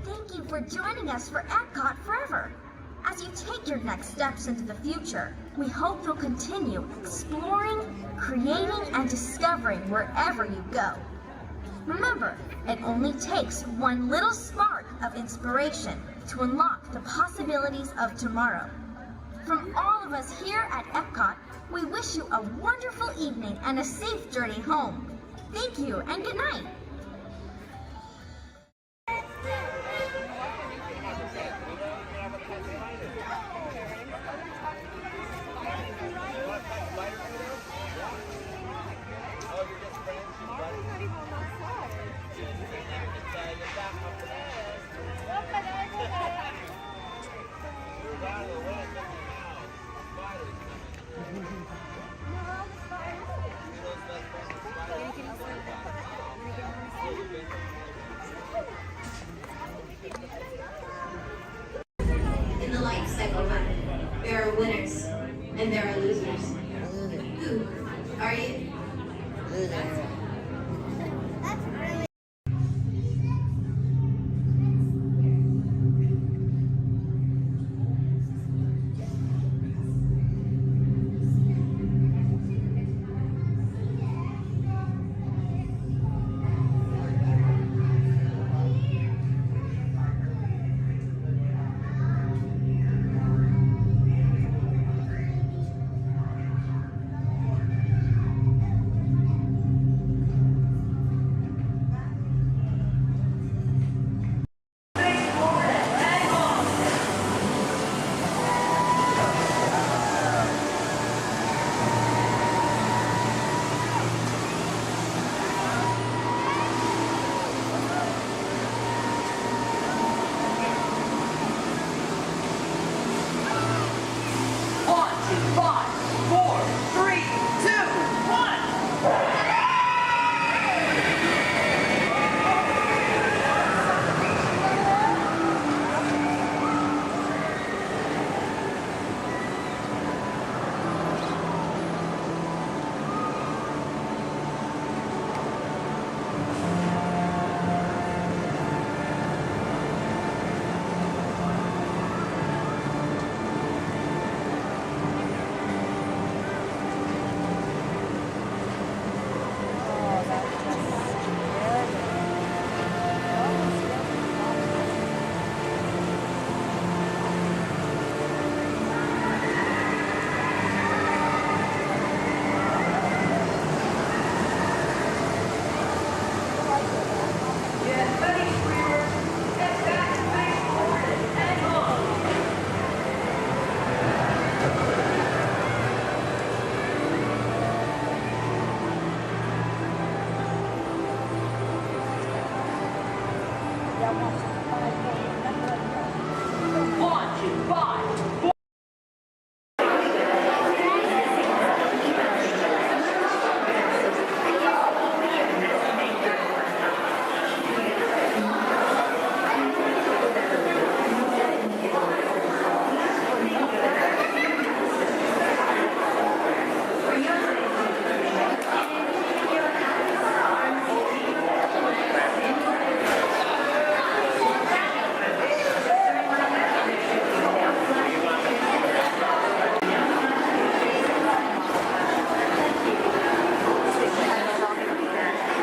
[SPEAKER 2] Thank you for joining us for Epcot Forever. As you take your next steps into the future, we hope you'll continue exploring, creating, and discovering wherever you go. Remember, it only takes one little spark of inspiration to unlock the possibilities of tomorrow. From all of us here at Epcot, we wish you a wonderful evening and a safe journey home. Thank you and good night.
[SPEAKER 4] In the life cycle hunt, there are winners and there are losers. Who are you? Loser.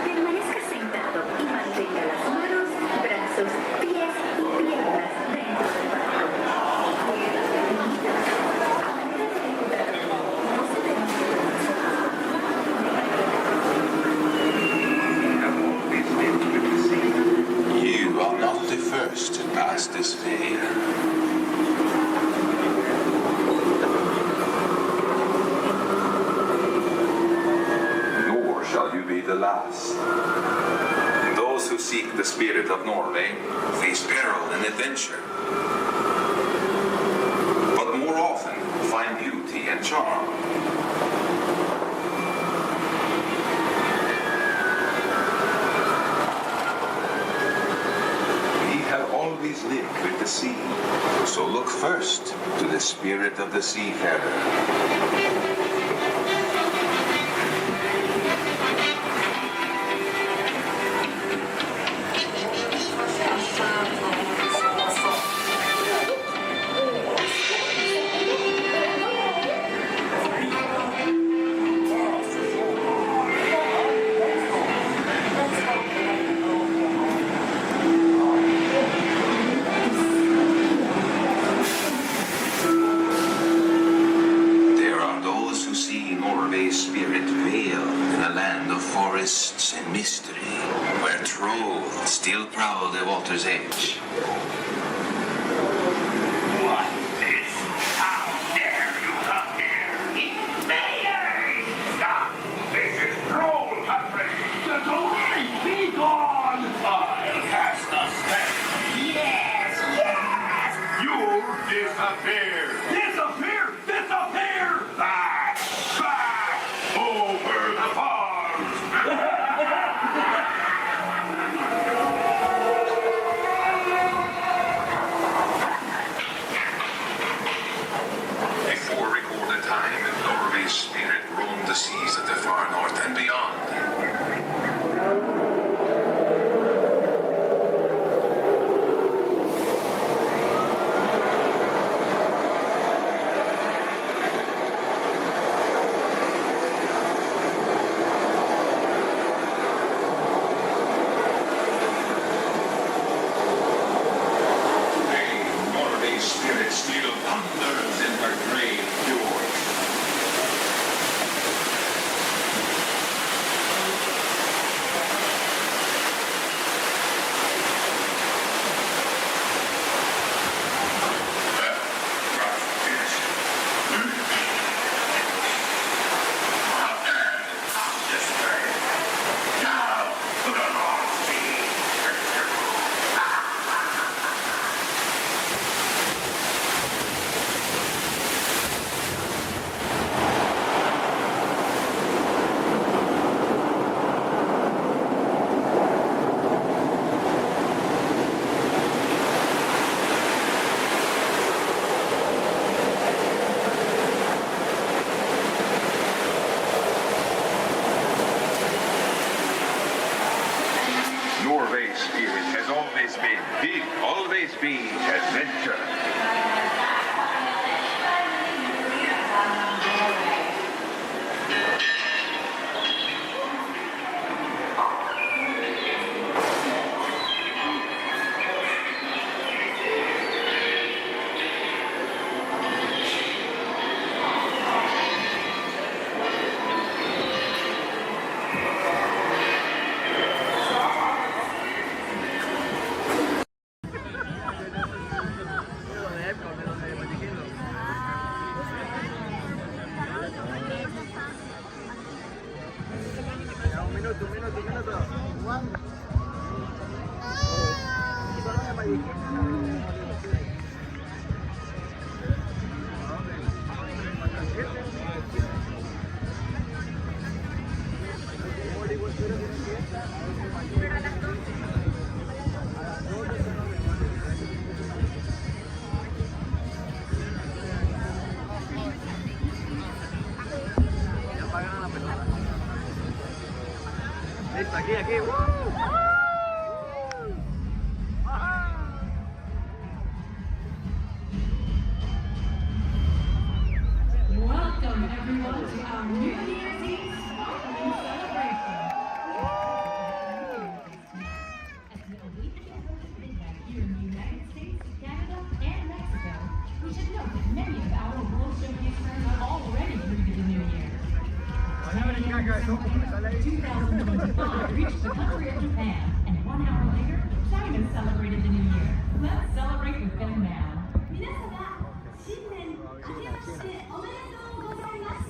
[SPEAKER 13] Permanezca sentado y mantenga las manos, brazos, pies y piernas dentro del barco.
[SPEAKER 3] You are not the first to pass this way.
[SPEAKER 12] Nor shall you be the last.
[SPEAKER 6] Those who seek the spirit of Norway face peril and adventure, but more often find beauty and charm. We have always lived with the sea, so look first to the spirit of the seafarer. There are those who see Norway's spirit veiled in a land of forests and mystery, where trolls still prowl the water's edge.
[SPEAKER 5] What is? How dare you come here? Invaders! Stop! This is troll country! Get away! Be gone! I'll cast a spell. Yes! Yes! You'll disappear! Disappear! Disappear! Back! Back! Over the farms!
[SPEAKER 6] Before recorded time, Norway's spirit roamed the seas of the far north and beyond. Norway's spirit still thunders in her grave fjords. Norway's spirit has always been, will always be adventure.
[SPEAKER 14] Un minuto.
[SPEAKER 7] Listo, aquí.
[SPEAKER 9] Welcome everyone to our New Year's Eve sparkling celebration. As we await the approach of midnight here in the United States, Canada, and Mexico, we should note that many of our World Showcase friends are already greeted the New Year. 2025 reached the country of Japan, and 1 hour later, China celebrated the New Year. Let's celebrate with them now.
[SPEAKER 21] 皆様、新年明けましておめでとうございます。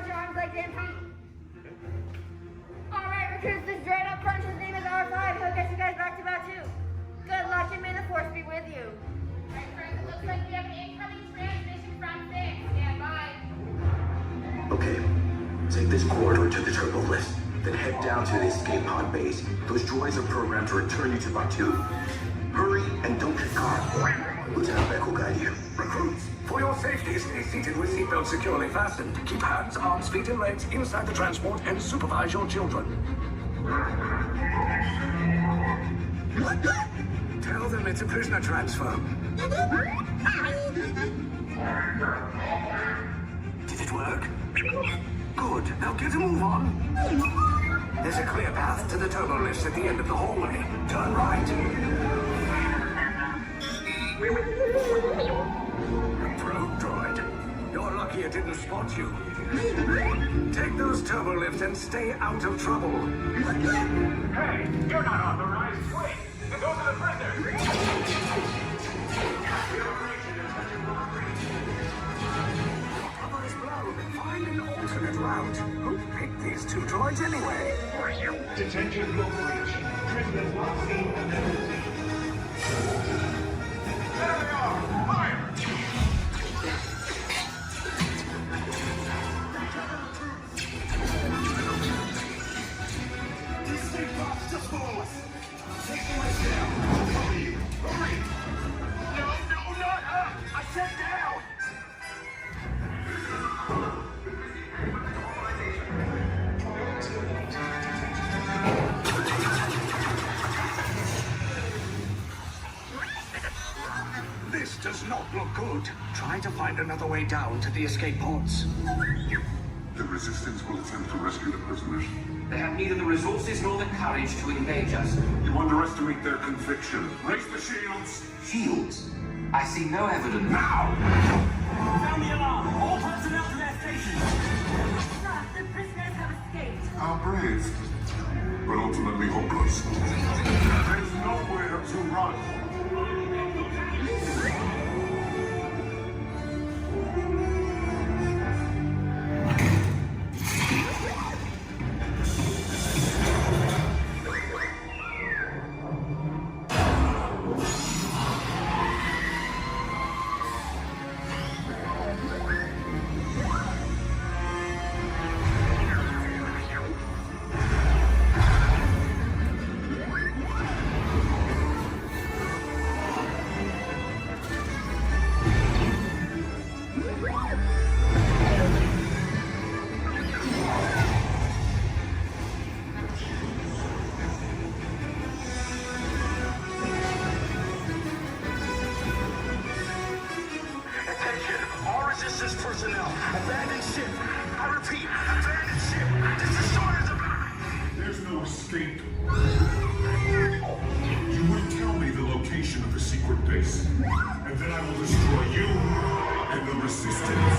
[SPEAKER 7] Cross your arms like 10 feet. Alright, recruits, this droid up front, his name is R5. He'll get you guys back to Batu. Good luck and may the force be with you. Alright, friends, it looks like we have an incoming transmission from 6. Stand by.
[SPEAKER 8] Okay, take this corridor to the turbo lift, then head down to the escape pod base. Those droids are programmed to return you to Batu. Hurry and don't get caught. Lieutenant Beck will guide you.
[SPEAKER 1] Recruits, for your safety, stay seated with seatbelts securely fastened. Keep hands, arms, feet, and legs inside the transport and supervise your children. Tell them it's a prisoner transfer. Did it work? Good. Now get a move on. There's a clear path to the turbo lifts at the end of the hallway. Turn right. Probe droid. You're lucky it didn't spot you. Take those turbo lifts and stay out of trouble.
[SPEAKER 5] Hey, you're not authorized. Wait, those are the prisoners.
[SPEAKER 1] Cover is blown. Find an alternate route. Who picked these two droids anyway?
[SPEAKER 5] Detention will breach. Prisoners not seen and never seen. There they are! Fire!
[SPEAKER 1] These escape pods just below us. Take the way down. Hurry! Hurry!
[SPEAKER 5] No, not up! I said down!
[SPEAKER 1] This does not look good. Try to find another way down to the escape pods.
[SPEAKER 22] The Resistance will attempt to rescue the prisoners.
[SPEAKER 6] They have neither the resources nor the courage to engage us.
[SPEAKER 22] You underestimate their conviction. Raise the shields!
[SPEAKER 6] Shields? I see no evidence.
[SPEAKER 22] Now!
[SPEAKER 23] Sound the alarm! All personnel to their stations!
[SPEAKER 7] Sir, the prisoners have escaped.
[SPEAKER 22] How brave, but ultimately hopeless. There's nowhere to run.
[SPEAKER 1] Resistance personnel, abandon ship. I repeat, abandon ship. This destroyer's about.
[SPEAKER 22] There's no escape. You will tell me the location of the secret base, and then I will destroy you and the Resistance.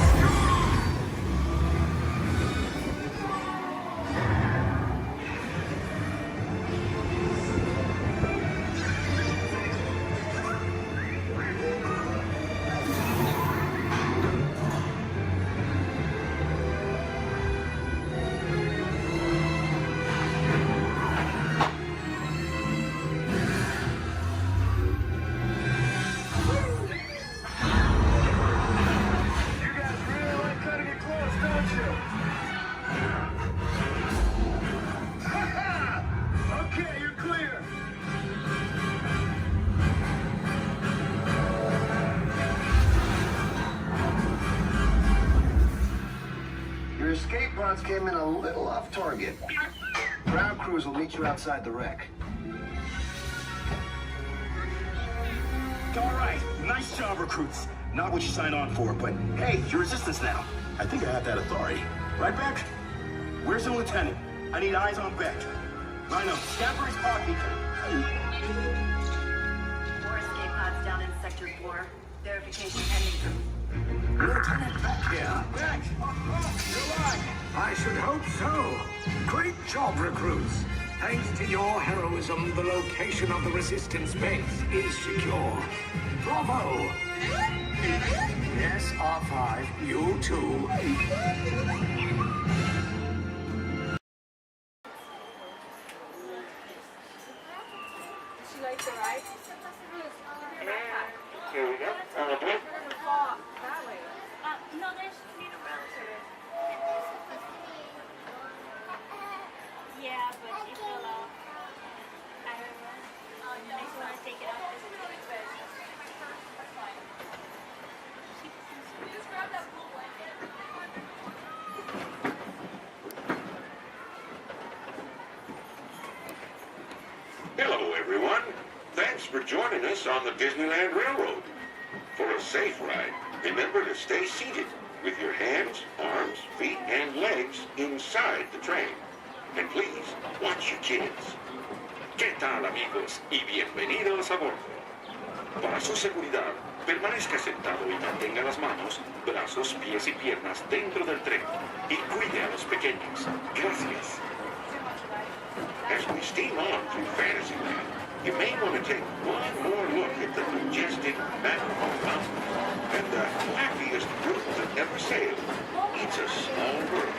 [SPEAKER 26] Escape pods came in a little off target. Ground crews will meet you outside the wreck.
[SPEAKER 19] All right, nice job, recruits. Not what you signed on for, but hey, you're Resistance now. I think I have that authority. Right, Beck? Where's the lieutenant? I need eyes on Beck. Line up. Scaffold's pod beacon.
[SPEAKER 27] 4 escape pods down in Sector 4. Verification pending.
[SPEAKER 1] Lieutenant Beck here. Beck! You're alive! I should hope so. Great job, recruits. Thanks to your heroism, the location of the Resistance base is secure. Bravo! Yes, R5, you too.
[SPEAKER 10] Here we go.
[SPEAKER 7] No, there's need a relative. Yeah, but it fell off. I don't know. I just want to take it off. Just grab that blue blanket.
[SPEAKER 22] Hello, everyone. Thanks for joining us on the Disneyland Railroad. For a safe ride, remember to stay seated with your hands, arms, feet, and legs inside the train. And please, watch your kids. ¿Qué tal, amigos? Y bienvenidos a bordo. Para su seguridad, permanezca sentado y mantenga las manos, brazos, pies y piernas dentro del tren. Y cuide a los pequeños. Gracias. As we steam on through Fantasyland, you may want to take one more look at the majestic Matterhorn Mountain and the happiest group that ever sailed. It's a small world.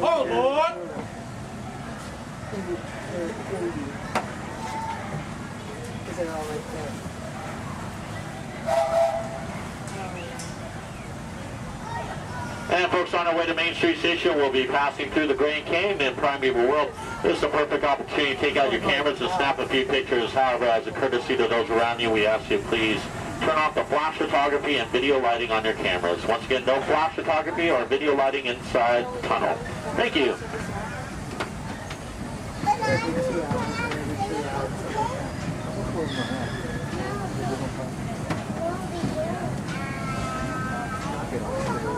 [SPEAKER 5] Oh, Lord!
[SPEAKER 11] Is it all right there?
[SPEAKER 15] And folks, on our way to Main Street Station, we'll be passing through the Grand Canyon and Primeval World. This is a perfect opportunity to take out your cameras and snap a few pictures. However, as a courtesy to those around you, we ask you please turn off the flash photography and video lighting on your cameras. Once again, no flash photography or video lighting inside the tunnel. Thank you.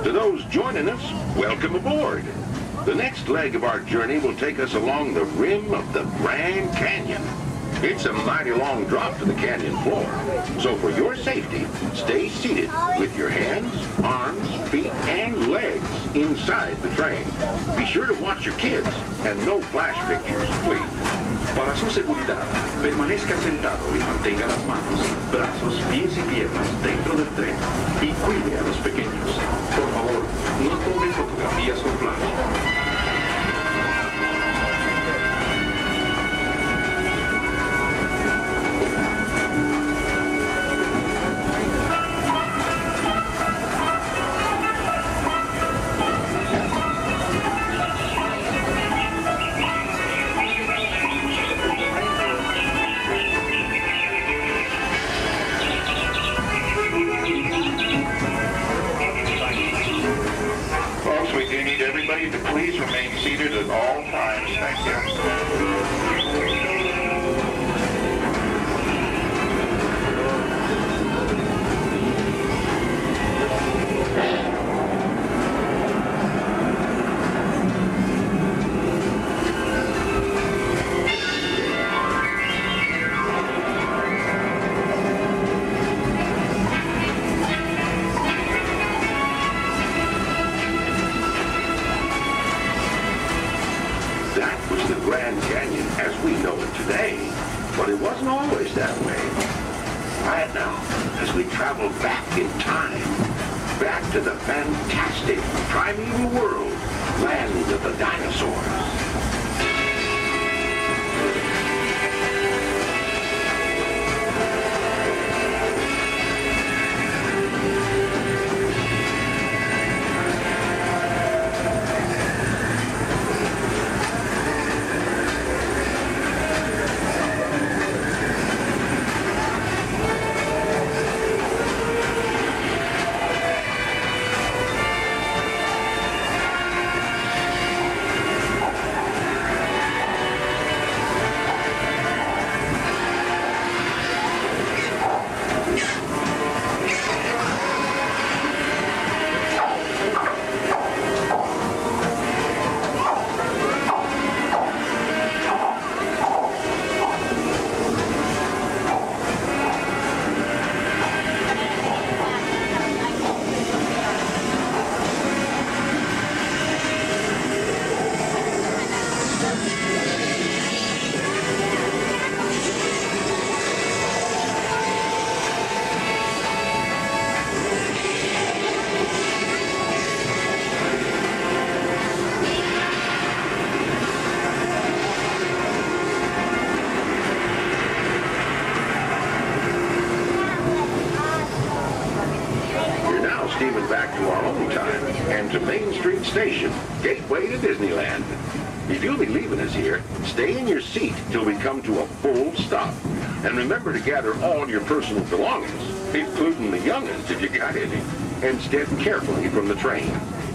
[SPEAKER 22] To those joining us, welcome aboard. The next leg of our journey will take us along the rim of the Grand Canyon. It's a mighty long drop to the canyon floor. So for your safety, stay seated with your hands, arms, feet, and legs inside the train. Be sure to watch your kids and no flash pictures, please.
[SPEAKER 8] Para su seguridad, permanezca sentado y mantenga las manos, brazos, pies y piernas dentro del tren y cuide a los pequeños. Por favor, no tome fotografías con flash.
[SPEAKER 22] please remain seated at all times. Thank you. Grand Canyon as we know it today, but it wasn't always that way. Right now, as we travel back in time, back to the fantastic primeval world, land of the dinosaurs. Back to our own time and to Main Street Station, gateway to Disneyland. If you'll be leaving us here, stay in your seat till we come to a full stop. And remember to gather all your personal belongings, including the young'uns if you got any, and step carefully from the train.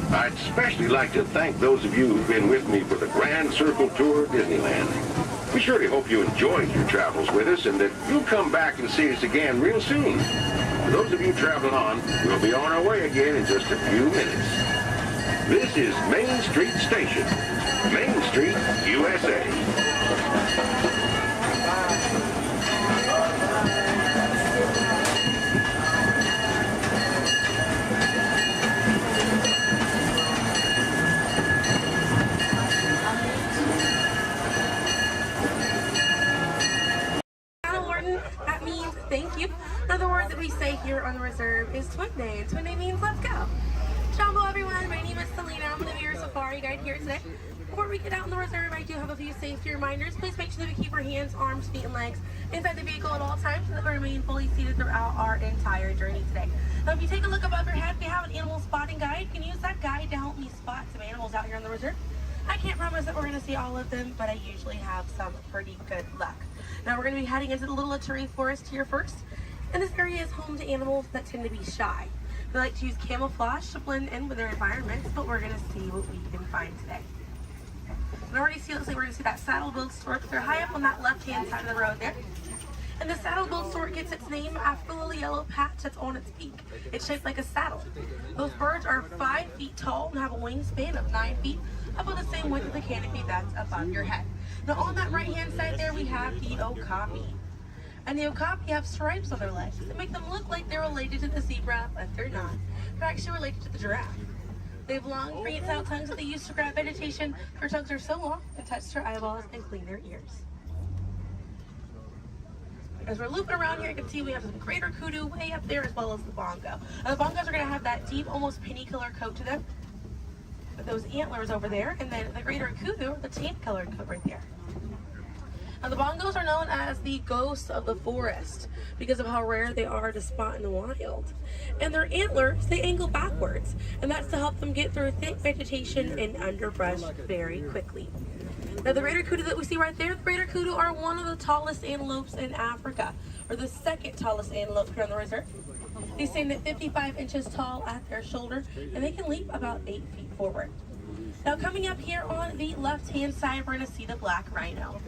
[SPEAKER 22] I'd especially like to thank those of you who've been with me for the Grand Circle Tour of Disneyland. We surely hope you enjoyed your travels with us and that you'll come back and see us again real soon. For those of you traveling on, we'll be on our way again in just a few minutes. This is Main Street Station, Main Street, USA.
[SPEAKER 10] That means thank you. Another word that we say here on the reserve is Twin Day, and Twin Day means let's go. Jumbo everyone, my name is Selena. I'm going to be your safari guide here today. Before we get out in the reserve, I do have a few safety reminders. Please make sure that we keep our hands, arms, feet, and legs inside the vehicle at all times so that we remain fully seated throughout our entire journey today. Now, if you take a look above your head, we have an animal spotting guide. You can use that guide to help me spot some animals out here on the reserve. I can't promise that we're going to see all of them, but I usually have some pretty good luck. Now we're going to be heading into the Little Ituri Forest here first. And this area is home to animals that tend to be shy. They like to use camouflage to blend in with their environments, but we're going to see what we can find today. And already see, looks like we're going to see that saddle-billed stork. They're high up on that left-hand side of the road there. And the saddle-billed stork gets its name after the little yellow patch that's on its beak. It's shaped like a saddle. Those birds are 5 feet tall and have a wingspan of 9 feet, about the same width of the canopy that's above your head. Now on that right-hand side there, we have the okapi. And the okapi have stripes on their legs that make them look like they're related to the zebra, but they're not. They're actually related to the giraffe. They have long, prehensile tongues that they use to grab vegetation. Their tongues are so long, they touch their eyeballs and clean their ears. As we're looping around here, you can see we have some greater kudu way up there, as well as the bongo. Now, the bongos are going to have that deep, almost penny-colored coat to them, with those antlers over there, and then the greater kudu, the tan-colored coat right there. Now, the bongos are known as the ghosts of the forest because of how rare they are to spot in the wild. And their antlers, they angle backwards, and that's to help them get through thick vegetation and underbrush very quickly. Now, the greater kudu that we see right there, the greater kudu are one of the tallest antelopes in Africa, or the second tallest antelope here on the reserve. They stand at 55 inches tall at their shoulder, and they can leap about 8 feet forward. Now coming up here on the left-hand side, we're going to see the black rhino.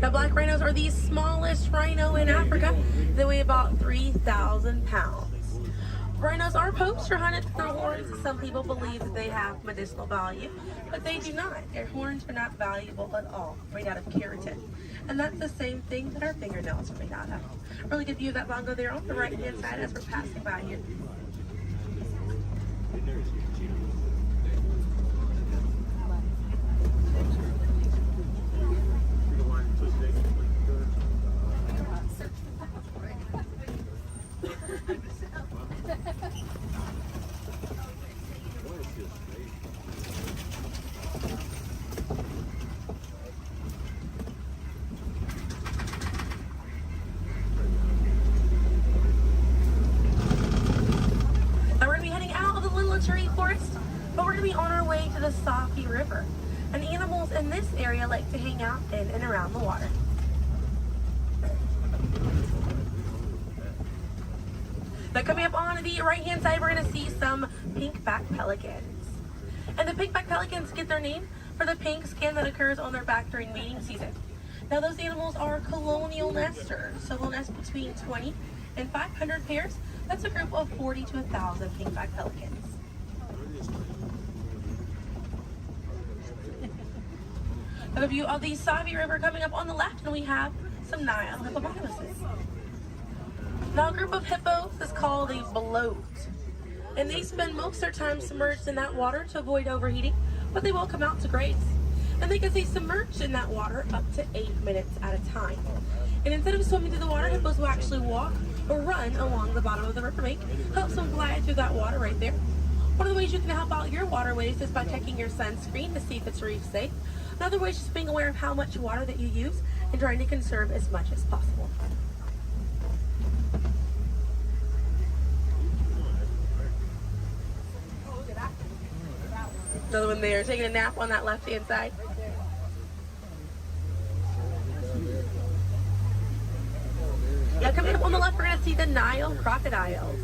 [SPEAKER 10] Now black rhinos are the smallest rhino in Africa. They weigh about 3,000 pounds. Rhinos are poached or hunted for their horns. Some people believe that they have medicinal value, but they do not. Their horns are not valuable at all, made out of keratin. And that's the same thing that our fingernails are made out of. Really good view of that bongo there on the right-hand side as we're passing by here. Forest, but we're going to be on our way to the Safi River, and animals in this area like to hang out in and around the water. Now coming up on the right hand side, we're going to see some pink-back pelicans. And the pink-back pelicans get their name for the pink skin that occurs on their back during mating season. Now those animals are colonial nesters, so they'll nest between 20 and 500 pairs. That's a group of 40 to 1,000 pink-back pelicans. A view of the Savi River coming up on the left, and we have some Nile hippopotamuses. Now a group of hippos is called a bloat, and they spend most of their time submerged in that water to avoid overheating, but they will come out to graze. And they can stay submerged in that water up to 8 minutes at a time. And instead of swimming through the water, hippos will actually walk or run along the bottom of the riverbank, helps them glide through that water right there. One of the ways you can help out your waterways is by checking your sunscreen to see if it's reef safe. Another way is just being aware of how much water that you use and trying to conserve as much as possible. Another one there, taking a nap on that left-hand side. Now coming up on the left, we're going to see the Nile crocodiles.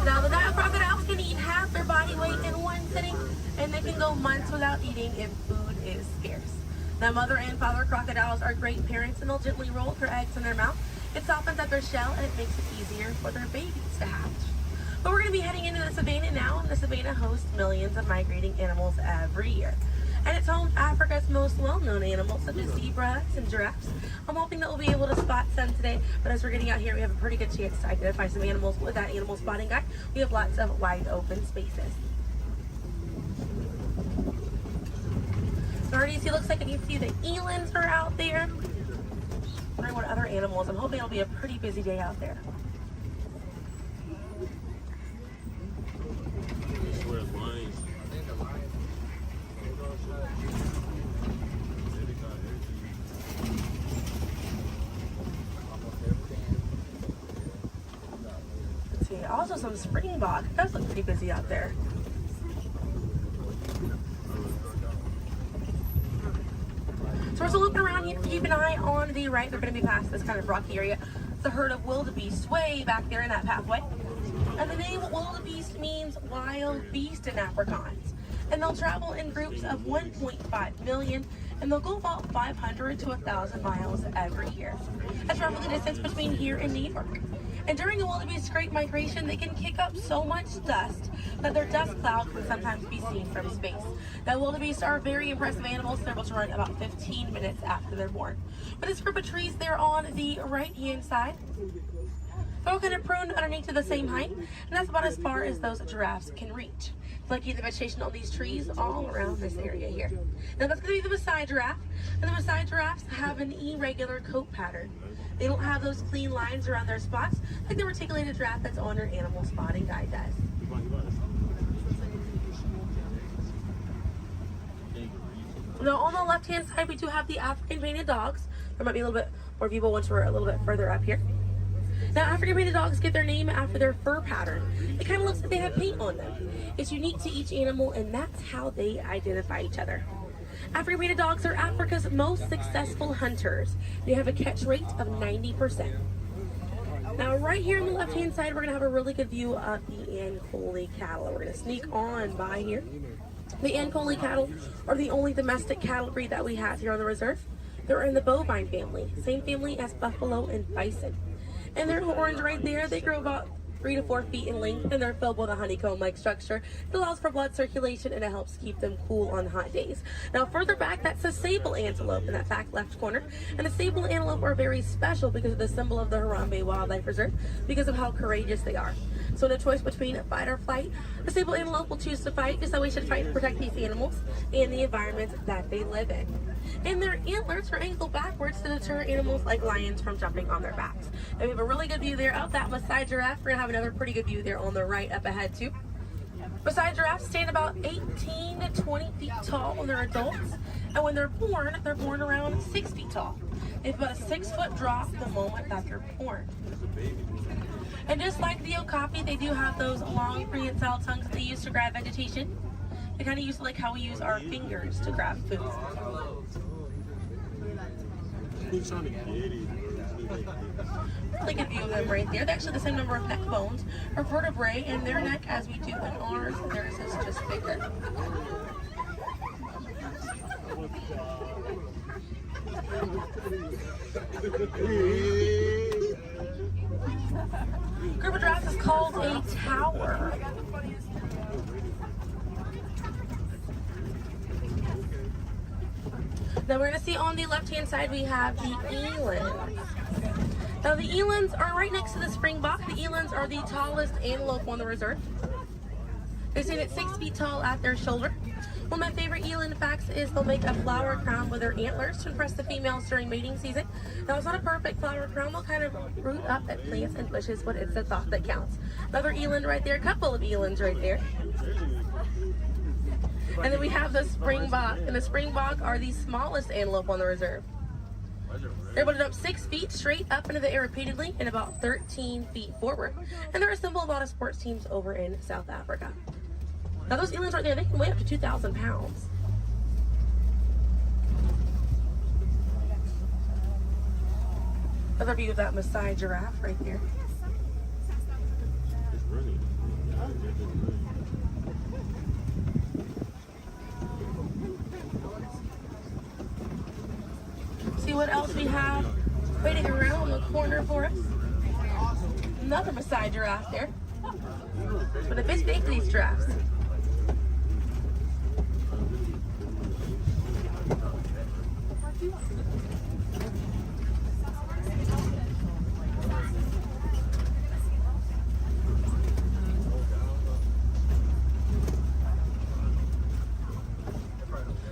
[SPEAKER 10] Now the Nile crocodiles can eat half their body weight in one sitting, and they can go months without eating if food is scarce. Now mother and father crocodiles are great parents, and they'll gently roll their eggs in their mouth. It softens up their shell and it makes it easier for their babies to hatch. But we're going to be heading into the savannah now, and the savannah hosts millions of migrating animals every year. And it's home to Africa's most well-known animals, such as zebras and giraffes. I'm hoping that we'll be able to spot some today, but as we're getting out here, we have a pretty good chance to identify some animals with that animal spotting guide. We have lots of wide open spaces. Already it looks like you can see the elands are out there. Wondering what other animals. I'm hoping it'll be a pretty busy day out there. Let's see, also some springbok. It does look pretty busy out there. So we're still looking around. You have to keep an eye on the right. They're going to be past this kind of rocky area. It's a herd of wildebeest way back there in that pathway. And the name wildebeest means wild beast in Afrikaans. And they'll travel in groups of 1.5 million, and they'll go about 500 to 1,000 miles every year. That's roughly the distance between here and New York. And during the wildebeest great migration, they can kick up so much dust that their dust cloud can sometimes be seen from space. Now, wildebeest are very impressive animals. They're able to run about 15 minutes after they're born. But this group of trees there on the right-hand side, they're all kind of pruned underneath to the same height, and that's about as far as those giraffes can reach. Like the vegetation on these trees all around this area here. Now that's going to be the Maasai giraffe, and the Maasai giraffes have an irregular coat pattern. They don't have those clean lines around their spots like the reticulated giraffe that's on your animal spotting guide does. Now on the left-hand side, we do have the African painted dogs. There might be a little bit more people once we're a little bit further up here. Now, African painted dogs get their name after their fur pattern. It kind of looks like they have paint on them. It's unique to each animal, and that's how they identify each other. African painted dogs are Africa's most successful hunters. They have a catch rate of 90%. Now, right here on the left-hand side, we're going to have a really good view of the Ankole cattle. We're going to sneak on by here. The Ankole cattle are the only domestic cattle breed that we have here on the reserve. They're in the bovine family, same family as buffalo and bison. And their horns right there, they grow about 3 to 4 feet in length, and they're filled with a honeycomb-like structure. It allows for blood circulation, and it helps keep them cool on hot days. Now, further back, that's a sable antelope in that back left corner. And the sable antelope are very special because of the symbol of the Harambe Wildlife Reserve, because of how courageous they are. So in a choice between fight or flight, the sable antelope will choose to fight, just so we should fight to protect these animals and the environment that they live in. And their antlers are angled backwards to deter animals like lions from jumping on their backs. And we have a really good view there of that Maasai giraffe. We're going to have another pretty good view there on the right up ahead too. Maasai giraffes stand about 18 to 20 feet tall when they're adults. And when they're born around 6 feet tall. They have about a 6-foot drop the moment that they're born. And just like the okapi, they do have those long prehensile tongues that they use to grab vegetation. They kind of use like how we use our fingers to grab food. Really good view of them right there. They're actually the same number of neck bones or vertebrae in their neck as we do in ours. Theirs is just bigger. Group of giraffes is called a tower. Now we're going to see on the left-hand side we have the elands. Now the elands are right next to the springbok. The elands are the tallest antelope on the reserve. They stand at 6 feet tall at their shoulder. One of my favorite eland facts is they'll make a flower crown with their antlers to impress the females during mating season. Now it's not a perfect flower crown. They'll kind of root up at plants and bushes, but it's the thought that counts. Another eland right there, a couple of elands right there. And then we have the springbok, and the springbok are the smallest antelope on the reserve. They're able to jump 6 feet straight up into the air repeatedly and about 13 feet forward. And they're a symbol of a lot of sports teams over in South Africa. Now those elands right there, they can weigh up to 2,000 pounds. Another view of that Maasai giraffe right there. See what else we have waiting around the corner for us. Another Maasai giraffe there. But a bit big for these giraffes.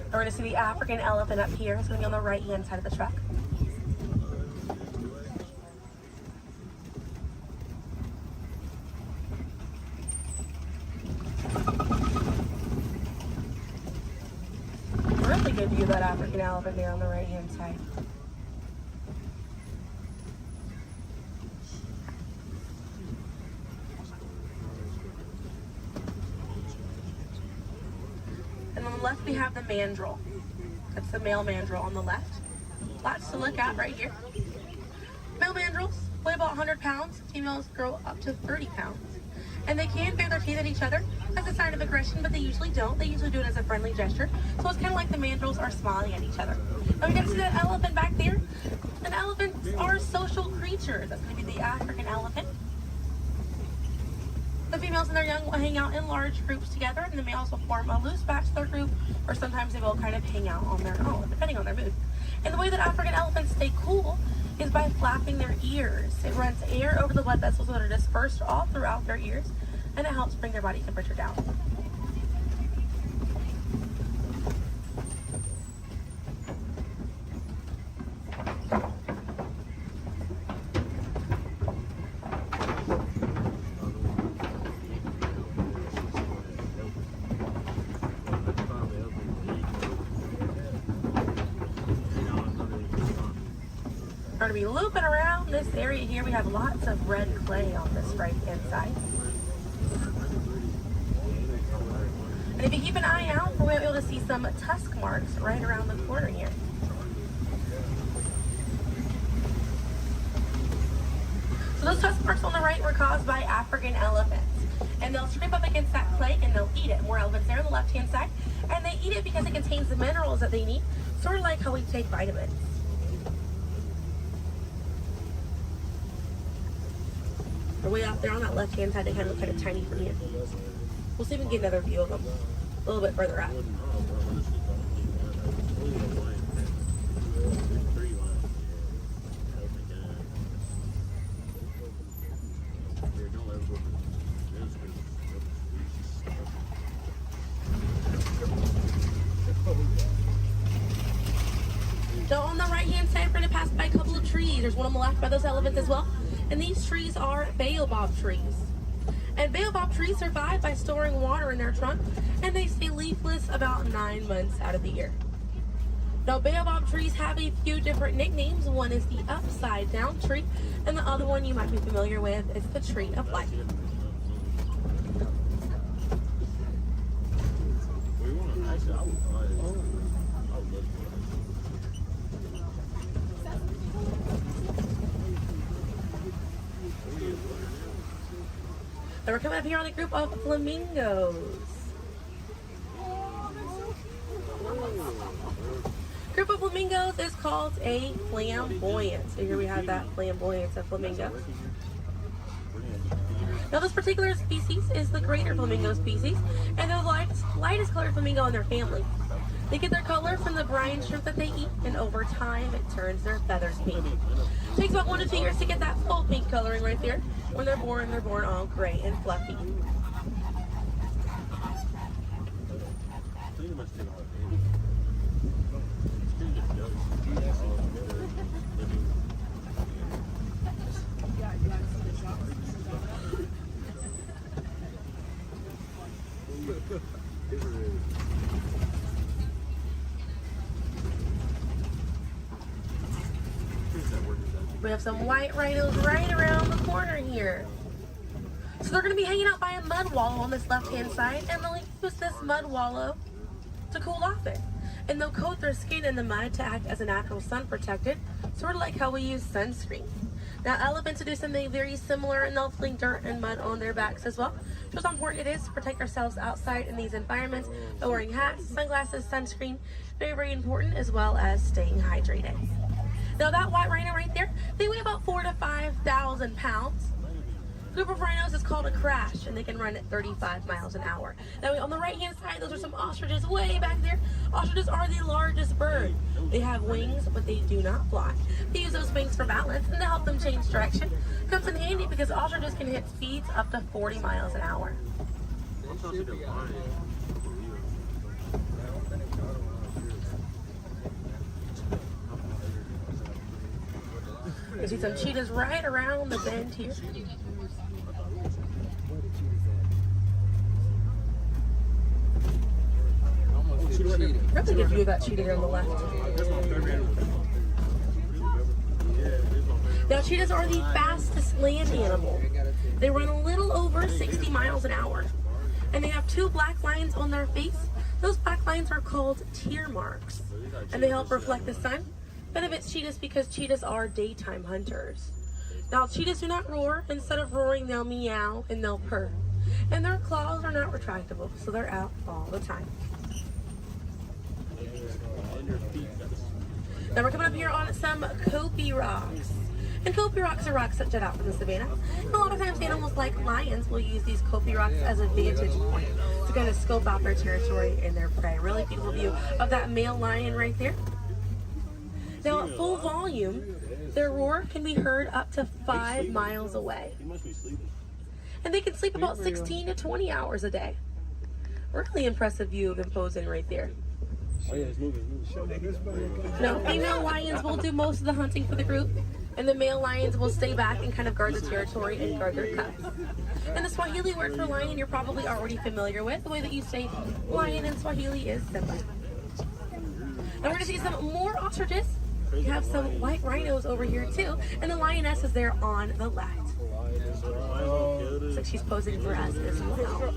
[SPEAKER 10] We're going to see the African elephant up here. It's going to be on the right-hand side of the truck. Really good view of that African elephant there on the right-hand side. And on the left we have the mandrill. That's the male mandrill on the left. Lots to look at right here. Male mandrills weigh about 100 pounds. Females grow up to 30 pounds. And they can bare their teeth at each other as a sign of aggression, but they usually don't. They usually do it as a friendly gesture. So it's kind of like the mandrills are smiling at each other. Now we got to see that elephant back there. And elephants are social creatures. That's going to be the African elephant. The females and their young will hang out in large groups together, and the males will form a loose bachelor group, or sometimes they will kind of hang out on their own, depending on their mood. And the way that African elephants stay cool is by flapping their ears. It runs air over the blood vessels that are dispersed all throughout their ears, and it helps bring their body temperature down. We're going to be looping around this area here. We have lots of red clay on this right hand side. And if you keep an eye out, we'll be able to see some tusk marks right around the corner here. So those tusk marks on the right were caused by African elephants. And they'll scrape up against that clay and they'll eat it. More elephants there on the left hand side. And they eat it because it contains the minerals that they need, sort of like how we take vitamins. They're way out there on that left hand side. They kind of look kind of tiny from here. We'll see if we can get another view of them a little bit further out. So on the right hand side, we're going to pass by a couple of trees. There's one on the left by those elephants as well. And these trees are baobab trees. And baobab trees survive by storing water in their trunk, and they stay leafless about 9 months out of the year. Now, baobab trees have a few different nicknames. One is the upside down tree, and the other one you might be familiar with is the tree of life. And we're coming up here on a group of flamingos. Group of flamingos is called a flamboyant. So here we have that flamboyant of flamingos. Now this particular species is the greater flamingo species, and they're the lightest colored flamingo in their family. They get their color from the brine shrimp that they eat, and over time it turns their feathers pink. It takes about 1 to 2 years to get that full pink coloring right there. When they're born all gray and fluffy. We have some white rhinos right around the corner here. So they're going to be hanging out by a mud wallow on this left-hand side, and they'll use this mud wallow to cool off it. And they'll coat their skin in the mud to act as a natural sun protectant, sort of like how we use sunscreen. Now elephants will do something very similar, and they'll fling dirt and mud on their backs as well. Just how important it is to protect ourselves outside in these environments by wearing hats, sunglasses, sunscreen. Very, very important, as well as staying hydrated. Now that white rhino right there, they weigh about 4,000 to 5,000 pounds. Group of rhinos is called a crash, and they can run at 35 miles an hour. Now on the right hand side, those are some ostriches way back there. Ostriches are the largest bird. They have wings, but they do not fly. They use those wings for balance and to help them change direction. Comes in handy because ostriches can hit speeds up to 40 miles an hour. You see some cheetahs right around the bend here. Really good view of that cheetah there on the left. Now cheetahs are the fastest land animal. They run a little over 60 miles an hour. And they have 2 black lines on their face. Those black lines are called tear marks. And they help reflect the sun. Benefits cheetahs because cheetahs are daytime hunters. Now cheetahs do not roar. Instead of roaring, they'll meow and they'll purr. And their claws are not retractable, so they're out all the time. Now we're coming up here on some Kopi rocks. And Kopi rocks are rocks that jut out from the savannah. And a lot of times animals like lions will use these Kopi rocks as a vantage point to kind of scope out their territory and their prey. Really beautiful view of that male lion right there. Now at full volume, their roar can be heard up to 5 miles away. And they can sleep about 16 to 20 hours a day. Really impressive view of them posing right there. Now, female lions will do most of the hunting for the group, and the male lions will stay back and kind of guard the territory and guard their cubs. And the Swahili word for lion you're probably already familiar with. The way that you say lion in Swahili is simba. Now we're going to see some more ostriches We have some white rhinos over here too, and the lioness is there on the left. Looks like she's posing for us as well.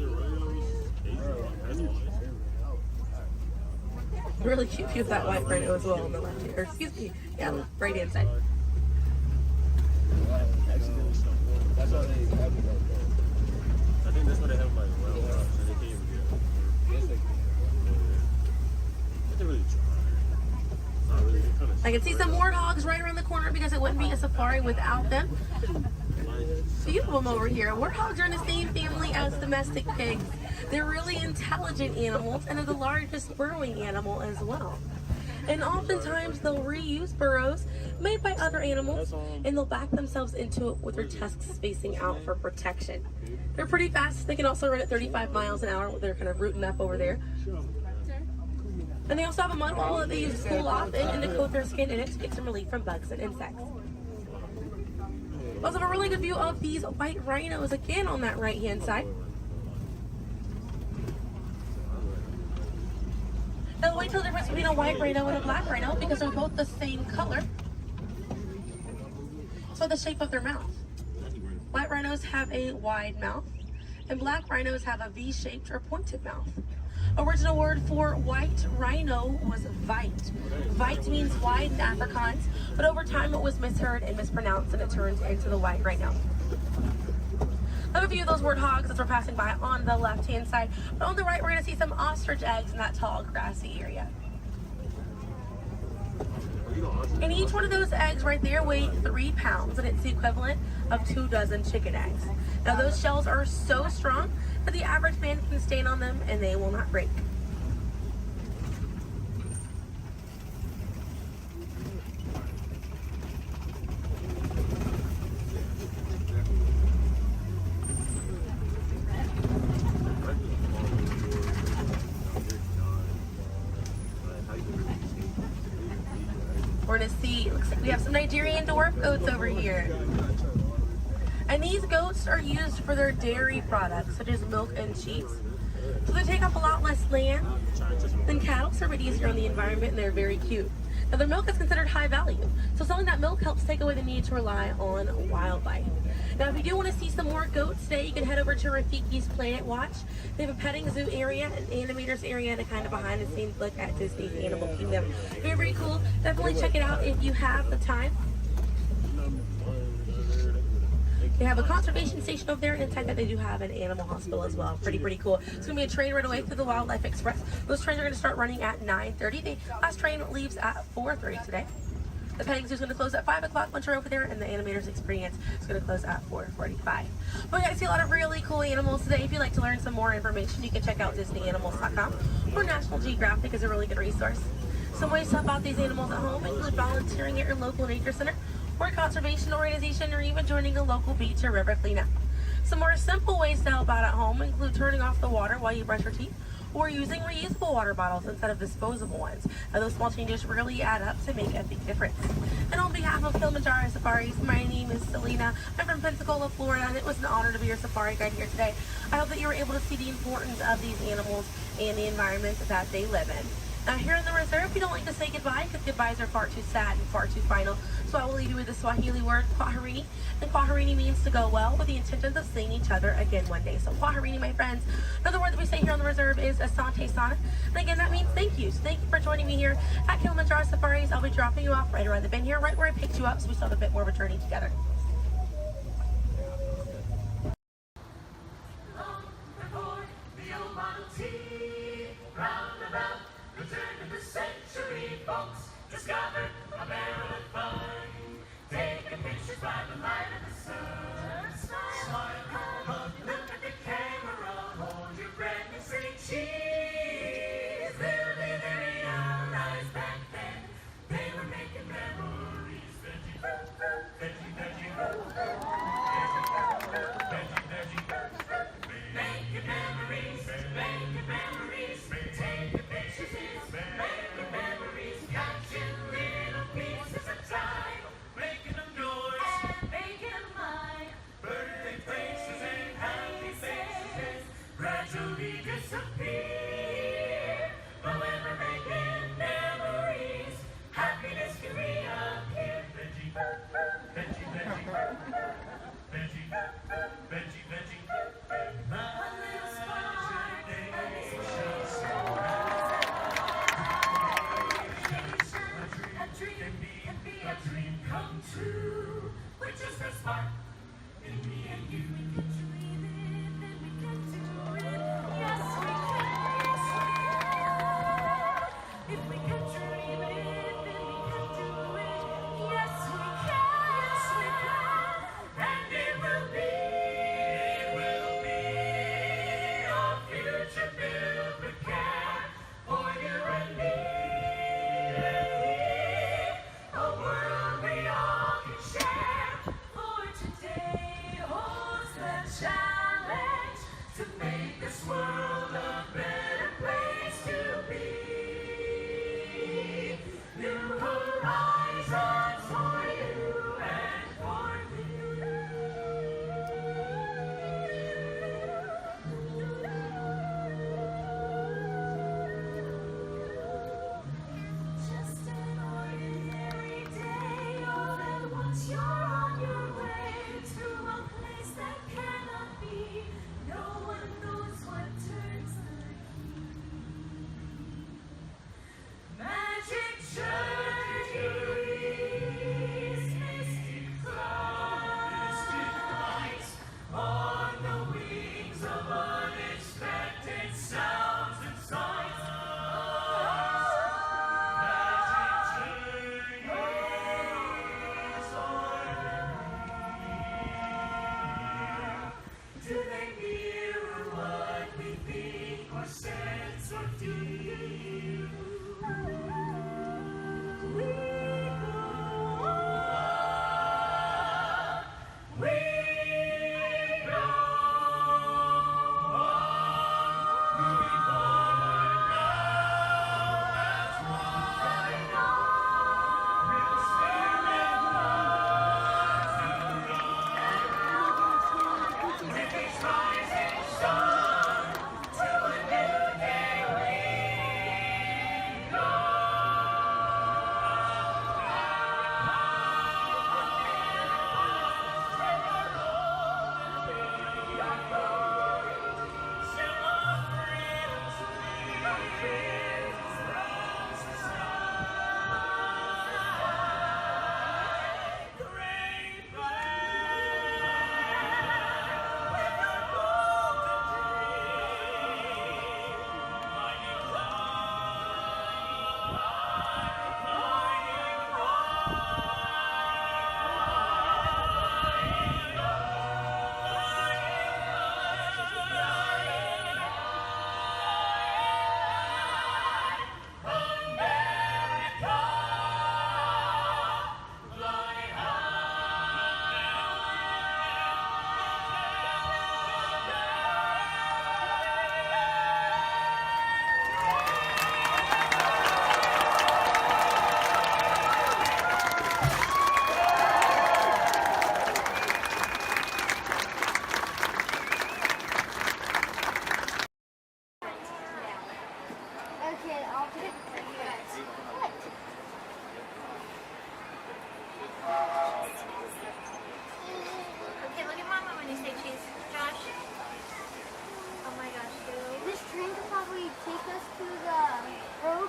[SPEAKER 10] Really cute view of that white rhino as well on the left here. Or excuse me, yeah, right hand side.
[SPEAKER 2] That's how they have it. I think that's what they have like well, so they can't even get it. Yes, they can. They really try. Not really.
[SPEAKER 10] I can see some warthogs right around the corner because it wouldn't be a safari without them. Few of them over here. Warthogs are in the same family as domestic pigs. They're really intelligent animals and are the largest burrowing animal as well. And oftentimes they'll reuse burrows made by other animals and they'll back themselves into it with their tusks spacing out for protection. They're pretty fast. They can also run at 35 miles an hour. They're kind of rooting up over there. And they also have a mud wall that they use to cool off and to coat their skin in it to get some relief from bugs and insects. We also have a really good view of these white rhinos again on that right hand side. Now wait till the difference between a white rhino and a black rhino because they're both the same color. So the shape of their mouth. White rhinos have a wide mouth and black rhinos have a V-shaped or pointed mouth. Original word for white rhino was vite. Vite means wide in Afrikaans, but over time it was misheard and mispronounced and it turned into the white rhino. I have a few of those warthogs as we're passing by on the left-hand side, but on the right we're going to see some ostrich eggs in that tall grassy area. And each one of those eggs right there weigh 3 pounds, and it's the equivalent of 2 dozen chicken eggs. Now those shells are so strong that the average man can stand on them and they will not break. We're gonna see, looks like we have some Nigerian dwarf goats over here. And these goats are used for their dairy products, such as milk and cheese. So they take up a lot less land than cattle, so they're pretty easier on the environment, and they're very cute. Now their milk is considered high value, so selling that milk helps take away the need to rely on wildlife. Now if you do want to see some more goats today, you can head over to Rafiki's Planet Watch. They have a petting zoo area, an animators area, and a kind of behind the scenes look at Disney's Animal Kingdom. Very, very cool. Definitely check it out if you have the time. They have a conservation station over there, and inside that they do have an animal hospital as well. Pretty cool. It's going to be a train right away through the Wildlife Express. Those trains are going to start running at 9:30. The last train leaves at 4:30 today. The petting zoo is going to close at 5 o'clock once you're over there, and the animators experience is going to close at 4:45. But we got to see a lot of really cool animals today. If you'd like to learn some more information, you can check out DisneyAnimals.com, or National Geographic is a really good resource. Some ways to help out these animals at home include volunteering at your local nature center, or a conservation organization, or even joining a local beach or river cleanup. Some more simple ways to help out at home include turning off the water while you brush your teeth, or using reusable water bottles instead of disposable ones. Now, those small changes really add up to make a big difference. And on behalf of Kilimanjaro Safaris, my name is Selena. I'm from Pensacola, Florida, and it was an honor to be your safari guide here today. I hope that you were able to see the importance of these animals and the environment that they live in. Now here in the reserve, we don't like to say goodbye because goodbyes are far too sad and far too final. So I will leave you with the Swahili word, kwaherini. And kwaherini means to go well, with the intentions of seeing each other again one day. So kwaherini, my friends. Another word that we say here on the reserve is asante sana. And again, that means thank you. So thank you for joining me here at Kilimanjaro Safaris. I'll be dropping you off right around the bend here, right where I picked you up, so we still have a bit more of a journey together.
[SPEAKER 5] Veggie, veggie,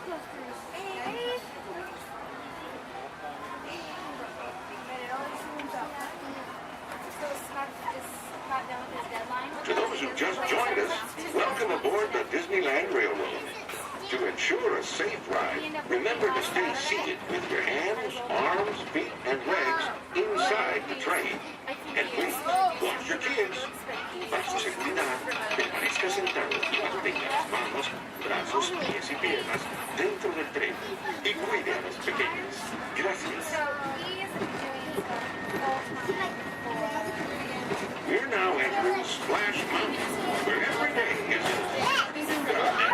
[SPEAKER 7] goes through space. But it always zooms up. So it's not done with his deadline.
[SPEAKER 22] To those who just joined us, welcome aboard the Disneyland Railroad. To ensure a safe ride, remember to stay seated with your hands, arms, feet, and legs inside the train. And please, watch your kids. Para su seguridad, permanezca sentado y mantenga las manos, brazos, pies y piernas dentro del tren. Y cuide a los pequeños. Gracias. We're now entering Splash Mountain, where every day is a good day.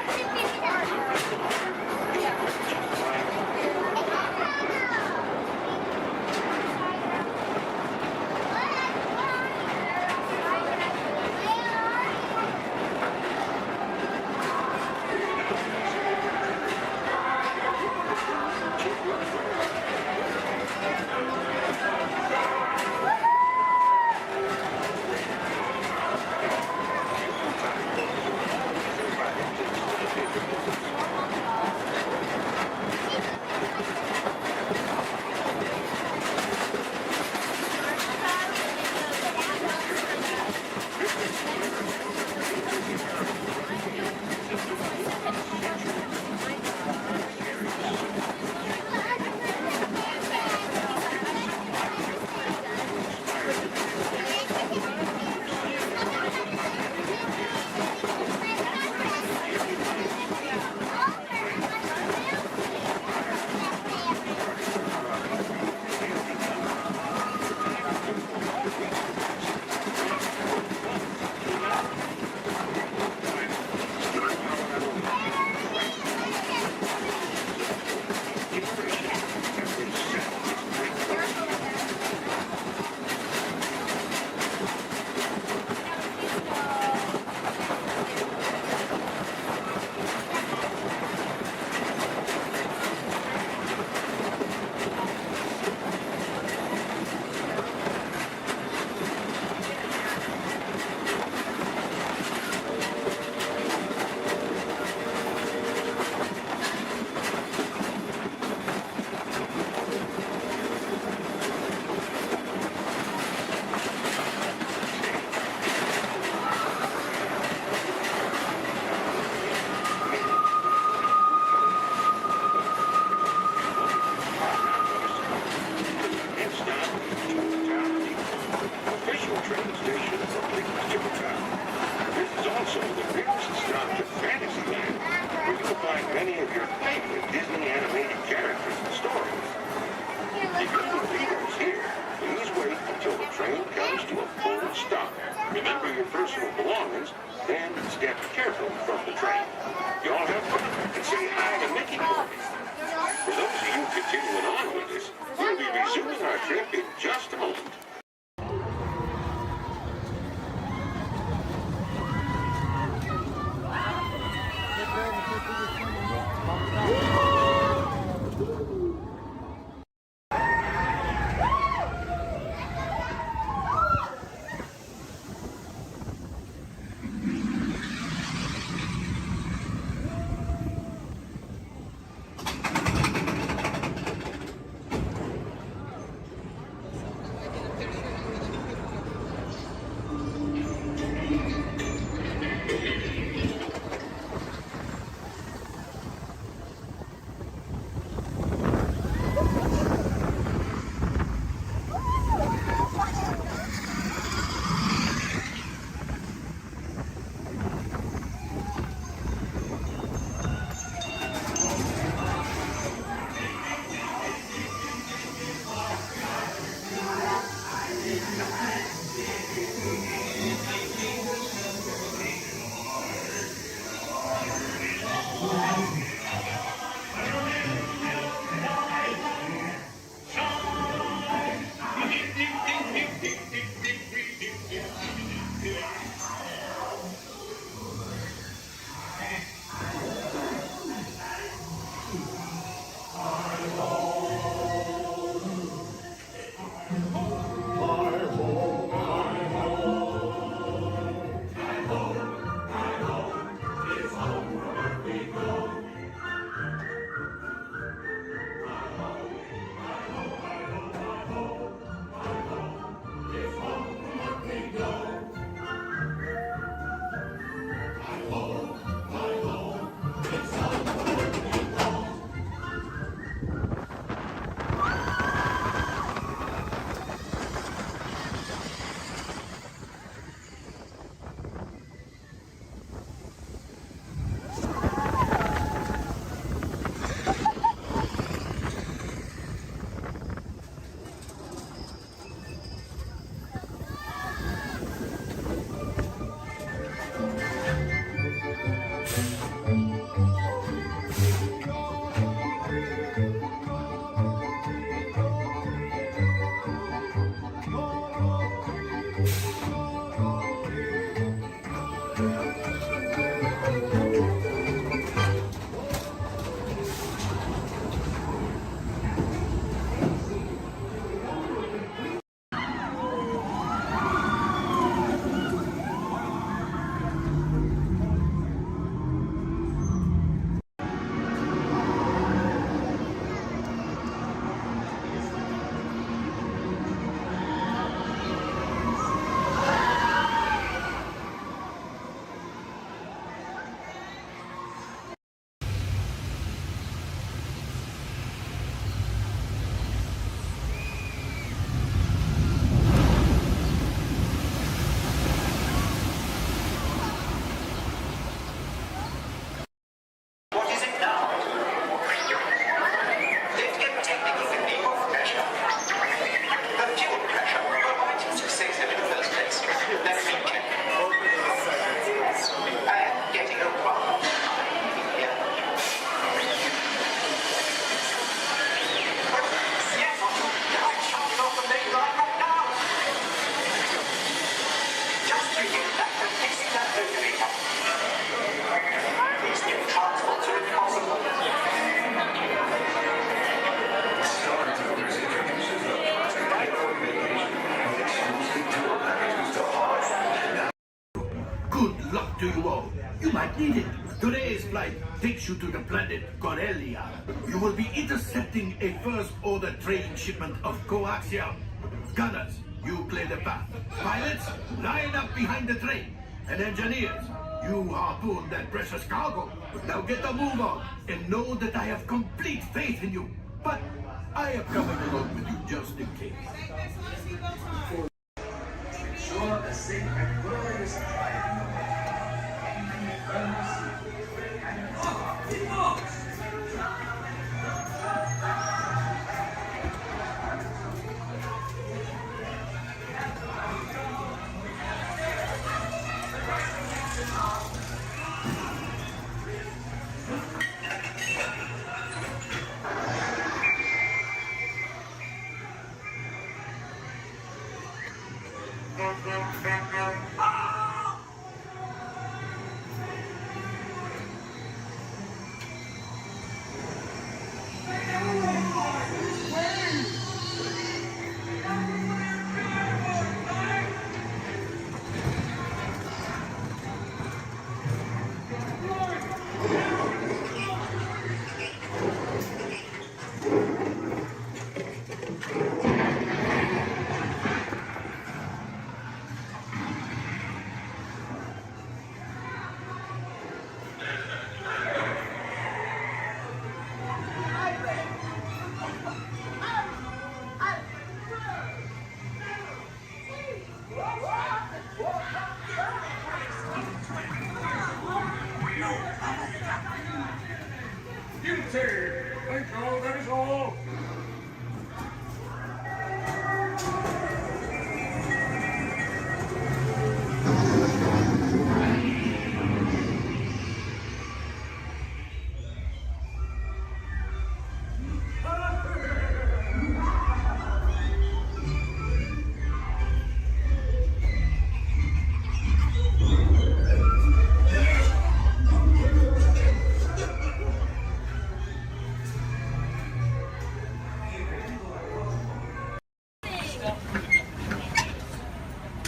[SPEAKER 1] Good luck to you all. You might need it. Today's flight takes you to the planet Corellia. You will be intercepting a first-order train shipment of coaxium. Gunners, you clear the path. Pilots, line up behind the train. And engineers, you harpoon that precious cargo. Now get the move on and know that I have complete faith in you. But I am coming along with you just in case. Ensure a safe and glorious flight.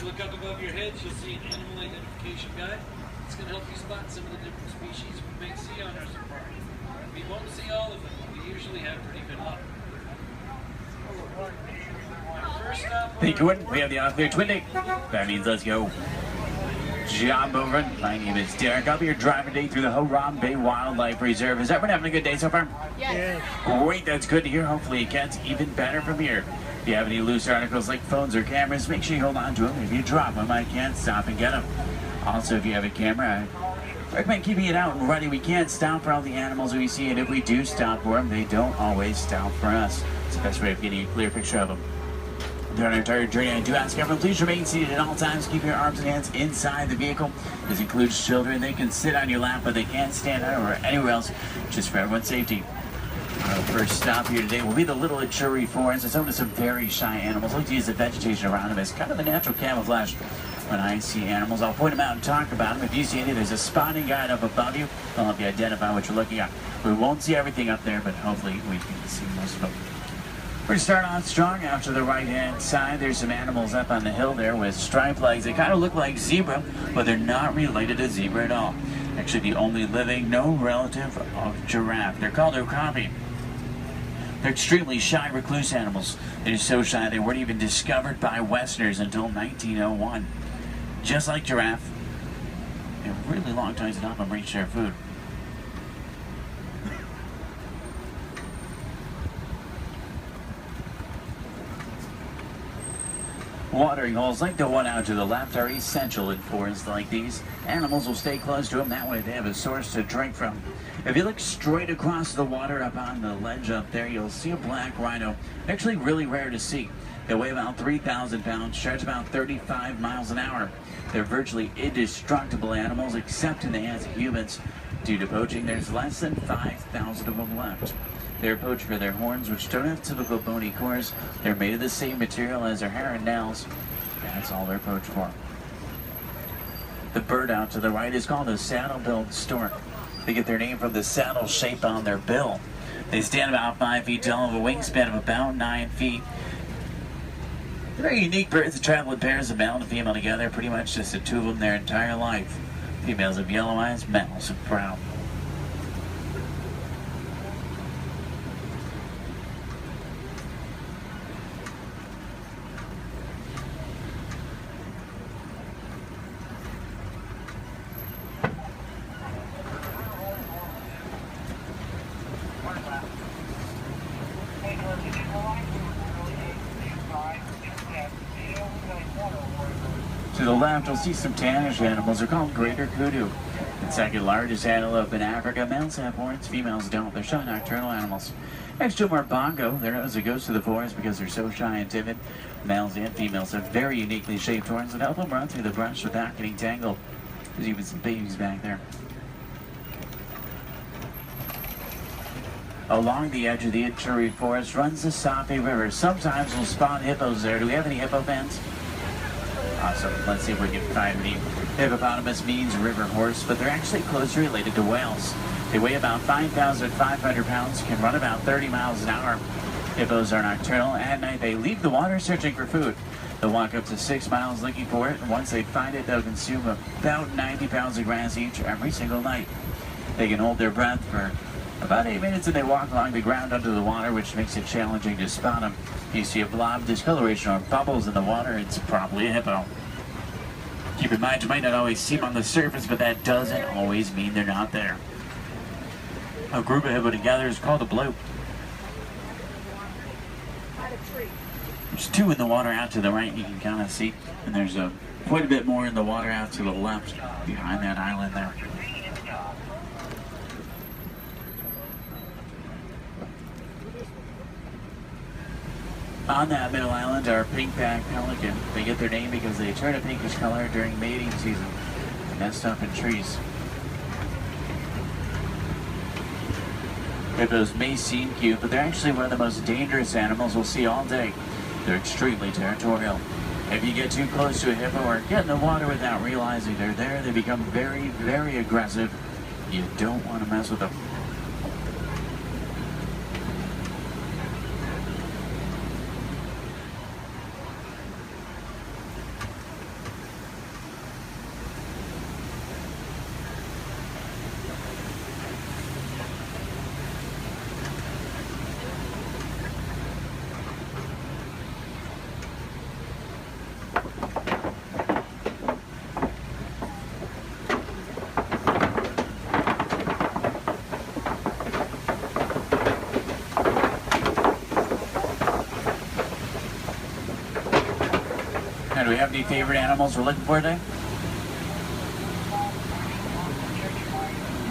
[SPEAKER 4] Look up above your heads, you'll see an animal identification guide. It's going to help you spot some of the different species we may see on our safari. We won't see all of them, but we usually have pretty good luck. First up,
[SPEAKER 16] Hey, Twin, we have the off-clear Twin Day. That means let's go. Job over. My name is Derek. I'll be your driver today through the Harambe Wildlife Reserve. Is everyone having a good day so far?
[SPEAKER 17] Yes.
[SPEAKER 16] Great, that's good to hear. Hopefully it gets even better from here. If you have any loose articles like phones or cameras, make sure you hold on to them. If you drop them, I can't stop and get them. Also, if you have a camera, I recommend keeping it out and ready. We can't stop for all the animals we see, and if we do stop for them, they don't always stop for us. It's the best way of getting a clear picture of them. During our entire journey, I do ask everyone, please remain seated at all times. Keep your arms and hands inside the vehicle. This includes children. They can sit on your lap, but they can't stand out or anywhere else, just for everyone's safety. Our first stop here today will be the Little Ituri Forest. It's home to some very shy animals. I like to use the vegetation around them as kind of a natural camouflage. When I see animals, I'll point them out and talk about them. If you see any, there's a spotting guide up above you. I'll help you identify what you're looking at. We won't see everything up there, but hopefully we can see most of them. We're going to start off strong out to the right-hand side. There's some animals up on the hill there with striped legs. They kind of look like zebra, but they're not related to zebra at all. Actually, the only living, known relative of giraffe. They're called okapi. They're extremely shy, recluse animals. They're so shy they weren't even discovered by Westerners until 1901. Just like giraffe, they have really long tongues to help them reach their food. Watering holes like the one out to the left are essential in forests like these. Animals will stay close to them, that way they have a source to drink from. If you look straight across the water up on the ledge up there, you'll see a black rhino. Actually really rare to see. They weigh about 3,000 pounds, charge about 35 miles an hour. They're virtually indestructible animals except in the hands of humans. Due to poaching, there's less than 5,000 of them left. They're poached for their horns, which don't have typical bony cores. They're made of the same material as their hair and nails. That's all they're poached for. The bird out to the right is called a saddle-billed stork. They get their name from the saddle shape on their bill. They stand about 5 feet tall, have a wingspan of about 9 feet. Very unique birds that travel in pairs of male and female together, pretty much just the two of them their entire life. Females have yellow eyes, males have brown. To the left, you'll see some tannish animals. They're called greater kudu. The second largest antelope in Africa. Males have horns, females don't. They're shy nocturnal animals. Next to them are bongo. They're known as the ghosts of the forest because they're so shy and timid. Males and females have very uniquely shaped horns that help them run through the brush without getting tangled. There's even some babies back there. Along the edge of the Ituri forest runs the Safe River. Sometimes we'll spawn hippos there. Do we have any hippo fans? Awesome. Let's see if we can find any. Hippopotamus means river horse, but they're actually closely related to whales. They weigh about 5,500 pounds, can run about 30 miles an hour. Hippos are nocturnal. At night, they leave the water searching for food. They'll walk up to 6 miles looking for it, and once they find it, they'll consume about 90 pounds of grass each every single night. They can hold their breath for about 8 minutes, and they walk along the ground under the water, which makes it challenging to spot them. If you see a blob, discoloration, or bubbles in the water, it's probably a hippo. Keep in mind, you might not always see them on the surface, but that doesn't always mean they're not there. A group of hippo together is called a bloop. There's 2 in the water out to the right, you can kind of see, and there's quite a bit more in the water out to the left, behind that island there. On that middle island are pink-backed pelican. They get their name because they turn a pinkish color during mating season and nest up in trees. Hippos may seem cute, but they're actually one of the most dangerous animals we'll see all day. They're extremely territorial. If you get too close to a hippo or get in the water without realizing they're there, they become very, very aggressive. You don't want to mess with them. Now, do we have any favorite animals we're looking for today?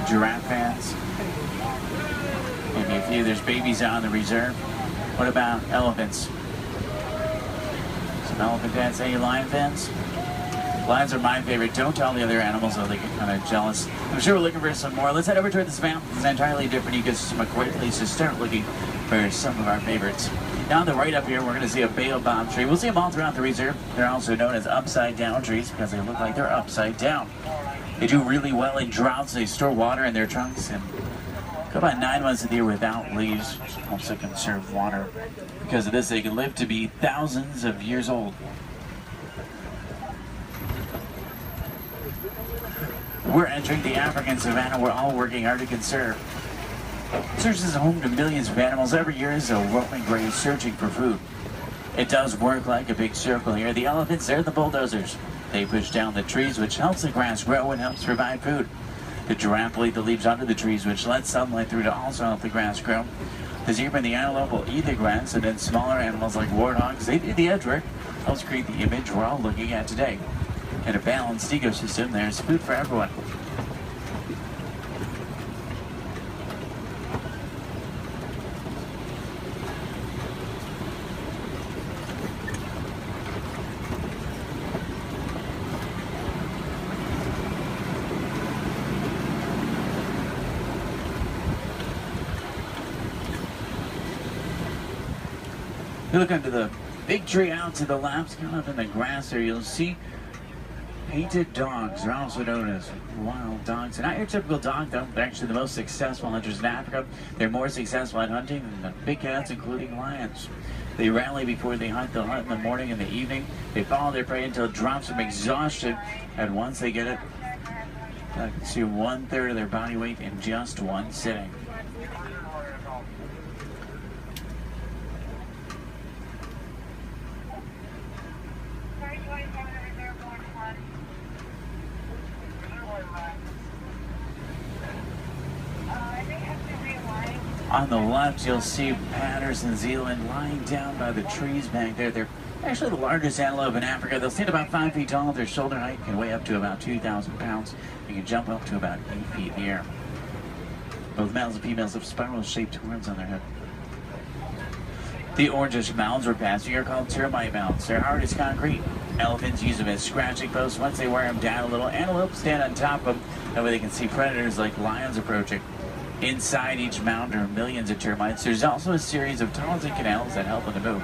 [SPEAKER 16] Giraffe fans? Maybe a few. There's babies out in the reserve. What about elephants? Some elephant fans. Any lion fans? Lions are my favorite. Don't tell the other animals, though they get kind of jealous. I'm sure we're looking for some more. Let's head over to this map. It's an entirely different ecosystem. A great place to start looking for some of our favorites. Now on the right up here, we're going to see a baobab tree. We'll see them all throughout the reserve. They're also known as upside-down trees because they look like they're upside down. They do really well in droughts. They store water in their trunks and go about 9 months of the year without leaves, which helps to conserve water. Because of this, they can live to be thousands of years old. We're entering the African savanna we're all working hard to conserve. Serves as a home to millions of animals. Every year is a roaming grave searching for food. It does work like a big circle here. The elephants, they're the bulldozers. They push down the trees, which helps the grass grow and helps provide food. The giraffe will eat the leaves under the trees, which lets sunlight through to also help the grass grow. The zebra and the antelope will eat the grass, and then smaller animals like warthogs, they do the edge work. Helps create the image we're all looking at today. In a balanced ecosystem, there's food for everyone. You look under the big tree out to the left, kind of in the grass there, you'll see painted dogs are also known as wild dogs. They're not your typical dog, though. They're actually the most successful hunters in Africa. They're more successful at hunting than the big cats, including lions. They rally before they hunt. They'll hunt in the morning and the evening. They follow their prey until it drops from exhaustion. And once they get it, they consume 1/3 of their body weight in just one sitting. On the left, you'll see Patterson Zealand lying down by the trees back there. They're actually the largest antelope in Africa. They'll stand about 5 feet tall. Their shoulder height can weigh up to about 2,000 pounds. They can jump up to about 8 feet in the air. Both males and females have spiral-shaped horns on their head. The orangish mounds we're passing are called termite mounds. They're hard as concrete. Elephants use them as scratching posts. Once they wear them down a little, antelopes stand on top of them. That way they can see predators like lions approaching. Inside each mound are millions of termites. There's also a series of tunnels and canals that help them to move.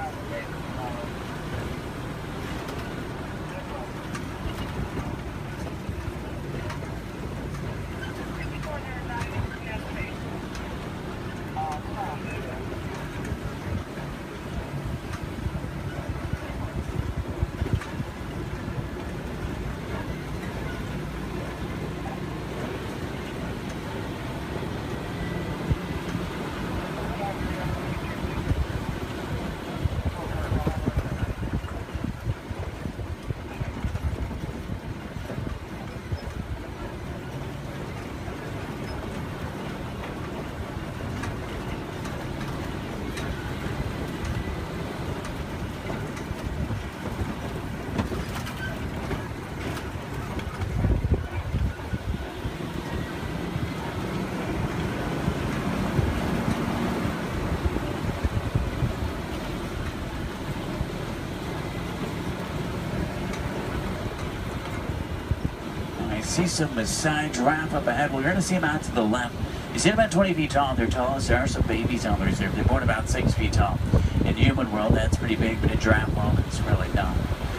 [SPEAKER 16] See some Maasai giraffe up ahead. We're going to see them out to the left. You see them about 20 feet tall. They're tallest. There are some babies on the reserve. They're born about 6 feet tall. In the human world, that's pretty big, but in giraffe world, it's really not.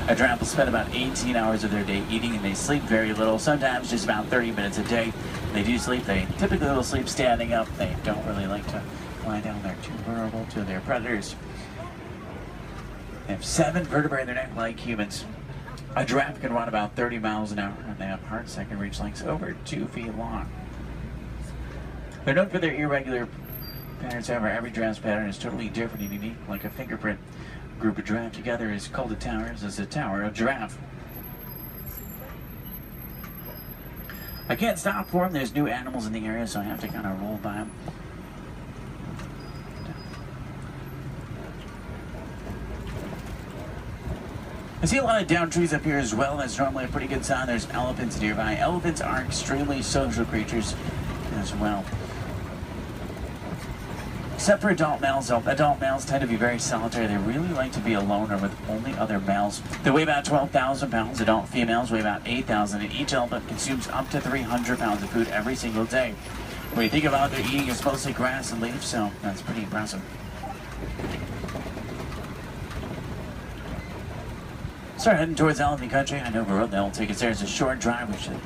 [SPEAKER 16] A giraffe will spend about 18 hours of their day eating, and they sleep very little, sometimes just about 30 minutes a day. When they do sleep, they typically will sleep standing up. They don't really like to lie down. They're too vulnerable to their predators. They have 7 vertebrae in their neck like humans. A giraffe can run about 30 miles an hour, and they have hearts that can reach lengths over 2 feet long. They're known for their irregular patterns. However, every giraffe's pattern is totally different and unique, like a fingerprint. A group of giraffe together is called a tower. This is a tower of giraffe. I can't stop for them. There's new animals in the area, so I have to kind of roll by them. I see a lot of down trees up here as well. That's normally a pretty good sign. There's elephants nearby. Elephants are extremely social creatures as well. Except for adult males, though. Adult males tend to be very solitary. They really like to be alone or with only other males. They weigh about 12,000 pounds. Adult females weigh about 8,000, and each elephant consumes up to 300 pounds of food every single day. When you think about their eating, it's mostly grass and leaves, so that's pretty impressive. Start heading towards elephant country. I know the road that will take us there. It's a short drive. We should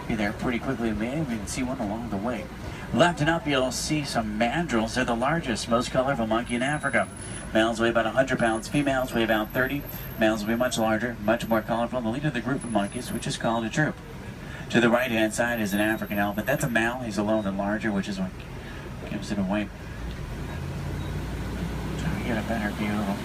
[SPEAKER 16] be there pretty quickly. Maybe we can see one along the way. Left and up, you'll see some mandrills. They're the largest, most colorful monkey in Africa. Males weigh about 100 pounds. Females weigh about 30. Males will be much larger, much more colorful. The leader of the group of monkeys, which is called a troop. To the right-hand side is an African elephant. That's a male. He's alone and larger, which is what gives it away. Try to get a better view of him.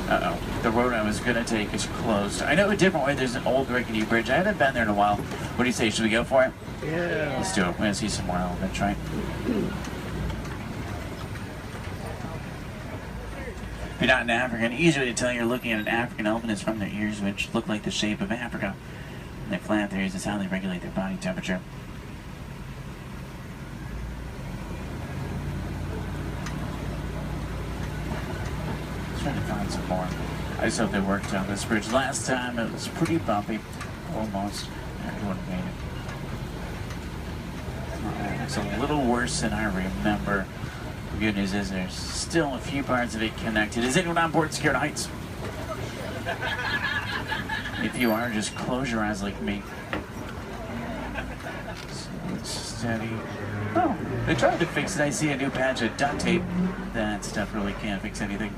[SPEAKER 16] Uh-oh. The road I was going to take is closed. I know a different way. There's an old rickety bridge. I haven't been there in a while. What do you say? Should we go for it?
[SPEAKER 2] Yeah.
[SPEAKER 16] Let's do it. We're going to see some more elephants, right? If you're not an African, easy way to tell you're looking at an African elephant is from their ears, which look like the shape of Africa. And they flap their ears is how they regulate their body temperature. Trying to find some more. I just hope they worked on this bridge. Last time it was pretty bumpy. Almost. Everyone made it. It's a little worse than I remember. The good news is there's still a few parts of it connected. Is anyone on board Scared Heights? If you are, just close your eyes like me. Steady. Oh, they tried to fix it. I see a new patch of duct tape. That stuff really can't fix anything.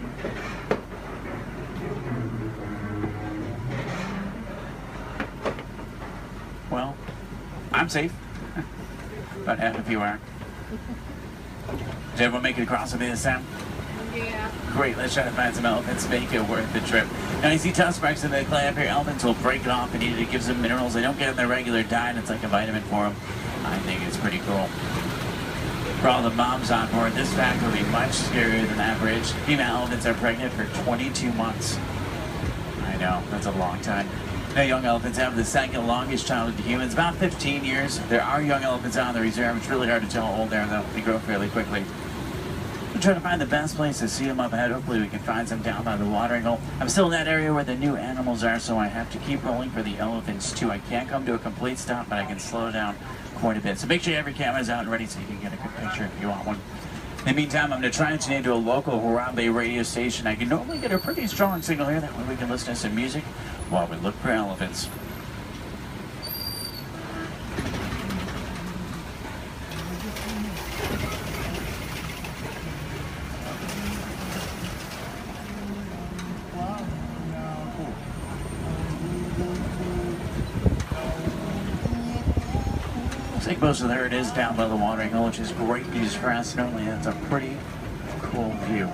[SPEAKER 16] Well, I'm safe. About half of you are. Did everyone make it across with me this time?
[SPEAKER 10] Yeah.
[SPEAKER 16] Great, let's try to find some elephants, make it worth the trip. Now you see tusk marks in the clay up here. Elephants will break it off and eat it. It gives them minerals they don't get in their regular diet. It's like a vitamin for them. I think it's pretty cool. For all the moms on board, this fact will be much scarier than average. Female elephants are pregnant for 22 months. I know, that's a long time. Now, young elephants have the second longest childhood to humans, about 15 years. There are young elephants out on the reserve. It's really hard to tell how old they are, though. They grow fairly quickly. We're trying to find the best place to see them up ahead. Hopefully we can find some down by the watering hole. I'm still in that area where the new animals are, so I have to keep rolling for the elephants, too. I can't come to a complete stop, but I can slow down quite a bit. So make sure you have your cameras out and ready so you can get a good picture if you want one. In the meantime, I'm going to try and tune into a local Harambe radio station. I can normally get a pretty strong signal here. That way we can listen to some music while we look for elephants. I think most of the herd is down by the watering hole, which is great news for us. Normally that's a pretty cool view.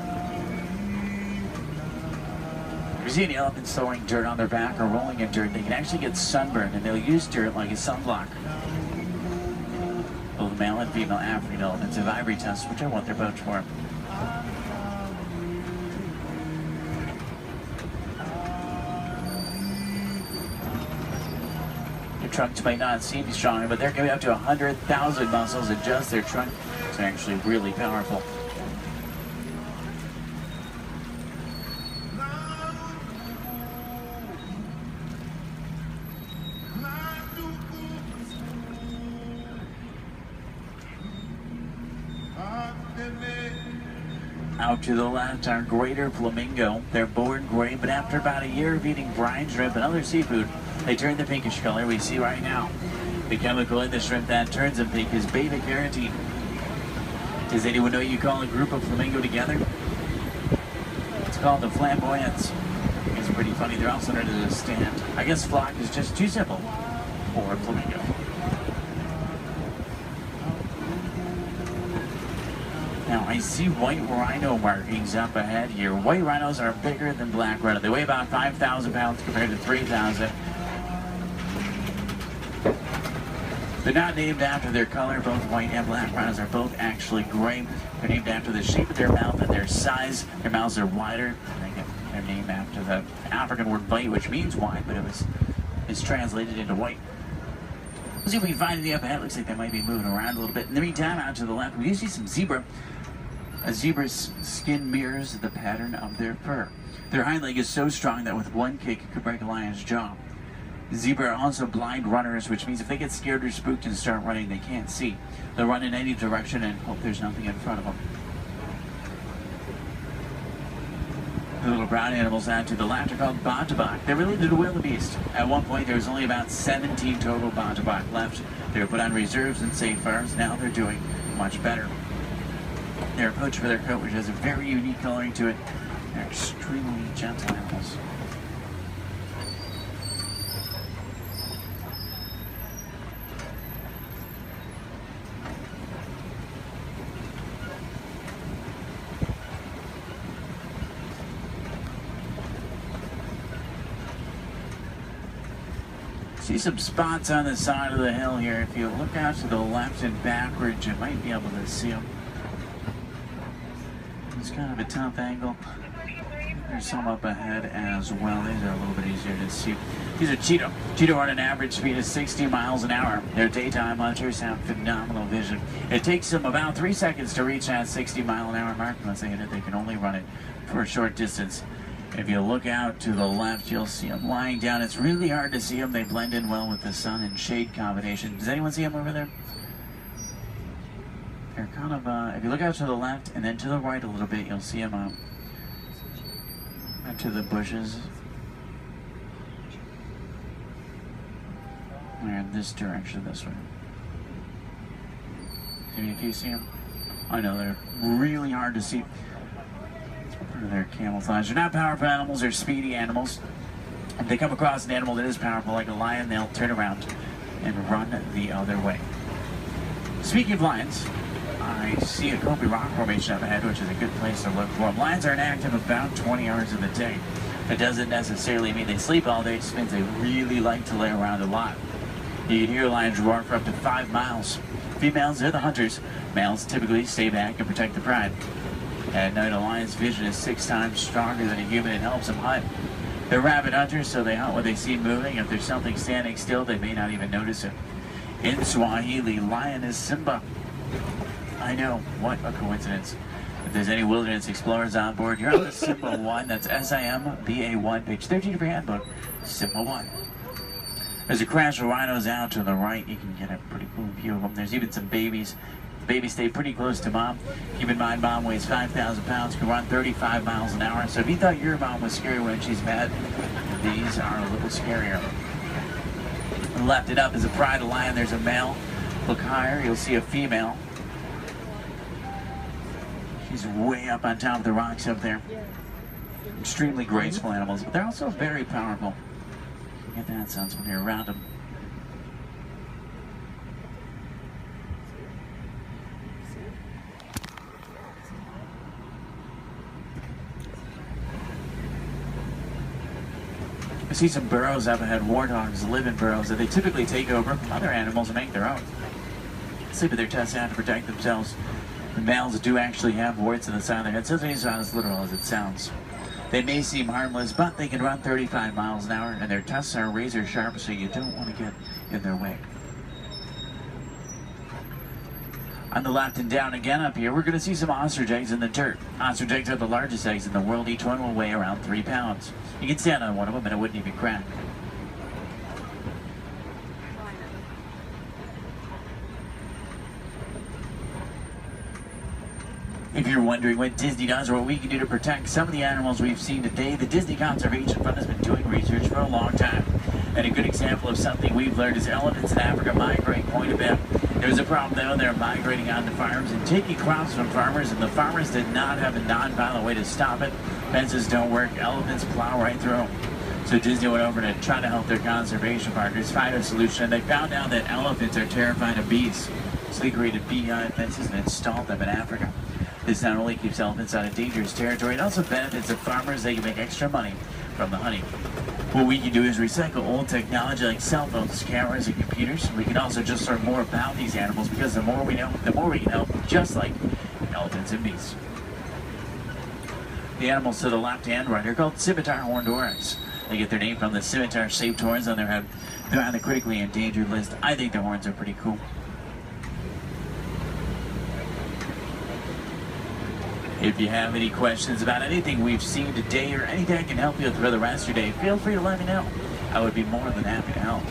[SPEAKER 16] If you see any elephants throwing dirt on their back or rolling in dirt, they can actually get sunburned, and they'll use dirt like a sunblock. Both male and female African elephants have ivory tusks, which I want their pouch for. Trunks might not seem stronger, but they're going up to 100,000 muscles in just their trunk. It's actually really powerful. Out to the left are greater flamingo. They're born gray, but after about a year of eating brine shrimp and other seafood, they turn the pinkish color we see right now. The chemical in the shrimp that turns them pink is beta-carotene. Does anyone know you call a group of flamingo together? It's called the flamboyants. It's pretty funny. They're also known as a stand. I guess flock is just too simple for flamingo. Now, I see white rhino markings up ahead here. White rhinos are bigger than black rhino. They weigh about 5,000 pounds compared to 3,000. They're not named after their color. Both white and black rhinos are both actually gray. They're named after the shape of their mouth and their size. Their mouths are wider. They get their name after the African word bite, which means wide, but it's translated into white. Let's see if we can find any up ahead. Looks like they might be moving around a little bit. In the meantime, out to the left, we do see some zebra. A zebra's skin mirrors the pattern of their fur. Their hind leg is so strong that with one kick it could break a lion's jaw. Zebra are also blind runners, which means if they get scared or spooked and start running, they can't see. They'll run in any direction and hope there's nothing in front of them. The little brown animals out to the left are called bontebok. They're related to wildebeest. At one point, there was only about 17 total bontebok left. They were put on reserves and safe farms. Now they're doing much better. They're poached for their coat, which has a very unique coloring to it. They're extremely gentle animals. See some spots on the side of the hill here. If you look out to the left and backwards, you might be able to see them. It's kind of a tough angle. There's some up ahead as well. These are a little bit easier to see. These are cheetah. Cheetah are at an average speed of 60 miles an hour. Their daytime hunters have phenomenal vision. It takes them about 3 seconds to reach that 60-mile-an-hour mark. Once they hit it, they can only run it for a short distance. If you look out to the left, you'll see them lying down. It's really hard to see them. They blend in well with the sun and shade combination. Does anyone see them over there? They're kind of, if you look out to the left and then to the right a little bit, you'll see them out to the bushes. They're in this direction, this way. Maybe if you see them. I know they're really hard to see. They're camouflage. They're not powerful animals, they're speedy animals. If they come across an animal that is powerful like a lion, they'll turn around and run the other way. Speaking of lions, I see a Kobe rock formation up ahead, which is a good place to look for them. Lions are inactive about 20 hours of the day. It doesn't necessarily mean they sleep all day, it just means they really like to lay around a lot. You can hear lions roar for up to 5 miles. Females are the hunters. Males typically stay back and protect the pride. At night, a lion's vision is 6 times stronger than a human and helps them hunt. They're rabid hunters, so they hunt what they see moving. If there's something standing still, they may not even notice it. In Swahili, lion is Simba. I know, what a coincidence. If there's any wilderness explorers on board, you're on the Simba 1. That's SIMBA1, page 13 of your handbook, Simba 1. There's a crash of rhinos out to the right. You can get a pretty cool view of them. There's even some babies. Babies stay pretty close to mom. Keep in mind, mom weighs 5,000 pounds, can run 35 miles an hour. So if you thought your mom was scary when she's mad, these are a little scarier. Left it up is a pride of lion. There's a male. Look higher, you'll see a female. She's way up on top of the rocks up there. Extremely graceful animals, but they're also very powerful. You get that sense when you're around them. I see some burrows up ahead. Warthogs live in burrows that they typically take over from other animals and make their own. Sleep with their tusks out to protect themselves. The males do actually have warts in the side of their head, so it's not as literal as it sounds. They may seem harmless, but they can run 35 miles an hour, and their tusks are razor sharp, so you don't want to get in their way. On the left and down again up here, we're going to see some ostrich eggs in the dirt. Ostrich eggs are the largest eggs in the world. Each one will weigh around 3 pounds. You can stand on one of them and it wouldn't even crack. If you're wondering what Disney does or what we can do to protect some of the animals we've seen today, the Disney Conservation Fund has been doing research for a long time. And a good example of something we've learned is elephants in Africa migrate quite a bit. There's a problem though, they're migrating onto farms and taking crops from farmers, and the farmers did not have a non-violent way to stop it. Fences don't work, elephants plow right through them. So Disney went over to try to help their conservation partners find a solution, and they found out that elephants are terrified of bees. So they created beehive fences and installed them in Africa. This not only keeps elephants out of dangerous territory, it also benefits the farmers. They can make extra money from the honey. What we can do is recycle old technology like cell phones, cameras, and computers. We can also just learn more about these animals, because the more we know, the more we can help, just like elephants and bees. The animals to the left and right are called scimitar horned oryx. They get their name from the scimitar-shaped horns on their head. They're on the critically endangered list. I think their horns are pretty cool. If you have any questions about anything we've seen today or anything I can help you with for the rest of your day, feel free to let me know. I would be more than happy to help.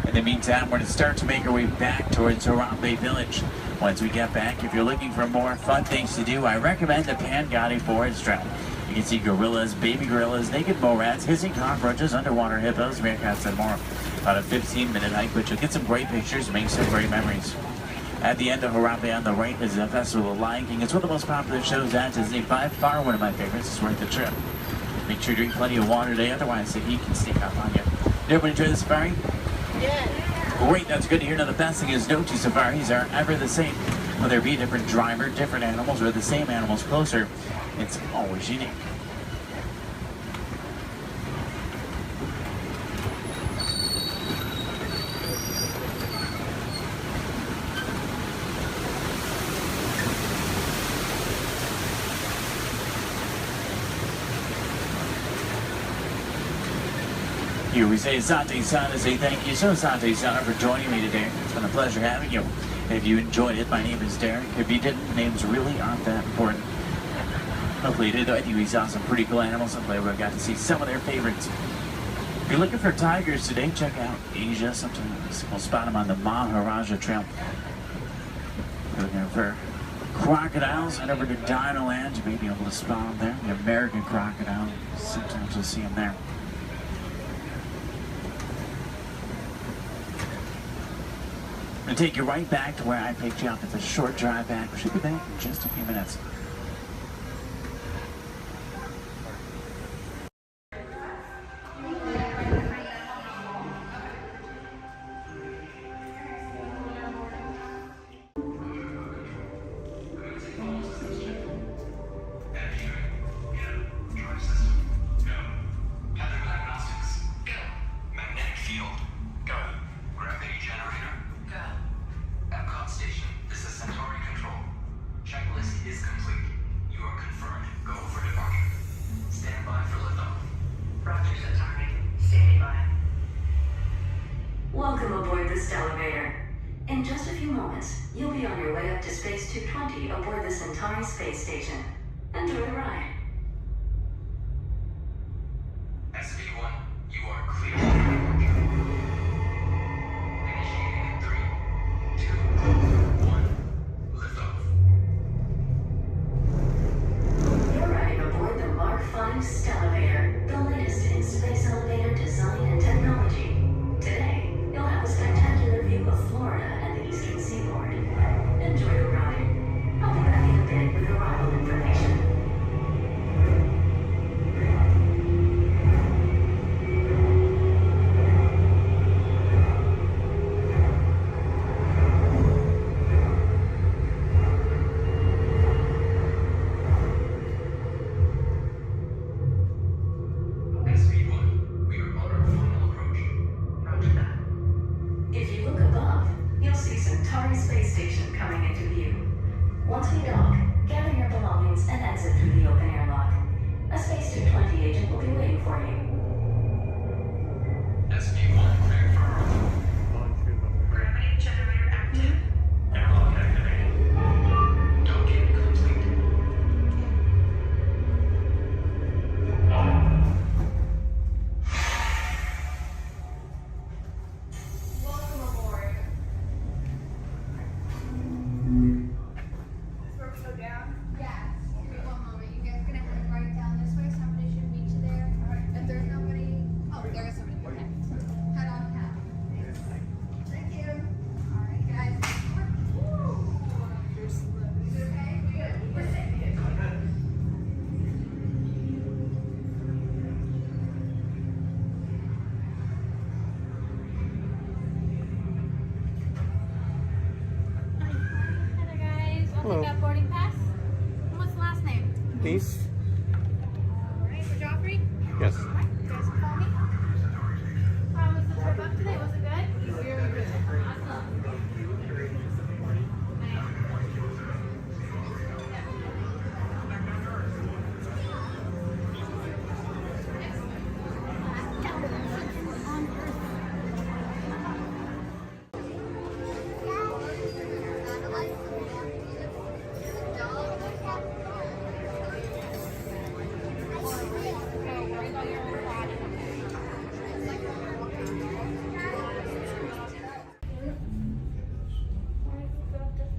[SPEAKER 16] In the meantime, we're going to start to make our way back towards Harambe Village. Once we get back, if you're looking for more fun things to do, I recommend the Pangati Forest Trail. You can see gorillas, baby gorillas, naked mole rats, hissing cockroaches, underwater hippos, meerkats, and more. About a 15-minute hike, but you'll get some great pictures, make some great memories. At the end of Harambe on the right is the Festival of Lion King. It's one of the most popular shows at Disney. By far one of my favorites. It's worth the trip. Make sure you drink plenty of water today, otherwise the heat can sneak up on you. Did everybody enjoy the safari? Yeah. Great, that's good to hear. Now the best thing is no two safaris are ever the same. Whether it be a different driver, different animals, or the same animals closer, it's always unique. Here we say Asante Sana, say thank you so Asante Sana for joining me today. It's been a pleasure having you. If you enjoyed it, my name is Derek. If you didn't, names really aren't that important. Hopefully you did. I think we saw some pretty cool animals. Hopefully we got to see some of their favorites. If you're looking for tigers today, check out Asia. Sometimes we'll spot them on the Maharaja Trail. If you're looking for crocodiles, head over to Dinoland. You may be able to spot them there. The American crocodile. Sometimes you'll see them there. And take you right back to where I picked you up. It's a short drive back. We should be back in just a few minutes.
[SPEAKER 27] Welcome aboard this elevator. In just a few moments, you'll be on your way up to Space 220 aboard the Centauri space station. Enjoy the ride.
[SPEAKER 8] SV1, you are clear for departure. Initiating in 3, 2, 1, liftoff.
[SPEAKER 27] You're riding aboard the Mark V Stellarator, the latest in space elevator design and technology. Today, you'll have a spectacular view of Florida and the eastern seaboard. Enjoy the ride. I'll be back in a bit with arrival information.
[SPEAKER 8] SV1, we are on our final approach.
[SPEAKER 27] Roger that. If you look above, you'll see Centauri space station coming into view. Once we dock, gather your belongings and exit through the open airlock. A Space 220 agent will be waiting for you.
[SPEAKER 8] SV1, clear for approach.
[SPEAKER 27] Gravity generator active.
[SPEAKER 8] Airlock activated. Docking complete.
[SPEAKER 7] Welcome aboard. Is where we go down? Yeah. Give me one moment. You guys are gonna head right down this way. Somebody should meet you there. If there's nobody, oh, there is somebody. Okay. Head on cap. Thank you. All right, guys. Is it okay? Good. We're safe. Hello, guys. I'll
[SPEAKER 2] Hello.
[SPEAKER 7] take that boarding pass. What's the last name?
[SPEAKER 2] Peace.
[SPEAKER 7] All right, for Joffrey.
[SPEAKER 2] Yes.
[SPEAKER 7] All right, you guys can call me. How was the trip up today? Was it good? Very good. Awesome.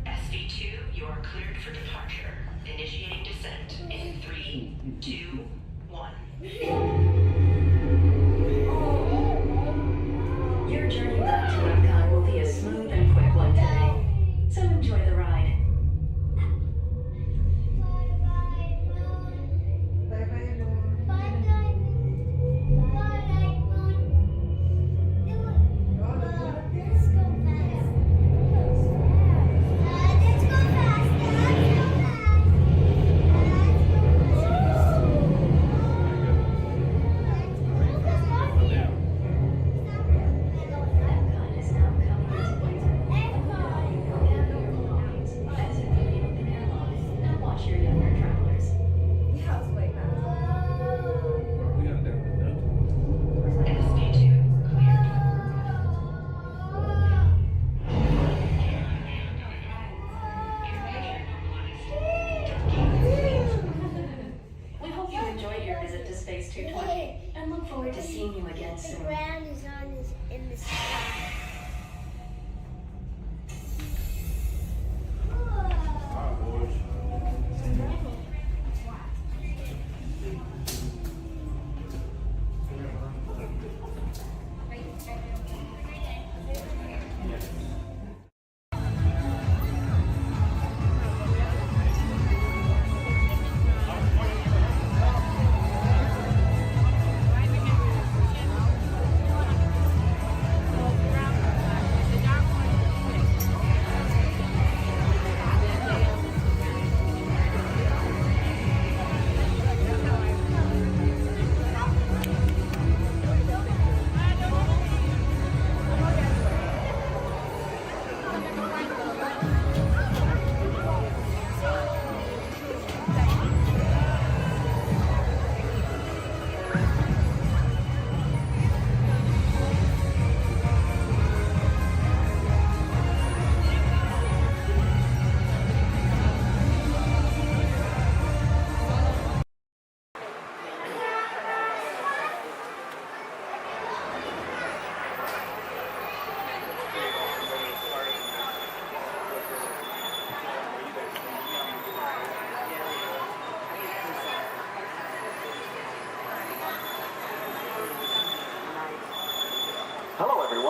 [SPEAKER 27] SV2, you are cleared for departure. Initiating descent in 3, 2, 1. Your journey back to Epcot will be a smooth and quick one today, so enjoy the ride. Epcot is now coming into view. Gather your belongings and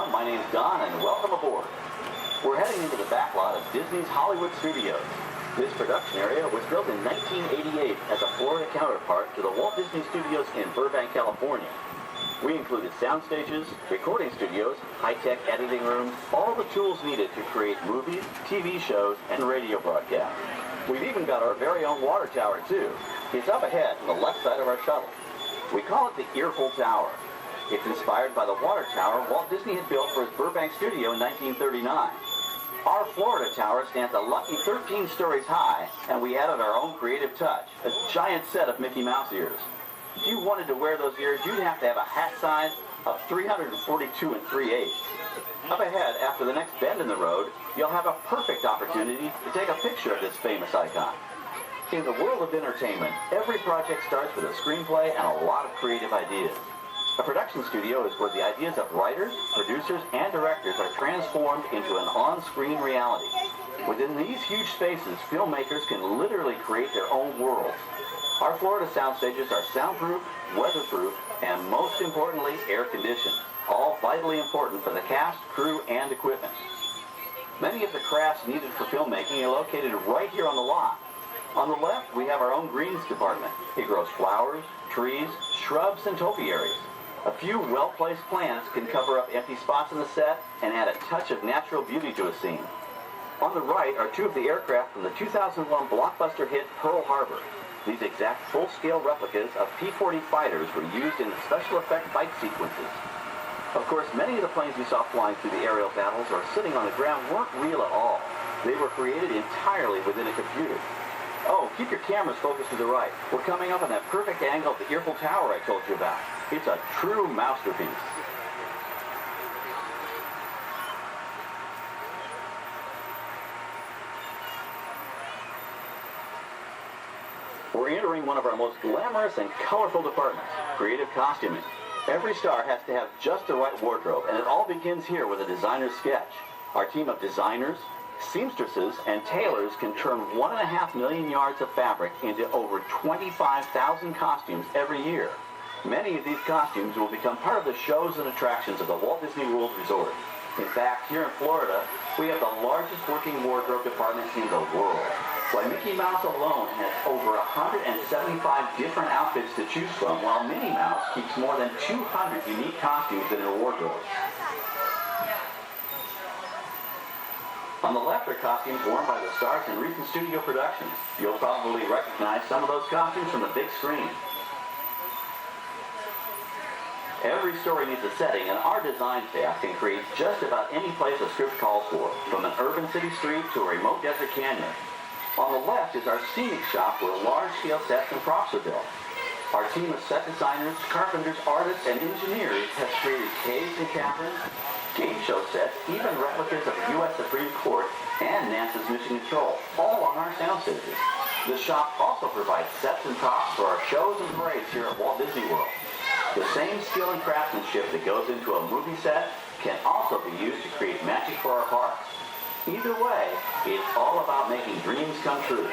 [SPEAKER 3] everyone. My name's Don, and welcome aboard. We're heading into the backlot of Disney's Hollywood Studios. This production area was built in 1988 as a Florida counterpart to the Walt Disney Studios in Burbank, California. We included sound stages, recording studios, high-tech editing rooms, all the tools needed to create movies, TV shows, and radio broadcasts. We've even got our very own water tower, too. It's up ahead on the left side of our shuttle. We call it the Earful Tower. It's inspired by the water tower Walt Disney had built for his Burbank studio in 1939. Our Florida tower stands a lucky 13 stories high, and we added our own creative touch, a giant set of Mickey Mouse ears. If you wanted to wear those ears, you'd have to have a hat size of 342 3/8. Up ahead, after the next bend in the road, you'll have a perfect opportunity to take a picture of this famous icon. In the world of entertainment, every project starts with a screenplay and a lot of creative ideas. A production studio is where the ideas of writers, producers, and directors are transformed into an on-screen reality. Within these huge spaces, filmmakers can literally create their own worlds. Our Florida sound stages are soundproof, weatherproof, and most importantly, air-conditioned. All vitally important for the cast, crew, and equipment. Many of the crafts needed for filmmaking are located right here on the lot. On the left, we have our own greens department. It grows flowers, trees, shrubs, and topiaries. A few well-placed plants can cover up empty spots in the set and add a touch of natural beauty to a scene. On the right are two of the aircraft from the 2001 blockbuster hit Pearl Harbor. These exact full-scale replicas of P-40 fighters were used in the special effect fight sequences. Of course, many of the planes we saw flying through the aerial battles or sitting on the ground weren't real at all. They were created entirely within a computer. Oh, keep your cameras focused to the right. We're coming up on that perfect angle of the Earful Tower I told you about. It's a true masterpiece. We're entering one of our most glamorous and colorful departments, creative costuming. Every star has to have just the right wardrobe, and it all begins here with a designer's sketch. Our team of designers, seamstresses, and tailors can turn 1.5 million yards of fabric into over 25,000 costumes every year. Many of these costumes will become part of the shows and attractions of the Walt Disney World Resort. In fact, here in Florida, we have the largest working wardrobe department in the world. Why, Mickey Mouse alone has over 175 different outfits to choose from, while Minnie Mouse keeps more than 200 unique costumes in her wardrobe. On the left are costumes worn by the stars in recent studio productions. You'll probably recognize some of those costumes from the big screen. Every story needs a setting, and our design staff can create just about any place a script calls for, from an urban city street to a remote desert canyon. On the left is our scenic shop where large-scale sets and props are built. Our team of set designers, carpenters, artists, and engineers has created caves and caverns, game show sets, even replicas of the U.S. Supreme Court and NASA's Mission Control, all on our sound stages. The shop also provides sets and props for our shows and parades here at Walt Disney World. The same skill and craftsmanship that goes into a movie set can also be used to create magic for our parks. Either way, it's all about making dreams come true.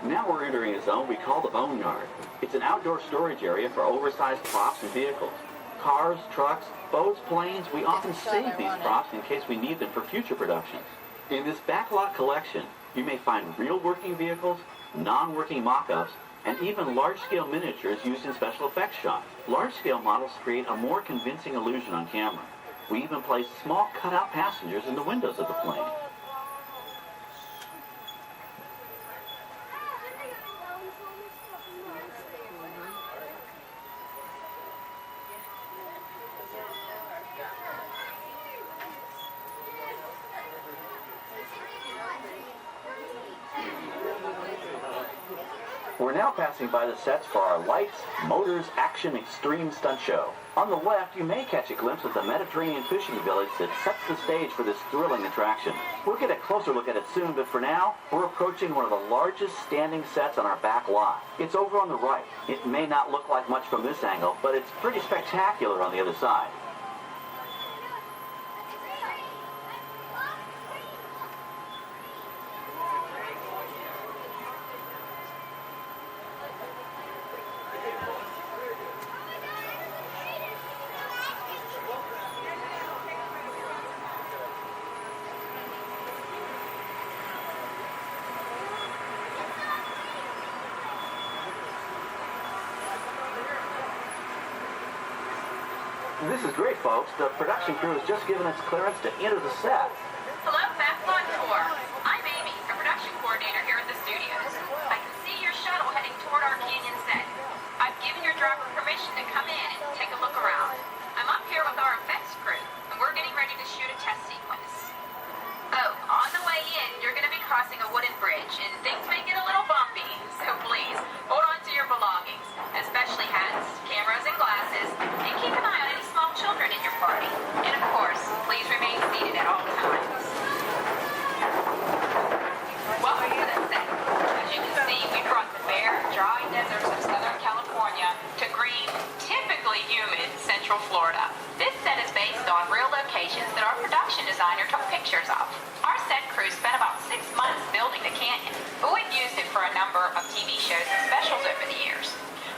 [SPEAKER 3] Now we're entering a zone we call the Boneyard. It's an outdoor storage area for oversized props and vehicles. Cars, trucks, boats, planes, we often save these props in case we need them for future productions. In this backlot collection, you may find real working vehicles, non-working mock-ups, and even large-scale miniatures used in special effects shots. Large-scale models create a more convincing illusion on camera. We even place small cutout passengers in the windows of the plane. We're We're now passing by the sets for our Lights, Motors, Action Extreme Stunt Show. On the left, you may catch a glimpse of the Mediterranean fishing village that sets the stage for this thrilling attraction. We'll get a closer look at it soon, but for now, we're approaching one of the largest standing sets on our back lot. It's over on the right. It may not look like much from this angle, but it's pretty spectacular on the other side. This is great, folks. The production crew has just given us clearance to enter the set.
[SPEAKER 12] Hello, Fast Lawn Tour. I'm Amy, a production coordinator here at the studios. I can see your shuttle heading toward our canyon set. I've given your driver permission to come in and take a look around. I'm up here with our effects crew, and we're getting ready to shoot a test sequence. Oh, on the way in, you're going to be crossing a wooden bridge, and things may get a little bumpy, so please, hold on to your belongings, especially hats, cameras, and glasses, and keep an eye on any small children in your party. And of course, please remain seated at all times. Welcome to the set. As you can see, we brought the bare, dry deserts of Southern California to green, typically humid Central Florida. This set is based on real locations that our production designer took pictures of. Our set crew spent about 6 months building the canyon, but we've used it for a number of TV shows and specials over the years.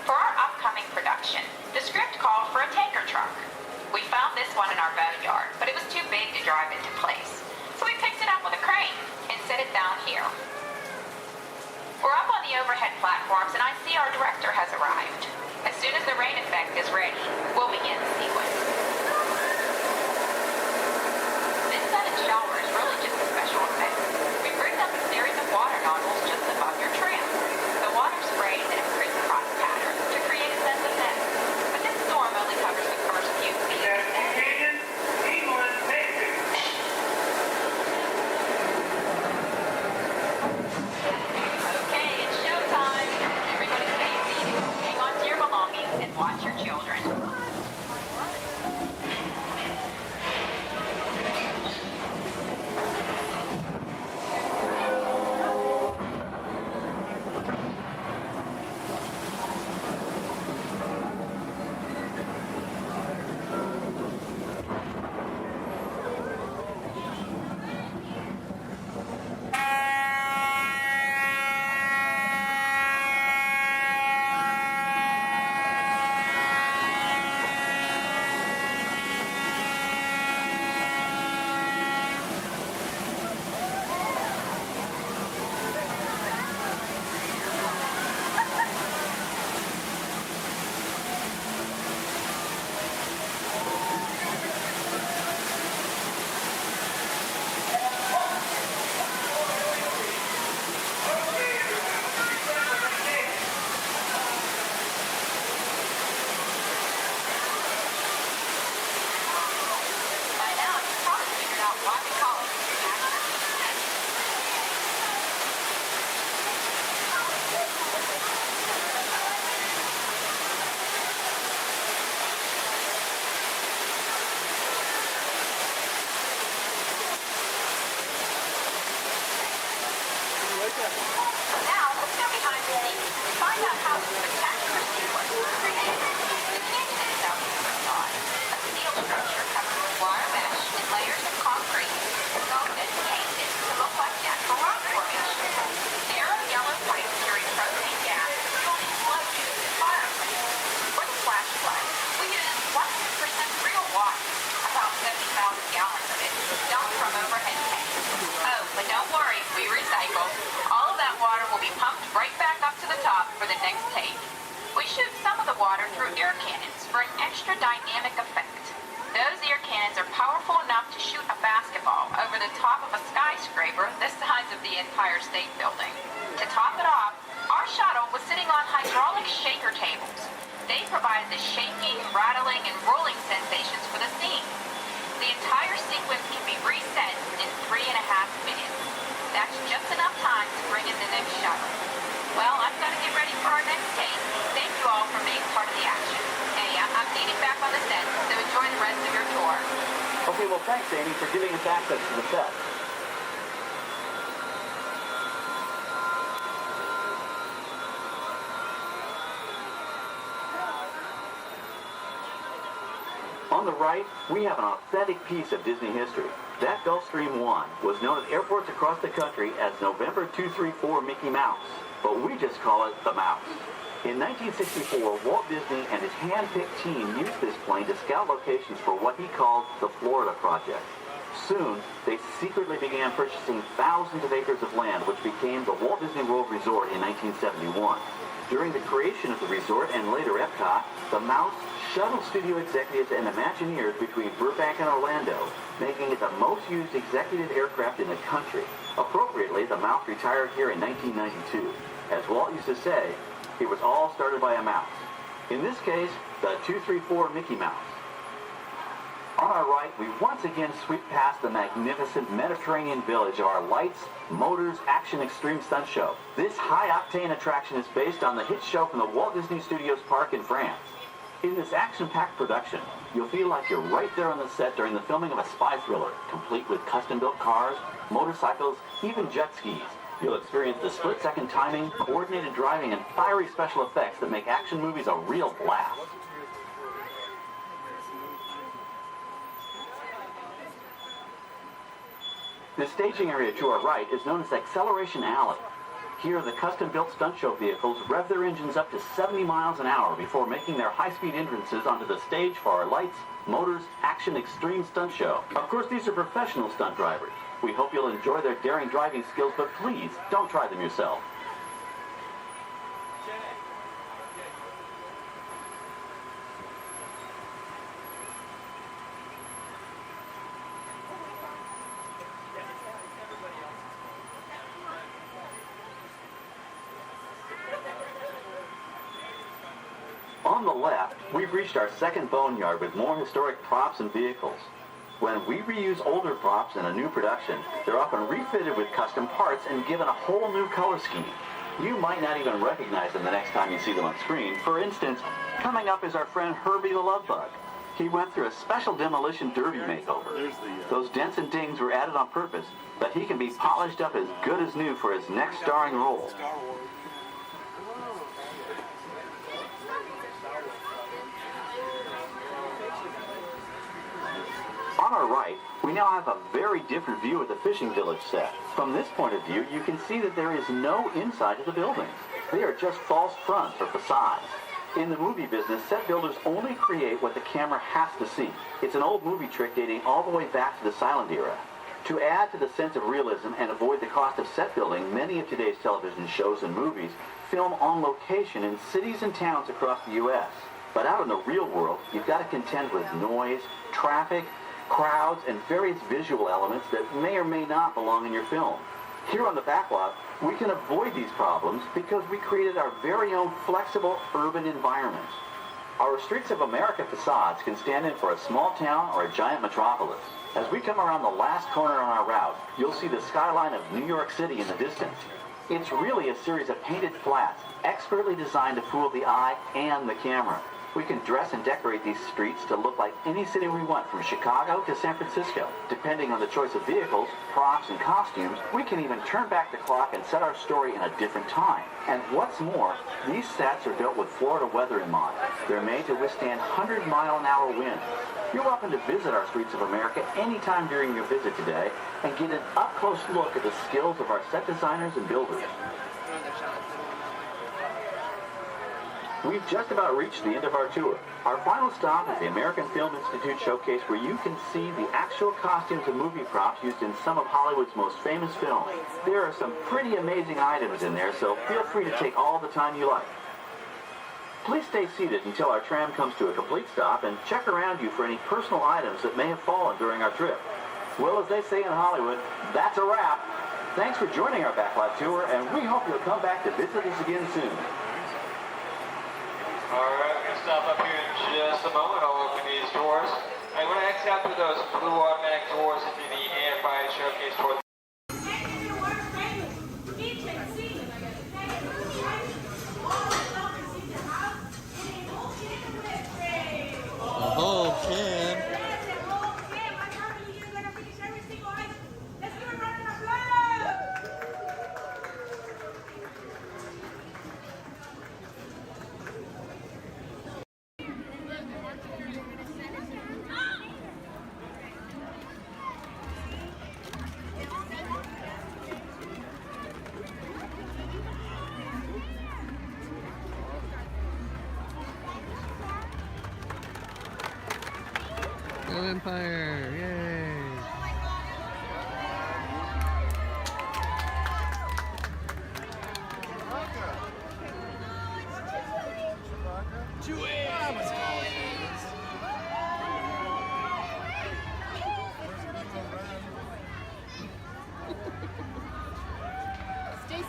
[SPEAKER 12] For our upcoming production, the script called for a tanker truck. We found this one in our boneyard, but it was too big to drive into place. So we picked it up with a crane and set it down here. We're up on the overhead platforms, and I see our director has arrived. As soon as the rain effect is ready, we'll begin the sequence. This set and shower is really just a special effect. We rigged up a series of water nozzles just above your trim. The water sprays in a crisscross pattern to create a sense of depth. But this storm only covers the first few feet. Okay, it's showtime. Everybody stay seated. Hang on to your belongings and watch your children. Now, let's go behind the scenes and find out how the spectacular sequence was created. The canyon itself is a facade, a steel structure covered with wire mesh and layers of concrete, sculpted and painted to look like natural rock formations. Narrow yellow pipes carry propane gas fueled explosions and fireplaces. For the flash flood, we used 100% real water, about 70,000 gallons of it, dumped from overhead tanks. Oh, but don't worry, we recycle. All of that water will be pumped right back up to the top for the next take. We shoot some of the water through air cannons for an extra dynamic effect. Those air cannons are powerful enough to shoot a basketball over the top of a skyscraper the size of the Empire State Building. To top it off, our shuttle was sitting on hydraulic shaker tables. They provide the shaking, rattling, and rolling sensations for the scene. The entire sequence can be reset in 3.5 minutes. That's just enough time to bring in the next shuttle. Well, I've got to get ready for our next take. Thank you all for being part of the action. Hey, I'm needed back on the set, so enjoy the rest of your tour.
[SPEAKER 3] Okay, well, thanks, Amy, for giving us access to the set. On the right, we have an authentic piece of Disney history. That Gulfstream 1 was known at airports across the country as November 234 Mickey Mouse, but we just call it the Mouse. In 1964, Walt Disney and his hand-picked team used this plane to scout locations for what he called the Florida Project. Soon, they secretly began purchasing thousands of acres of land, which became the Walt Disney World Resort in 1971. During the creation of the resort and later Epcot, the Mouse shuttled studio executives and Imagineers between Burbank and Orlando, making it the most used executive aircraft in the country. Appropriately, the Mouse retired here in 1992. As Walt used to say, it was all started by a mouse. In this case, the 234 Mickey Mouse. On our right, we once again sweep past the magnificent Mediterranean village of our lights, motors, action extreme stunt show. This high-octane attraction is based on the hit show from the Walt Disney Studios Park in France. In this action-packed production, you'll feel like you're right there on the set during the filming of a spy thriller, complete with custom-built cars, motorcycles, even jet skis. You'll experience the split-second timing, coordinated driving, and fiery special effects that make action movies a real blast. The staging area to our right is known as Acceleration Alley. Here, the custom-built stunt show vehicles rev their engines up to 70 miles an hour before making their high-speed entrances onto the stage for our lights, motors, action extreme stunt show. Of course, these are professional stunt drivers. We hope you'll enjoy their daring driving skills, but please, don't try them yourself. On the left, we've reached our second boneyard with more historic props and vehicles. When we reuse older props in a new production, they're often refitted with custom parts and given a whole new color scheme. You might not even recognize them the next time you see them on screen. For instance, coming up is our friend Herbie the Love Bug. He went through a special demolition derby makeover. Those dents and dings were added on purpose, but he can be polished up as good as new for his next starring role. On our right, we now have a very different view of the fishing village set. From this point of view, you can see that there is no inside to the buildings. They are just false fronts or facades. In the movie business, set builders only create what the camera has to see. It's an old movie trick dating all the way back to the silent era. To add to the sense of realism and avoid the cost of set building, many of today's television shows and movies film on location in cities and towns across the U.S. But out in the real world, you've got to contend with noise, traffic, crowds, and various visual elements that may or may not belong in your film. Here on the backlot, we can avoid these problems because we created our very own flexible urban environment. Our Streets of America facades can stand in for a small town or a giant metropolis. As we come around the last corner on our route, you'll see the skyline of New York City in the distance. It's really a series of painted flats, expertly designed to fool the eye and the camera. We can dress and decorate these streets to look like any city we want, from Chicago to San Francisco. Depending on the choice of vehicles, props, and costumes, we can even turn back the clock and set our story in a different time. And what's more, these sets are built with Florida weather in mind. They're made to withstand 100-mile-an-hour winds. You're welcome to visit our Streets of America anytime during your visit today and get an up-close look at the skills of our set designers and builders. We've just about reached the end of our tour. Our final stop is the American Film Institute Showcase, where you can see the actual costumes and movie props used in some of Hollywood's most famous films. There are some pretty amazing items in there, so feel free to take all the time you like. Please stay seated until our tram comes to a complete stop and check around you for any personal items that may have fallen during our trip. Well, as they say in Hollywood, that's a wrap. Thanks for joining our backlot tour, and we hope you'll come back to visit us again soon.
[SPEAKER 13] Alright, we're going to stop up here in just a moment. I'll open these doors. I'm going to exit out through those blue automatic doors into the AFI showcase for
[SPEAKER 2] Empire. Yay!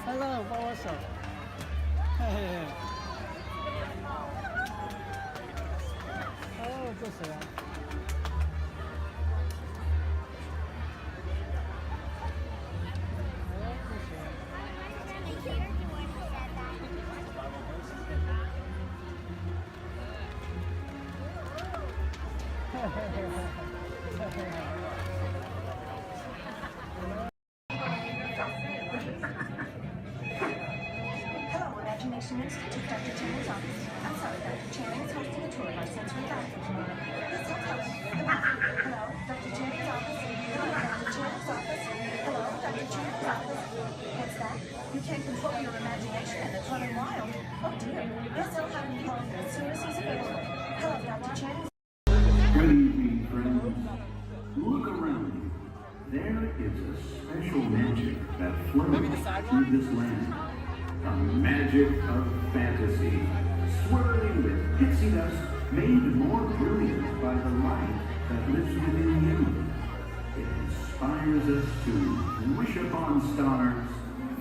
[SPEAKER 9] Hello, what's up? Oh, just that.
[SPEAKER 27] Hello, Imagination Institute, Dr. Channing's office. I'm sorry, Dr. Channing is hosting a tour of our sensory bathroom. Please hold close. Hello, Dr. Channing's office. Hello, Dr. Channing's office. Hello, Dr. Channing's office. What's that? You can't control your imagination and it's running wild. Oh dear. Yes, I'll have him call you as soon as he's available. Hello, Dr. Channing.
[SPEAKER 14] Good evening, friends. Look around you. There is a special magic that flows through this land. A magic of fantasy, swirling with pixie dust, made more brilliant by the light that lives within you. It inspires us to wish upon stars,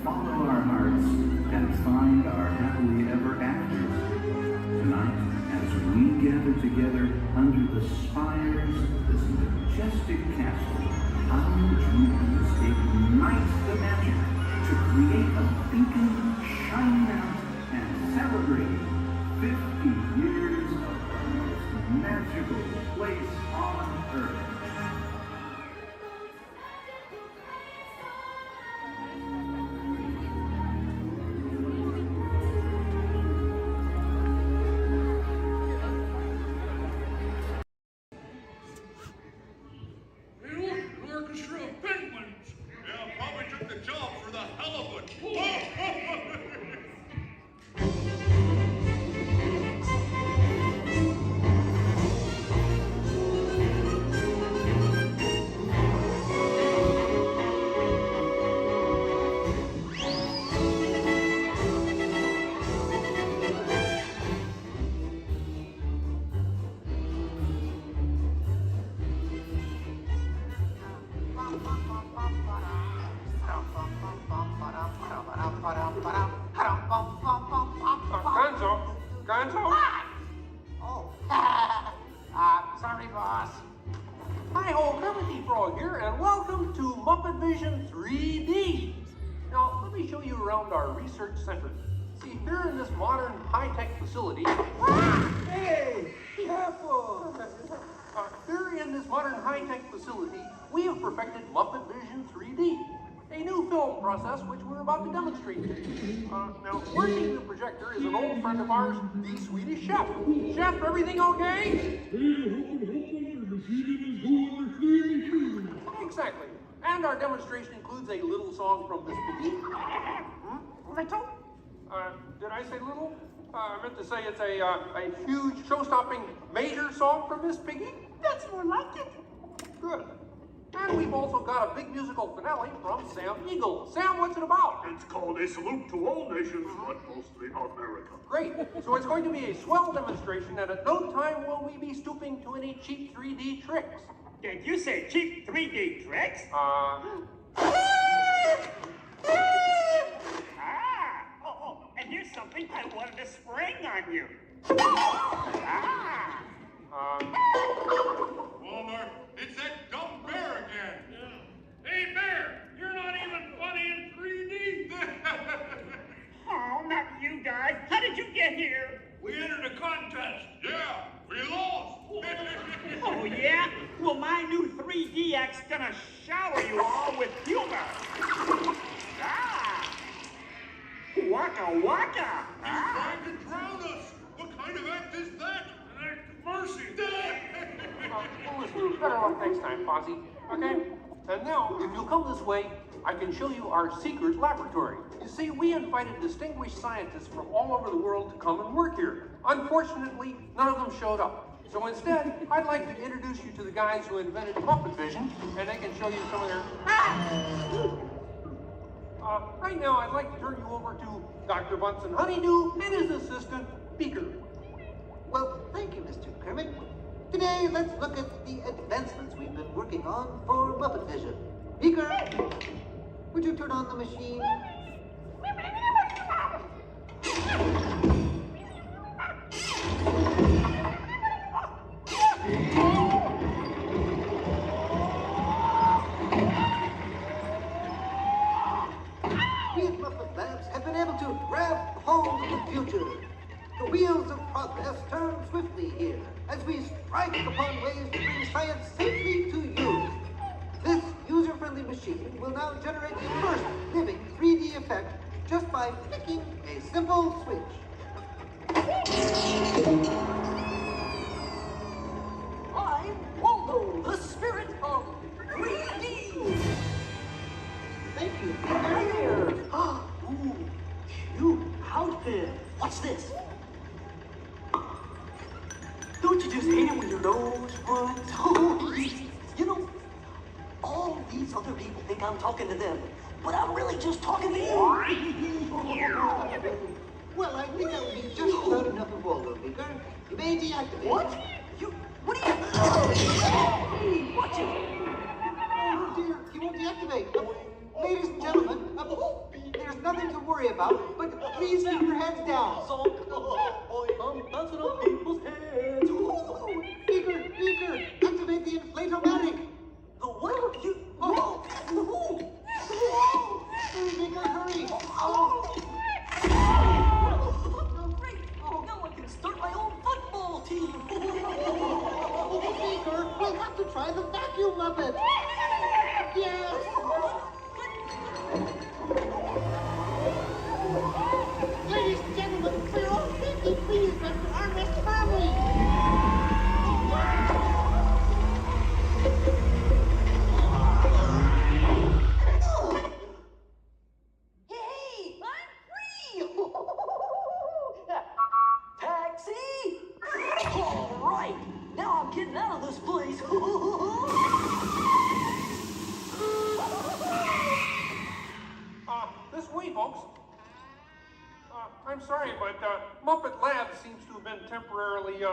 [SPEAKER 14] follow our hearts, and find our happily ever afters. Tonight, as we gather together under the spires of this majestic castle, our dreams ignite the magic to create a beacon shining out and celebrate 50 years of the most magical place on earth.
[SPEAKER 5] An orchestra of penguins. Yeah, probably took the job for the hell of it.
[SPEAKER 17] Gonzo? Oh, sorry, boss. Hi-ho, Kermit the Frog here, and welcome to Muppet Vision 3D. Now, let me show you around our research center. See, here in this modern high-tech facility... Hey, careful! Here in this modern high-tech facility, we have perfected Muppet Vision 3D, a new film process which we're about to demonstrate to you. Now, working the projector is an old friend of ours, the Swedish Chef. Chef, everything okay? Exactly. And our demonstration includes a little song from Miss Piggy. Little? Did I say little? I meant to say it's a huge, show-stopping major song from Miss Piggy. That's more like it. Good. And we've also got a big musical finale from Sam Eagle. Sam, what's it about?
[SPEAKER 5] It's called A Salute to All Nations, but mostly America.
[SPEAKER 17] Great. So it's going to be a swell demonstration, and at no time will we be stooping to any cheap 3D tricks.
[SPEAKER 5] Did you say cheap 3D tricks? And here's something I wanted to spring on you. Walmart, it's that dumb bear again. Yeah. Hey, Bear, you're not even funny in 3D. Oh, not you guys. How did you get here? We entered a contest. Yeah, we lost. Oh, yeah? Well, my new 3DX gonna shower you all with humor. Waka waka! He's trying to drown us! What kind of act is that? An act of mercy! Well, listen, better luck next time, Fozzie. Okay? And now, if you'll come this way, I can show you our secret laboratory. You see, we invited distinguished scientists from all over the world to come and work here. Unfortunately, none of them showed up.
[SPEAKER 17] So instead, I'd like to introduce you to the guys who invented Muppet Vision, and they can show you some of their... right now, I'd like to turn you over to Dr. Bunsen Honeydew and his assistant, Beaker.
[SPEAKER 6] Well, thank you, Mr. Kermit. Today, let's look at the advancements we've been working on for Muppet Vision. Beaker, would you turn on the machine? We at Muppet Labs have been able to grab hold of the future. The wheels of progress turn swiftly here as we strike upon ways to bring science safely to you. This user-friendly machine will now generate the first living 3D effect just by flicking a simple switch.
[SPEAKER 18] I'm Waldo, the spirit of 3D.
[SPEAKER 6] Thank you.
[SPEAKER 18] Here. Ooh, cute outfit. What's this? Don't you just hate it when your nose runs? You know, all these other people think I'm talking to them, but I'm really just talking to you.
[SPEAKER 6] Well, I think that would be just about enough of Waldo, Beaker. You may deactivate.
[SPEAKER 18] What? What are you... Watch it.
[SPEAKER 6] Oh dear, he won't deactivate. Ladies and gentlemen, there's nothing to worry about, but please keep your heads down.
[SPEAKER 18] I'm bouncing on people's heads.
[SPEAKER 6] Beaker, activate the inflatomatic.
[SPEAKER 18] The what? You...
[SPEAKER 6] Beaker, hurry.
[SPEAKER 18] Great. Now I can start my own football team.
[SPEAKER 6] Beaker, we'll have to try the vacuum Muppet. Yes. Ladies and gentlemen, for your own safety, please rest your armrest firmly.
[SPEAKER 18] Hey, I'm free! Taxi! All right, now I'm getting out of this place.
[SPEAKER 17] This way, folks. I'm sorry, but Muppet Labs seems to have been temporarily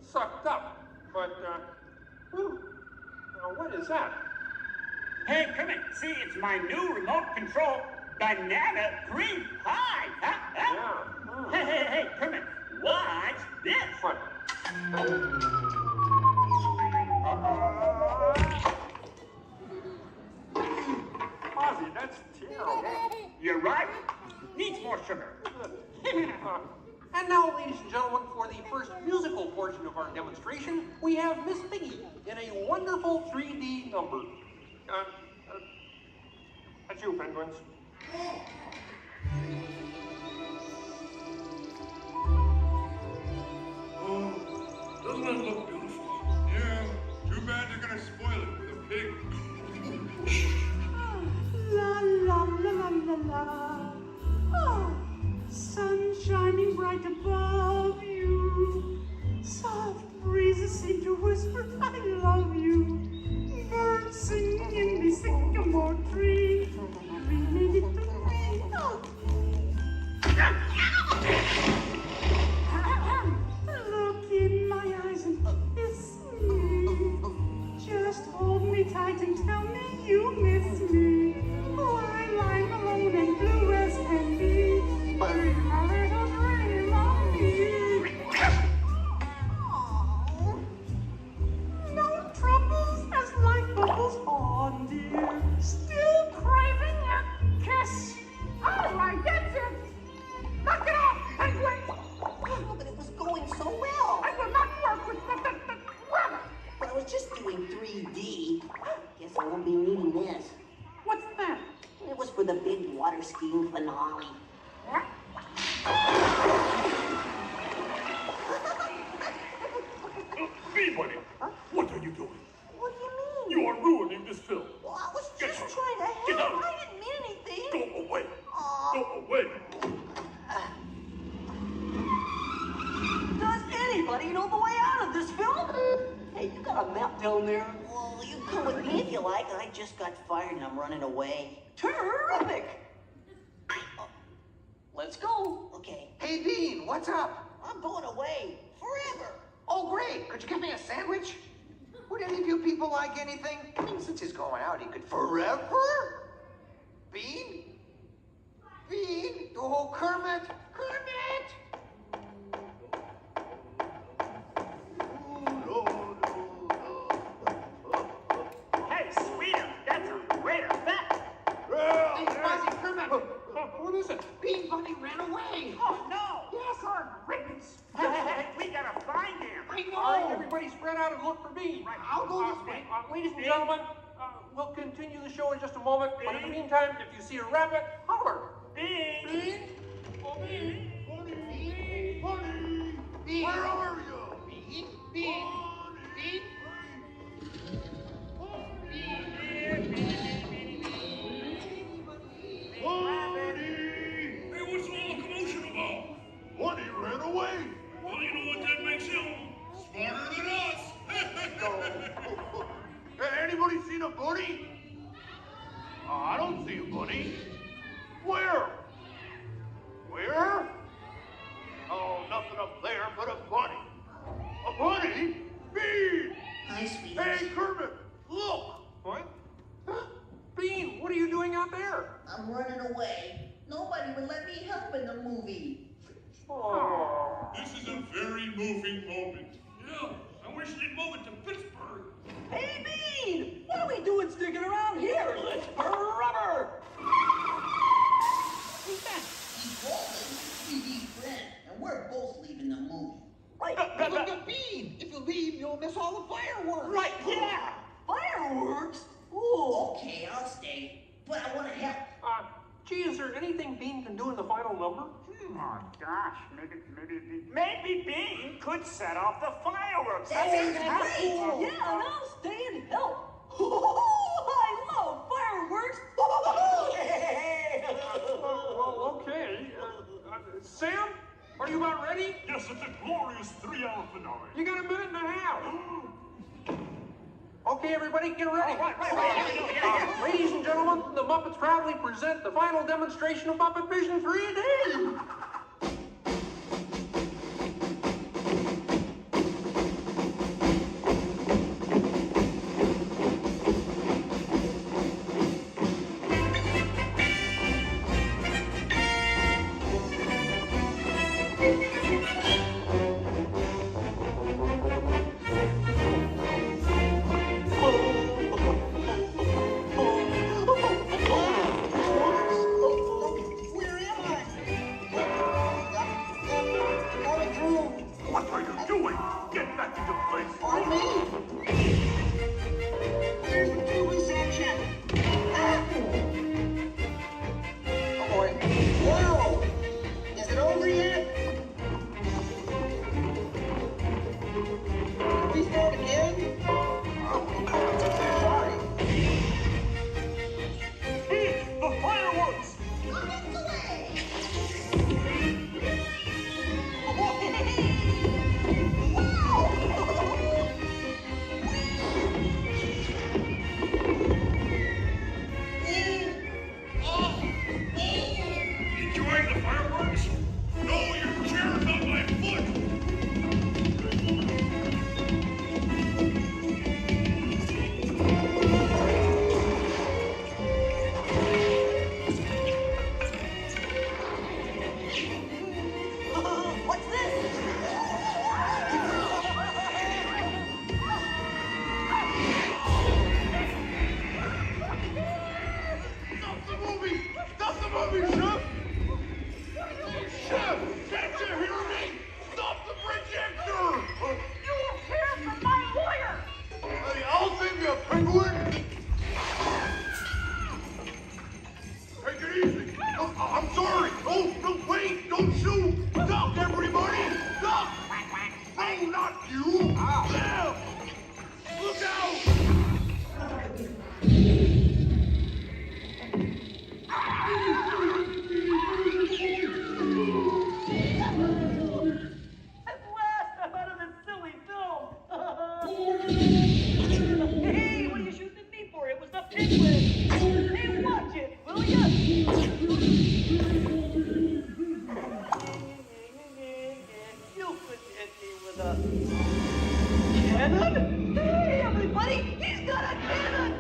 [SPEAKER 17] sucked up. But, now what is that?
[SPEAKER 20] Hey, Kermit, see, it's my new remote control banana green pie. Hey, Kermit, watch this.
[SPEAKER 17] What? Ozzy, that's terrible.
[SPEAKER 20] You're right. Needs more sugar.
[SPEAKER 17] And now, ladies and gentlemen, for the first musical portion of our demonstration, we have Miss Piggy in a wonderful 3D number. That's you, penguins.
[SPEAKER 21] Doesn't it look beautiful? Yeah, too bad they're gonna spoil it with a pig.
[SPEAKER 11] La la la la la la. Oh, sun shining bright above you. Soft breezes seem to whisper, I love you. Birds singing in the sycamore tree. We made it to me. Oh. Look in my eyes and kiss me. Just hold me tight and tell me you miss me. While I'm alone and blue as can be. Dream a little dream of me. No troubles as life bubbles on, dear. Still craving a kiss. All right, that's it. Knock it off, penguin.
[SPEAKER 18] Oh, but it was going so well.
[SPEAKER 11] I will not work with the rabbit.
[SPEAKER 18] But I was just doing 3D. Guess I won't be needing this.
[SPEAKER 11] What's that?
[SPEAKER 18] It was for the big water skiing finale.
[SPEAKER 21] Buddy, what are you doing?
[SPEAKER 18] What do you mean?
[SPEAKER 21] You are ruining this film.
[SPEAKER 18] Well, I was
[SPEAKER 21] Get
[SPEAKER 18] just
[SPEAKER 21] out.
[SPEAKER 18] trying to
[SPEAKER 21] Get
[SPEAKER 18] help.
[SPEAKER 21] out.
[SPEAKER 18] I didn't mean anything.
[SPEAKER 21] Go away. Go away.
[SPEAKER 18] Does anybody know the way out of this film?
[SPEAKER 17] down there?
[SPEAKER 18] Well, you come with me if you like. I just got fired and I'm running away.
[SPEAKER 6] Terrific!
[SPEAKER 18] Let's go. Okay.
[SPEAKER 6] Hey, Bean, what's up?
[SPEAKER 18] I'm going away forever.
[SPEAKER 6] Oh, great. Could you give me a sandwich? Would any of you people like anything? I mean, since he's going out, he could forever? Bean? Bean? Oh, Kermit! Kermit!
[SPEAKER 20] Hey, sweeter, that's a great effect.
[SPEAKER 6] Hey, Fuzzy, Kermit! What is it? Bean Bunny ran away!
[SPEAKER 20] Oh, no.
[SPEAKER 6] Yes, our ribbons!
[SPEAKER 20] Hey, we gotta find him.
[SPEAKER 6] I know!
[SPEAKER 17] All right, everybody spread out and look for Bean.
[SPEAKER 20] Right.
[SPEAKER 6] I'll go this way.
[SPEAKER 17] Ladies and gentlemen, we'll continue the show in just a moment, but in the meantime, if you see a rabbit, holler.
[SPEAKER 20] Bean.
[SPEAKER 17] Bean? Oh, Bean.
[SPEAKER 6] Bunny! Bunny! Bean!
[SPEAKER 21] Where are you?
[SPEAKER 6] Bean! Bean! Bean!
[SPEAKER 21] Hey, what's all the commotion about? Bunny ran away. Well, you know what that makes him? Smarter than us. Hey, anybody seen a bunny? I don't see a bunny. Where? Where? Oh, nothing up there but a bunny. A bunny? Bean!
[SPEAKER 18] Hi, sweetie.
[SPEAKER 21] Hey, Kermit, look!
[SPEAKER 17] What? Bean, what are you doing out there?
[SPEAKER 18] I'm running away. Nobody would let me help in the movie.
[SPEAKER 17] Oh.
[SPEAKER 21] This is a very moving moment. Yeah, I wish they'd move it to Pittsburgh.
[SPEAKER 18] Hey, Bean! What are we doing sticking around here? Let's burn rubber! Who's that? He's Walt, my 3D friend, and we're both leaving the movie.
[SPEAKER 6] Right, look at Bean! If you leave, you'll miss all the fireworks!
[SPEAKER 18] Right, yeah! Fireworks? Ooh, okay, I'll stay. But I want to help.
[SPEAKER 17] Gee, is there anything Bean can do in the final number?
[SPEAKER 20] Oh, gosh, maybe Bean could set off the fireworks.
[SPEAKER 18] That sounds great!
[SPEAKER 20] Cool.
[SPEAKER 18] Yeah, and I'll stay and help. I love fireworks!
[SPEAKER 17] Well, okay. Sam, are you about ready?
[SPEAKER 21] Yes, it's a glorious 3-hour finale.
[SPEAKER 17] You got a minute and a half. Okay, everybody, get ready.
[SPEAKER 20] Right.
[SPEAKER 17] Ladies and gentlemen, the Muppets proudly present the final demonstration of Muppet Vision 3D.
[SPEAKER 18] Where am I?
[SPEAKER 5] Hey, watch it, will ya? You could hit me with a cannon? Hey, everybody, he's got a cannon!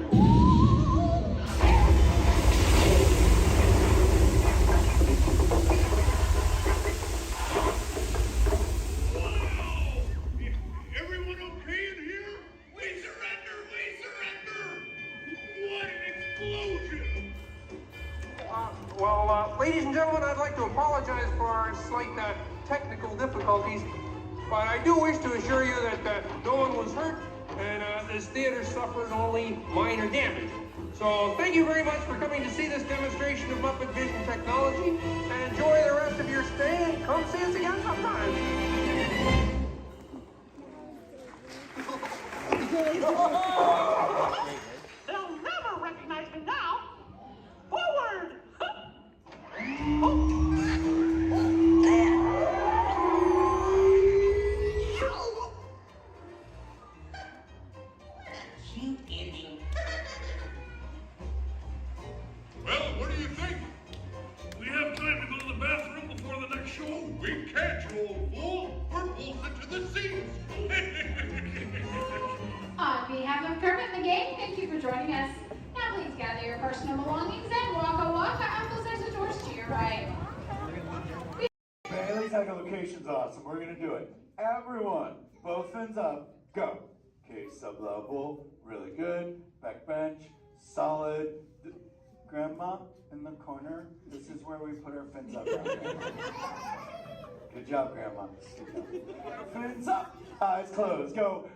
[SPEAKER 21] Everyone okay in here? We surrender! We surrender! What an explosion!
[SPEAKER 17] Ladies and gentlemen, I'd like to apologize for our slight technical difficulties, but I do wish to assure you that no one was hurt and this theater suffered only minor damage. So thank you very much for coming to see this demonstration of Muppet Vision technology, and enjoy the rest of your stay, and come see us again sometime.
[SPEAKER 5] They'll never recognize me now! Forward!
[SPEAKER 12] Cute ending.
[SPEAKER 21] Well, what do you think? We have time to go to the bathroom before the next show? We can't, you old fool! We're bolted to the seats!
[SPEAKER 15] On behalf of Kermit and the gang, thank you for joining us. Now please gather your personal belongings and waka waka. Uncle says the doors to your right.
[SPEAKER 19] Bailey's echolocation's awesome. We're gonna do it. Everyone, both fins up, go. Okay, sub-level, really good. Back bench, solid. Grandma in the corner. This is where we put our fins up. Good job, Grandma. Good job. Fins up, eyes closed, go.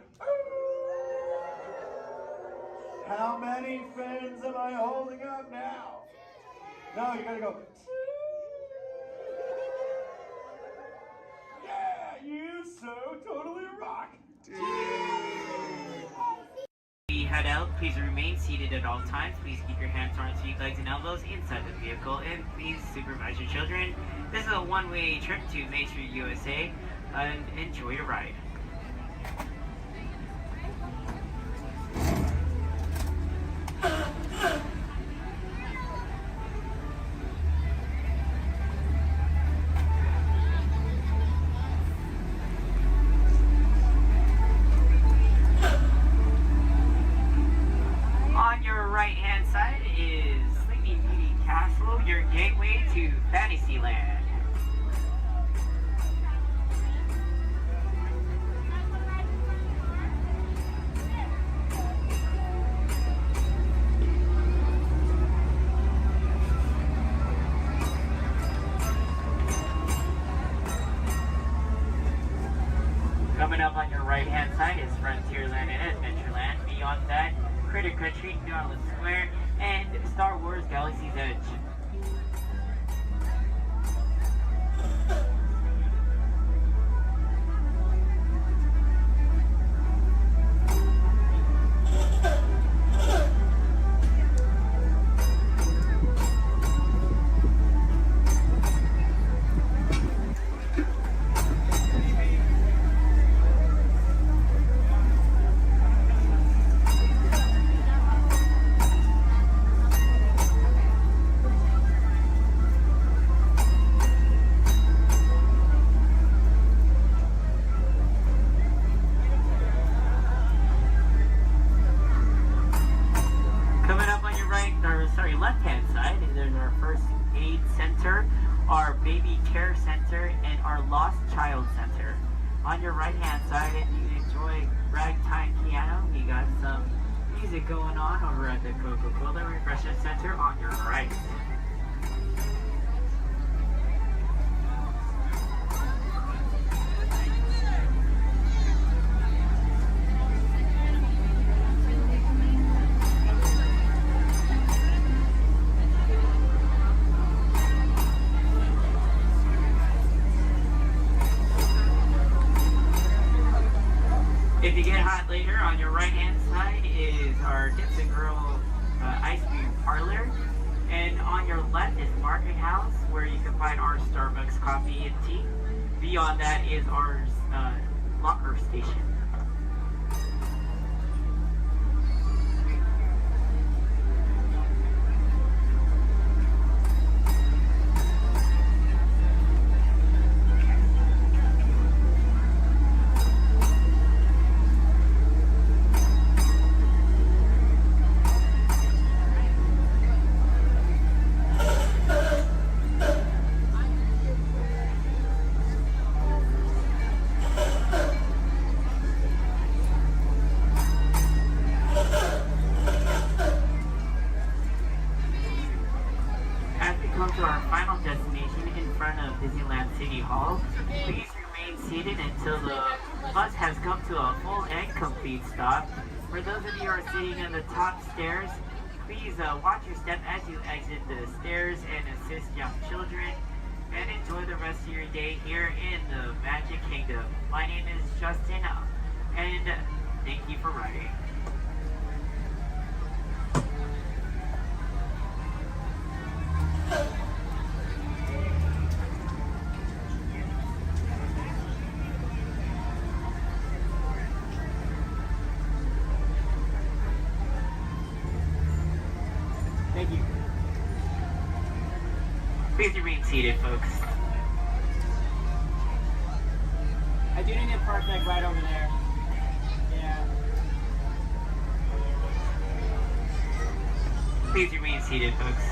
[SPEAKER 19] How many fins am I holding up now? No, you gotta go. Yeah, you so totally rock.
[SPEAKER 22] We head out. Please remain seated at all times. Please keep your hands on seat, legs, and elbows inside the vehicle, and please supervise your children. This is a one-way trip to Main Street, USA, and enjoy your ride. On your right-hand side is Sleeping Beauty Castle, your gateway to Fantasyland. Coming up on your right-hand side is Frontierland and Adventureland. Beyond that, Critter Country, Darling Square, and Star Wars Galaxy's Edge. left-hand side, there's our first aid center, our baby care center, and our lost child center. On your right-hand side, if you enjoy ragtime piano, we got some music going on over at the Coca-Cola Refreshment Center on your right. If you get hot later, on your right-hand side is our Dips and Grill ice cream parlor. And on your left is Market House, where you can find our Starbucks coffee and tea. Beyond that is our locker station. front of Disneyland City Hall. Please remain seated until the bus has come to a full and complete stop. For those of you who are sitting on the top stairs, please watch your step as you exit the stairs and assist young children. And enjoy the rest of your day here in the Magic Kingdom. My name is Justin, and thank you for riding. Thank you. Please remain seated, folks. I do need to park like right over there. Yeah. Please remain seated, folks.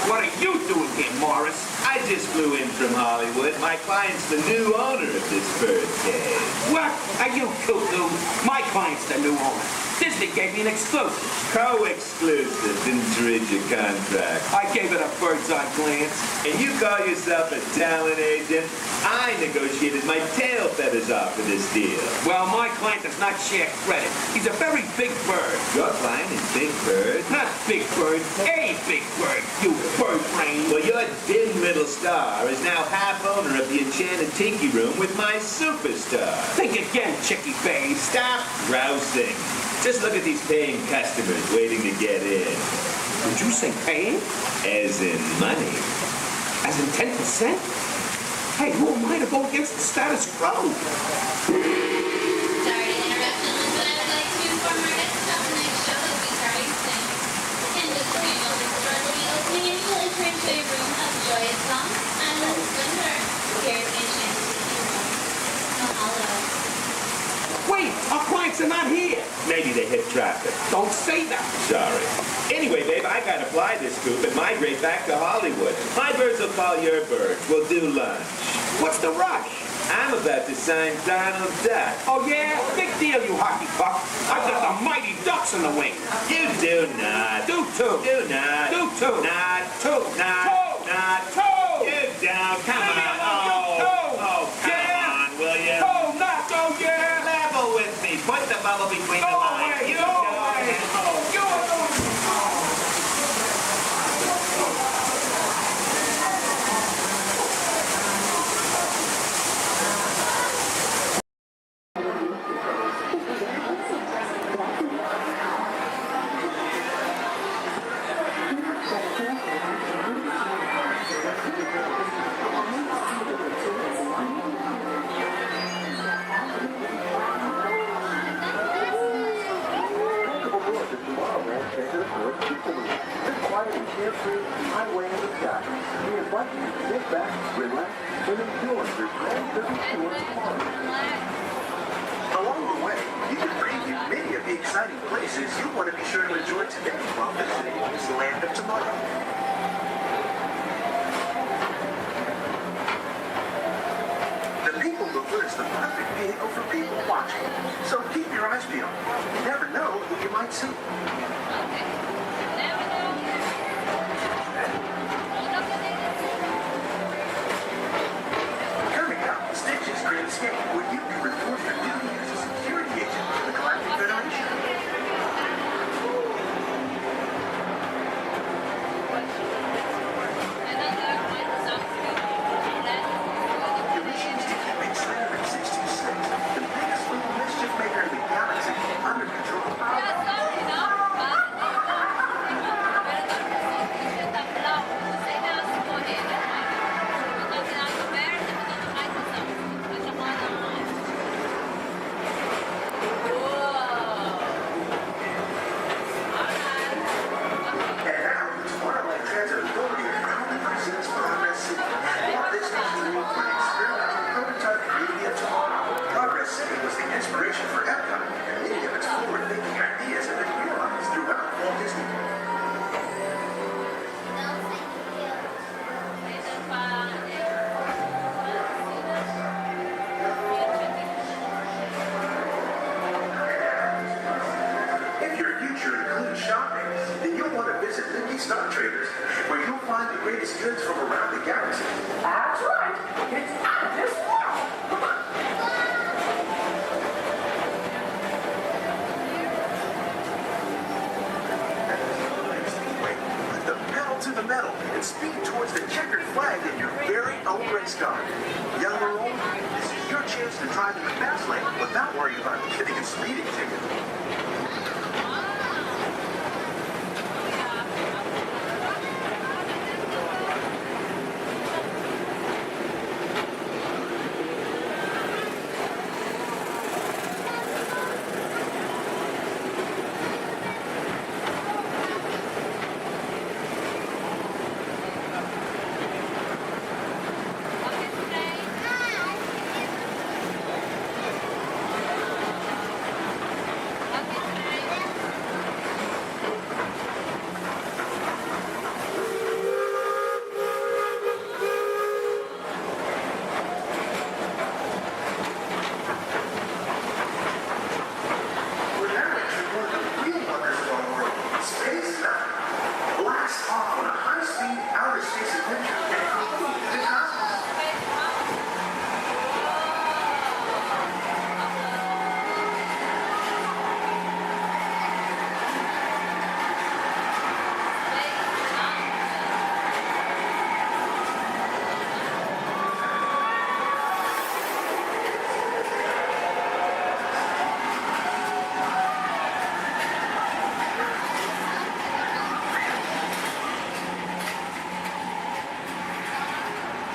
[SPEAKER 1] What are you doing here, Morris? I just flew in from Hollywood. My client's the new owner of this bird cage.
[SPEAKER 20] What? Are you cuckoo? My client's the new owner. Disney gave me an exclusive.
[SPEAKER 1] Co-exclusive. Didn't read your contract.
[SPEAKER 20] I gave it a bird's eye glance.
[SPEAKER 1] And you call yourself a talent agent? I negotiated my tail feathers off for this deal.
[SPEAKER 20] Well, my client does not share credit. He's a very big bird.
[SPEAKER 1] Your client is Big Bird?
[SPEAKER 20] Not Big Bird, a big bird, you bird brain.
[SPEAKER 1] Well, your dim middle star is now half owner of the Enchanted Tiki Room with my superstar.
[SPEAKER 20] Think again, Chicky Babe.
[SPEAKER 1] Stop grousing. Just look at these paying customers waiting to get in.
[SPEAKER 20] Did you say paying?
[SPEAKER 1] As in money.
[SPEAKER 20] As in 10%? Hey, who am I to go against the status quo?
[SPEAKER 12] Sorry to interrupt, but I would like to inform our guests about the next show that will be starting soon. In just a few moments, the door will be opening and you will enter into a room of joyous songs and lessons to learn. Here's the Enchanted Tiki Room. Mahalo.
[SPEAKER 20] Wait, our clients are not here.
[SPEAKER 1] Maybe they hit traffic.
[SPEAKER 20] Don't say that.
[SPEAKER 1] Sorry. Anyway, babe, I gotta fly this scoop and migrate back to Hollywood. My birds will follow your birds. We'll do lunch.
[SPEAKER 20] What's the rush?
[SPEAKER 1] I'm about to sign Donald Duck.
[SPEAKER 20] Oh, yeah? Big deal, you hockey puck. I've got the mighty ducks in the wing.
[SPEAKER 1] You do not.
[SPEAKER 20] Do too.
[SPEAKER 1] Do not.
[SPEAKER 20] Do too.
[SPEAKER 1] Not.
[SPEAKER 20] Two.
[SPEAKER 1] Not.
[SPEAKER 20] Two.
[SPEAKER 1] Not.
[SPEAKER 20] Two.
[SPEAKER 1] You down. Come
[SPEAKER 20] Leave me
[SPEAKER 1] on.
[SPEAKER 20] alone.
[SPEAKER 1] Oh, come
[SPEAKER 20] Yeah.
[SPEAKER 1] on, will you?
[SPEAKER 20] Two. Not. Oh, yeah.
[SPEAKER 1] Level with me. Put the bubble between the
[SPEAKER 20] Go
[SPEAKER 1] lines.
[SPEAKER 20] away.
[SPEAKER 1] You
[SPEAKER 20] Go
[SPEAKER 1] don't.
[SPEAKER 20] away.
[SPEAKER 1] Oh.
[SPEAKER 20] Go away.
[SPEAKER 8] Highway in the sky. We invite you to sit back, relax, and enjoy your Grand Circuit Tour tomorrow. Along the way, you can preview many of the exciting places you want to be sure to enjoy today while visiting Disneyland of tomorrow. The People Mover is the perfect vehicle for people watching, so keep your eyes peeled. You never know who you might see. Escape, where you can report your duty as a security agent to the Galactic Federation. Your mission is to keep X-Rated 626, the biggest little mischief maker in the galaxy, under control. goods from around the galaxy.
[SPEAKER 5] That's right. It's at this world.
[SPEAKER 8] Put the pedal to the metal and speed towards the checkered flag in your very own race car. Young or old, this is your chance to drive in the fast lane without worrying about getting a speeding ticket.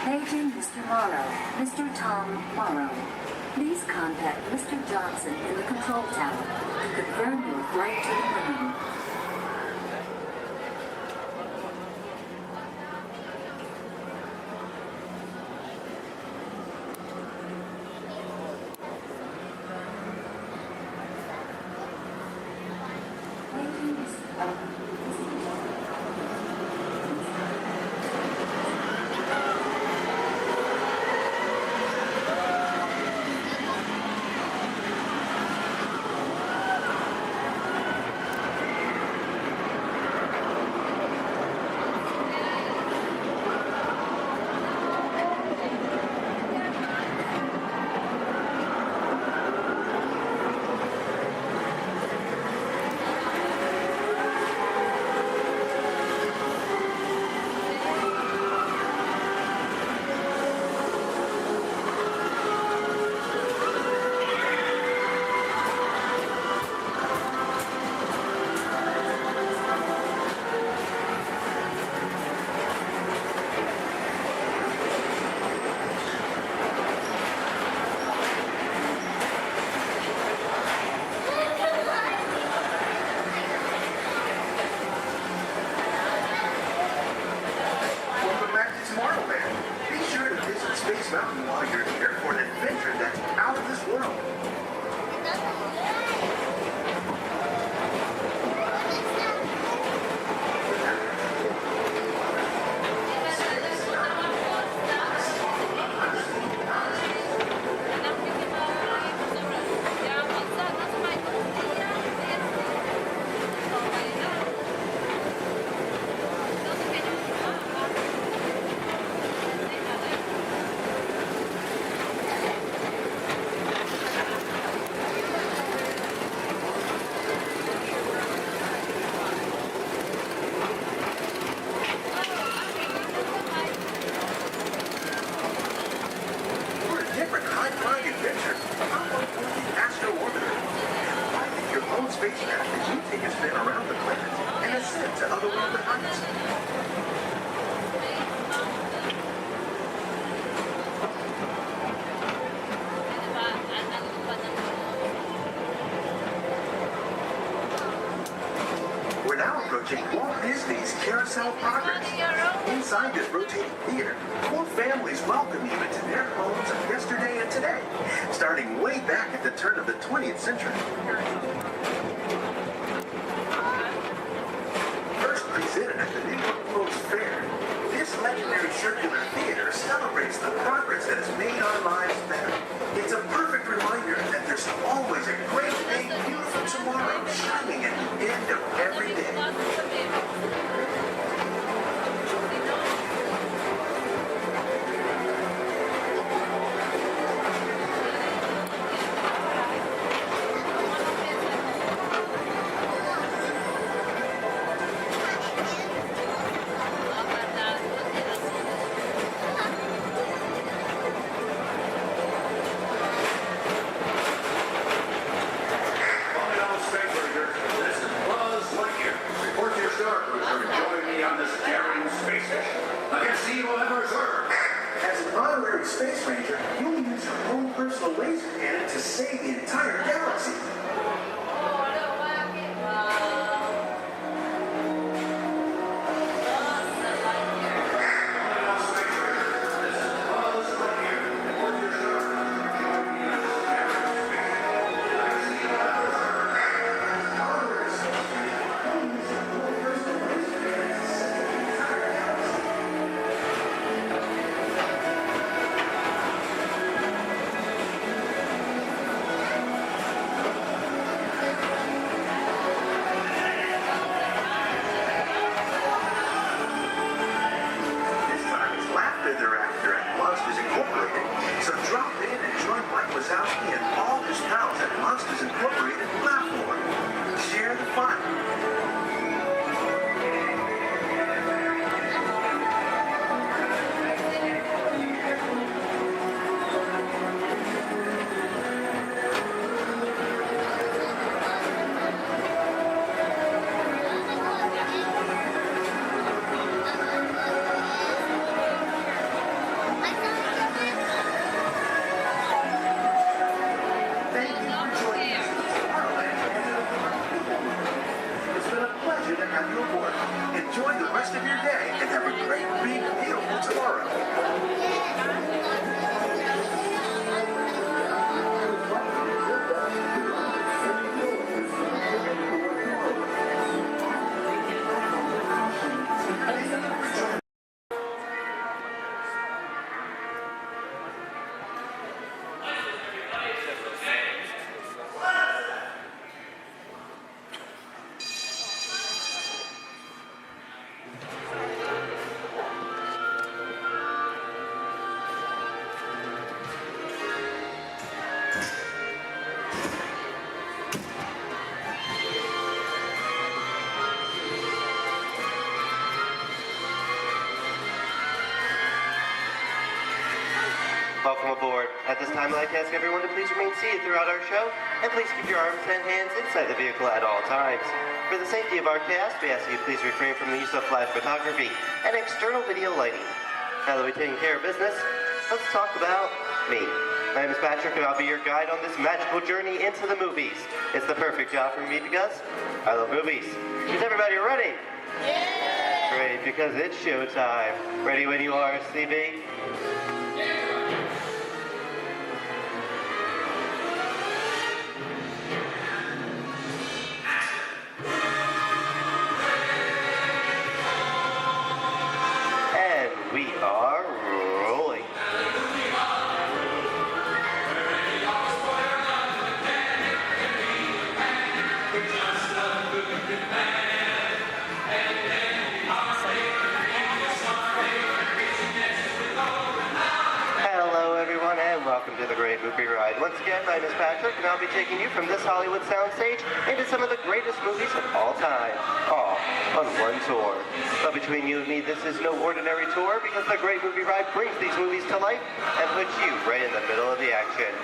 [SPEAKER 27] Paging Mr. Morrow, Mr. Tom Morrow. Please contact Mr. Johnson in the control tower to confirm your flight to the moon.
[SPEAKER 8] Walt Disney's Carousel Progress. Inside this rotating theater, more families welcome you into their homes of yesterday and today, starting way back at the turn of the 20th century. First presented at the New York World's Fair, this legendary circular theater celebrates the progress that has made our lives better. It's a perfect reminder that there's always a great, big, beautiful tomorrow shining at the end of every day. rest of your day and have a great, big, beautiful tomorrow.
[SPEAKER 4] Welcome aboard. At this time, I'd like to ask everyone to please remain seated throughout our show, and please keep your arms and hands inside the vehicle at all times. For the safety of our cast, we ask you please refrain from the use of flash photography and external video lighting. Now that we've taken care of business, let's talk about me. My name is Patrick, and I'll be your guide on this magical journey into the movies. It's the perfect job for me because I love movies. Is everybody ready? Yeah! Great, because it's showtime. Ready when you are, CB? We are rolling. Hello everyone and welcome to the Great Movie Ride. Once again, my name is Patrick and I'll be taking you from this Hollywood soundstage into some of the greatest movies of all time, all on one tour. But between you and me, this is no ordinary tour because the Great Movie Ride brings these movies to life and puts you right in the middle of the action.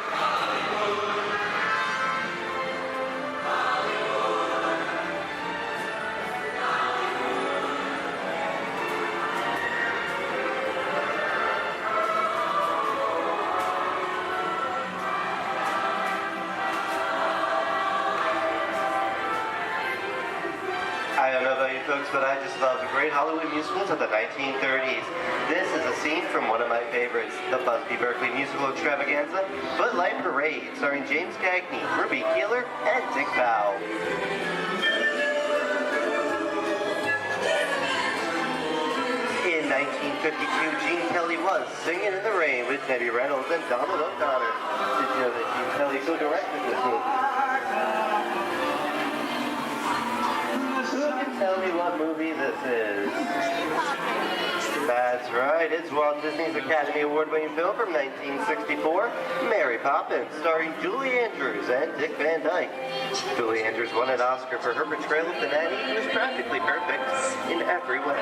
[SPEAKER 4] I don't know about you folks, but I just love the great Hollywood musicals of the 1930s. This is a scene from one of my favorites, the Busby Berkeley musical extravaganza, Bud Light Parade, starring James Cagney, Ruby Keeler, and Dick Powell. In 1952, Gene Kelly was Singing in the Rain with Debbie Reynolds and Donald O'Connor. Did you know that Gene Kelly co-directed this movie? Who can tell me what movie this is? That's right, it's Walt Disney's Academy Award-winning film from 1964, Mary Poppins, starring Julie Andrews and Dick Van Dyke. Julie Andrews won an Oscar for her portrayal of the nanny who was practically perfect in every way.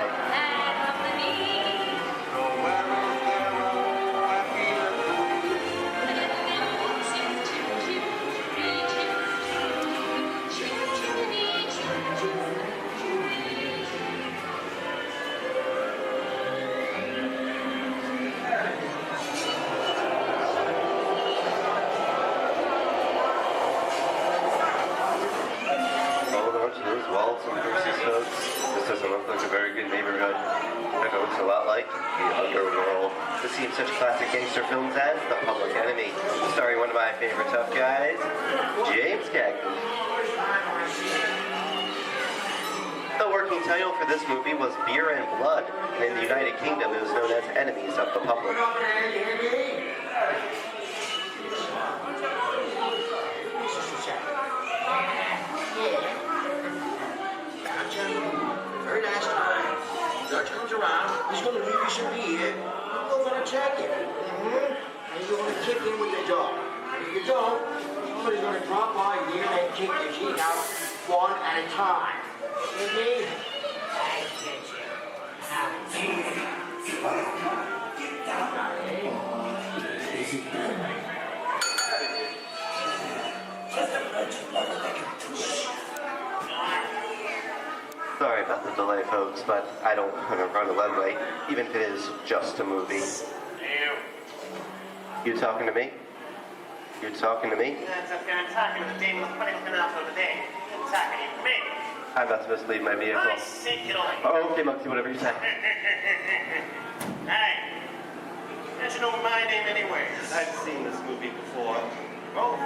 [SPEAKER 4] Walt and Bruce's folks. This doesn't look like a very good neighborhood. It looks a lot like the underworld. This seems such classic gangster films as The Public Enemy, starring one of my favorite tough guys, James Cagney. The working title for this movie was Beer and Blood, and in the United Kingdom it was known as Enemies of the Public.
[SPEAKER 18] Very nice try. Dutch comes around, he's going to leave you some beer. We're going to check it. And you're going to kick in with the dog. If you don't, somebody's going to drop by here and kick the teeth out one at a time. You see? I get
[SPEAKER 4] Sorry about the delay, folks, but I don't want to run a red light, even if it is just a movie. You talking to me? You talking to me?
[SPEAKER 20] That's okay. I'm talking to the demon putting him out for the day. I'm talking to me.
[SPEAKER 4] I'm not supposed to leave my vehicle.
[SPEAKER 20] I said get away.
[SPEAKER 4] Oh, okay, Moxie, whatever you say.
[SPEAKER 20] Hey, how'd you know my name anyway?
[SPEAKER 4] I've seen this movie before.
[SPEAKER 20] Oh,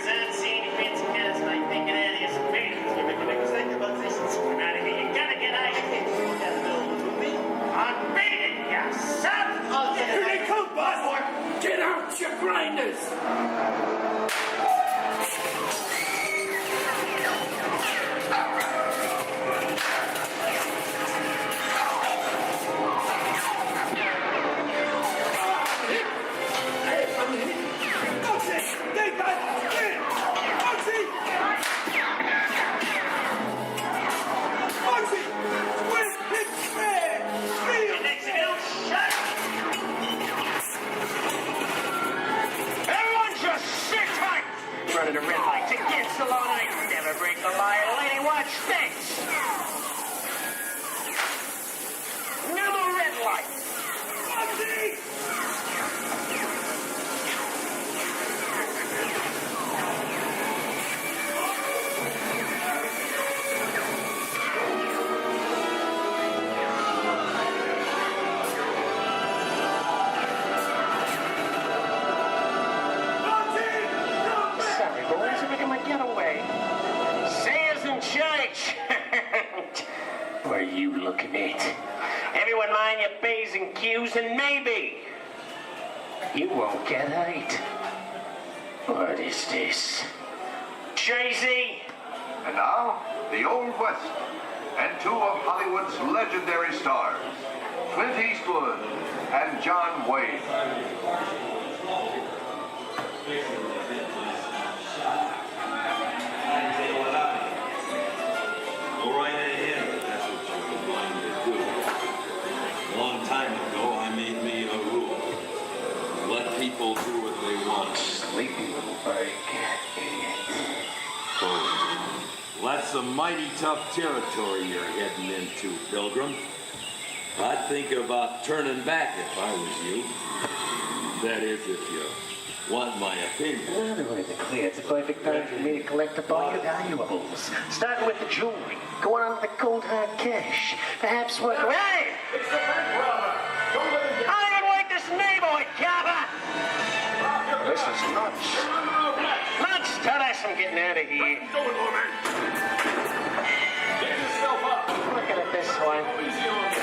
[SPEAKER 20] unseen fancy cats like thinking out of your space. You make a big mistake about this. Come out of here. You gotta get out of here. You gotta build a movie. I'm beating you, son.
[SPEAKER 21] Here they come, boss! Get out your grinders!
[SPEAKER 20] Everyone just sit tight! Running a red light against the law night. Never break the law, lady. Watch this! No more red lights! Sorry, boys, I'm making my getaway. Sayers in church. What are you looking at? Everyone mind your P's and Q's, and maybe you won't get hurt. What is this? Jay-Z?
[SPEAKER 7] And now, the Old West, and two of Hollywood's legendary stars, Clint Eastwood and John Wayne.
[SPEAKER 10] Go right ahead if that's what you're going to do. A long time ago, I made me a rule. Let people do what they want.
[SPEAKER 20] Sleepy little bug.
[SPEAKER 10] Oh, that's some mighty tough territory you're heading into, Pilgrim. I'd think about turning back if I was you. That is, if you want my opinion.
[SPEAKER 20] Well, to make it clear, it's a perfect time for me to collect up all your valuables. Starting with the jewelry, going on to the cold hard cash. Perhaps work. Hey!
[SPEAKER 21] It's the bank robber! Don't let him get...
[SPEAKER 20] I don't like this neighborhood, Kappa! This is nuts. Nuts! Tell us I'm getting out of here.
[SPEAKER 21] What are you doing, little man? Get yourself up!
[SPEAKER 20] Look at it this one.
[SPEAKER 21] Easy on me.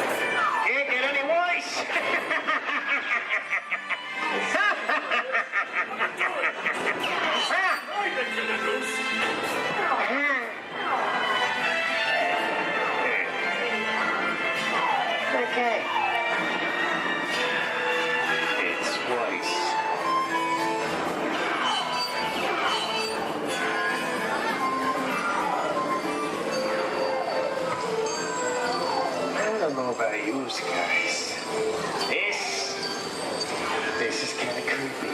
[SPEAKER 20] Can't get any worse!
[SPEAKER 21] I think you're let loose.
[SPEAKER 20] Okay. It's worse. I don't know about you guys. This is kind of creepy.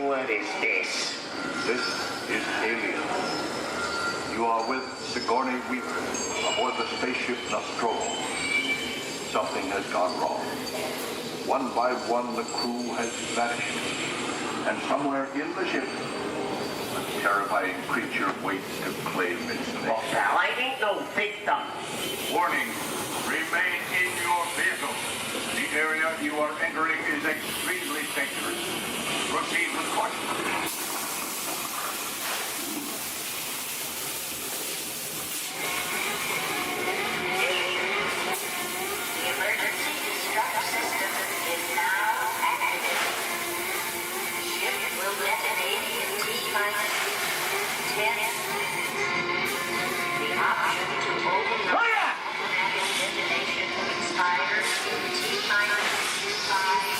[SPEAKER 20] What is this?
[SPEAKER 7] This is Alien. You are with Sigourney Weaver aboard the spaceship Nostromo. Something has gone wrong. One by one, the crew has vanished. And somewhere in the ship, a terrifying creature waits to claim its nest.
[SPEAKER 20] Well, pal, I ain't no victim.
[SPEAKER 7] Warning, remain in your vehicle. The area you are entering is extremely dangerous. Proceed with caution.
[SPEAKER 12] Emergency distress system is now activated. Ship will detonate in T-minus 10. The option to override automatic detonation expires in T-minus 5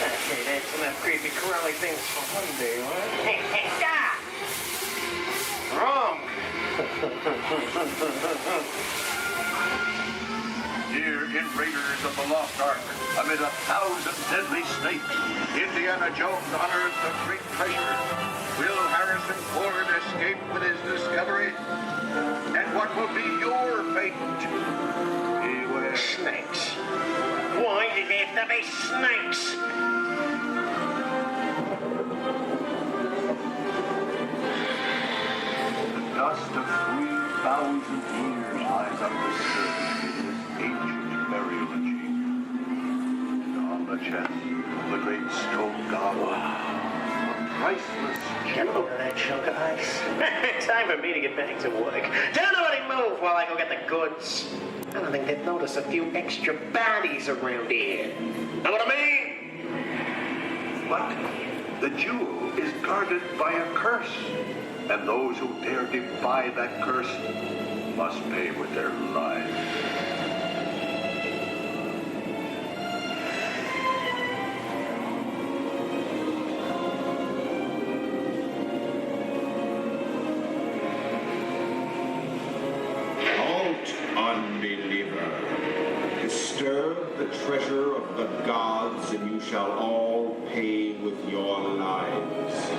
[SPEAKER 20] Okay, that's enough creepy crawly things for one day, huh? Wrong.
[SPEAKER 7] Here in Raiders of the Lost Ark, amid 1,000 deadly snakes, Indiana Jones unearths a great treasure. Will Harrison Ford escape with his discovery? And what will be your fate? Beware.
[SPEAKER 20] Snakes. Why did it have to be snakes?
[SPEAKER 7] The dust of 3,000 years lies undisturbed in this ancient burial chamber. On the chest, the great stone goblet, a priceless
[SPEAKER 20] Get a load of that chunk of ice. Time for me to get back to work. Don't nobody move while I go get the goods. I don't think they've noticed a few extra bodies around here. Know what I mean?
[SPEAKER 7] But the jewel is guarded by a curse, and those who dare defy that curse must pay with their lives.
[SPEAKER 3] Unbeliever, disturb the treasure of the gods, and you shall all pay with your lives.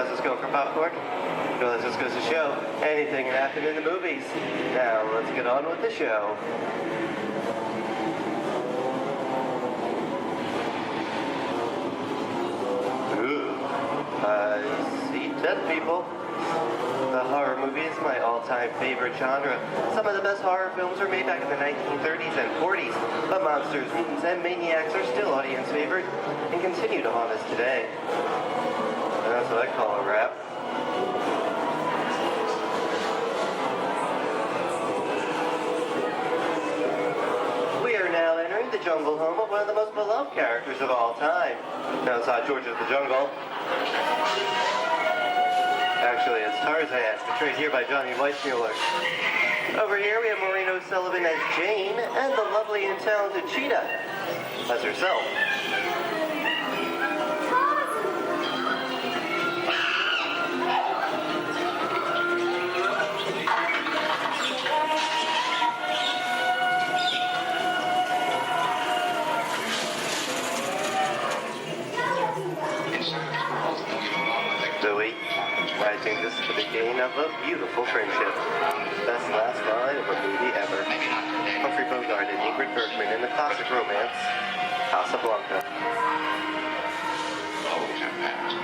[SPEAKER 4] Let's go for popcorn. Well, this just goes to show anything can happen in the movies. Now, let's get on with the show. Ooh. I see dead people. The horror movie is my all-time favorite genre. Some of the best horror films were made back in the 1930s and 40s, but monsters, mutants, and maniacs are still audience favorite and continue to haunt us today. That's what I call a wrap. We are now entering the jungle home of one of the most beloved characters of all time. Now it's George of the Jungle. Actually, it's Tarzan, portrayed here by Johnny Weissmuller. Over here we have Maureen O'Sullivan as Jane, and the lovely and talented Cheetah as herself. I think this is the beginning of a beautiful friendship. Best last line of a movie ever. Humphrey Bogart and Ingrid Bergman in the classic romance, Casablanca.
[SPEAKER 13] Always have passed.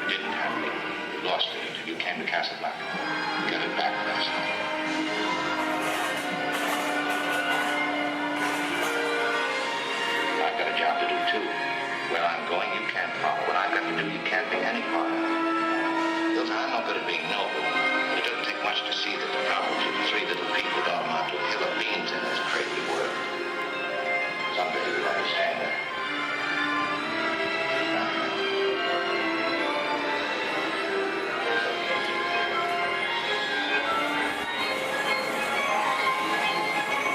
[SPEAKER 13] You didn't have me. You lost it until you came to Casablanca. You got it back last night. I've got a job to do too. Where I'm going, you can't follow. What I've got to do, you can't be any part of. I'm not good at being noble, but it doesn't take much to see that the problems of three little people don't amount to a hill of beans in this crazy world. Someday you'll understand that.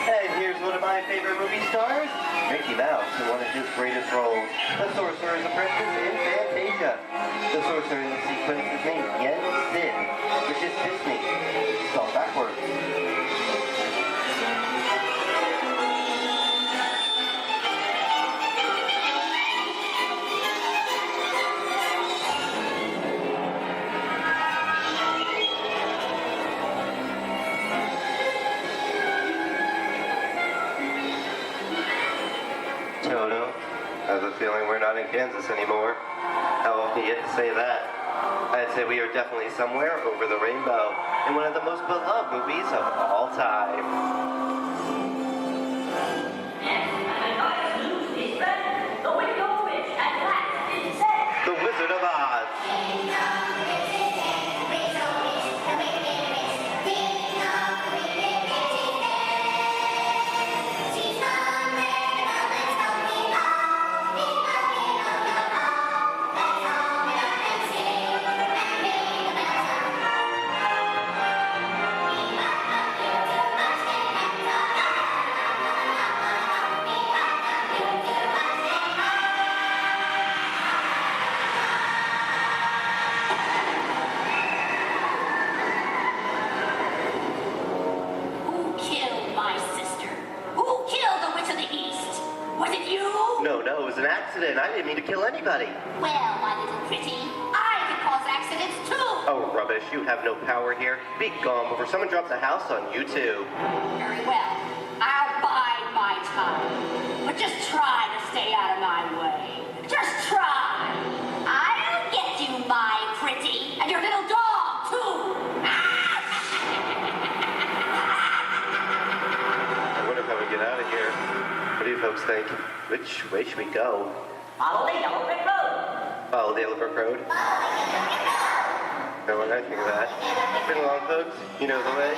[SPEAKER 4] And here's one of my favorite movie stars, Mickey Mouse, in one of his greatest roles, the Sorcerer's Apprentice in Fantasia. The sorcerer in the sequence is named Yen Sid, which is Disney, spelled backwards. Toto, I have a feeling we're not in Kansas anymore. How often do you get to say that? I'd say we are definitely somewhere over the rainbow in one of the most beloved movies of all time. The Wizard of Oz. to kill anybody.
[SPEAKER 12] Well, my little pretty, I can cause accidents too.
[SPEAKER 4] Oh, rubbish. You have no power here. Be gone before someone drops a house on you, too.
[SPEAKER 12] Very well. I'll bide my time. But just try to stay out of my way. Just try. I'll get you, my pretty. And your little dog, too.
[SPEAKER 4] I wonder how we get out of here. What do you folks think? Which way should we go?
[SPEAKER 12] Follow the yellow brick road.
[SPEAKER 4] Follow the Yellow Brick Road? No, what did I think of that? Bring along, folks. You know the way.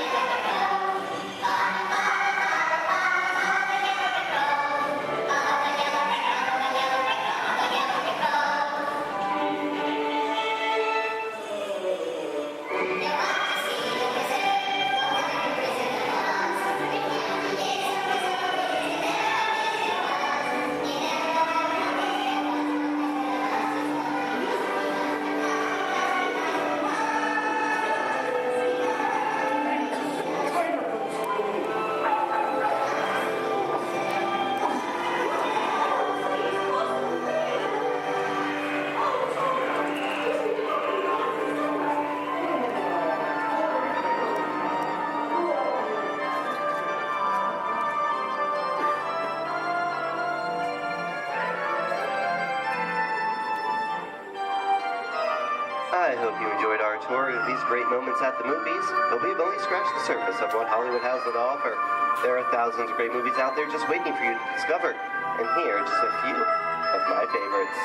[SPEAKER 4] I hope you enjoyed our tour of these great moments at the movies, but we've only scratched the surface of what Hollywood has to offer. There are thousands of great movies out there just waiting for you to discover, and here are just a few of my favorites.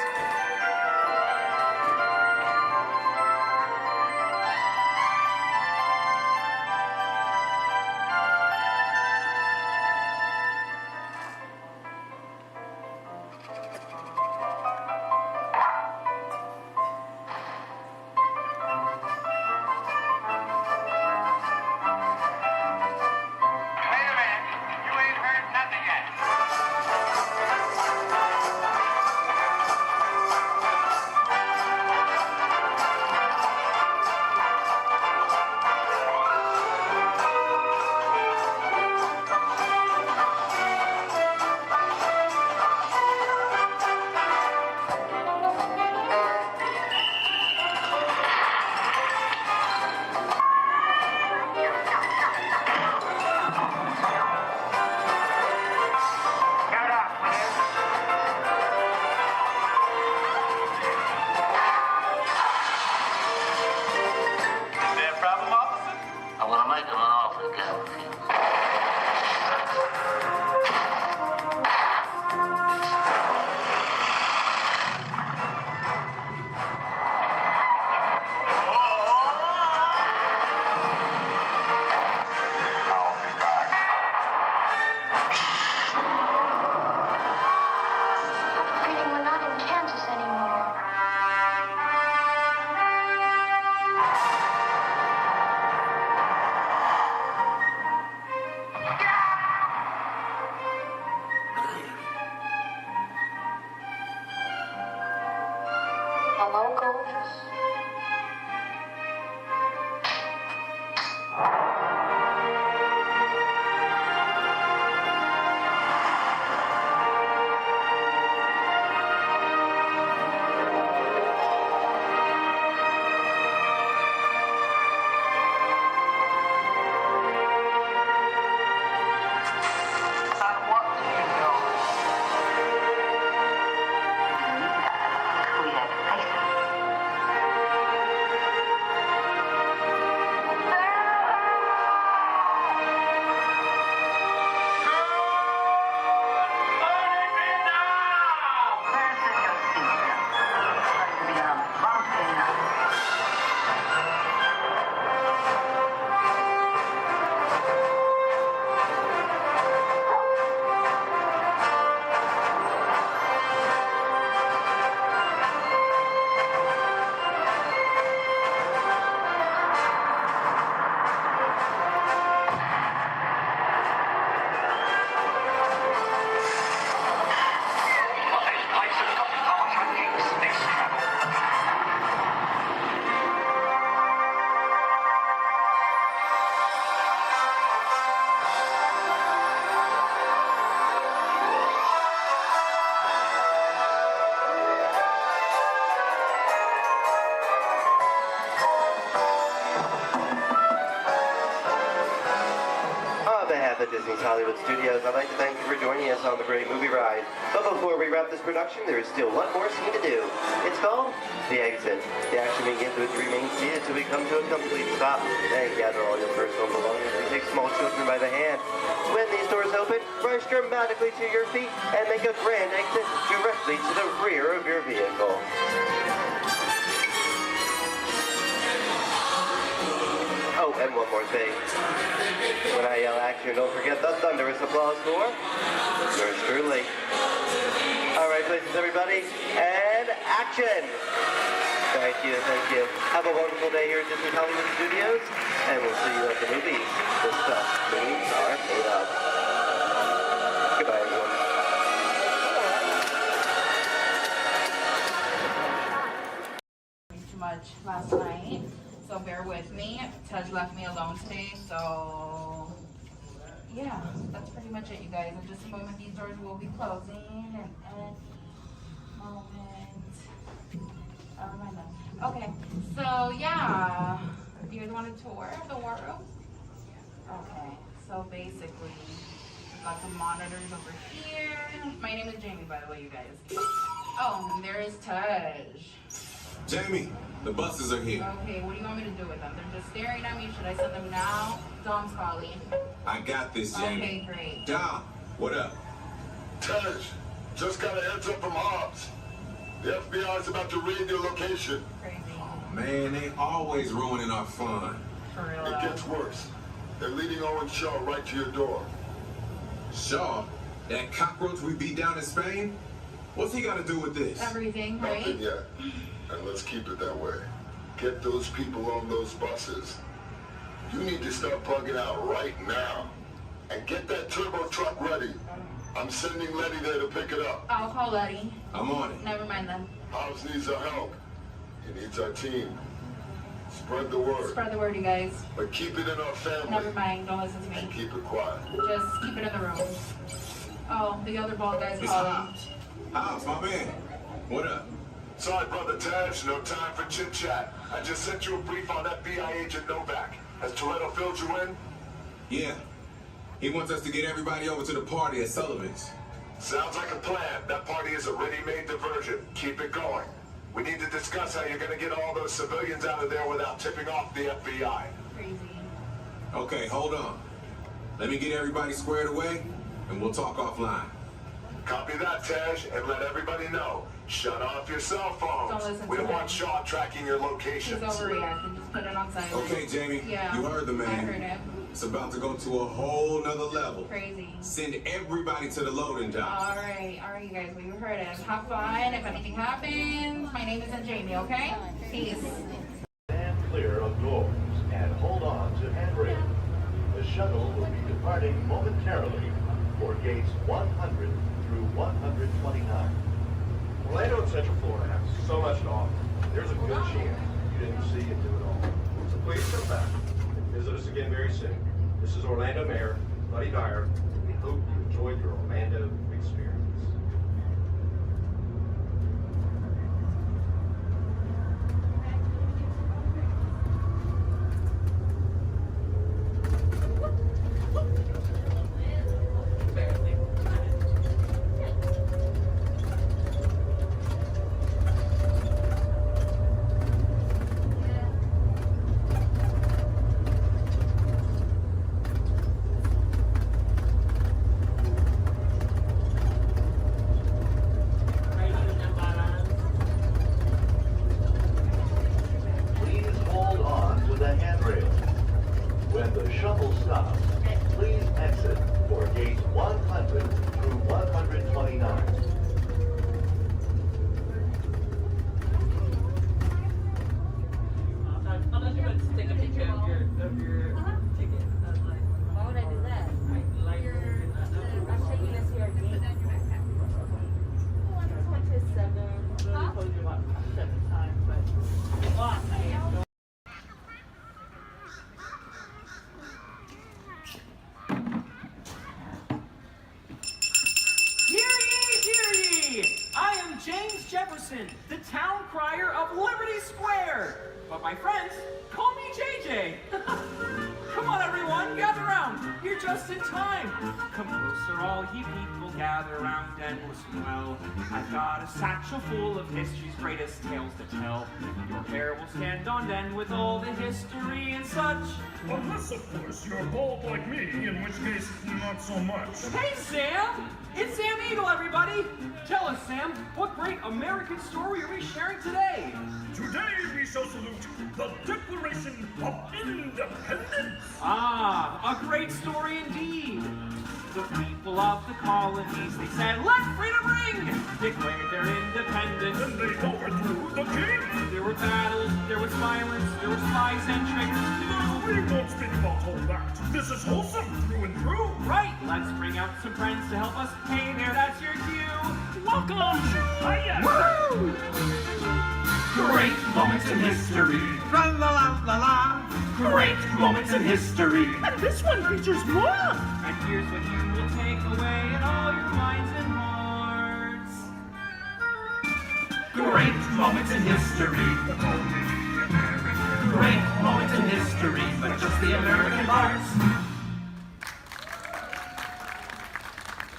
[SPEAKER 4] at Disney's Hollywood Studios, I'd like to thank you for joining us on the great movie ride. But before we wrap this production, there is still one more scene to do. It's called The Exit. The action begins with 3 main scenes until we come to a complete stop. Then gather all your personal belongings and take small children by the hand. When these doors open, rush dramatically to your feet and make a grand exit directly to the rear of your vehicle. Oh, and one more thing. When I yell action, don't forget the thunderous applause for yours truly. All right, places, everybody, and action! Thank you, thank you. Have a wonderful day here at Disney Hollywood Studios, and we'll see you at the movies. The stuff movies are made of. Goodbye, everyone.
[SPEAKER 2] Too much last night, so bear with me. Tej left me alone today, so yeah, that's pretty much it, you guys. In just a moment, these doors will be closing, and okay, so yeah, you guys want a tour of the war room? Okay, so basically, we've got some monitors over here. My name is Jamie, by the way, you guys. Oh, and there is Tej.
[SPEAKER 9] Jamie, the buses are here.
[SPEAKER 2] Okay, what do you want me to do with them? They're just staring at me. Should I send them now? Dom's calling.
[SPEAKER 9] I got this, Jamie.
[SPEAKER 2] Okay, great.
[SPEAKER 9] Dom, what up?
[SPEAKER 5] Tej, just got a heads up from Hobbs. The FBI's about to raid your location.
[SPEAKER 2] Crazy.
[SPEAKER 9] Man, they always ruining our fun.
[SPEAKER 2] For real.
[SPEAKER 5] It gets worse. They're leading Owen Shaw right to your door.
[SPEAKER 9] Shaw? That cockroach we beat down in Spain? What's he got to do with this?
[SPEAKER 2] Everything, right?
[SPEAKER 5] Nothing yet. And let's keep it that way. Get those people on those buses. You need to start bugging out right now. And get that turbo truck ready. I'm sending Letty there to pick it up.
[SPEAKER 2] I'll call Letty.
[SPEAKER 9] I'm on it.
[SPEAKER 2] Never mind then.
[SPEAKER 5] Hobbs needs our help. He needs our team. Spread the word.
[SPEAKER 2] Spread the word, you guys.
[SPEAKER 5] But keep it in our family.
[SPEAKER 2] Never mind. Don't listen to me.
[SPEAKER 5] And keep it quiet.
[SPEAKER 2] Just keep it in the room. Oh, the other bald guy's
[SPEAKER 9] It's
[SPEAKER 2] calling.
[SPEAKER 9] Hobbs. Hobbs, my man. What up?
[SPEAKER 5] Sorry, Brother Tej, no time for chit-chat. I just sent you a brief on FBI agent Novak. Has Toretto filled you in?
[SPEAKER 9] Yeah. He wants us to get everybody over to the party at Sullivan's.
[SPEAKER 5] Sounds like a plan. That party is a ready-made diversion. Keep it going. We need to discuss how you're going to get all those civilians out of there without tipping off the FBI.
[SPEAKER 2] Crazy.
[SPEAKER 9] Okay, hold on. Let me get everybody squared away, and we'll talk offline.
[SPEAKER 5] Copy that, Tej, and let everybody know. Shut off your cell phones.
[SPEAKER 2] Don't listen
[SPEAKER 5] We
[SPEAKER 2] to
[SPEAKER 5] don't
[SPEAKER 2] him.
[SPEAKER 5] want Shaw tracking your
[SPEAKER 2] He's
[SPEAKER 5] locations.
[SPEAKER 2] overreacting. Just put it on silent.
[SPEAKER 9] Okay, Jamie,
[SPEAKER 2] Yeah.
[SPEAKER 9] you heard the man.
[SPEAKER 2] I heard him.
[SPEAKER 9] It's about to go to a whole nother level.
[SPEAKER 2] Crazy.
[SPEAKER 9] Send everybody to the loading dock.
[SPEAKER 2] All right, you guys. Well, you heard him. Have fun. If anything happens, my name isn't Jamie. Okay? Peace.
[SPEAKER 16] Stand clear of doors and hold on to handrails. The shuttle will be departing momentarily for gates 100 through 129.
[SPEAKER 23] Orlando and Central Florida have so much to offer. There's a good chance you didn't see and do it all. So please come back and visit us again very soon. This is Orlando Mayor Buddy Dyer. We hope you enjoyed your Orlando experience.
[SPEAKER 16] Please hold on to the handrail. When the shuttle stops, please exit for gate 100 through 129.
[SPEAKER 24] Unless you want to take a picture of your ticket. Why would I do that? I'll show you this here again. 27. I told you about 7 times, but one.
[SPEAKER 25] Hear ye, hear ye! I am James Jefferson, the town crier of Liberty Square. But my friends call me JJ. Come on, everyone, gather round. You're just in time. Come closer, all ye people, gather round and listen well. I've got a satchel full of history's greatest tales to tell. Your hair will stand on end with all the history and such.
[SPEAKER 21] Unless, of course, you're bald like me, in which case, not so much.
[SPEAKER 25] Hey, Sam! It's Sam Eagle, everybody! Tell us, Sam, what great American story are we sharing today?
[SPEAKER 21] Today we shall salute the Declaration of Independence.
[SPEAKER 25] Ah, a great story indeed. The people of the colonies, they said, let freedom ring! Declared their independence.
[SPEAKER 21] And they overthrew the king.
[SPEAKER 25] There were battles, there was violence, there were spies and traitors too.
[SPEAKER 21] We won't speak about all that. This is wholesome through and through.
[SPEAKER 25] Right, let's bring out some friends to help us. Hey there, that's your cue. Welcome! Hiya!
[SPEAKER 21] Woo!
[SPEAKER 25] Great moments in history.
[SPEAKER 21] Tra-la-la-la-la.
[SPEAKER 25] Great moments in history.
[SPEAKER 21] And this one features more.
[SPEAKER 25] And here's what you will take away in all your minds and hearts. Great moments in history. Great moments in history, but just the American parts.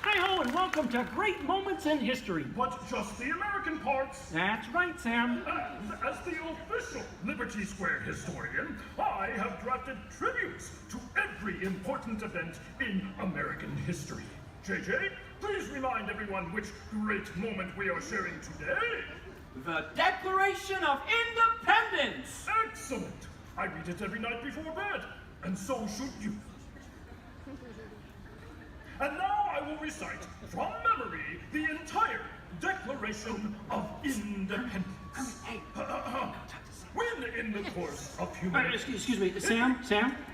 [SPEAKER 6] Hi-ho, and welcome to Great Moments in History.
[SPEAKER 21] But just the American parts.
[SPEAKER 6] That's right, Sam.
[SPEAKER 21] And as the official Liberty Square historian, I have drafted tributes to every important event in American history. JJ, please remind everyone which great moment we are sharing today.
[SPEAKER 25] The Declaration of Independence!
[SPEAKER 21] Excellent! I read it every night before bed, and so should you. And now I will recite from memory the entire Declaration of Independence. When in the course of human...
[SPEAKER 6] Excuse me, Sam?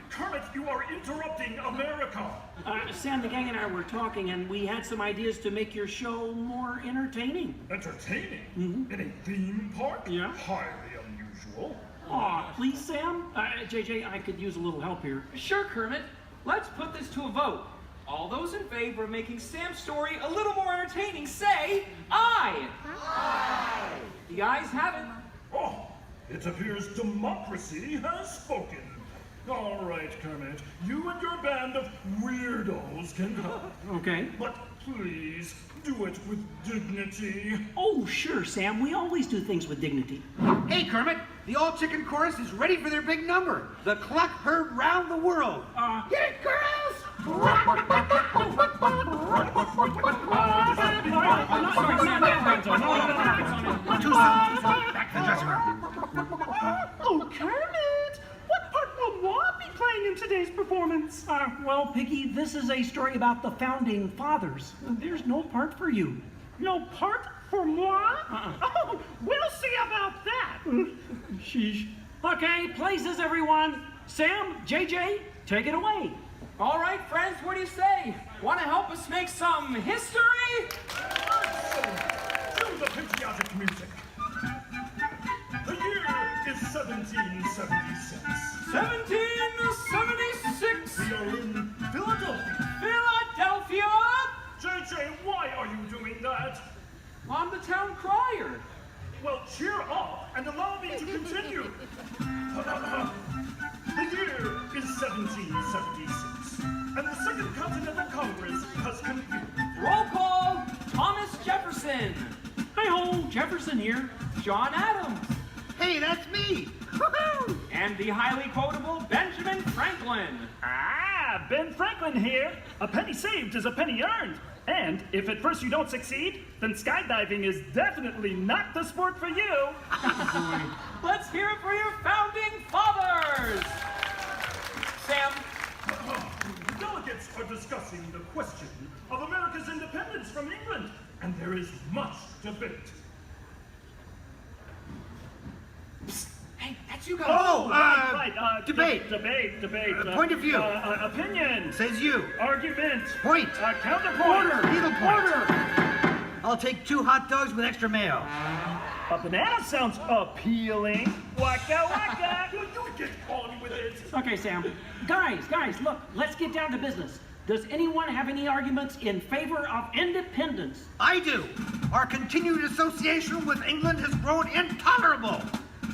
[SPEAKER 21] Kermit, you are interrupting America.
[SPEAKER 6] Sam, the gang and I were talking, and we had some ideas to make your show more entertaining.
[SPEAKER 21] Entertaining?
[SPEAKER 6] Mm-hmm.
[SPEAKER 21] In a theme park?
[SPEAKER 6] Yeah.
[SPEAKER 21] Highly unusual.
[SPEAKER 6] Aw, please, Sam? JJ, I could use a little help here.
[SPEAKER 25] Sure, Kermit. Let's put this to a vote. All those in favor of making Sam's story a little more entertaining, say aye. Aye. The ayes have it.
[SPEAKER 21] Oh, it appears democracy has spoken. All right, Kermit, you and your band of weirdos can help.
[SPEAKER 6] Okay.
[SPEAKER 21] But please, do it with dignity.
[SPEAKER 6] Oh, sure, Sam. We always do things with dignity.
[SPEAKER 11] Hey, Kermit, the all-chicken chorus is ready for their big number. The cluck heard round the world. Get it, girls! Back to the dressing room.
[SPEAKER 6] Oh, Kermit! What part will Walt be playing in today's performance? Well, Piggy, this is a story about the founding fathers. There's no part for you. No part for moi? Oh, we'll see about that. Sheesh. Okay, places, everyone. Sam, JJ, take it away.
[SPEAKER 25] All right, friends, what do you say? Want to help us make some history?
[SPEAKER 21] Cue the patriotic music. The year is 1776.
[SPEAKER 25] 1776.
[SPEAKER 21] We are in Philadelphia.
[SPEAKER 25] Philadelphia?
[SPEAKER 21] JJ, why are you doing that?
[SPEAKER 25] I'm the town crier.
[SPEAKER 21] Well, cheer up and allow me to continue. The year is 1776, and the Second Continental Congress has convened.
[SPEAKER 25] Roll call, Thomas Jefferson.
[SPEAKER 6] Hi-ho, Jefferson here.
[SPEAKER 25] John Adams.
[SPEAKER 11] Hey, that's me. Woohoo!
[SPEAKER 25] And the highly quotable Benjamin Franklin.
[SPEAKER 6] Ah, Ben Franklin here. A penny saved is a penny earned. And if at first you don't succeed, then skydiving is definitely not the sport for you.
[SPEAKER 25] Let's hear it for your founding fathers. Sam.
[SPEAKER 21] The delegates are discussing the question of America's independence from England, and there is much debate.
[SPEAKER 25] Psst. Hey, that's you guys.
[SPEAKER 11] Oh,
[SPEAKER 6] right.
[SPEAKER 11] Debate.
[SPEAKER 6] Debate.
[SPEAKER 11] Point of view.
[SPEAKER 6] Opinion.
[SPEAKER 11] Says you.
[SPEAKER 6] Argument.
[SPEAKER 11] Point.
[SPEAKER 6] Counterpoint.
[SPEAKER 11] Order. Needlepoint.
[SPEAKER 6] Order.
[SPEAKER 11] I'll take 2 hot dogs with extra mayo.
[SPEAKER 6] A banana sounds appealing. Waka waka.
[SPEAKER 21] Will you get on with it?
[SPEAKER 6] Okay, Sam. Guys, look, let's get down to business. Does anyone have any arguments in favor of independence?
[SPEAKER 11] I do. Our continued association with England has grown intolerable.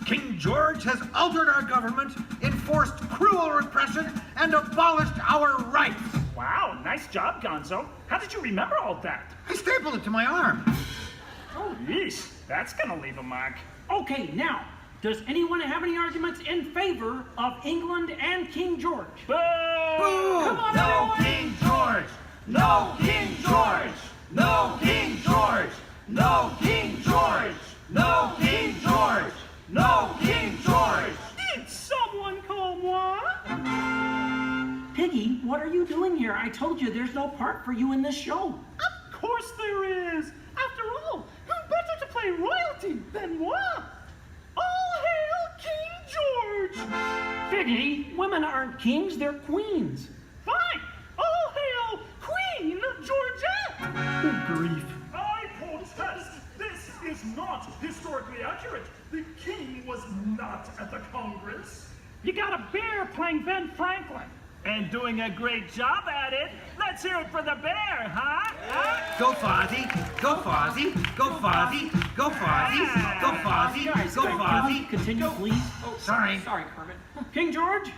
[SPEAKER 11] King George has altered our government, enforced cruel repression, and abolished our rights.
[SPEAKER 6] Wow, nice job, Gonzo. How did you remember all that?
[SPEAKER 11] I stapled it to my arm.
[SPEAKER 6] Oh, yeesh. That's gonna leave a mark. Okay, now, does anyone have any arguments in favor of England and King George? Boo!
[SPEAKER 11] Boo!
[SPEAKER 6] Come on,
[SPEAKER 11] No
[SPEAKER 6] everyone!
[SPEAKER 11] King George! No King George! No King George! No King George! No King George! No King George!
[SPEAKER 6] Did someone call what? Piggy, what are you doing here? I told you there's no part for you in this show. Of course there is. After all, who better to play royalty than what? All hail King George! Piggy, women aren't kings, they're queens. Fine. All hail Queen Georgette! Good grief.
[SPEAKER 1] I protest! This is not historically accurate. The king was not at the Congress.
[SPEAKER 6] You got a bear playing Ben Franklin. And doing a great job at it. Let's hear it for the bear, huh?
[SPEAKER 11] Go Fozzie! Go Fozzie! Go Fozzie! Go Fozzie! Go Fozzie! Go Fozzie!
[SPEAKER 6] Continue, please.
[SPEAKER 11] Oh, sorry.
[SPEAKER 25] Sorry, Kermit.
[SPEAKER 6] King George,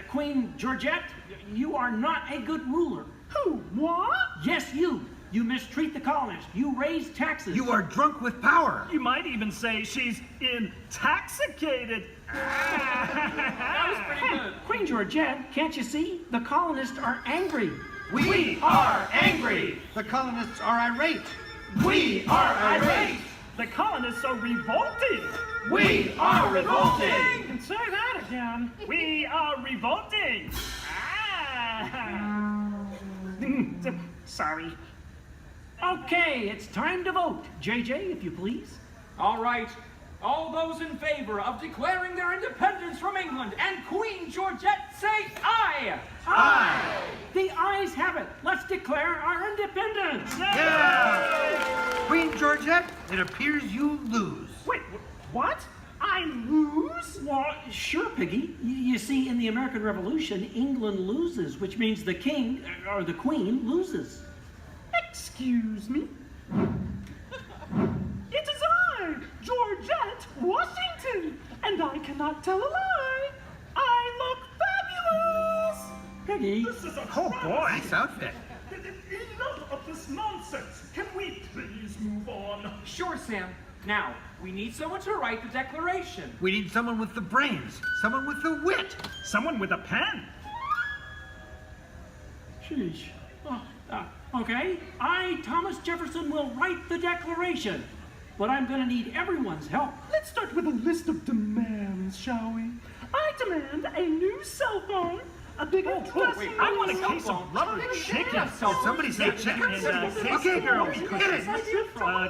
[SPEAKER 6] Queen Georgette, you are not a good ruler. Who? What? Yes, you. You mistreat the colonists. You raise taxes.
[SPEAKER 11] You are drunk with power.
[SPEAKER 6] You might even say she's intoxicated.
[SPEAKER 25] That was pretty good.
[SPEAKER 6] Queen Georgette, can't you see? The colonists are angry.
[SPEAKER 11] We are angry. The colonists are irate. We are irate.
[SPEAKER 6] The colonists are revolted.
[SPEAKER 11] We are revolting.
[SPEAKER 6] And say that again. We are revolting. Sorry. Okay, it's time to vote. JJ, if you please.
[SPEAKER 25] All right. All those in favor of declaring their independence from England and Queen Georgette say aye!
[SPEAKER 11] Aye!
[SPEAKER 6] The ayes have it. Let's declare our independence.
[SPEAKER 11] Yeah! Queen Georgette, it appears you lose.
[SPEAKER 6] Wait, what? I lose? Well, sure, Piggy. You see, in the American Revolution, England loses, which means the king, or the queen, loses. Excuse me? It is I, Georgette Washington, and I cannot tell a lie. I look fabulous! Piggy.
[SPEAKER 1] This is a
[SPEAKER 11] Oh boy, nice outfit.
[SPEAKER 1] Enough of this nonsense. Can we please move on?
[SPEAKER 25] Sure, Sam. Now, we need someone to write the declaration.
[SPEAKER 11] We need someone with the brains, someone with the wit.
[SPEAKER 6] Someone with a pen. Sheesh. Okay, I, Thomas Jefferson, will write the declaration. But I'm going to need everyone's help. Let's start with a list of demands, shall we? I demand a new cell phone, a bigger dressing room.
[SPEAKER 25] I want a
[SPEAKER 6] case
[SPEAKER 25] cell
[SPEAKER 6] of rubber chicken.
[SPEAKER 25] Yeah, cell phone.
[SPEAKER 11] Somebody said chicken.
[SPEAKER 6] Okay, girls, get it. A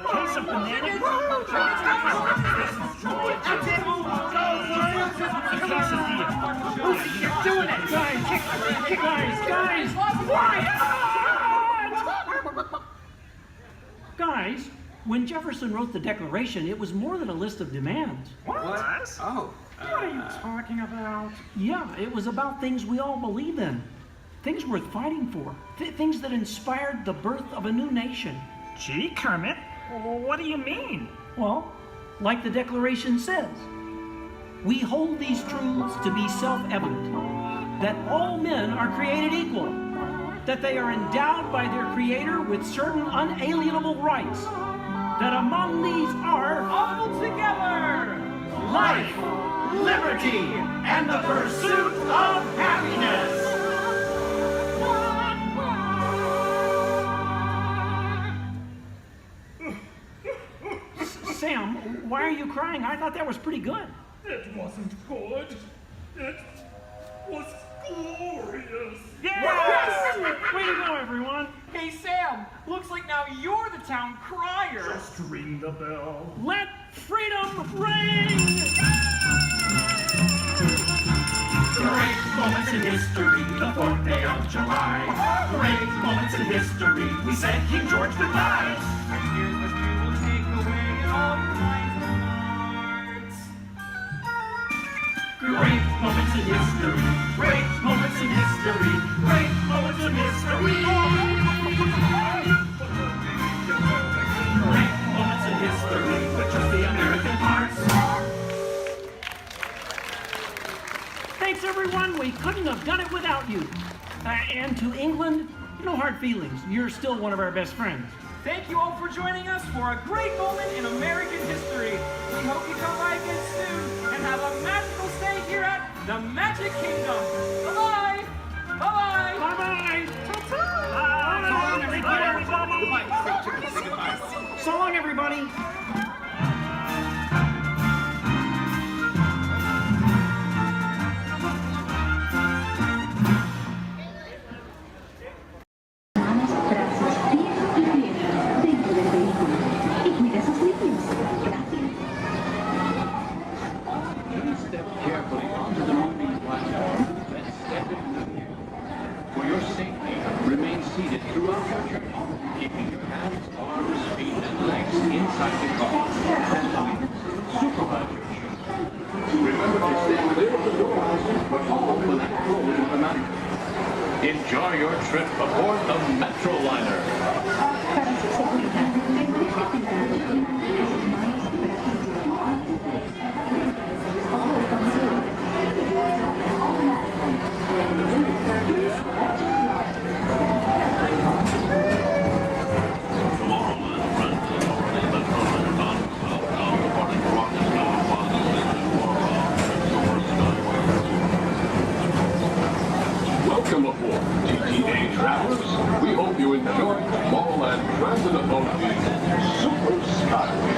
[SPEAKER 6] case of banana. You're doing it, guys. Guys, when Jefferson wrote the Declaration, it was more than a list of demands.
[SPEAKER 11] What? Oh.
[SPEAKER 6] What are you talking about? Yeah, it was about things we all believe in. Things worth fighting for. Things that inspired the birth of a new nation. Gee, Kermit, what do you mean? Well, like the Declaration says, we hold these truths to be self-evident, that all men are created equal, that they are endowed by their Creator with certain unalienable rights, that among these are
[SPEAKER 25] All together!
[SPEAKER 6] life, liberty, and the pursuit of happiness. Sam, why are you crying? I thought that was pretty good.
[SPEAKER 1] It wasn't good. It was glorious.
[SPEAKER 6] Yes! Way to go, everyone.
[SPEAKER 25] Hey, Sam, looks like now you're the town crier.
[SPEAKER 1] Just ring the bell.
[SPEAKER 6] Let freedom ring!
[SPEAKER 1] Great moments in history, the 4th day of July. Great moments in history, we said King George goodbye.
[SPEAKER 25] And here's what you will take away in all your minds and hearts.
[SPEAKER 1] Great moments in history, great moments in history, great moments in history. Great moments in history, but just the American parts.
[SPEAKER 6] everyone. We couldn't have done it without you. And to England, no hard feelings. You're still one of our best friends.
[SPEAKER 25] Thank you all for joining us for a great moment in American history. We hope you come by again soon and have a magical stay here at the Magic Kingdom. Bye-bye. Bye-bye.
[SPEAKER 6] Bye-bye.
[SPEAKER 25] Bye-bye.
[SPEAKER 6] So long, everybody.
[SPEAKER 14] Carefully onto the moving platform, then step into the air. For your safety, remain seated throughout your journey, keeping your hands, arms, feet, and legs inside the car. Supervise your journey. Remember to stay clear of the doors, but open and close automatically. Enjoy your trip aboard the Metroliner. Welcome aboard, TTA travelers. We hope you enjoy Tomorrowland Transit Authority's Super Skyway.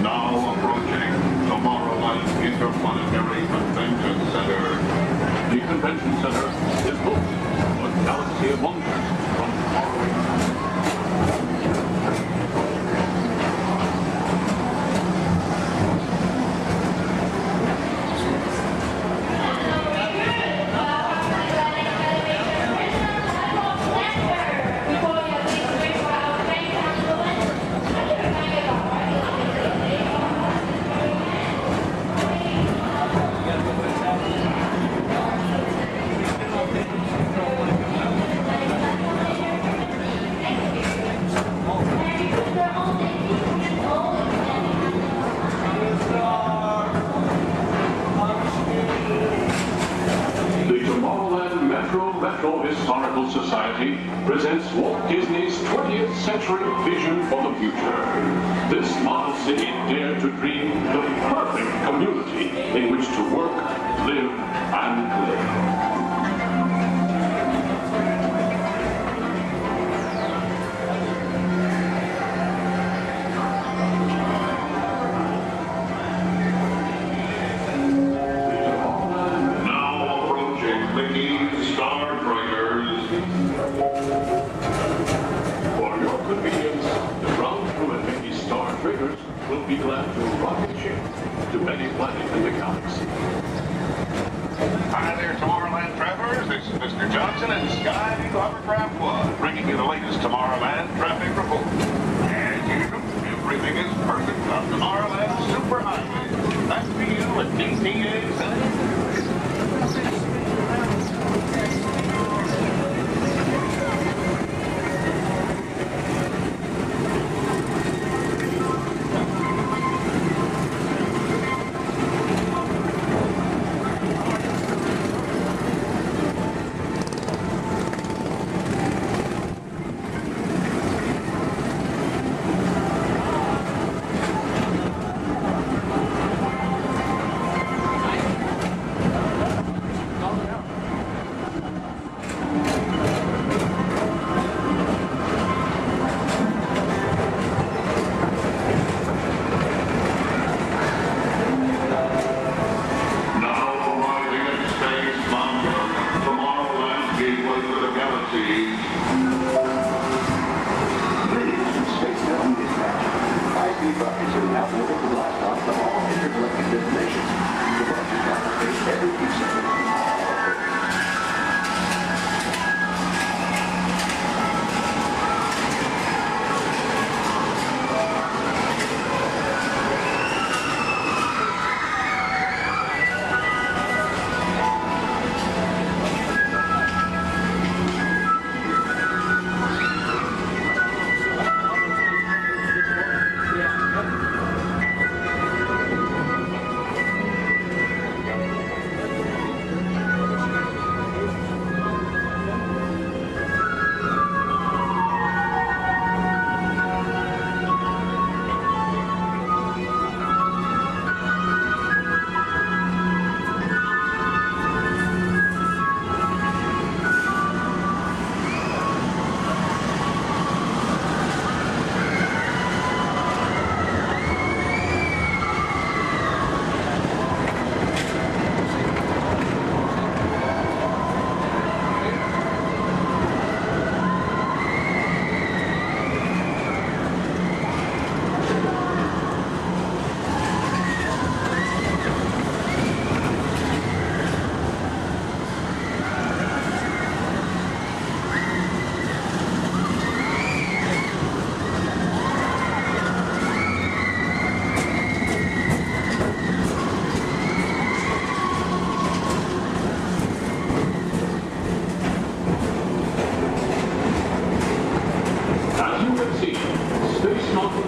[SPEAKER 7] Now approaching Tomorrowland Interplanetary Convention Center.
[SPEAKER 14] The Convention Center is home to a galaxy of wonders from faraway. Historical Society presents Walt Disney's 20th Century Vision for the Future. This model city dared to dream the perfect community in which to work, live, and play. Will be glad to rocket ship to any planet in the galaxy.
[SPEAKER 7] Hi there, Tomorrowland travelers. This is Mr. Johnson and Sky Eagle Hovercraft One, bringing you the latest Tomorrowland traffic report. As usual, everything is perfect on Tomorrowland Superhighway. Back to you at DTA Center.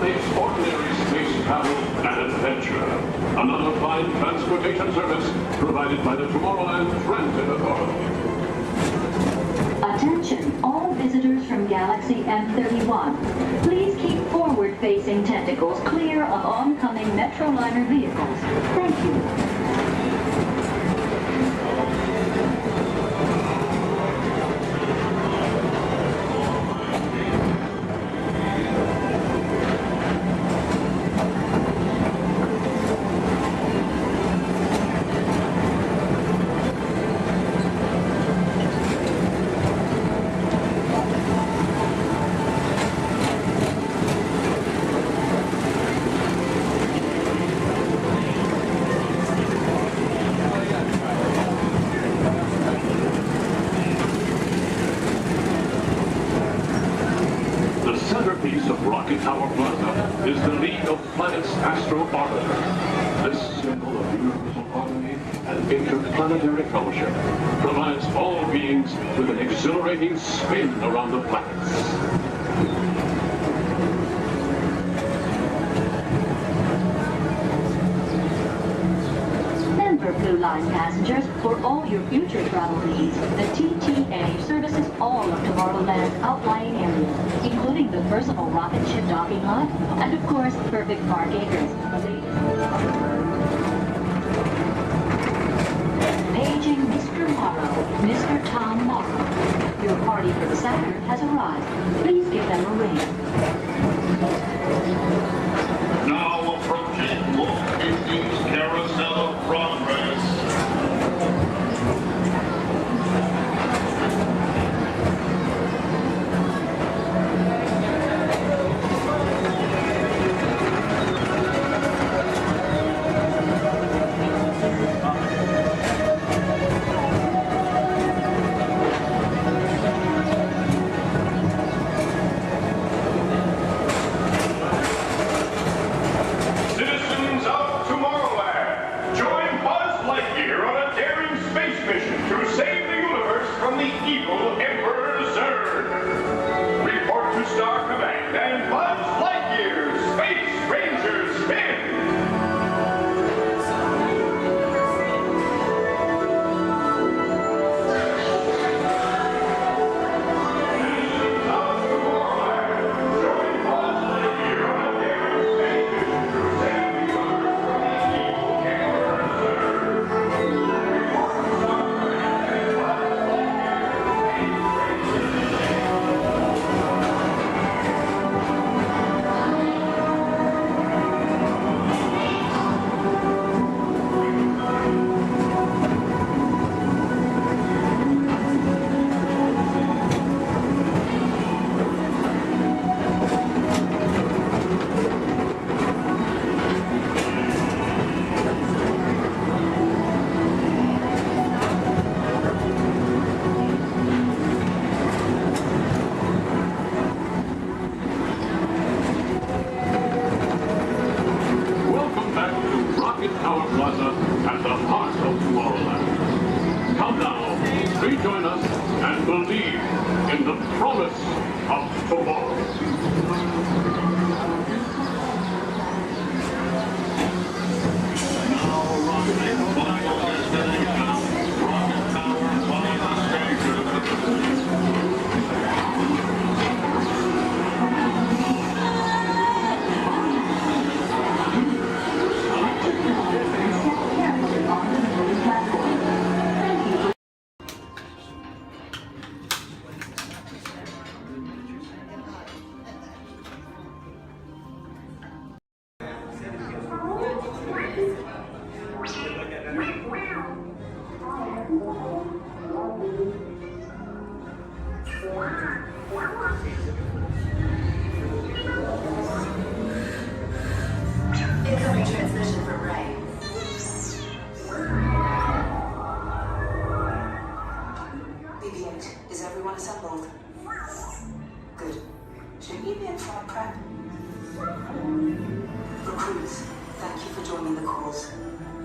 [SPEAKER 14] makes ordinary space travel an adventure. Another fine transportation service provided by the Tomorrowland Transit Authority.
[SPEAKER 8] Attention, all visitors from Galaxy M31. Please keep forward-facing tentacles clear of oncoming Metroliner vehicles. Thank you.
[SPEAKER 14] Interplanetary fellowship provides all beings with an exhilarating spin around the planets.
[SPEAKER 8] Remember, Blue Line passengers, for all your future travel needs, the TTA services all of Tomorrowland's outlying areas, including the personal rocket ship docking lot, and of course, perfect park acres. Paging Mr. Morrow, Mr. Tom Morrow. Your party for the Saturn has arrived. Please give them a ring.
[SPEAKER 5] Now approaching Walt Disney's Carousel of Progress.
[SPEAKER 14] Rejoin us and believe in the promise of tomorrow.
[SPEAKER 15] Incoming transmission from Ray. BB-8, is everyone assembled? Good. Shouldn't you be in flight prep? Recruits, thank you for joining the cause.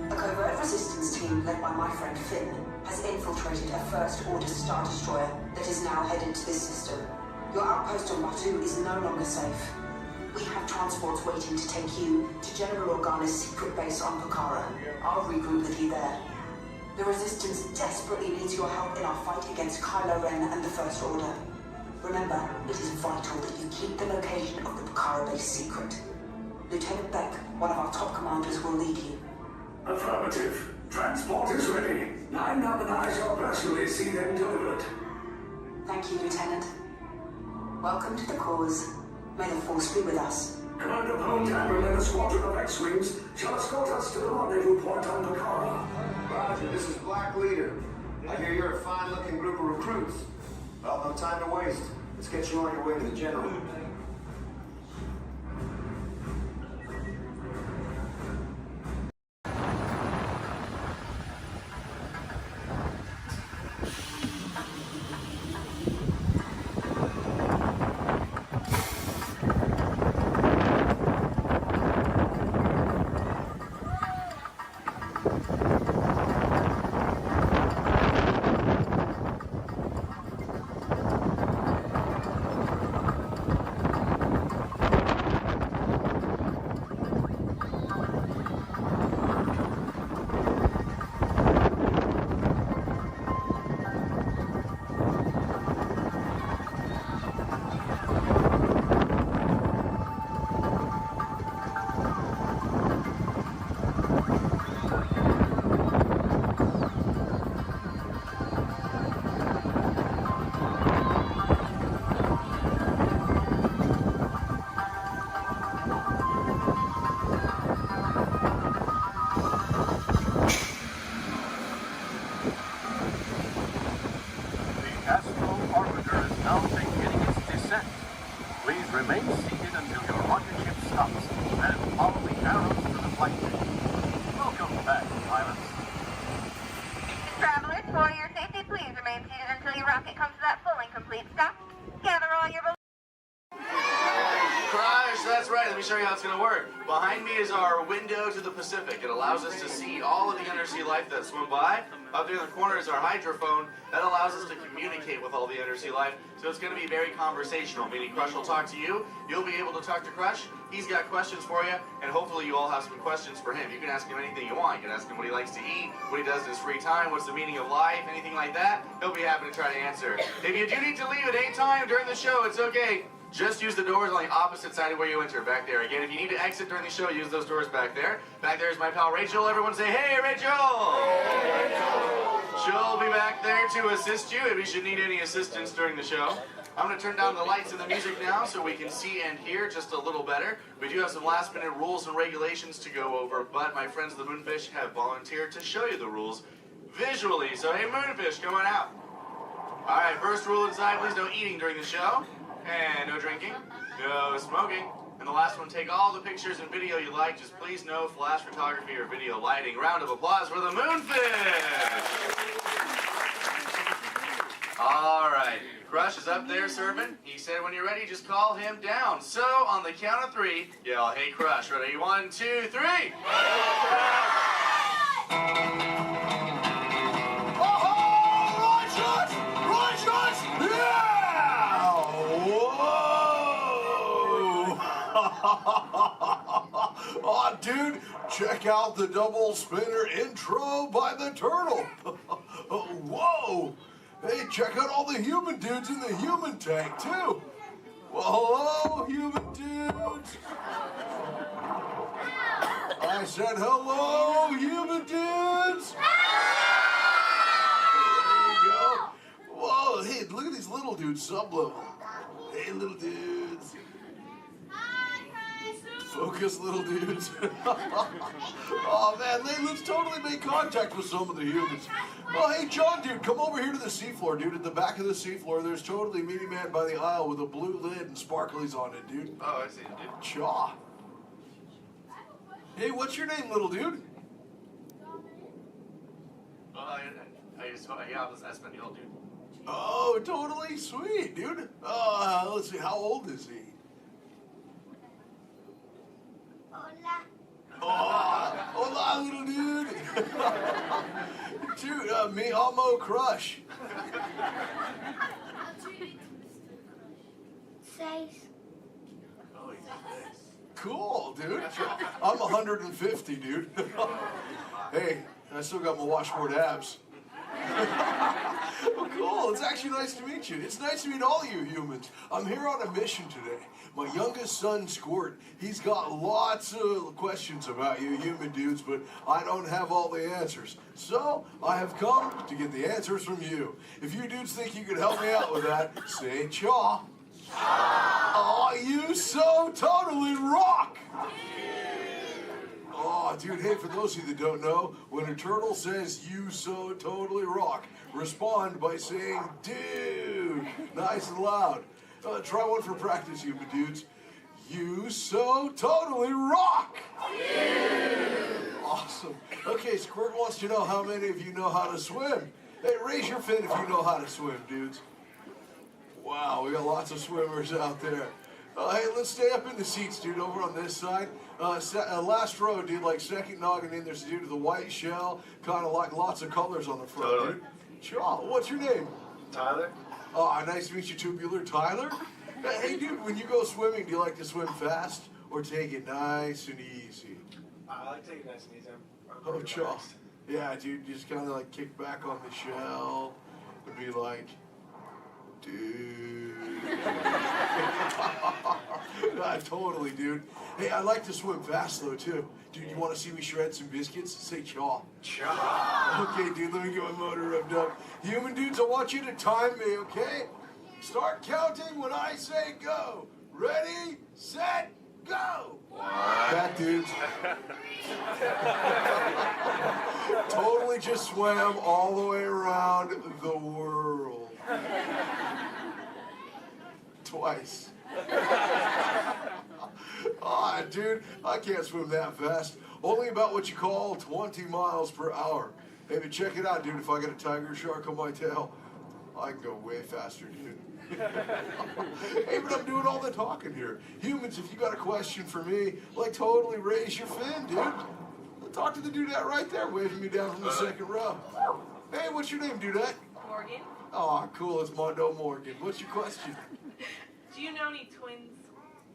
[SPEAKER 15] A covert resistance team led by my friend Finn has infiltrated a first-order Star Destroyer that is now headed to this system. Your outpost on Batu is no longer safe. We have transports waiting to take you to General Organa's secret base on Pucara. I'll regroup with you there. The Resistance desperately needs your help in our fight against Kylo Ren and the First Order. Remember, it is vital that you keep the location of the Pucara base secret. Lieutenant Beck, one of our top commanders, will lead you.
[SPEAKER 10] Affirmative. Transport is ready. Line up and I shall personally see them delivered.
[SPEAKER 15] Thank you, Lieutenant. Welcome to the cause. May the Force be with us.
[SPEAKER 10] Commander Poe and a squadron of X-Wings shall escort us to the rendezvous point on Pucara.
[SPEAKER 17] Roger, this is Black Leader. I hear you're a fine-looking group of recruits. Well, no time to waste. Let's get you on your way to the General.
[SPEAKER 7] Remain seated until your rocket ship stops, and follow the arrows to the flight deck. Welcome back, pilots.
[SPEAKER 12] Travelers, for your safety, please remain seated until your rocket comes to that full and complete stop. Gather all your
[SPEAKER 18] Crush, that's right. Let me show you how it's going to work. Behind me is our window to the Pacific. It allows us to see all of the undersea life that swim by. Up there in the corner is our hydrophone. That allows us to communicate with all the undersea life. So it's going to be very conversational, meaning Crush will talk to you. You'll be able to talk to Crush. He's got questions for you, and hopefully you all have some questions for him. You can ask him anything you want. You can ask him what he likes to eat, what he does in his free time, what's the meaning of life, anything like that. He'll be happy to try to answer. If you do need to leave at any time during the show, it's okay. Just use the doors on the opposite side of where you enter, back there. Again, if you need to exit during the show, use those doors back there. Back there is my pal Rachel. Everyone say, hey, Rachel! Hey, Rachel! She'll be back there to assist you if you should need any assistance during the show. I'm going to turn down the lights and the music now so we can see and hear just a little better. We do have some last-minute rules and regulations to go over, but my friends the Moonfish have volunteered to show you the rules visually. So, hey, Moonfish, come on out. All right, first rule inside, please no eating during the show. And no drinking, no smoking. And the last one, take all the pictures and video you like. Just please no flash photography or video lighting. Round of applause for the Moonfish! All right, Crush is up there serving. He said when you're ready, just call him down. So on the count of three, yell, hey Crush. Ready? 1, 2, 3.
[SPEAKER 19] Oh, dude, check out the double spinner intro by the turtle. Whoa! Hey, check out all the human dudes in the human tank, too. Well, hello, human dudes. I said hello, human dudes. There you go. Whoa, hey, look at these little dudes, sub-level. Hey, little dudes. Focus, little dudes. Oh, man, let's totally make contact with some of the humans. Oh, hey, John, dude, come over here to the seafloor, dude. At the back of the seafloor, there's totally Meaty Man by the aisle with a blue lid and sparklies on it, dude.
[SPEAKER 18] Oh, I see it, dude.
[SPEAKER 19] Chaw. Hey, what's your name, little dude?
[SPEAKER 18] Yeah, that's my deal, dude.
[SPEAKER 19] Oh, totally sweet, dude. Let's see, how old is he? Oh, hola, little dude. Dude, me amo Crush.
[SPEAKER 22] 6.
[SPEAKER 19] Cool, dude. I'm 150, dude. Hey, I still got my washboard abs. Well, cool. It's actually nice to meet you. It's nice to meet all you humans. I'm here on a mission today. My youngest son, Squirt, he's got lots of questions about you human dudes, but I don't have all the answers. So, I have come to get the answers from you. If you dudes think you could help me out with that, say chaw. Aw, you so totally rock! Oh, dude, hey, for those of you that don't know, when a turtle says, you so totally rock, respond by saying, dude, nice and loud. Try one for practice, you dudes. You so totally rock! Awesome. Okay, Squirt wants to know how many of you know how to swim. Hey, raise your fin if you know how to swim, dudes. Wow, we got lots of swimmers out there. Hey, let's stay up in the seats, dude, over on this side. Last row, dude, like second noggin in, there's a dude with a white shell, kind of like lots of colors on the front, dude. Sure, what's your name?
[SPEAKER 17] Tyler?
[SPEAKER 19] Oh, nice to meet you, Tubular. Tyler? Hey, dude, when you go swimming, do you like to swim fast or take it nice and easy?
[SPEAKER 17] I like to take it nice and easy.
[SPEAKER 19] Oh, chaw. Yeah, dude, just kind of like kick back on the shell and be like, dude. Totally, dude. Hey, I like to swim fast, though, too. Dude, you want to see me shred some biscuits? Say chaw. Chaw. Okay, dude, let me get my motor revved up. Human dudes, I want you to time me, okay? Start counting when I say go. Ready, set, go. That dudes. Totally just swam all the way around the world. Twice. Ah, dude, I can't swim that fast. Only about what you call 20 miles per hour. Hey, but check it out, dude. If I got a tiger shark on my tail, I can go way faster, dude. Hey, but I'm doing all the talking here. Humans, if you got a question for me, like totally raise your fin, dude. Talk to the dudette right there, waving me down from the second row. Hey, what's your name, dudette?
[SPEAKER 24] Morgan,
[SPEAKER 19] Oh, cool. It's Mondo Morgan. What's your question?
[SPEAKER 24] do you know any twins?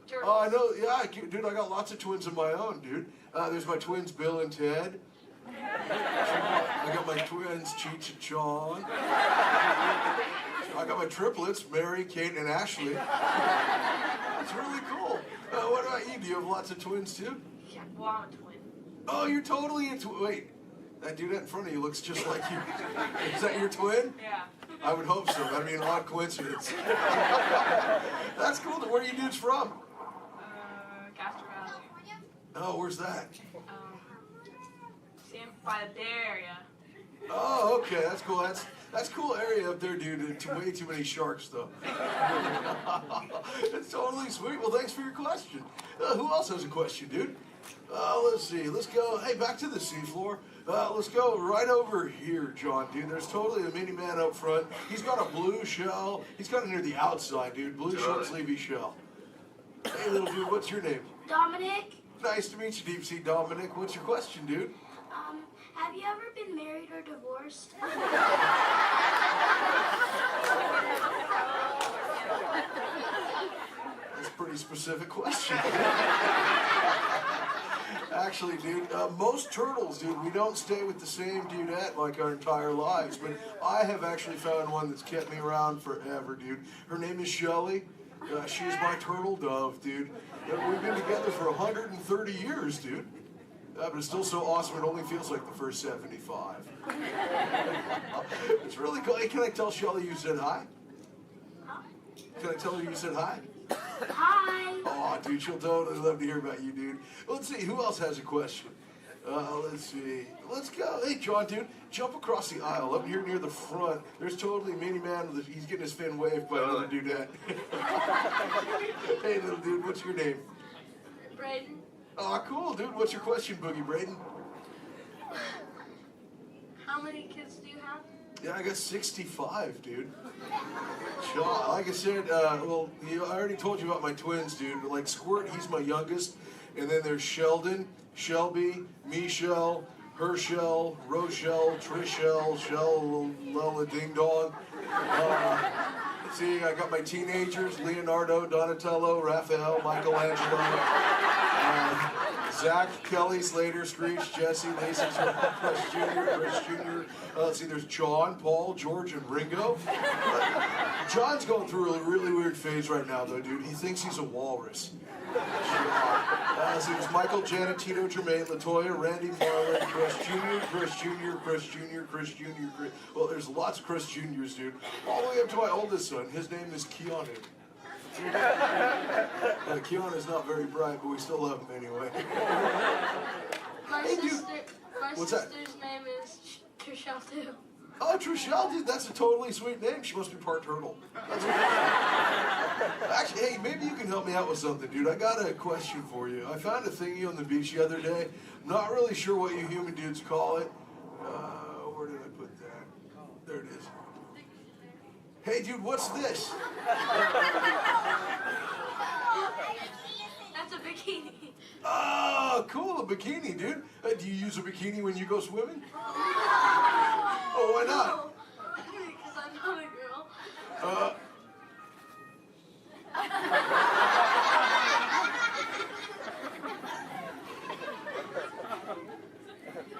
[SPEAKER 24] Turtles?
[SPEAKER 19] Oh, I know. Yeah, dude, I got lots of twins of my own, dude. There's my twins, Bill and Ted. I got my twins, Cheech and Chong. I got my triplets, Mary, Kate, and Ashley. That's really cool. What about you? Do you have lots of twins, too?
[SPEAKER 24] Yeah, well, I'm a twin.
[SPEAKER 19] Oh, you're totally into... Wait, that dude in front of you looks just like you. Is that your twin?
[SPEAKER 24] Yeah.
[SPEAKER 19] I would hope so. That'd be an odd coincidence. That's cool. Where are you dudes from?
[SPEAKER 24] Castro Valley.
[SPEAKER 19] Oh, where's that?
[SPEAKER 24] By the Bay Area.
[SPEAKER 19] Oh, okay. That's cool. That's cool area up there, dude. Way too many sharks, though. It's totally sweet. Well, thanks for your question. Who else has a question, dude? Let's see. Let's go. Hey, back to the seafloor. Let's go right over here, John, dude. There's totally a mini man up front. He's got a blue shell. He's got it near the outside, dude. Blue short sleevey shell. Hey, little dude, what's your name?
[SPEAKER 3] Dominic,
[SPEAKER 19] Nice to meet you, Deep Sea Dominic. What's your question, dude?
[SPEAKER 3] have you ever been married or divorced?
[SPEAKER 19] That's a pretty specific question. Actually, dude, most turtles, dude, we don't stay with the same dudette like our entire lives, but I have actually found one that's kept me around forever, dude. Her name is Shelly. She's my turtle dove, dude. We've been together for 130 years, dude. But it's still so awesome, it only feels like the first 75. It's really cool. Hey, can I tell Shelly you said hi? Can I tell her you said hi?
[SPEAKER 3] Hi.
[SPEAKER 19] Oh, dude, she'll totally love to hear about you, dude. Let's see, who else has a question? Let's see. Let's go. Hey, John, dude, jump across the aisle up here near the front. There's totally a mini man. He's getting his fin waved by another dudette. Hey, little dude, what's your name?
[SPEAKER 3] Braden.
[SPEAKER 19] Oh, cool, dude. What's your question, Boogie Braden?
[SPEAKER 3] How many kids do you have?
[SPEAKER 19] Yeah, I got 65, dude. Sure. Like I said, I already told you about my twins, dude. Like Squirt, he's my youngest. And then there's Sheldon, Shelby, Michelle, Herschel, Rochelle, Trishelle, Shell, Lella Ding Dong. See, I got my teenagers, Leonardo, Donatello, Raphael, Michelangelo, Zach, Kelly, Slater, Screech, Jesse, Lacey, Chris Jr. Let's see, there's John, Paul, George, and Ringo. John's going through a really weird phase right now, though, dude. He thinks he's a walrus. So there's Michael, Janet, Tito, Jermaine, LaToya, Randy, Marlon, Chris Jr., Chris Jr., Chris Jr., Chris Jr., Chris... Well, there's lots of Chris Jr.'s, dude. All the way up to my oldest son. His name is Keanu. Keanu's not very bright, but we still love him anyway.
[SPEAKER 3] My
[SPEAKER 19] What's that?
[SPEAKER 3] sister's name is Trishelle too.
[SPEAKER 19] Oh, Trishelle, dude, that's a totally sweet name. She must be part turtle. Actually, hey, maybe you can help me out with something, dude. I got a question for you. I found a thingy on the beach the other day. Not really sure what you human dudes call it. Where did I put that? There it is. Hey, dude, what's this?
[SPEAKER 3] That's a bikini.
[SPEAKER 19] Oh, cool, a bikini, dude. Do you use a bikini when you go swimming? Oh, why not?
[SPEAKER 3] Because I'm not a girl.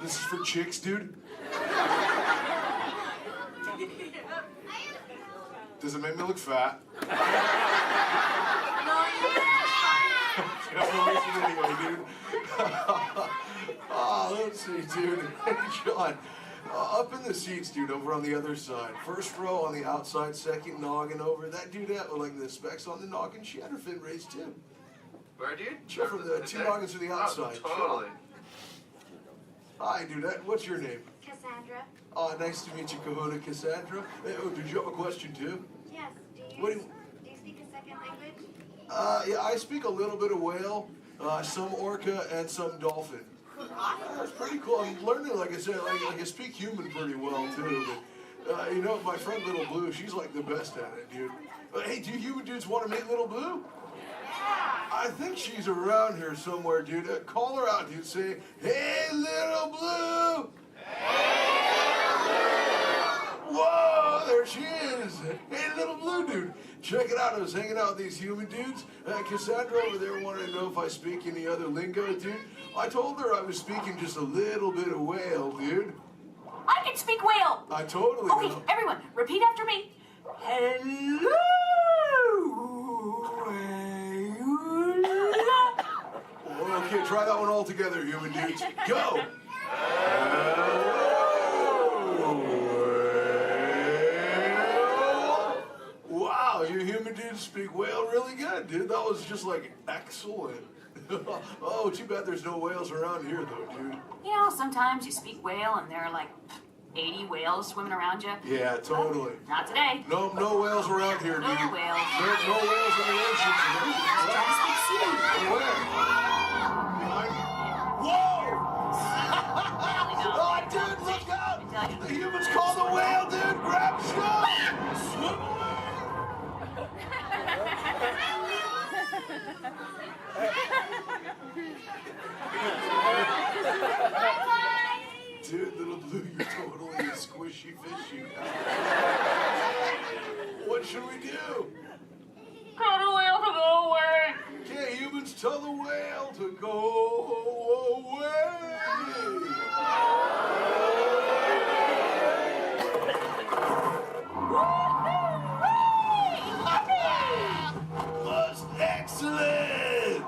[SPEAKER 19] This is for chicks, dude? Does it make me look fat? Anyway, dude. Oh, let's see, dude. Hey, John. Up in the seats, dude, over on the other side. First row on the outside, second noggin over. That dude with like the specs on the noggin, she had her fin raised too.
[SPEAKER 18] Where, dude?
[SPEAKER 19] Sure, from the two noggins to the outside.
[SPEAKER 18] Oh, totally.
[SPEAKER 19] Hi, dude. What's your name?
[SPEAKER 3] Cassandra.
[SPEAKER 19] Oh, nice to meet you, Kahuna Cassandra. Hey, oh, did you have a question too?
[SPEAKER 3] Yes. Do
[SPEAKER 19] What
[SPEAKER 3] you
[SPEAKER 19] do
[SPEAKER 3] speak a second language?
[SPEAKER 19] Yeah, I speak a little bit of whale, some orca, and some dolphin. That's pretty cool. I'm learning, like I said, like I speak human pretty well too. But you know, my friend Little Blue, she's like the best at it, dude. Hey, do you human dudes want to meet Little Blue? I think she's around here somewhere, dude. Call her out, dude. Say, "Hey, Little Blue." Whoa, there she is. Hey, Little Blue, dude. Check it out. I was hanging out with these human dudes. Cassandra over there wanted to know if I speak any other lingo, dude. I told her I was speaking just a little bit of whale, dude.
[SPEAKER 12] I can speak whale.
[SPEAKER 19] I totally
[SPEAKER 12] Okay,
[SPEAKER 19] know.
[SPEAKER 12] everyone, repeat after me. Hello.
[SPEAKER 19] Okay, try that one all together, human dudes. Go. Wow, you human dudes speak whale really good, dude. That was just like excellent. Oh, too bad there's no whales around here, though, dude.
[SPEAKER 12] You know, sometimes you speak whale and there are like 80 whales swimming around you.
[SPEAKER 19] Yeah, totally.
[SPEAKER 12] Not today.
[SPEAKER 19] No whales around here, dude.
[SPEAKER 12] No whales.
[SPEAKER 19] No whales in the ocean today.
[SPEAKER 12] Try to speak sea.
[SPEAKER 19] Where? Whoa! Oh, dude, look out! The humans call the whale, dude! Grab stuff! Swim away! Dude, Little Blue, you're totally a squishy fishy. What should we do?
[SPEAKER 12] Tell the whale to go away.
[SPEAKER 19] Okay, humans, tell the whale to go away. That's excellent.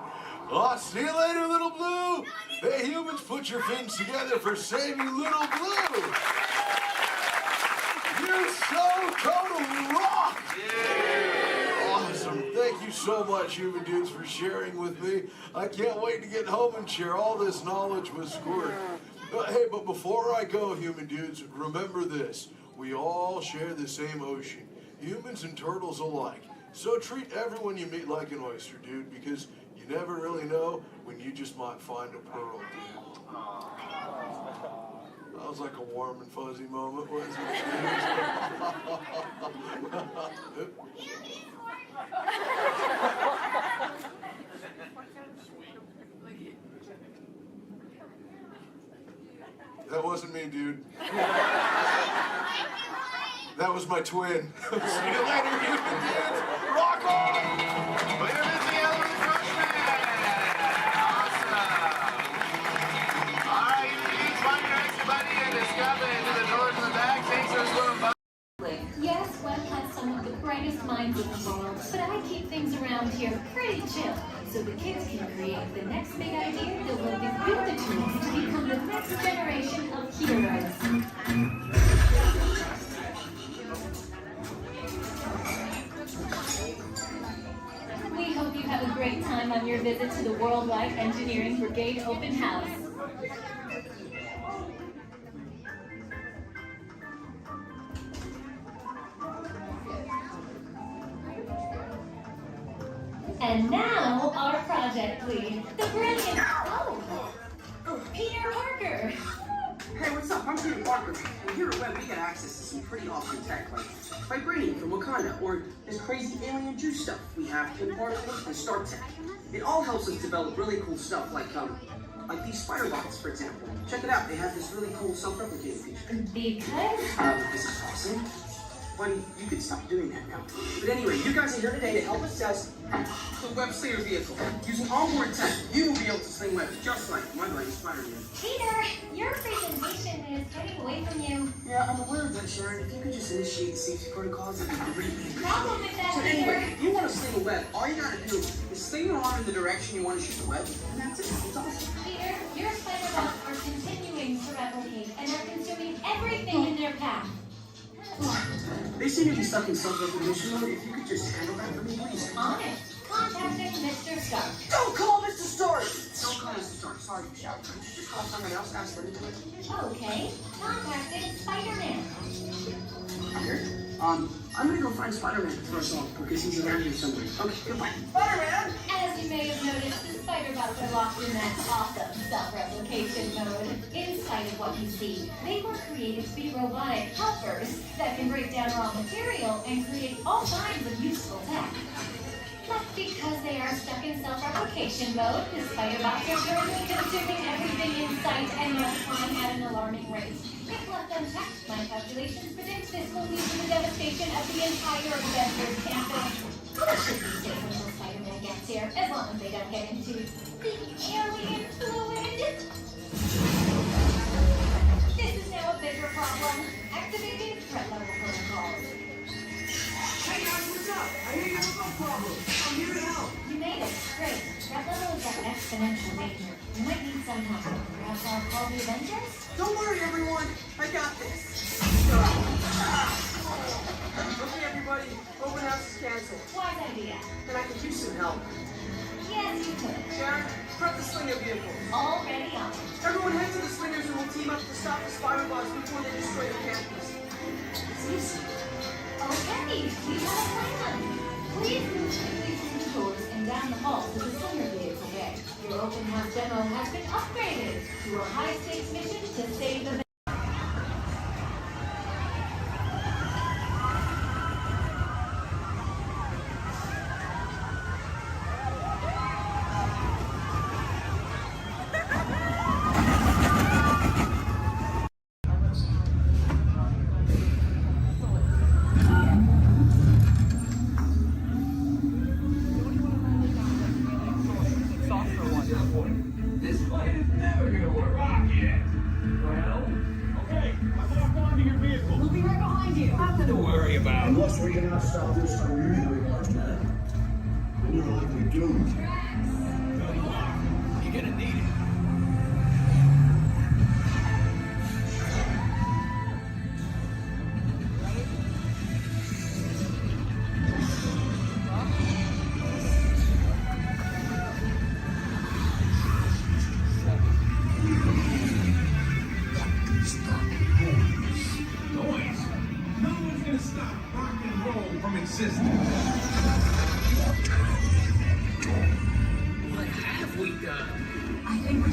[SPEAKER 19] I'll see you later, Little Blue. Hey, humans, put your fins together for saving Little Blue. You so totally rock. Awesome. Thank you so much, human dudes, for sharing with me. I can't wait to get home and share all this knowledge with Squirt. Hey, but before I go, human dudes, remember this. We all share the same ocean, humans and turtles alike. So treat everyone you meet like an oyster, dude, because you never really know when you just might find a pearl, dude. That was like a warm and fuzzy moment, wasn't it? That wasn't me, dude. That was my twin. See you later, human kids. Rock on!
[SPEAKER 18] Clear is the element freshman. Awesome. All right, you kids, find your next buddy and discover into the doors in the back. Thanks for swimming by.
[SPEAKER 8] Yes, Walt has some of the brightest minds in the world, but I keep things around here pretty chill, so the kids can create the next big idea that will give you the tools to become the next generation of heroes. We hope you have a great time on your visit to the Worldwide Engineering Brigade Open House. And now, our project lead, the brilliant, Peter Parker.
[SPEAKER 4] Hey, what's up? I'm Peter Parker. And here at Web, we get access to some pretty awesome tech, like vibranium from Wakanda, or this crazy alien juice stuff. We have pin particles and Star Tech. It all helps us develop really cool stuff, like these spider bots, for example. Check it out. They have this really cool self-replicating feature.
[SPEAKER 8] Because?
[SPEAKER 4] This is awesome. Buddy, you can stop doing that now. But anyway, you guys are here today to help us test the Web Slinger vehicle. Using onboard tech, you will be able to sling webs just like my buddy Spider-Man.
[SPEAKER 8] Peter, your presentation is getting away from you.
[SPEAKER 4] Yeah, I'm aware of that, Sharon. If you could just initiate the safety protocols, it'd be great.
[SPEAKER 8] Problem with that,
[SPEAKER 4] So
[SPEAKER 8] Peter.
[SPEAKER 4] anyway, if you want to sling a web, all you gotta do is sling your arm in the direction you want to shoot the web, and that's it. It's awesome.
[SPEAKER 8] Peter, your spider bots are continuing to replicate and are consuming everything in their path.
[SPEAKER 4] They seem to be stuck in self-recognition mode. If you could just handle that for me, please.
[SPEAKER 8] On it. Contacting Mr. Stark.
[SPEAKER 4] Don't call Mr. Stark! Don't call Mr. Stark. Sorry, you shouted. Just call someone else, ask them to do it.
[SPEAKER 8] Okay. Contacting Spider-Man.
[SPEAKER 4] Here? I'm gonna go find Spider-Man first off, because he's around here somewhere. Okay, goodbye. Spider-Man!
[SPEAKER 8] As you may have noticed, the spider bots are locked in that awesome self-replication mode. In spite of what you see, they were created to be robotic helpers that can break down raw material and create all kinds of useful tech. But because they are stuck in self-replication mode, the spider bots are currently consuming everything in sight and multiplying at an alarming rate. If left unchecked, my calculations predict this will lead to the devastation of the entire Avengers campus. It should be safe until Spider-Man gets here, as long as they don't get into the alien fluid. This is now a bigger problem. Activating threat level protocols.
[SPEAKER 4] Hey guys, what's up? I hear you have no problem. I'm here to help.
[SPEAKER 8] You made it. Great. Threat level is at exponential danger. You might need some help. Perhaps I'll call the Avengers?
[SPEAKER 4] Don't worry, everyone. I got this. Okay, everybody. Open house is canceled.
[SPEAKER 8] Wise idea.
[SPEAKER 4] And I could use some help.
[SPEAKER 8] Yes, you could.
[SPEAKER 4] Sharon, prep the Slinger vehicle.
[SPEAKER 8] Already on.
[SPEAKER 4] Everyone head to the Slingers and we'll team up to stop the spider bots before they destroy the campus. It's easy.
[SPEAKER 8] Okay, we have a plan. Please move quickly through the doors and down the hall to the Slinger vehicle bay. Your open house demo has been upgraded to a high-stakes mission to save the
[SPEAKER 11] This plan is never gonna work. Rocket! Well, okay, I'm gonna go into your vehicle.
[SPEAKER 8] We'll be right behind you.
[SPEAKER 11] Nothing to worry about.
[SPEAKER 10] Unless we cannot stop this unusually large man, we're likely doomed.
[SPEAKER 11] Tell you what, you're gonna need it. Noise. No one's gonna stop rock and roll from existing.
[SPEAKER 4] What have we done?
[SPEAKER 15] I think we're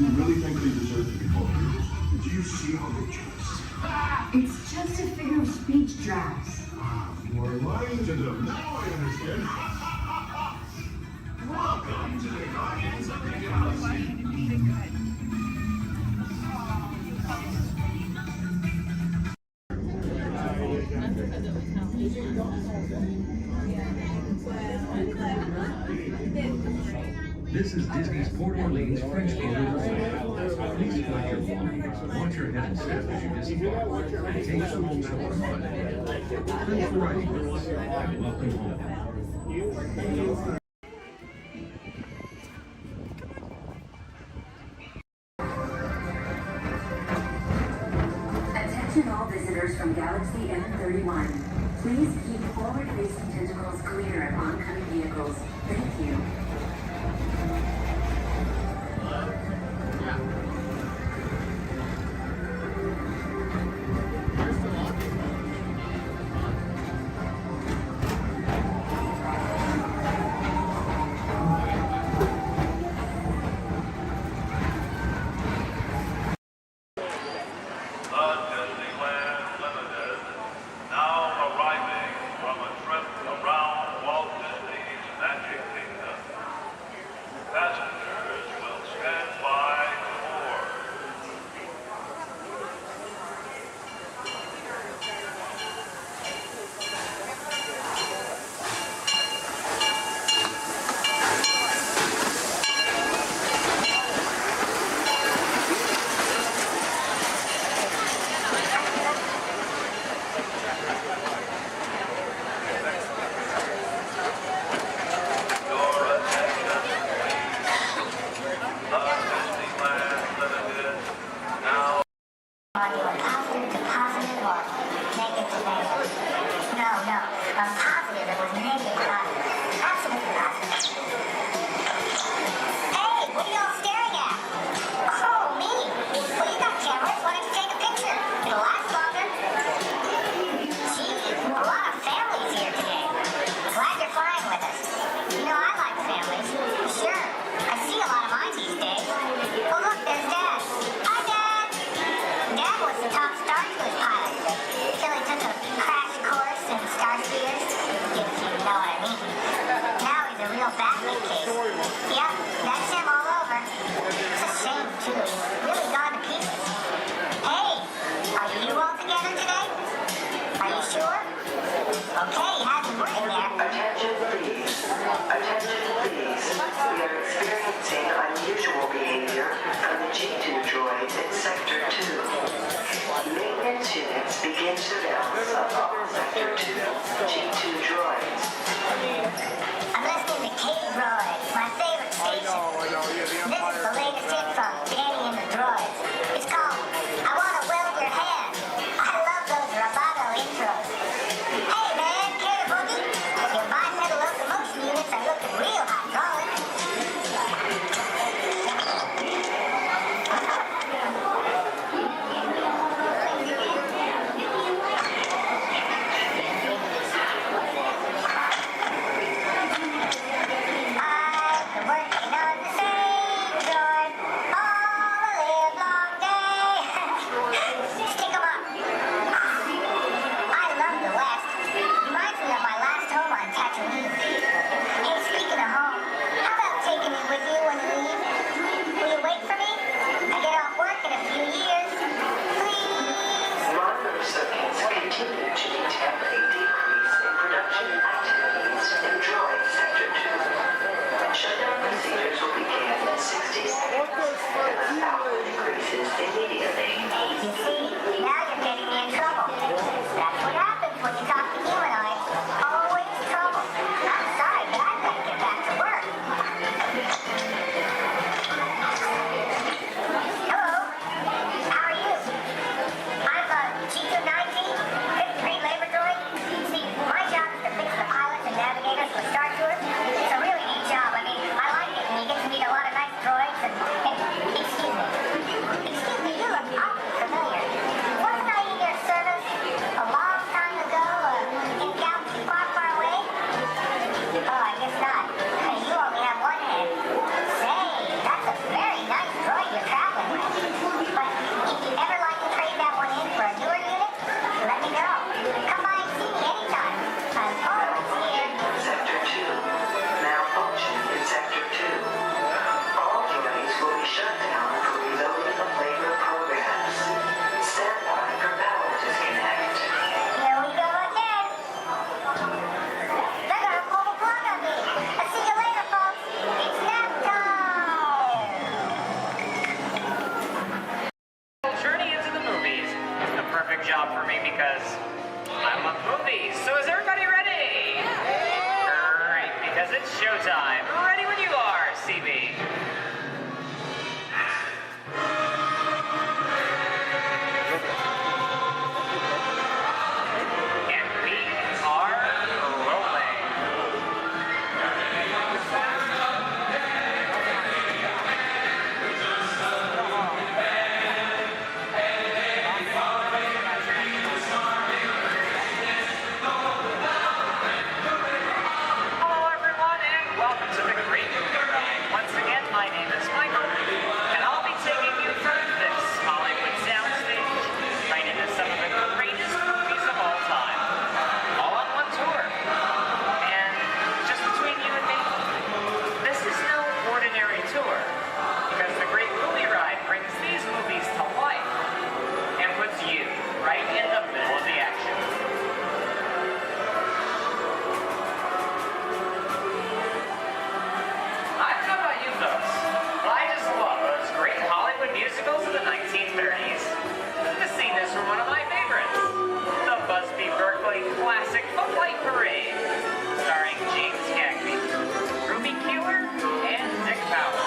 [SPEAKER 10] You really think they deserve to be called heroes? Do you see how they dress?
[SPEAKER 2] It's just a figure of speech, Drax.
[SPEAKER 10] You are lying to them. Now I understand. Welcome to the Guardians of the Galaxy.
[SPEAKER 9] This is Disney's Port Orleans French Quarter Resort. Please collect your belongings, watch your head and step as you disembark, and take small children by the hand. Thanks for riding with us, and welcome home.
[SPEAKER 2] Attention all visitors from Galaxy M31. Please keep forward-facing tentacles clear of oncoming vehicles. Thank you.
[SPEAKER 7] Disneyland Limited, now arriving from a trip around Walt Disney's Magic Kingdom. Passengers will stand by to board.
[SPEAKER 2] Begin surveillance of all Sector 2 G2 droids.
[SPEAKER 3] I'm listening to K-Droid, my favorite station. This is the latest hit from Danny and the Droids. It's called I Wanna Weld Your Hand. I love those Roboto intros. Hey man, care to boogie? Your bipedal locomotion units are looking real hydraulic.
[SPEAKER 13] job for me because I love movies. So is everybody ready? Great, because it's showtime. Ready when you are, CB. And we are rolling. Hello everyone and welcome to the Great Movie Ride. Once again, my name is Michael, and I'll be taking you from this Hollywood soundstage right into some of the greatest movies of all time. All on one tour. And just between you and me, this is no ordinary tour, because the Great Movie Ride brings these movies to life and puts you right in the middle of the action. I don't know about you folks, but I just love those great Hollywood musicals of the 1930s. This scene is from one of my favorites, the Busby Berkeley classic Footlight Parade, starring James Cagney, Ruby Keeler, and Dick Powell.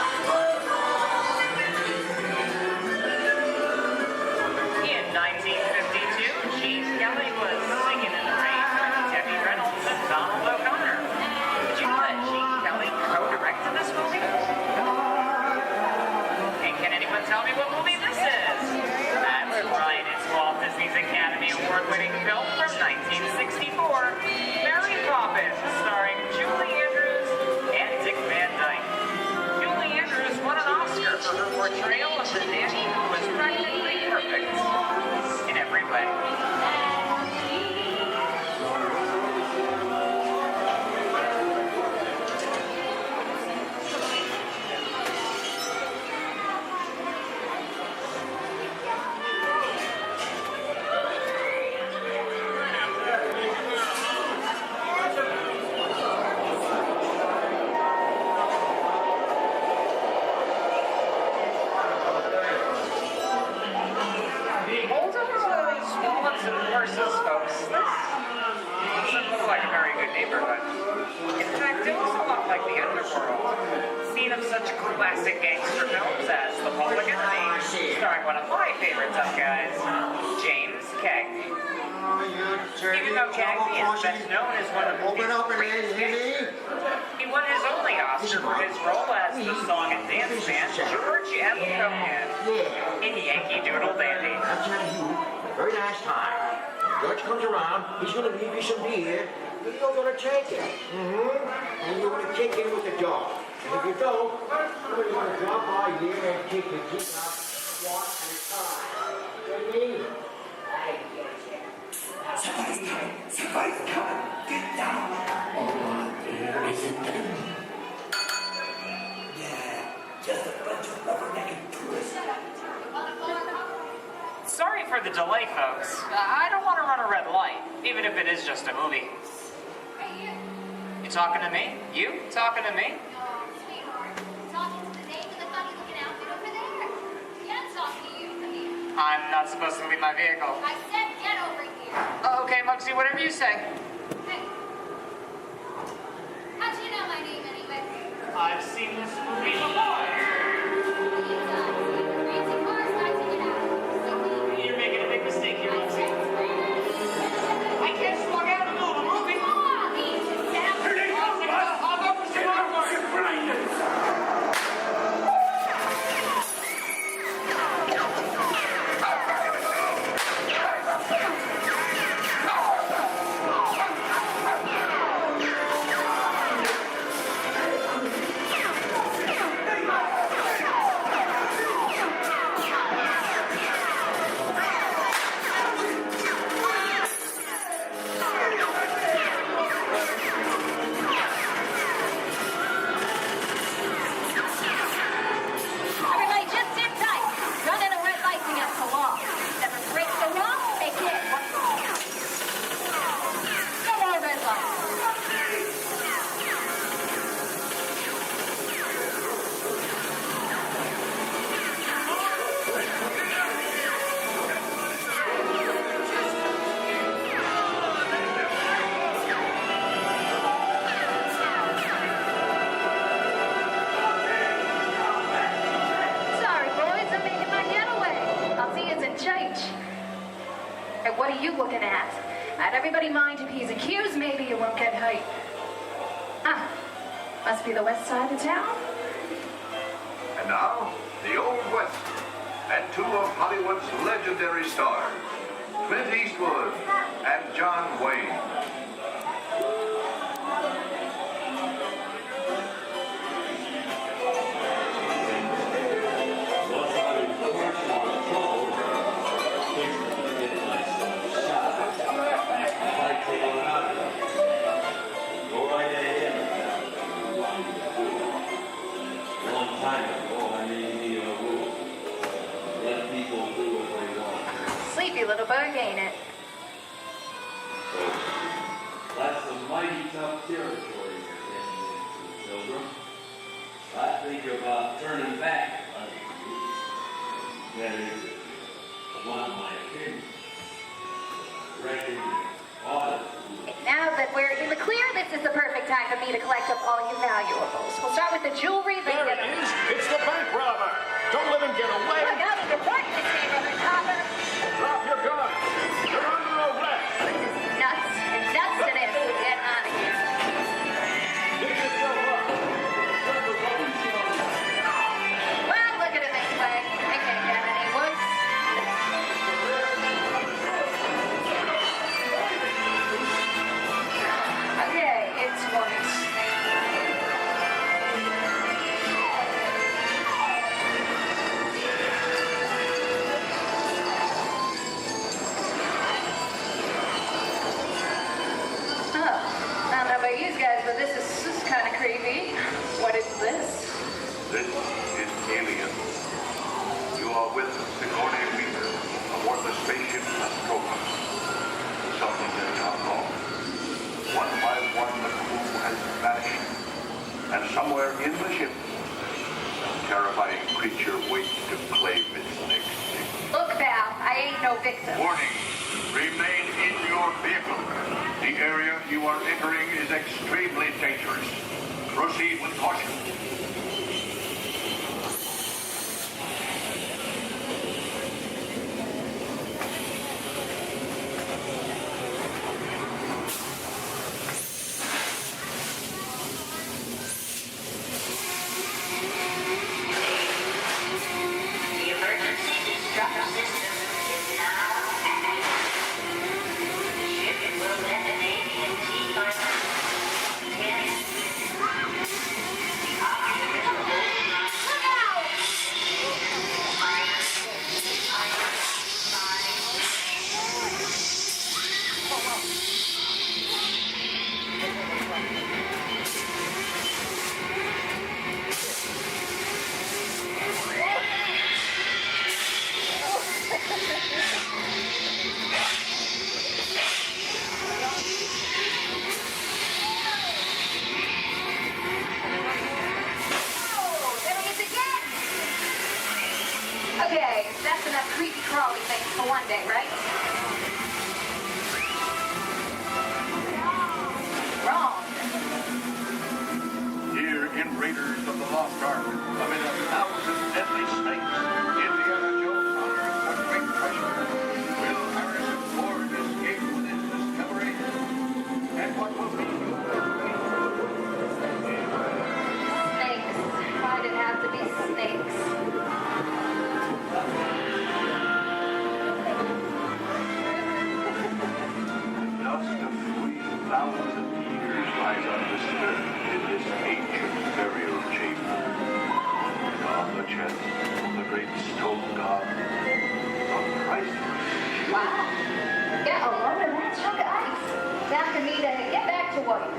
[SPEAKER 13] In 1952, Gene Kelly was singing in the rain with Debbie Reynolds and Donald O'Connor. Did you know that Gene Kelly co-directed this movie? And can anyone tell me what movie this is? That's right, it's Walt Disney's Academy Award-winning film from 1964, Mary Poppins, starring Julie Andrews and Dick Van Dyke. Julie Andrews won an Oscar for her portrayal of the nanny who was practically perfect in every way. Hold up to these wallets and horses, folks. This doesn't look like a very good neighborhood. In fact, it looks a lot like the underworld. Scene of such classic gangster films as The Public Enemy, starring one of my favorite tough guys, James Cagney. Even though Cagney is best known as one of the greatest gangsters, he won his only Oscar for his role as the song and dance man George M. Cohan in Yankee Doodle Dandy.
[SPEAKER 16] I'm telling you, a very nice time. George comes around, he's gonna leave you some beer, but you're gonna take it. And you're gonna kick in with the dog. And if you don't, you're gonna drop by here and kick your teeth out one at a time. You mean? I get you.
[SPEAKER 10] Somebody's coming. Get down. Here is it. Yeah, just a bunch of rubbernecked tourists.
[SPEAKER 13] Sorry for the delay, folks. I don't want to run a red light, even if it is just a movie. You talking to me? You talking to me? I'm not supposed to leave my vehicle.
[SPEAKER 3] I said get over here.
[SPEAKER 13] Okay, Muggsy, whatever you say.
[SPEAKER 3] Hey. How'd you know my name anyway?
[SPEAKER 13] I've seen this movie before. You're making a big mistake here, Muggsy. I can't slug out in the middle of a movie.
[SPEAKER 10] Here they come, bud.
[SPEAKER 13] I'll go for
[SPEAKER 12] Hey, what are you looking at? Everybody mind your P's and Q's, maybe you won't get hurt. Ah, must be the west side of town.
[SPEAKER 7] And now, the Old West, and two of Hollywood's legendary stars, Clint Eastwood and John Wayne.
[SPEAKER 12] Sleepy little bug, ain't it?
[SPEAKER 1] That's a mighty tough territory you're heading into, Pilgrim. I think about turning back. That is, I want my opinion. I reckon
[SPEAKER 12] Now that we're in the clear, this is the perfect time for me to collect up all your valuables. We'll start with the jewelry, then
[SPEAKER 5] There it is. It's the bank robber. Don't let him get away.
[SPEAKER 12] Look out in your front, this neighborhood copper.
[SPEAKER 5] Drop your gun. You're under arrest.
[SPEAKER 12] Nuts. It's nuts to this. Get out of here.
[SPEAKER 5] Pick yourself up.
[SPEAKER 12] Well, look at it this way. I can't get any wood. Okay, it's white. But this is kind of creepy. What is this?
[SPEAKER 7] This is Alien. You are with Sigourney Weaver aboard the spaceship Nostromo. Something has gone wrong. One by one, the crew has vanished. And somewhere in the ship, a terrifying creature waits to claim its next victim.
[SPEAKER 12] Look, Val, I ain't no victim.
[SPEAKER 7] Warning, remain in your vehicle. The area you are entering is extremely dangerous. Proceed with caution.
[SPEAKER 2] The emergency destruct system is now active. Ship will detonate in T-minus 10. The oxygen
[SPEAKER 12] Okay, that's enough creepy crawly things for one day, right? Wrong.
[SPEAKER 7] Here in Raiders of the Lost Ark, amid 1,000 deadly snakes, Indiana Jones unearths a great treasure. Will Harrison Ford escape with his discovery? And what will be
[SPEAKER 12] Snakes. Why'd it have to be snakes?
[SPEAKER 7] dust of 3,000 years lies undisturbed in this ancient burial chamber. And on the chest of the great stone god, a priceless
[SPEAKER 12] Wow. Get a load of that chunk of ice. Time for me to get back to work.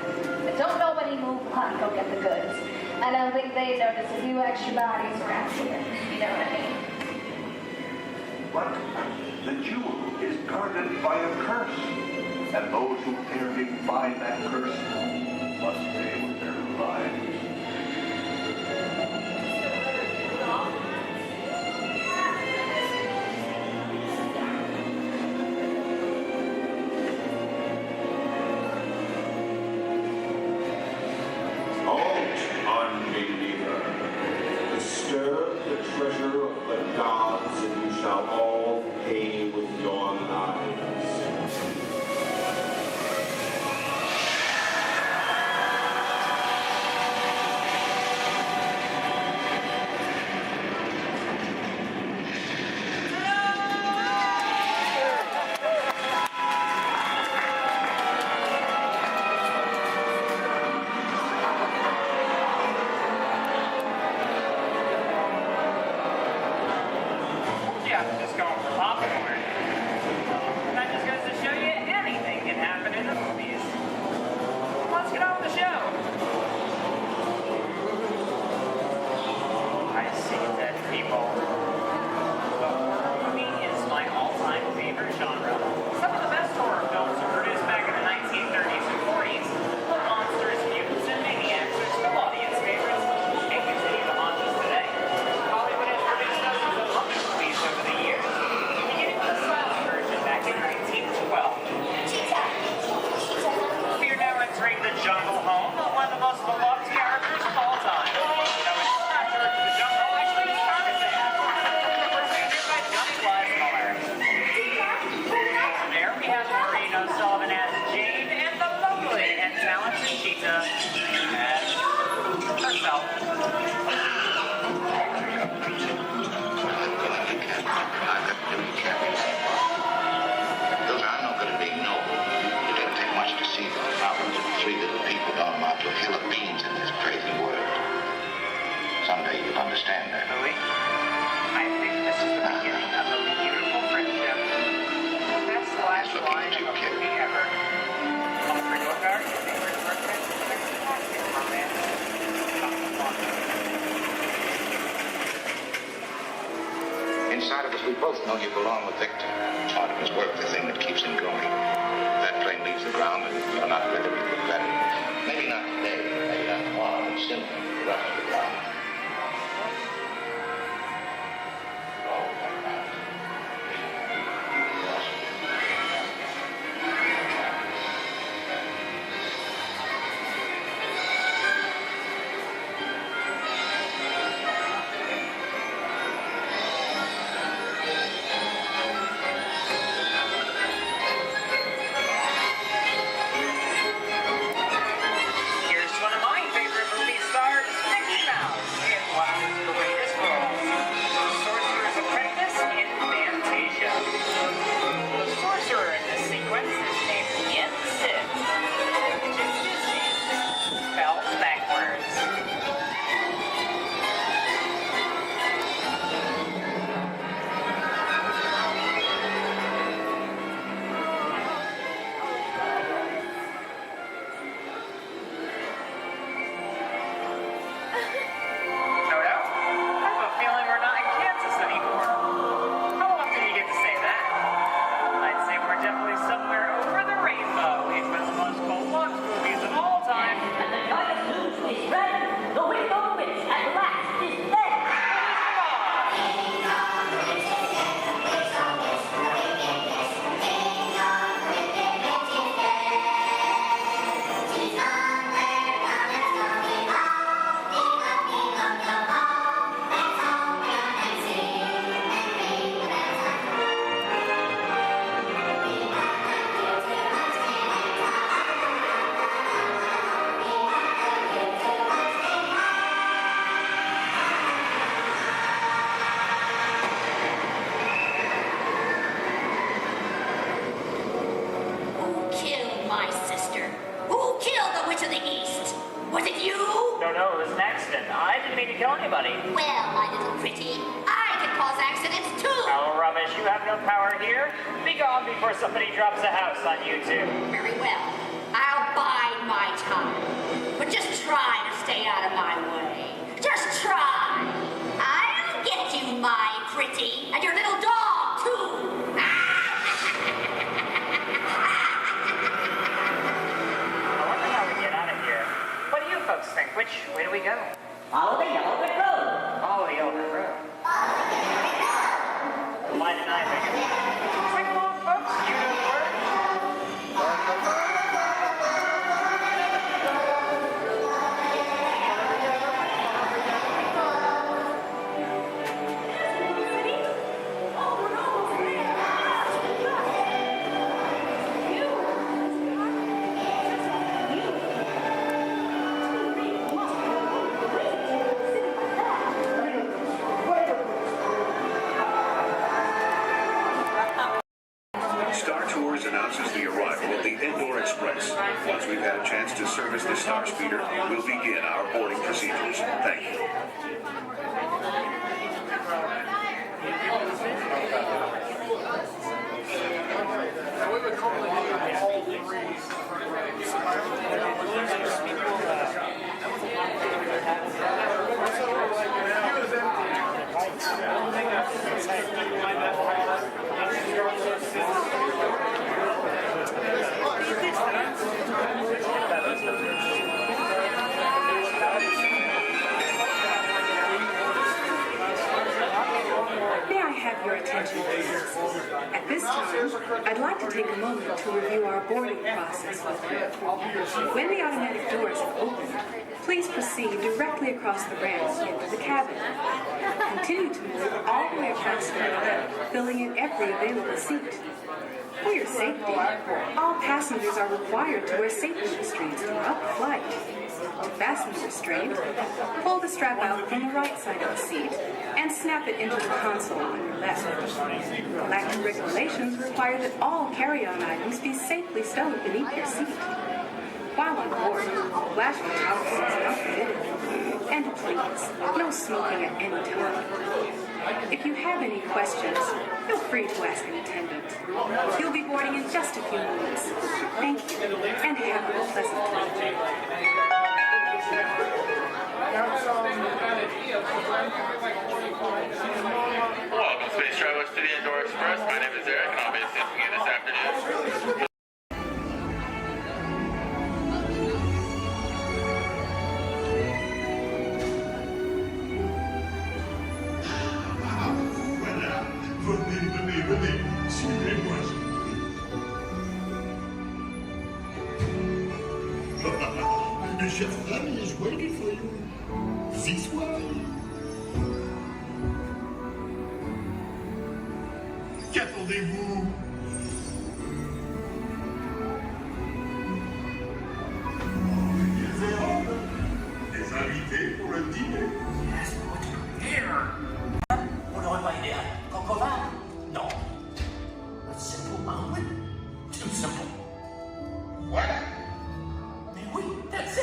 [SPEAKER 12] But don't nobody move on, go get the goods. I don't think they notice a few extra bodies around here. You know what I mean?
[SPEAKER 7] But the jewel is guarded by a curse, and those who dare defy that curse must pay with their lives.
[SPEAKER 10] Halt, unbeliever. Disturb the treasure of the gods, and you shall all pay with your lives.
[SPEAKER 13] Fantasia and herself.
[SPEAKER 20] Those are no good at being noble. It doesn't take much to see the problems of three little people don't amount to a hill of beans in this crazy world. Someday you'll understand that.
[SPEAKER 13] Louis, I think this is the beginning of a beautiful friendship. Best last line of a movie ever. On the Pringles card, your favorite birthday, fantastic romance.
[SPEAKER 20] Inside of us, we both know you belong with Victor. Part of his work, the thing that keeps him going. If that plane leaves the ground and you're not with it, we regret it. Maybe not today, maybe not tomorrow, but still, the rest of the ground.
[SPEAKER 13] Here's one of my favorite movie stars, Mickey Mouse, in one of his greatest roles, Sorcerer's Apprentice in Fantasia. The sorcerer in this sequence is named Yen Sid. Spelled backwards. No doubt. I have a feeling we're not in Kansas anymore. How often do you get to say that? I'd say we're definitely somewhere over the rainbow in one of the most beloved movies of all time.
[SPEAKER 3] And the giant news is ready. The window witch at last is dead. Who killed my sister? Who killed the Witch of the East? Was it you?
[SPEAKER 13] No, it was an accident. I didn't mean to kill anybody.
[SPEAKER 3] Well, my little pretty, I can cause accidents too.
[SPEAKER 13] Oh, rubbish. You have no power here. Be gone before somebody drops a house on you, too.
[SPEAKER 3] Very well. I'll bide my time. But just try to stay out of my way. Just try. I'll get you, my pretty, and your little dog, too.
[SPEAKER 13] I wonder how we get out of here. What do you folks think? Which way do we go?
[SPEAKER 3] Follow the yellow brick road.
[SPEAKER 13] Follow the yellow brick road. Why didn't I think of it? Sing along, folks. You know the words.
[SPEAKER 9] Star Tours announces the arrival of the Indoor Express. Once we've had a chance to service the Star Speeder, we'll begin our boarding procedures. Thank you.
[SPEAKER 2] May I have your attention, please? At this time, I'd like to take a moment to review our boarding process with you. When the automatic doors have opened, please proceed directly across the ramp into the cabin. Continue to move all the way across the ramp, filling in every available seat. For your safety, all passengers are required to wear safety restraints throughout the flight. To fasten the restraint, pull the strap out from the right side of the seat and snap it into the console on your left. Galactic regulations require that all carry-on items be safely stowed beneath your seat. While on board, flash photography is not permitted. And please, no smoking at any time. If you have any questions, feel free to ask an attendant. You'll be boarding in just a few moments. Thank you, and have a pleasant flight.
[SPEAKER 6] Welcome, Space Travelers, to the Indoor Express. My name is Eric, and I'll be assisting you this afternoon.
[SPEAKER 10] Venez, suivez-moi. Mes chers amis, joyeux foyer. Vous y soyez. Qu'attendez-vous? Des invités pour le dîner.
[SPEAKER 11] Yes, what's here? Vous n'aurez pas idée à Concova? No. A simple omelet? Too simple. What? Mais oui, that's it.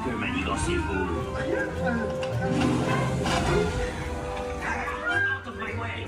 [SPEAKER 11] Que manigancez-vous? Out of my way!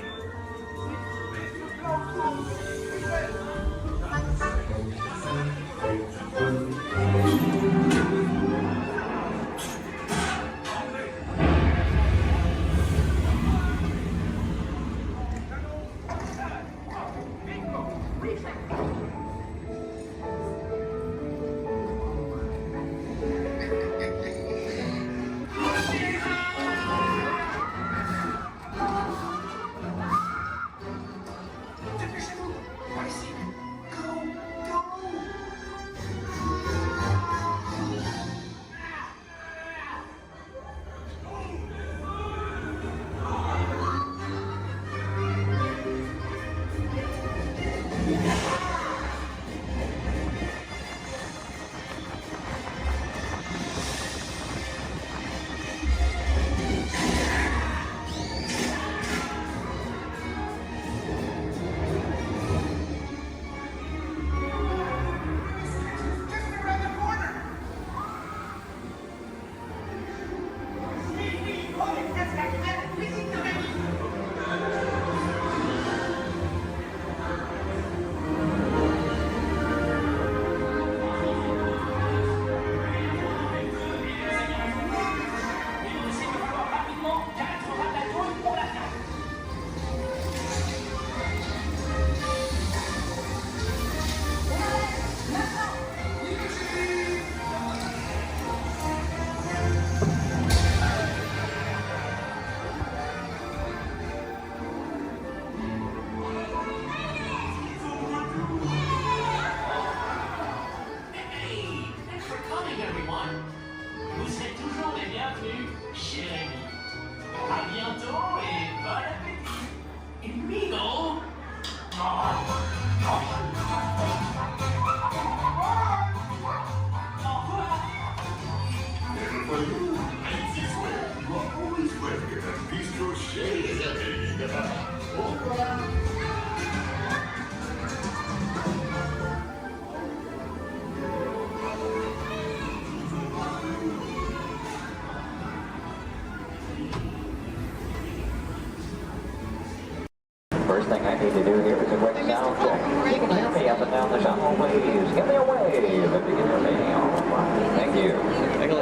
[SPEAKER 14] thing I need to do here is a quick sound check. You can hear me up and down the shuttle, please. Give me a wave if you can hear me. All right. Thank you.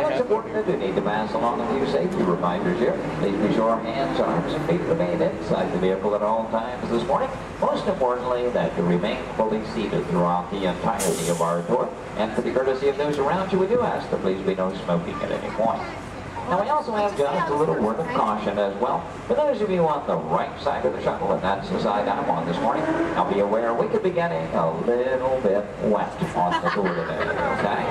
[SPEAKER 14] It's important that we need to pass along a few safety reminders here. Please be sure hands, arms, and feet remain inside the vehicle at all times this morning. Most importantly, that you remain fully seated throughout the entirety of our tour. And for the courtesy of those around you, we do ask that please be no smoking at any point. Now we also have just a little word of caution as well. For those of you on the right side of the shuttle, and that's the side I'm on this morning, now be aware we could be getting a little bit wet on the tour today, okay?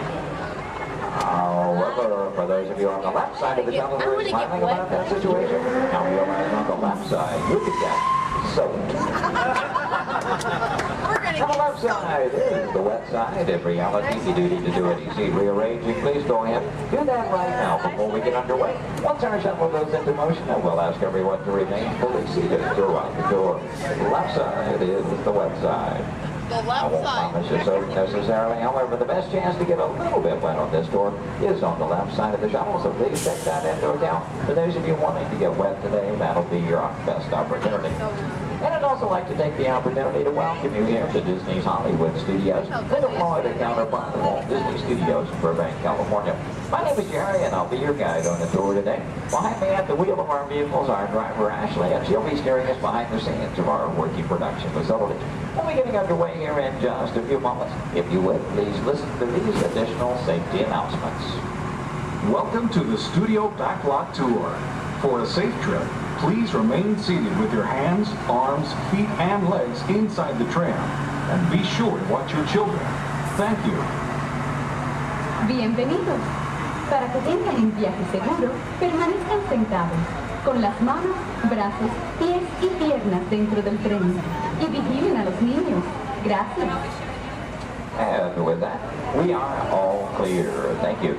[SPEAKER 14] However, for those of you on the left side of the shuttle who are smiling about that situation, now realize on the left side you could get soaked. On the left side is the wet side. In reality, if you do need to do any seat rearranging, please go ahead. Do that right now before we get underway. Once our shuttle goes into motion, we'll ask everyone to remain fully seated throughout the tour. The left side is the wet side.
[SPEAKER 12] The left
[SPEAKER 14] I won't promise you so necessarily. However, the best chance to get a little bit wet on this tour is on the left side of the shuttle, so please take that into account. For those of you wanting to get wet today, that'll be your best opportunity. And I'd also like to take the opportunity to welcome you here to Disney's Hollywood Studios, the Florida counterpart of Walt Disney Studios in Burbank, California. My name is Jerry, and I'll be your guide on the tour today. Behind me at the wheel of our vehicles, our driver Ashley, and she'll be steering us behind the scenes of our working production facility. We'll be getting underway here in just a few moments. If you would, please listen to these additional safety announcements.
[SPEAKER 21] Welcome to the Studio Backlot Tour. For a safe trip, please remain seated with your hands, arms, feet, and legs inside the tram. And be sure to watch your children. Thank you.
[SPEAKER 8] Bienvenidos. Para que tengan un viaje seguro, permanezcan sentados, con las manos, brazos, pies y piernas dentro del tren. Y vigilen a los niños. Gracias.
[SPEAKER 14] And with that, we are all clear. Thank you.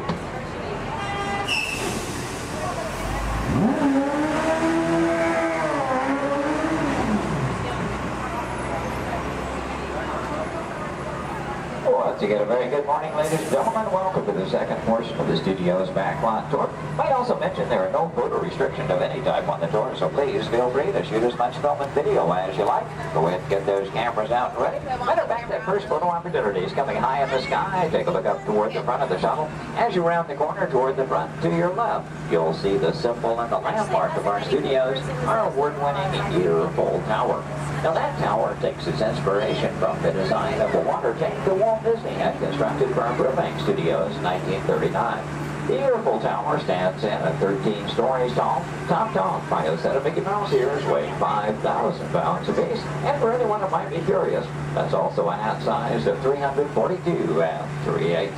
[SPEAKER 14] Once again, a very good morning, ladies and gentlemen. Welcome to the second portion of the Studio's Backlot Tour. Might also mention there are no photo restrictions of any type on the tour, so please feel free to shoot as much film and video as you like. Go ahead and get those cameras out and ready. Matter of fact, that first photo opportunity is coming high in the sky. Take a look up toward the front of the shuttle. As you round the corner toward the front to your left, you'll see the symbol and the landmark of our studios, our award-winning year-old tower. Now that tower takes its inspiration from the design of the water tank that Walt Disney had constructed for our Burbank Studios in 1939. The Eiffel Tower stands in at 13 stories tall, topped off by a set of Mickey Mouse ears weighing 5,000 pounds apiece. And for anyone who might be curious, that's also a hat size of 342 3/8.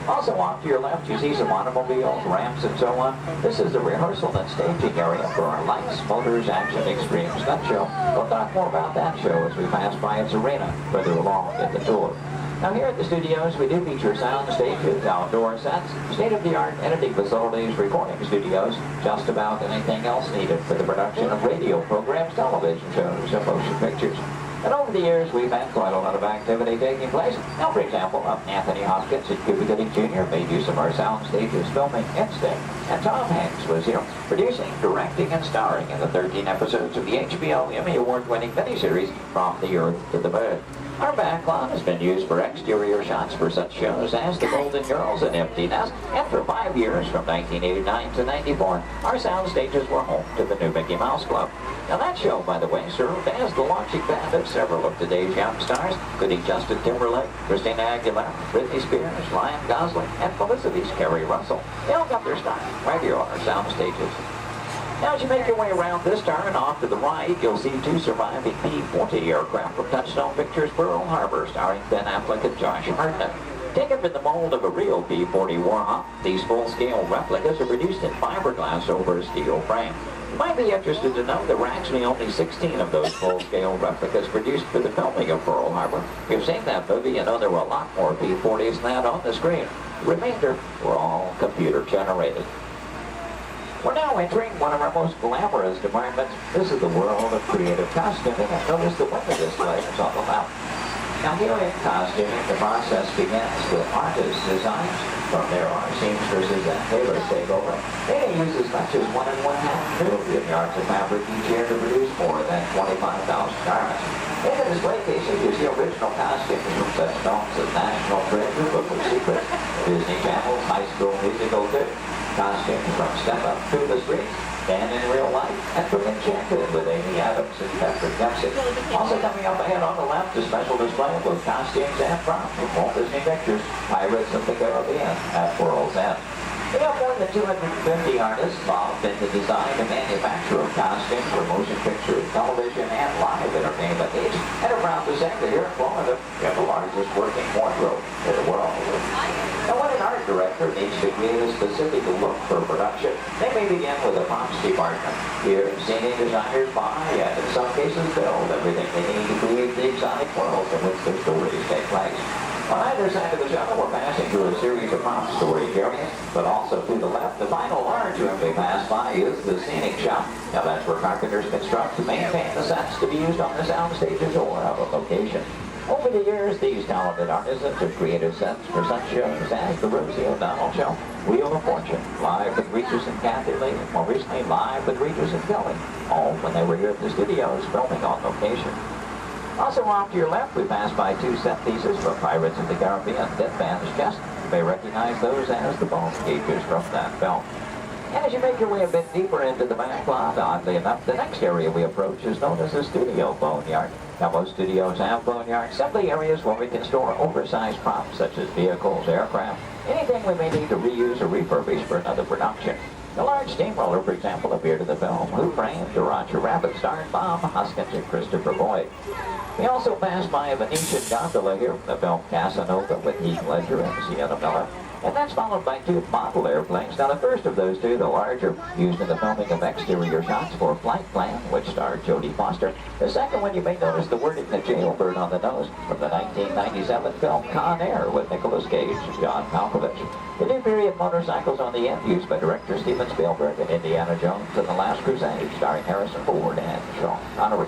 [SPEAKER 14] Also off to your left, you see some automobiles, ramps, and so on. This is the rehearsal and staging area for our Lights, Motors, Action Extreme Stunt Show. We'll talk more about that show as we pass by its arena further along in the tour. Now here at the studios, we do feature sound stages, outdoor sets, state-of-the-art editing facilities, recording studios, just about anything else needed for the production of radio programs, television shows, and motion pictures. And over the years, we've had quite a lot of activity taking place. Now, for example, Anthony Hopkins and Cuba Gooding Jr. made use of our sound stages filming Instinct. And Tom Hanks was here, producing, directing, and starring in the 13 episodes of the HBO Emmy Award-winning miniseries From the Earth to the Bird. Our backlot has been used for exterior shots for such shows as The Golden Girls and Empty Nest, and for 5 years, from 1989 to 94, our sound stages were home to the new Mickey Mouse Club. Now that show, by the way, served as the launching pad of several of today's young stars, including Justin Timberlake, Christina Aguilera, Britney Spears, Ryan Gosling, and Felicity's Kerry Russell. They all got their start right here on our sound stages. Now, as you make your way around this turn, off to the right, you'll see 2 surviving P-40 aircraft from Touchstone Pictures Pearl Harbor, starring Ben Affleck and Josh Hartnett. Taken from the mold of a real P-40 Warhawk, these full-scale replicas are produced in fiberglass over a steel frame. You might be interested to know there were actually only 16 of those full-scale replicas produced for the filming of Pearl Harbor. If you've seen that movie, you know there were a lot more P-40s than that on the screen. The remainder were all computer-generated. We're now entering one of our most glamorous departments. This is the world of creative costuming, and notice the window displays on the left. Now here in costuming, the process begins with artist designs. From there on, seamstresses and tailors take over. They may use as much as 1 1/2 million yards of fabric each year to produce more than 25,000 garments. In the display cases, you see original costumes from such films as National Treasure, Book of Secrets, Disney Channel's High School Musical 2, costumes from Step Up Through the Streets, and in Real Life, and from Enchanted with Amy Adams and Patrick Dempsey. Also coming up ahead on the left, a special display of both costumes and props from Walt Disney Pictures, Pirates of the Caribbean at World's End. We have more than 250 artists involved in the design and manufacture of costumes for motion picture, television, and live entertainment needs. And I'm proud to say that here in Florida, we have the largest working wardrobe in the world. Now, when an art director needs to create a specific look for production, they may begin with the props department. Here, scenic designers buy and in some cases build everything they need to create the exotic worlds in which their stories take place. On either side of the shuttle, we're passing through a series of prop storage areas, but also to the left, the final large room we pass by is the scenic shop. Now that's where carpenters construct to maintain the sets to be used on the sound stages or out on location. Over the years, these talented artisans have created sets for such shows as the Rosie O'Donnell Show, Wheel of Fortune, Live with Regis and Kathy Lee, and more recently Live with Regis and Kelly, all when they were here at the studios filming on location. Also off to your left, we pass by 2 set pieces from Pirates of the Caribbean, Dead Man's Chest. You may recognize those as the bone cages from that film. And as you make your way a bit deeper into the back lot, oddly enough, the next area we approach is known as the studio boneyard. Now, most studios have boneyards, simply areas where we can store oversized props such as vehicles, aircraft, anything we may need to reuse or refurbish for another production. The large steamroller, for example, appeared in the film Who Framed Roger Rabbit, starring Bob Hoskins and Christopher Lloyd. We also passed by a Venetian gondola here from the film Casanova with Heath Ledger and Sienna Miller. And that's followed by 2 model airplanes. Now the first of those 2, the larger, used in the filming of exterior shots for Flight Plan, which starred Jodie Foster. The second one, you may notice the wording, the jailbird on the nose, from the 1997 film Con Air with Nicolas Cage and John Malkovich. The new period motorcycles on the end, used by director Steven Spielberg and Indiana Jones and The Last Crusade, starring Harrison Ford and Sean Connery.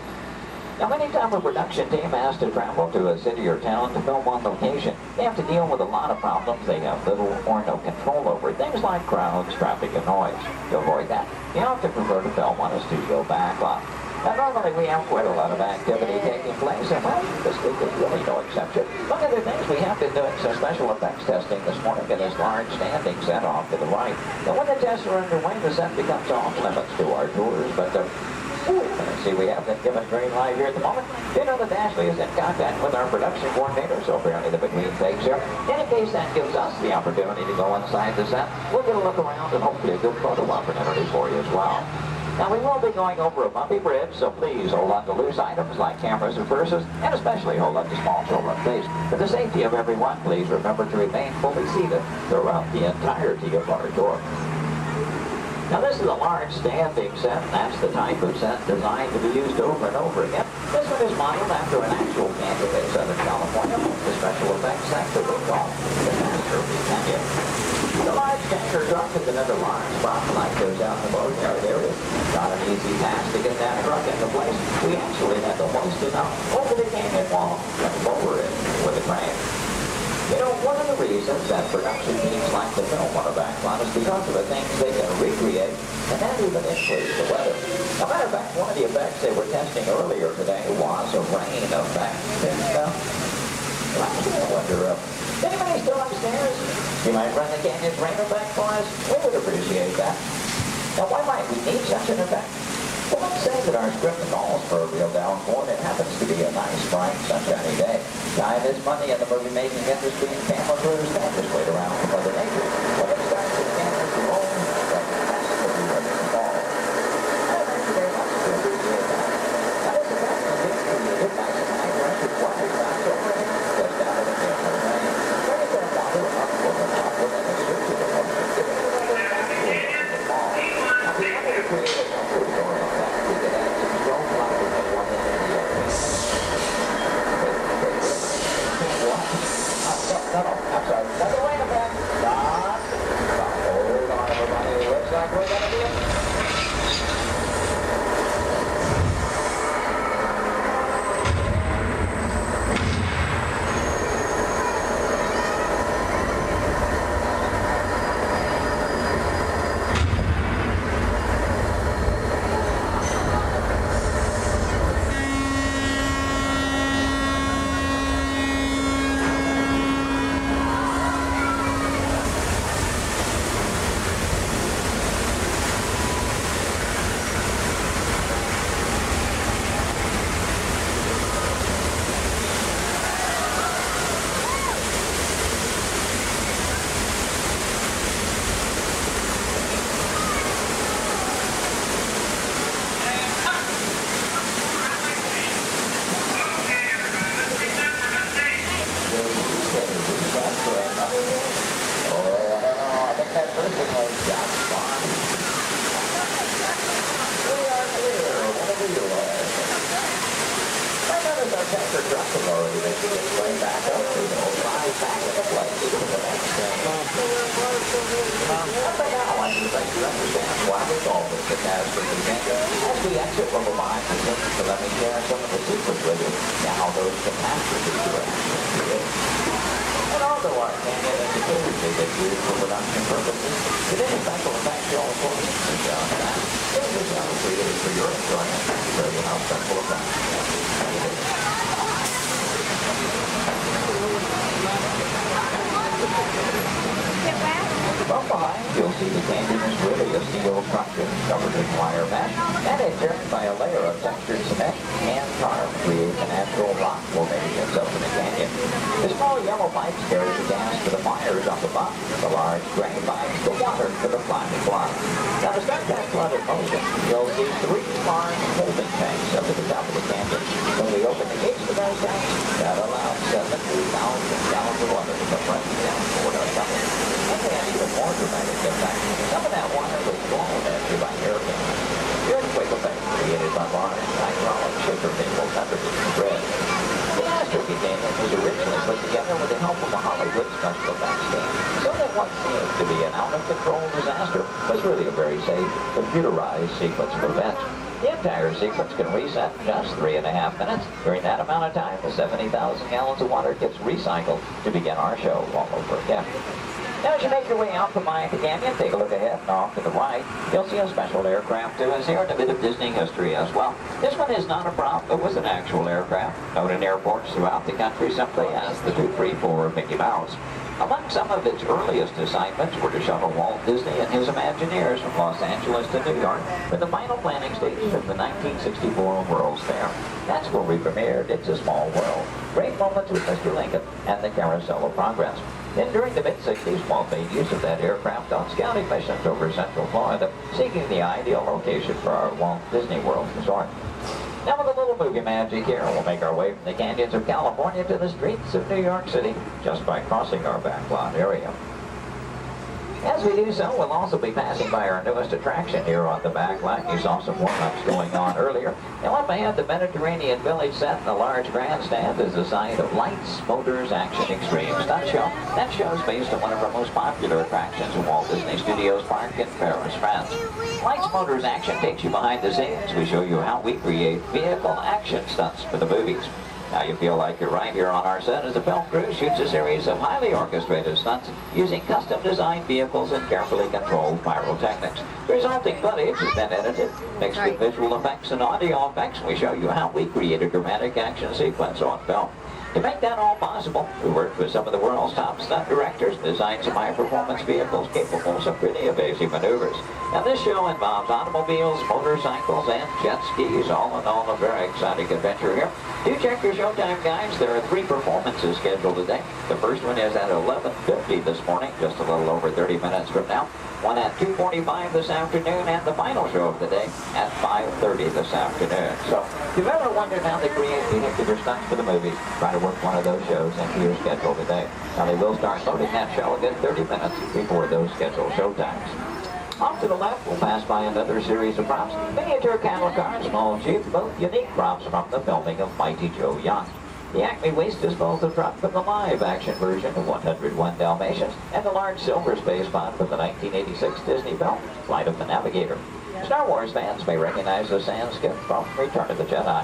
[SPEAKER 14] Now, anytime a production team has to travel to a city or town to film on location, they have to deal with a lot of problems they have little or no control over. Things like crowds, traffic, and noise. To avoid that, they often prefer to film on a studio backlot. Now, normally we have quite a lot of activity taking place, and well, this week is really no exception. One of the things we have been doing some special effects testing this morning in this large standing set off to the right. Now, when the tests are underway, the set becomes off limits to our tours, but see, we have been given green light here at the moment. You know that Ashley is in contact with our production coordinator, so apparently the between takes here. In case that gives us the opportunity to go inside the set, we'll get a look around and hopefully a good photo opportunity for you as well. Now, we will be going over a bumpy bridge, so please hold on to loose items like cameras and purses, and especially hold on to small children, please. For the safety of everyone, please remember to remain fully seated throughout the entirety of our tour. Now, this is a large standing set. That's the type of set designed to be used over and over again. This one is modeled after an actual canyon in Southern California, the special effects sector we call the Masterpiece Canyon. The large tanker truck is another large prop like those out in the boatyard area. Not an easy task to get that truck into place. We actually had to hoist it up over the canyon wall and lower it with a crane. You know, one of the reasons that production teams like to film on a backlot is because of the things they can recreate and then even influence the weather. As a matter of fact, one of the effects they were testing earlier today was a rain effect. And, I wonder, is anybody still upstairs? You might run the canyon's rain effect for us? We would appreciate that. Now, why might we need such an effect? Well, let's say that our script calls for a real downpour, and it happens to be a nice, bright, sunshiny day. Time is money in the movie-making industry, and camera crews don't just wait around for Mother Nature. When it starts to cameras to roll, then that's what we want to call. Thank you very much for appreciate that. Now, this effect is being created by some high-pressure water drops overhead, just out of the camera rain. Very good water upward and upward, and it's switching the motion, giving it another downpour into the ball. Now, we wanted to create a comfort zone effect. We could add some strobe lighting and one in the air. No, I'm sorry. Another rain effect. as we continue. As we exit level 5, so let me share some of the secrets with you and how those catastrophes were actually created. And although our canyon and the caves may get used for production purposes, today's special effects show of course is just that. It was just created for your enjoyment to show you how special effects From behind, you'll see the canyon is really a steel structure covered in wire mesh, and adjoined by a layer of textured cement and tar create the natural rock formations up in the canyon. The small yellow pipes carry the gas to the fires up above. The large gray pipes the water to the flying block. Now to start that flood in motion, you'll see 3 large holding tanks up at the top of the canyon. When we open the gates to those tanks, that allows 70,000 gallons of water to come right down toward our tunnel. And they had even more dramatic impact. Some of that water was blown at you by hurricanes. The earthquake effect created by large hydraulic shaker cables underneath the bridge. The Astrophy Canyon was originally put together with the help of a Hollywood special effects team, so that what seemed to be an out-of-control disaster was really a very safe, computerized sequence of events. The entire sequence can reset in just 3.5 minutes. During that amount of time, the 70,000 gallons of water gets recycled to begin our show all over again. Now, as you make your way out from behind the canyon, take a look ahead and off to the right. You'll see a special aircraft too, is here in a bit of Disney history as well. This one is not a prop, it was an actual aircraft, known in airports throughout the country simply as the 234 of Mickey Mouse. Among some of its earliest assignments were to shuttle Walt Disney and his Imagineers from Los Angeles to New York for the final planning stages of the 1964 World's Fair. That's where we premiered It's a Small World. Great moments with Mr. Lincoln and the Carousel of Progress. Then during the mid-60s, Walt made use of that aircraft on scouting missions over Central Florida, seeking the ideal location for our Walt Disney World resort. Now with a little movie magic here, we'll make our way from the canyons of California to the streets of New York City, just by crossing our backlot area. As we do so, we'll also be passing by our newest attraction here on the backlot. You saw some warm-ups going on earlier. Now up ahead, the Mediterranean Village set in the large grandstand is the site of Lights, Motors, Action Extreme Stunt Show. That show is based on one of our most popular attractions in Walt Disney Studios Park in Paris, France. Lights, Motors, Action takes you behind the scenes. We show you how we create vehicle action stunts for the movies. Now you feel like you're right here on our set as the film crew shoots a series of highly orchestrated stunts using custom-designed vehicles and carefully controlled pyrotechnics. The resulting footage is then edited, mixed with visual effects and audio effects. We show you how we create a dramatic action sequence on film. To make that all possible, we worked with some of the world's top stunt directors and designed some high-performance vehicles capable of some pretty evasive maneuvers. Now this show involves automobiles, motorcycles, and jet skis, all in all a very exciting adventure here. Do check your showtime guides. There are 3 performances scheduled today. The first one is at 11:50 this morning, just a little over 30 minutes from now. One at 2:45 this afternoon, and the final show of the day at 5:30 this afternoon. So if you've ever wondered how they create vehicular stunts for the movies, try to work one of those shows into your schedule today. Now they will start loading that show again 30 minutes before those scheduled showtimes. Off to the left, we'll pass by another series of props. Miniature cattle cars, small jeep, both unique props from the filming of Mighty Joe Yacht. The Acme Waste Disposal Truck from the live-action version of 101 Dalmatians, and the large silver space pod from the 1986 Disney film, Flight of the Navigator. Star Wars fans may recognize the sand skip from Return of the Jedi.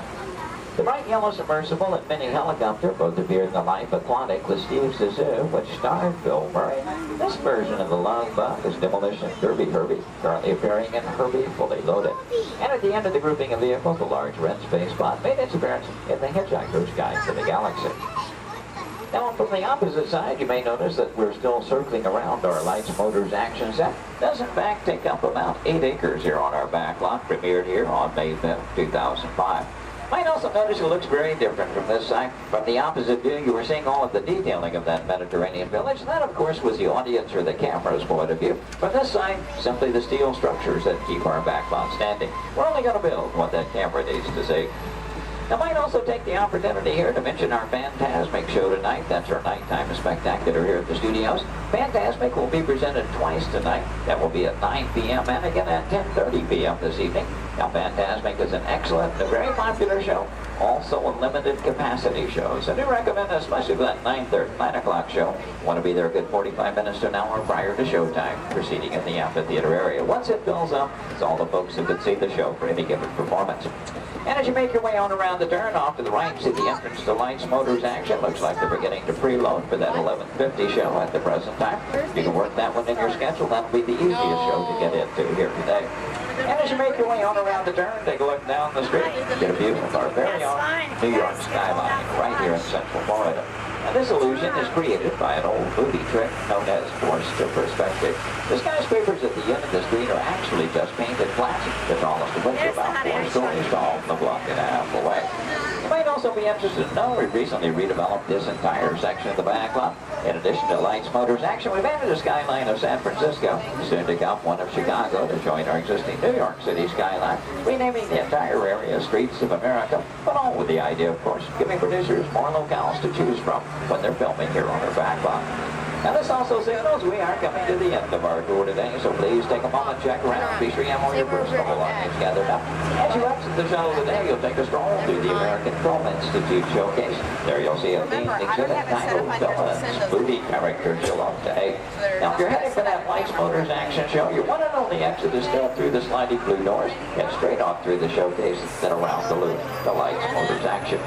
[SPEAKER 14] The bright yellow submersible and mini helicopter both appeared in the Life Aquatic with Steve Zissou, which starred Bill Murray. This version of the Love Bug is Demolition Derby Herbie, currently appearing in Herbie Fully Loaded. And at the end of the grouping of vehicles, the large red space pod made its appearance in The Hitchhiker's Guide to the Galaxy. Now from the opposite side, you may notice that we're still circling around our Lights, Motors, Action set. It does in fact take up about 8 acres here on our backlot, premiered here on May 5th, 2005. Might also notice it looks very different from this side. From the opposite view, you were seeing all of the detailing of that Mediterranean village. That, of course, was the audience or the camera's point of view. From this side, simply the steel structures that keep our backlot standing. We're only going to build what that camera needs to see. I might also take the opportunity here to mention our Fantasmic show tonight. That's our nighttime spectacular here at the studios. Fantasmic will be presented twice tonight. That will be at 9 p.m. and again at 10:30 p.m. this evening. Now, Fantasmic is an excellent and a very popular show also a limited capacity shows. I do recommend, especially for that 9 o'clock show, want to be there a good 45 minutes to an hour prior to showtime, proceeding in the amphitheater area. Once it fills up, it's all the folks who could see the show for any given performance. And as you make your way on around the turn, off to the right, see the entrance to Lights Motors Action. Looks like they're beginning to preload for that 11:50 show at the present time. You can work that one in your schedule. That'll be the easiest show to get into here today. And as you make your way on around the turn, take a look down the street, get a view of our very own New York skyline right here in Central Florida. And this illusion is created by an old movie trick known as forced perspective. The skyscrapers at the end of the street are actually just painted plastic, the tallest of which is about 4 stories tall, a block and a half away. You might also be interested to know we've recently redeveloped this entire section of the back lot. In addition to Lights Motors Action, we've added a skyline of San Francisco, soon to come one of Chicago to join our existing New York City skyline, renaming the entire area Streets of America, but all with the idea, of course, of giving producers more locales to choose from when they're filming here on our back lot. Now this also signals we are coming to the end of our tour today, so please take a moment, check around, be sure you have all your personal belongings gathered up. As you exit the shuttle today, you'll take a stroll through the American Film Institute showcase. There you'll see a themed exhibit titled Villains, Movie Characters You'll Love to Hate. Now if you're heading for that Lights Motors Action show, your one and only exit is still through the sliding blue doors and straight off through the showcase, then around the loop, the Lights Motors Action.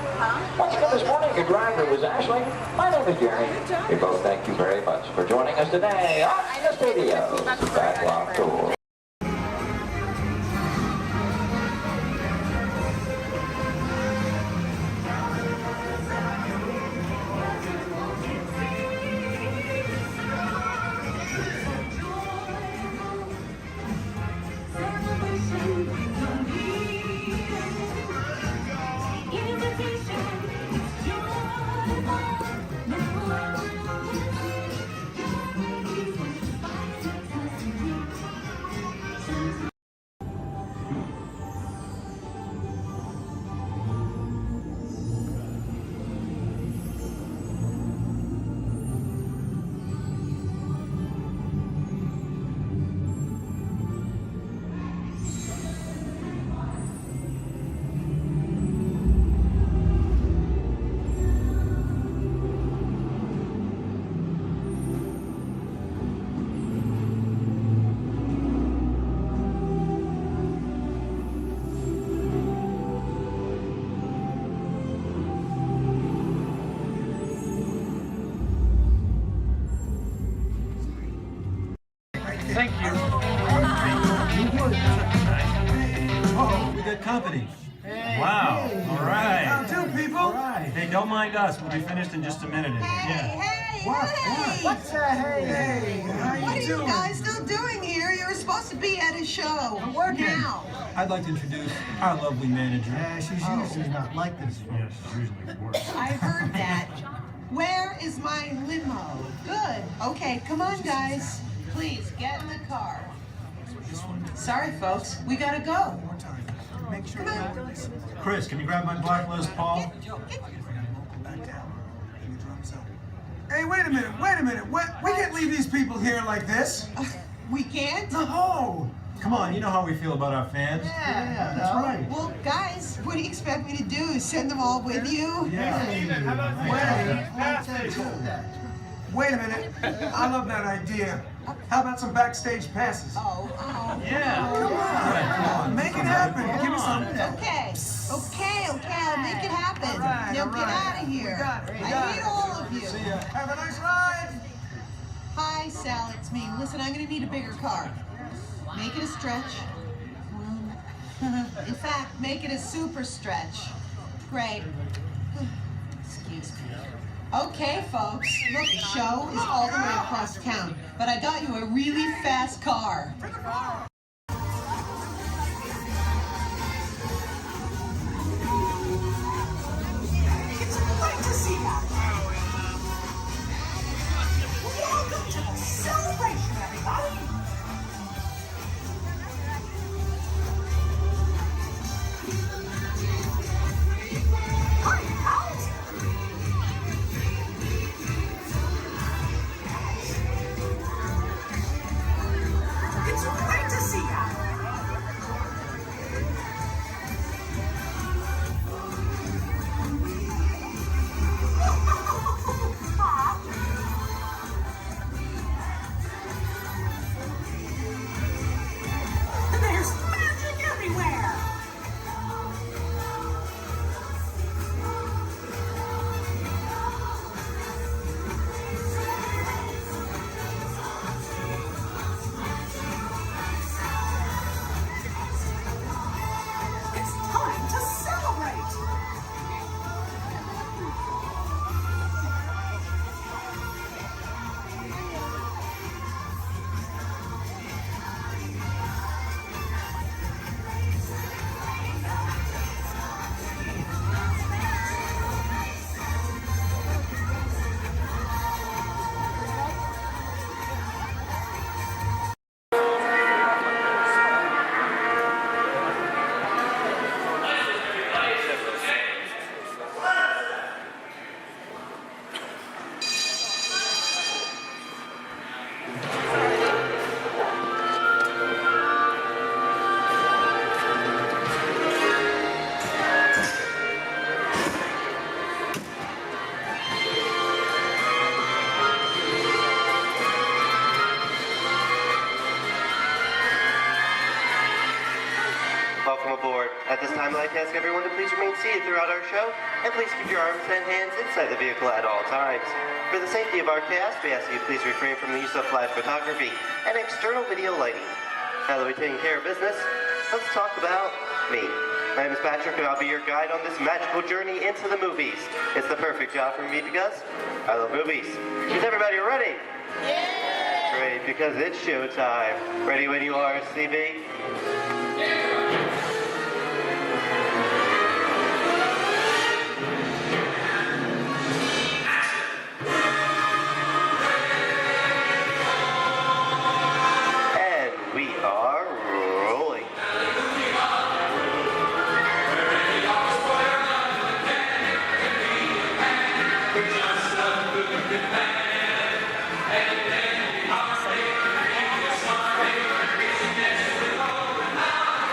[SPEAKER 14] Once again this morning, your driver was Ashley. My name is Jerry. We both thank you very much for joining us today on the Studios Backlot Tour.
[SPEAKER 17] Thank you.
[SPEAKER 22] Oh, we got company. Wow. All right.
[SPEAKER 23] How do, people?
[SPEAKER 22] All right. Hey, don't mind us. We'll be finished in just a minute.
[SPEAKER 23] What's hey?
[SPEAKER 24] What are you guys still doing here? You're supposed to be at a show.
[SPEAKER 23] I'm working.
[SPEAKER 24] Now.
[SPEAKER 22] I'd like to introduce our lovely manager.
[SPEAKER 23] Yeah, she's usually not like this.
[SPEAKER 22] Yeah, she's usually worse.
[SPEAKER 24] I heard that. Where is my limo? Good. Okay, come on, guys. Please, get in the car. Sorry, folks. We gotta go.
[SPEAKER 23] Make sure
[SPEAKER 24] Come on.
[SPEAKER 22] Chris, can you grab my black Les Paul?
[SPEAKER 23] Hey, wait a minute. We can't leave these people here like this.
[SPEAKER 24] We can't?
[SPEAKER 22] No. Come on, you know how we feel about our fans.
[SPEAKER 24] Yeah,
[SPEAKER 22] that's right.
[SPEAKER 24] Well, guys, what do you expect me to do? Send them all with you?
[SPEAKER 23] Wait a minute. I love that idea. How about some backstage passes?
[SPEAKER 22] Yeah.
[SPEAKER 23] Come on. Make it happen. Give me some.
[SPEAKER 24] Okay, I'll make it happen. Now get out of here. I need all of you.
[SPEAKER 23] See ya. Have a nice ride.
[SPEAKER 24] Hi, Sal, it's me. Listen, I'm gonna need a bigger car. Make it a stretch. In fact, make it a super stretch. Great. Excuse me. Okay, folks. Look, the show is all the way across town, but I got you a really fast car. It's great to see you. Welcome to the celebration, everybody. It's great to see
[SPEAKER 4] this time, I'd like to ask everyone to please remain seated throughout our show, and please keep your arms and hands inside the vehicle at all times. For the safety of our cast, we ask you please refrain from the use of flash photography and external video lighting. Now that we've taken care of business, let's talk about me. My name is Patrick, and I'll be your guide on this magical journey into the movies. It's the perfect job for me because I love movies. Is everybody ready? Yeah! Great, because it's showtime. Ready when you are, CB? And we are rolling.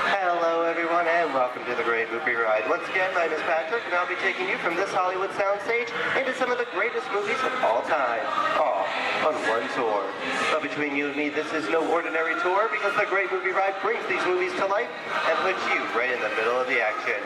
[SPEAKER 4] Hello everyone and welcome to the Great Movie Ride. Once again, my name is Patrick and I'll be taking you from this Hollywood soundstage into some of the greatest movies of all time, all on one tour. But between you and me, this is no ordinary tour because the Great Movie Ride brings these movies to life and puts you right in the middle of the action.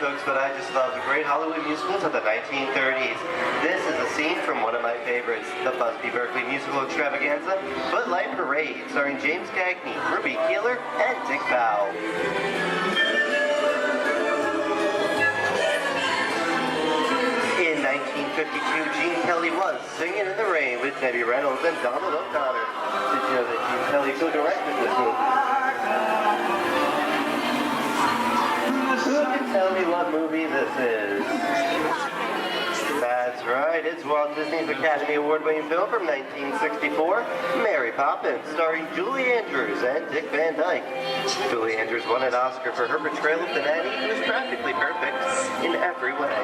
[SPEAKER 4] Folks, but I just love the great Hollywood musicals of the 1930s. This is a scene from one of my favorites, the Busby Berkeley musical extravaganza, Footlight Parade, starring James Cagney, Ruby Keeler, and Dick Powell. In 1952, Gene Kelly was Singing in the Rain with Debbie Reynolds and Donald O'Connor. Did you know that Gene Kelly co-directed this movie? Who can tell me what movie this is? That's right, it's Walt Disney's Academy Award-winning film from 1964, Mary Poppins, starring Julie Andrews and Dick Van Dyke. Julie Andrews won an Oscar for her portrayal of the nanny, who is practically perfect in every way.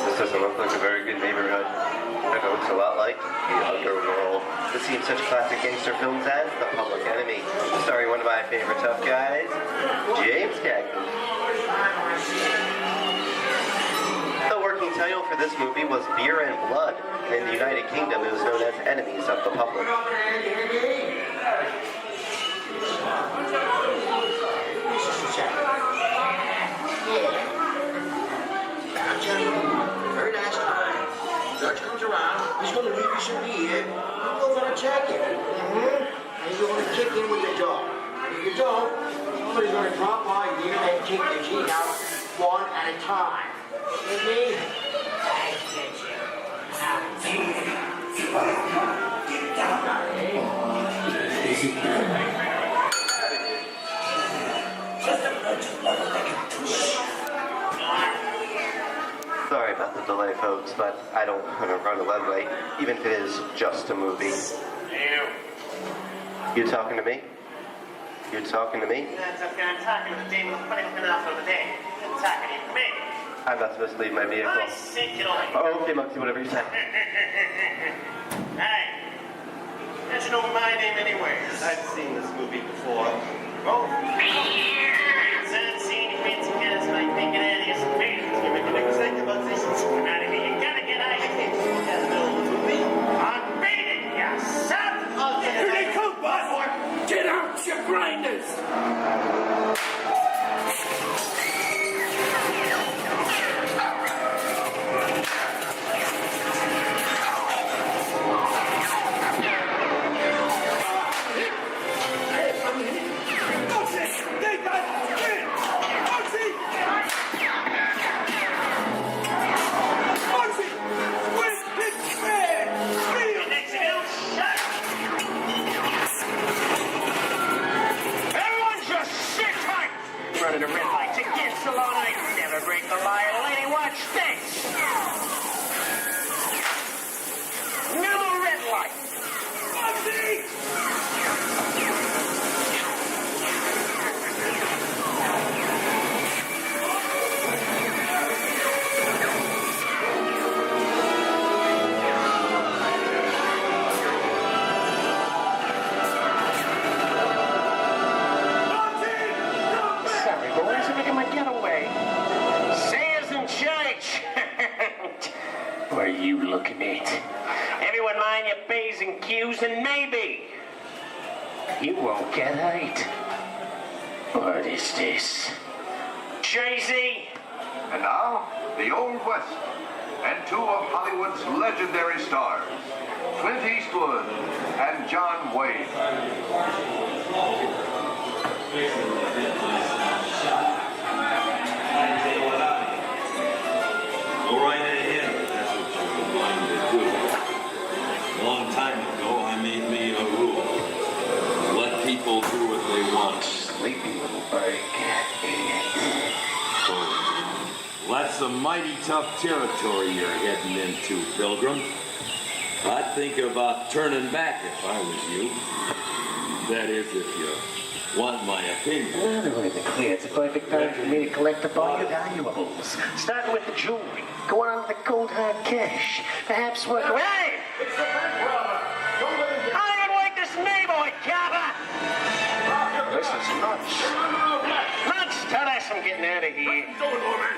[SPEAKER 4] This doesn't look like a very good neighborhood. It looks a lot like the underworld. This seems such classic gangster films as The Public Enemy, starring one of my favorite tough guys, James Cagney. The working title for this movie was Beer and Blood, and in the United Kingdom it was known as Enemies of the Public.
[SPEAKER 16] Very nice time. Judge comes around, he's going to leave you some beer. You're going to check it. And you're going to kick in with the dog. If you don't, somebody's going to drop by here and take the G out one at a time. With me? I get you.
[SPEAKER 4] Sorry about the delay, folks, but I don't want to run a red light, even if it is just a movie. You talking to me? You talking to me?
[SPEAKER 11] That's okay, I'm talking to the demon who's putting enough over there. I'm talking to me.
[SPEAKER 4] I'm not supposed to leave my vehicle.
[SPEAKER 11] I say get away.
[SPEAKER 4] Oh, okay, Moxie, whatever you say.
[SPEAKER 11] Hey, you should know my name anyway.
[SPEAKER 4] I've seen this movie before.
[SPEAKER 11] Oh. It's unseen fancy guys like making out of your face. You're making executive positions. Come out of here. You gotta get out of here. Look at the middle of the movie. I'm beating you, son.
[SPEAKER 5] Here they come, boy. Get out, you grinders.
[SPEAKER 1] Q's and maybe. You won't get hurt. What is this? Jay-Z!
[SPEAKER 7] And now, the Old West, and two of Hollywood's legendary stars, Clint Eastwood and John Wayne.
[SPEAKER 15] Go right ahead if that's what you're going to do. A long time ago, I made me a rule. Let people do what they want.
[SPEAKER 1] Sleepy little bird.
[SPEAKER 15] That's some mighty tough territory you're heading into, Pilgrim. I'd think about turning back if I was you. That is, if you want my opinion.
[SPEAKER 1] Now to make it clear, it's a perfect time for me to collect up all your valuables. Starting with the jewelry, going on to the cold hard cash. Perhaps work away. Hey!
[SPEAKER 5] It's the bank robber. Don't let him get...
[SPEAKER 1] I don't work this neighborhood, Copper! This is nuts. Nuts! Tell us I'm getting out of here.
[SPEAKER 5] What are you doing, old man?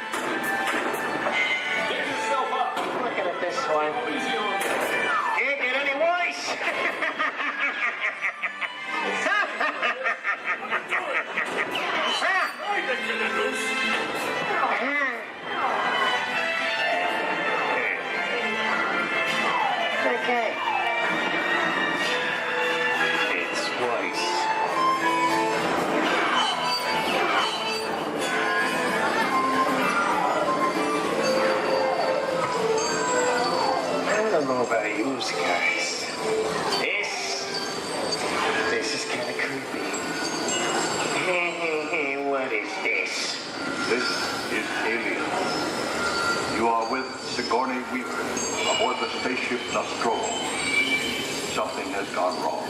[SPEAKER 5] Get yourself up.
[SPEAKER 1] Looking at this one. Can't get any worse. Okay. It's worse. I don't know about you guys. This is kind of creepy. What is this?
[SPEAKER 7] This is Alien. You are with Sigourney Weaver aboard the spaceship Nostromo. Something has gone wrong.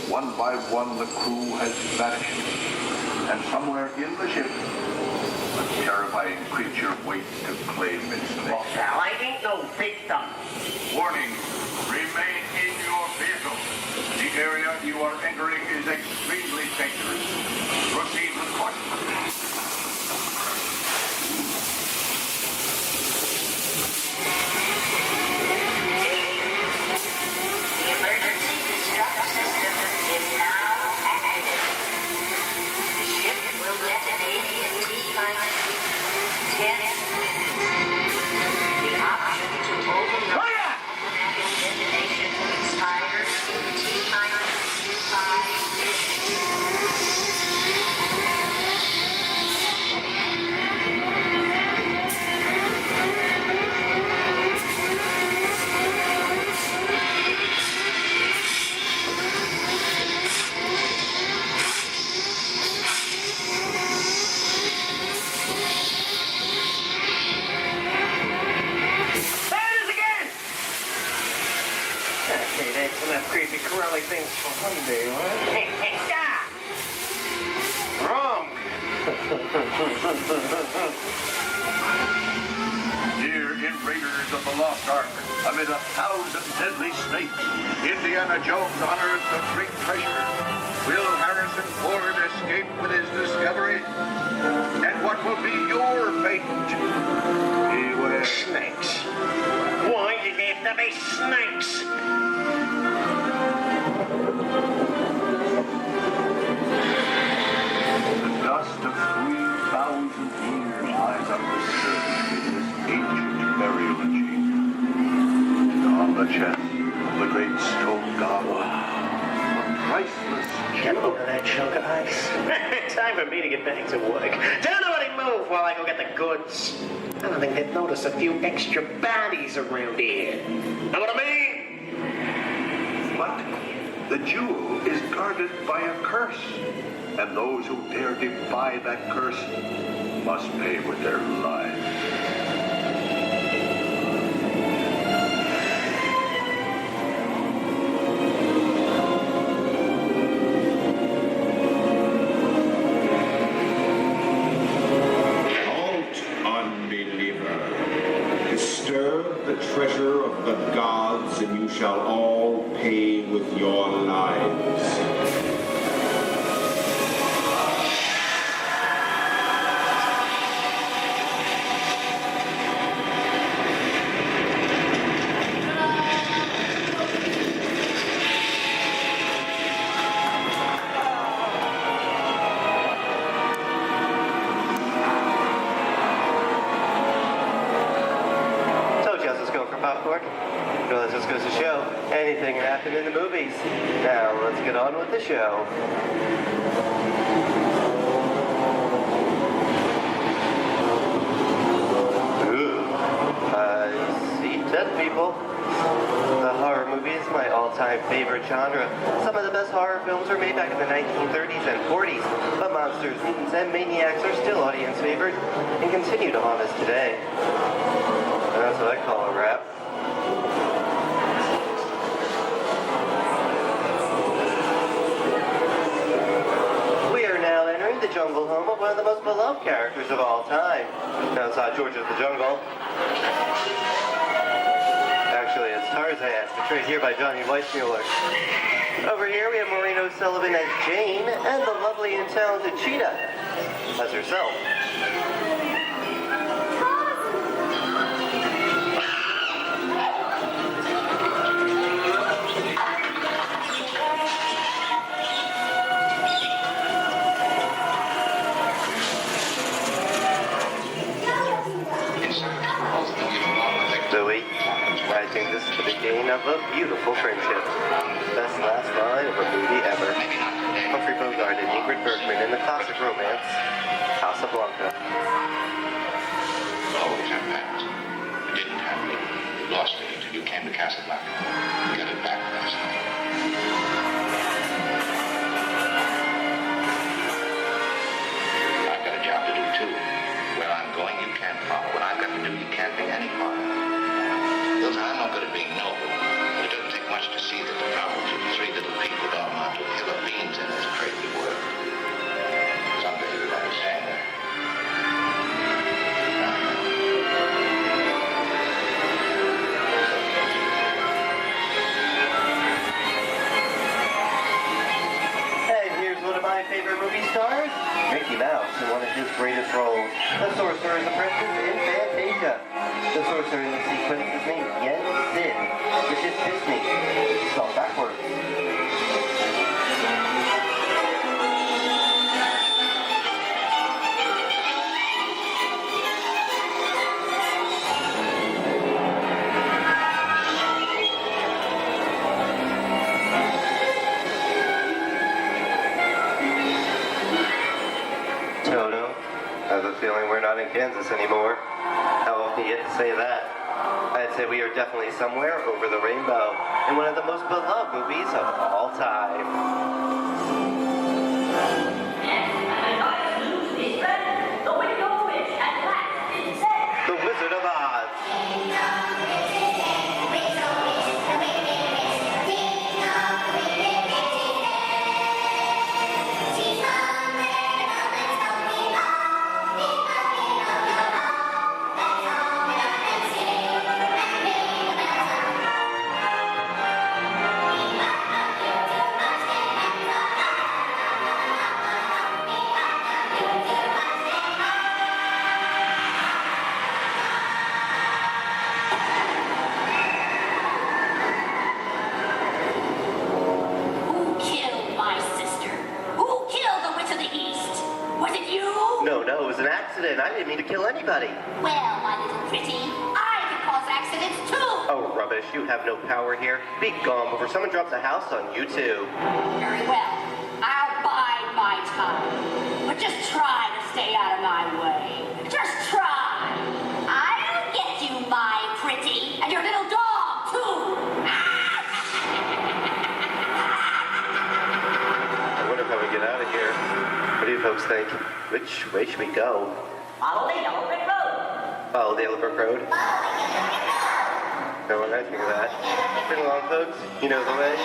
[SPEAKER 7] One by one, the crew has vanished. And somewhere in the ship, a terrifying creature waits to claim its name.
[SPEAKER 1] Well, pal, I ain't no victim.
[SPEAKER 7] Warning, remain in your vehicle. The area you are entering is extremely dangerous. Proceed with caution.
[SPEAKER 12] The emergency distress system is now active. The ship will detonate in T-minus 10 minutes. The option to override automatic detonation expires in T-minus 5
[SPEAKER 1] Okay, that's enough creepy crawly things for one day, right? Hey, stop! Wrong!
[SPEAKER 7] Here in Raiders of the Lost Ark, amid 1,000 deadly snakes, Indiana Jones unearthed a great treasure. Will Harrison Ford escape with his discovery? And what will be your fate? Beware.
[SPEAKER 1] Snakes. Why did they have to be snakes?
[SPEAKER 7] The dust of 3,000 years lies undisturbed in this ancient burial chamber. On the chest of the great stone goblet, a priceless
[SPEAKER 1] Get a load of that chunk of ice. Time for me to get back to work. Don't nobody move while I go get the goods. I don't think they'd notice a few extra bodies around here. Know what I mean?
[SPEAKER 7] But the jewel is guarded by a curse, and those who dare defy that curse must pay with their lives.
[SPEAKER 18] Disturb the treasure of the gods, and you shall all pay with your lives.
[SPEAKER 4] everything that happened in the movies. Now, let's get on with the show. See, dead people. The horror movie is my all-time favorite genre. Some of the best horror films were made back in the 1930s and 40s, but monsters, mutants, and maniacs are still audience favorite and continue to haunt us today. And that's what I call a wrap. We are now entering the jungle home of one of the most beloved characters of all time. Now it's not George of the Jungle. Actually, it's Tarzan, portrayed here by Johnny Weissmuller. Over here we have Maureen O'Sullivan as Jane, and the lovely and talented Cheetah as herself. Zoe, I think this is the beginning of a beautiful friendship. Best last line of a movie ever. Humphrey Bogart and Ingrid Bergman in the classic romance, Casablanca.
[SPEAKER 3] Always have plans. You didn't have me. You lost me until you came to Casablanca. You got it back last night. I've got a job to do too. Where I'm going, you can't follow. What I've got to do, you can't be any part of. Hilton, I'm no good at being noble, but it doesn't take much to see that the problems of three little people don't amount to a hill of beans in this crazy world. Someday you'll understand that.
[SPEAKER 4] And here's one of my favorite movie stars, Mickey Mouse, in one of his greatest roles, the Sorcerer's Apprentice in Fantasia. The sorcerer in the sequence is named Yen Sid, which is Disney, spelled backwards. Toto, I have a feeling we're not in Kansas anymore. How often do you get to say that? I'd say we are definitely somewhere over the rainbow in one of the most beloved movies of all time. The Wizard of Oz. No, it was an accident. I didn't mean to kill anybody.
[SPEAKER 12] Well, my little pretty, I can cause accidents too.
[SPEAKER 4] Oh, rubbish. You have no power here. Be gone before someone drops a house on you, too.
[SPEAKER 12] Very well. I'll bide my time. But just try to stay out of my way. Just try. I'll get you, my pretty, and your little dog, too.
[SPEAKER 4] I wonder how we get out of here. What do you folks think? Which way should we go?
[SPEAKER 12] Follow the yellow brick road.
[SPEAKER 4] Follow the yellow brick road? No one, I think of that. Bring along, folks. You know the way.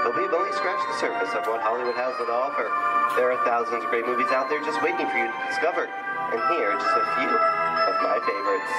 [SPEAKER 4] but we've only scratched the surface of what Hollywood has to offer. There are thousands of great movies out there just waiting for you to discover. And here are just a few of my favorites.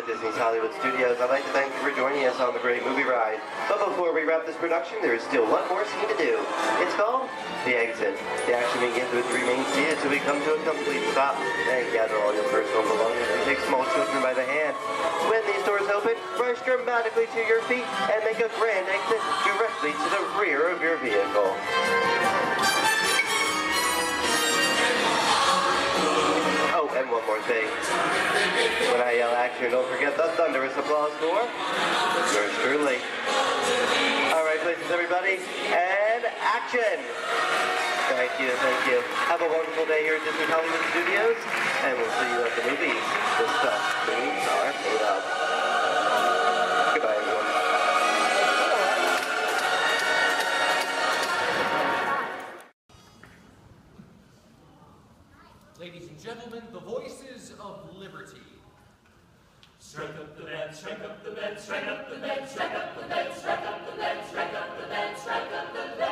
[SPEAKER 4] Disney's Hollywood Studios, I'd like to thank you for joining us on the Great Movie Ride. But before we wrap this production, there is still one more scene to do. It's called The Exit. The action begins with three main scenes until we come to a complete stop. Then gather all your personal belongings and take small children by the hand. When these doors open, rush dramatically to your feet and make a grand exit directly to the rear of your vehicle. Oh, and one more thing. When I yell action, don't forget the thunderous applause for yours truly. All right, places, everybody, and action! Thank you, thank you. Have a wonderful day here at Disney Hollywood Studios, and we'll see you at the movies. The stuff things are made of. Goodbye, everyone.
[SPEAKER 9] Ladies and gentlemen, the voices of liberty. Strike up the band, strike up the band, strike up the band, strike up the band, strike up the band, strike up the band, strike up the band.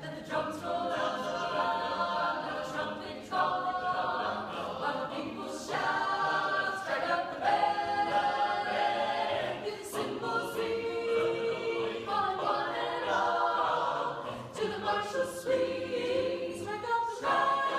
[SPEAKER 9] Then the drums roll out, the trumpets call, while the people shout, strike up the band. Give the cymbals ring, calling one and all, to the martial swing. Strike up the band.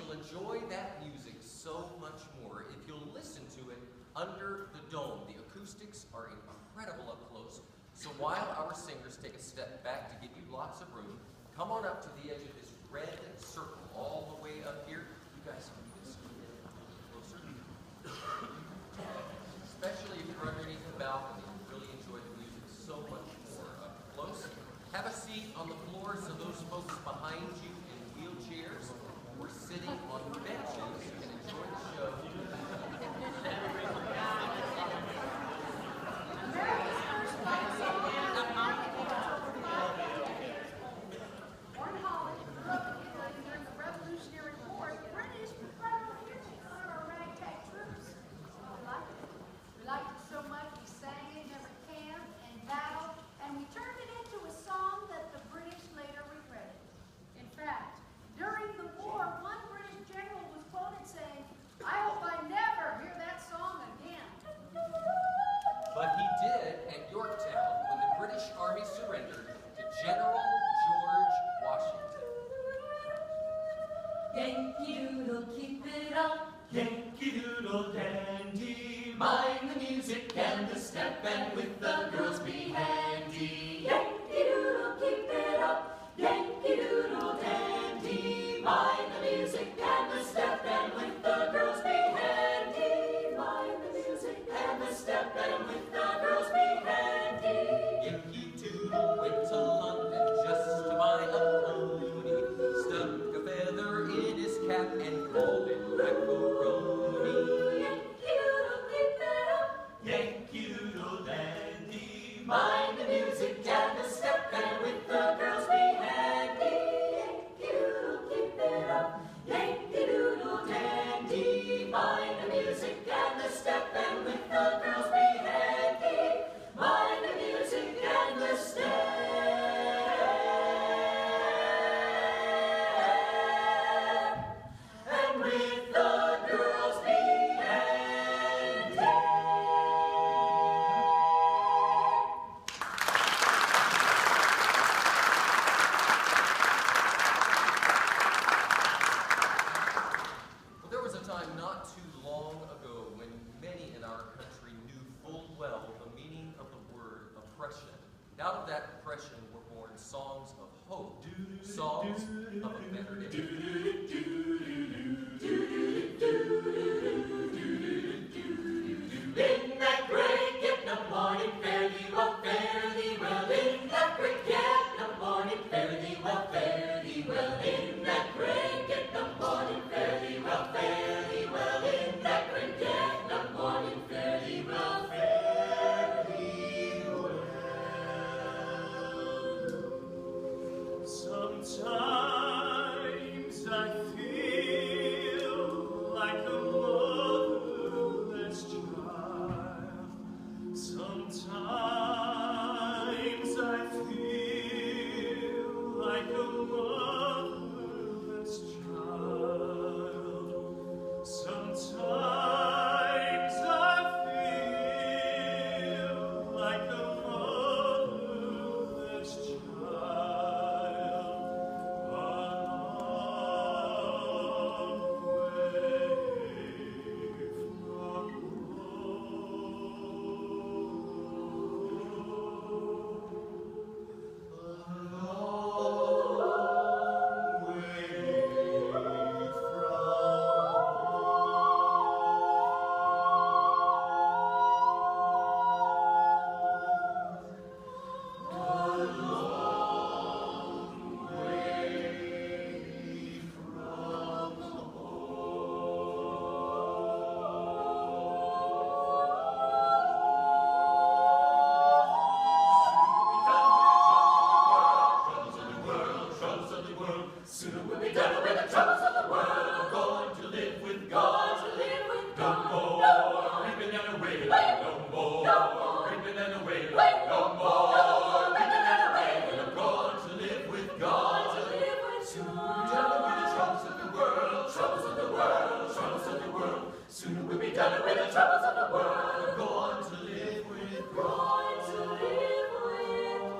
[SPEAKER 9] you'll enjoy that music so much more if you'll listen to it under the dome. The acoustics are incredible up close. So while our singers take a step back to give you lots of room, come on up to the edge of this red circle all the way up here. You guys can just a little closer. Especially if you're underneath the balcony, you really enjoy the music so much more up close. Have a seat on the floor so those folks behind you in wheelchairs or sitting on benches can enjoy the show.
[SPEAKER 2] We liked it so much we sang it in every camp and battle, and we turned it into a song that the British later regretted. In fact, during the war, one British general was quoted saying, "I hope I never hear that song again."
[SPEAKER 9] But he did at Yorktown when the British Army surrendered to General George Washington.
[SPEAKER 13] Yankee Doodle, keep it up. Yankee Doodle dandy. Mind the music and the step, and with the girls be handy. Yankee Doodle, keep it up. Yankee Doodle dandy. Mind the music and the step, and with the girls be handy. Mind the music and the step, and with the girls be handy.
[SPEAKER 9] Yankee Doodle went to London just to buy a pony. Stuck a feather in his cap and called it macaroni.
[SPEAKER 13] Yankee Doodle, keep it up. Yankee Doodle dandy. Mind the music and the step, and with the girls be handy. Yankee Doodle, keep it up. Yankee Doodle dandy. Mind the music and the step, and with the girls be handy. Mind the music and the step. And with the girls be handy.
[SPEAKER 9] Well, there was a time not too long ago when many in our country knew full well the meaning of the word oppression. Out of that oppression were born songs of hope, songs of a better day.
[SPEAKER 13] In that great get no morning, fare thee well, fare thee well. In that great get no morning, fare thee well, fare thee well. In that great get no morning, fare thee well, fare thee well. In that great get no morning, fare thee well, fare thee well.
[SPEAKER 5] Sometimes I feel like a motherless child. Sometimes I feel like a motherless child. Sometimes I feel like a motherless child.
[SPEAKER 13] Soon we'll be done with the troubles of the world. Going to live with God. To live with God. No more reaping and wailing. No more reaping and wailing. No more reaping and wailing. I'm going to live with God. To live with soon we'll be done with the troubles of the world. Troubles of the world. Troubles of the world. Soon we'll be done with the troubles of the world. I'm going to live with God. Going to live with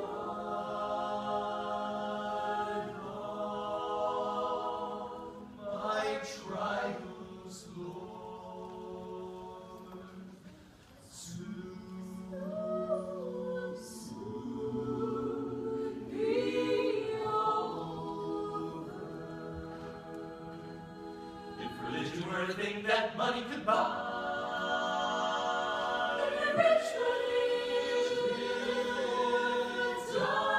[SPEAKER 13] my isn't worth a thing that money could buy. The rich lives on.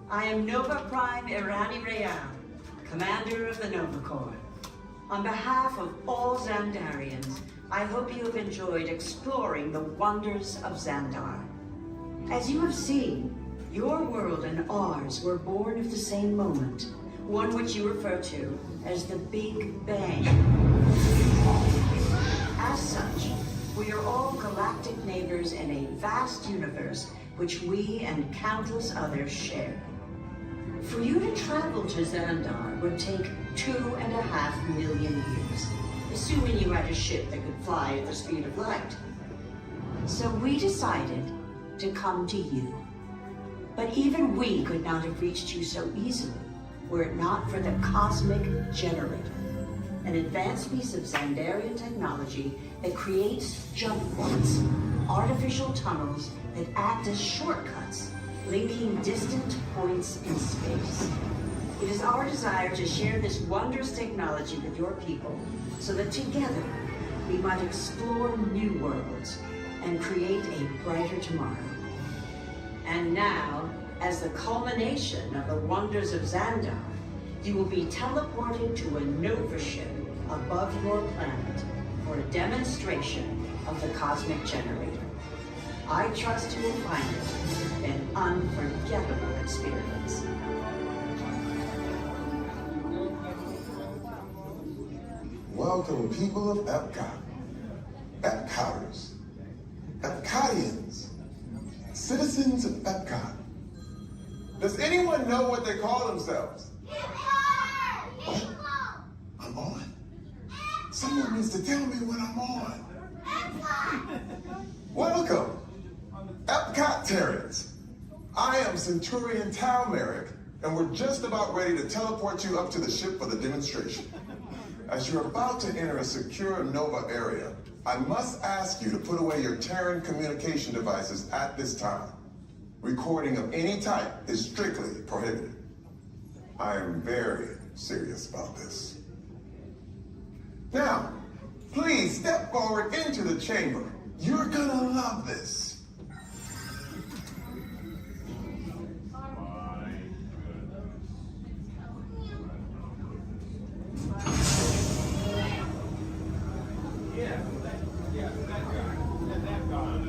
[SPEAKER 6] I am Nova Prime Irani Real, Commander of the Nova Corps. On behalf of all Xandarians, I hope you have enjoyed exploring the wonders of Xandar. As you have seen, your world and ours were born of the same moment, one which you refer to as the Big Bang. As such, we are all galactic neighbors in a vast universe which we and countless others share. For you to travel to Xandar would take 2.5 million years, assuming you had a ship that could fly at the speed of light. So we decided to come to you. But even we could not have reached you so easily were it not for the Cosmic Generator, an advanced piece of Xandarian technology that creates jump points, artificial tunnels that act as shortcuts, linking distant points in space. It is our desire to share this wondrous technology with your people so that together we might explore new worlds and create a brighter tomorrow. And now, as the culmination of the wonders of Xandar, you will be teleported to a Nova ship above your planet for a demonstration of the Cosmic Generator. I trust you will find it an unforgettable experience.
[SPEAKER 10] Welcome, people of Epcot, Epcoters, Epcotians, citizens of Epcot. Does anyone know what they call themselves? What? I'm on? Someone needs to tell me when I'm on. Welcome, Epcotarians. I am Centurion Tal Merrick, and we're just about ready to teleport you up to the ship for the demonstration. As you're about to enter a secure Nova area, I must ask you to put away your Terran communication devices at this time. Recording of any type is strictly prohibited. I am very serious about this. Now, please step forward into the chamber. You're gonna love this.
[SPEAKER 5] Yeah, that guy. That guy.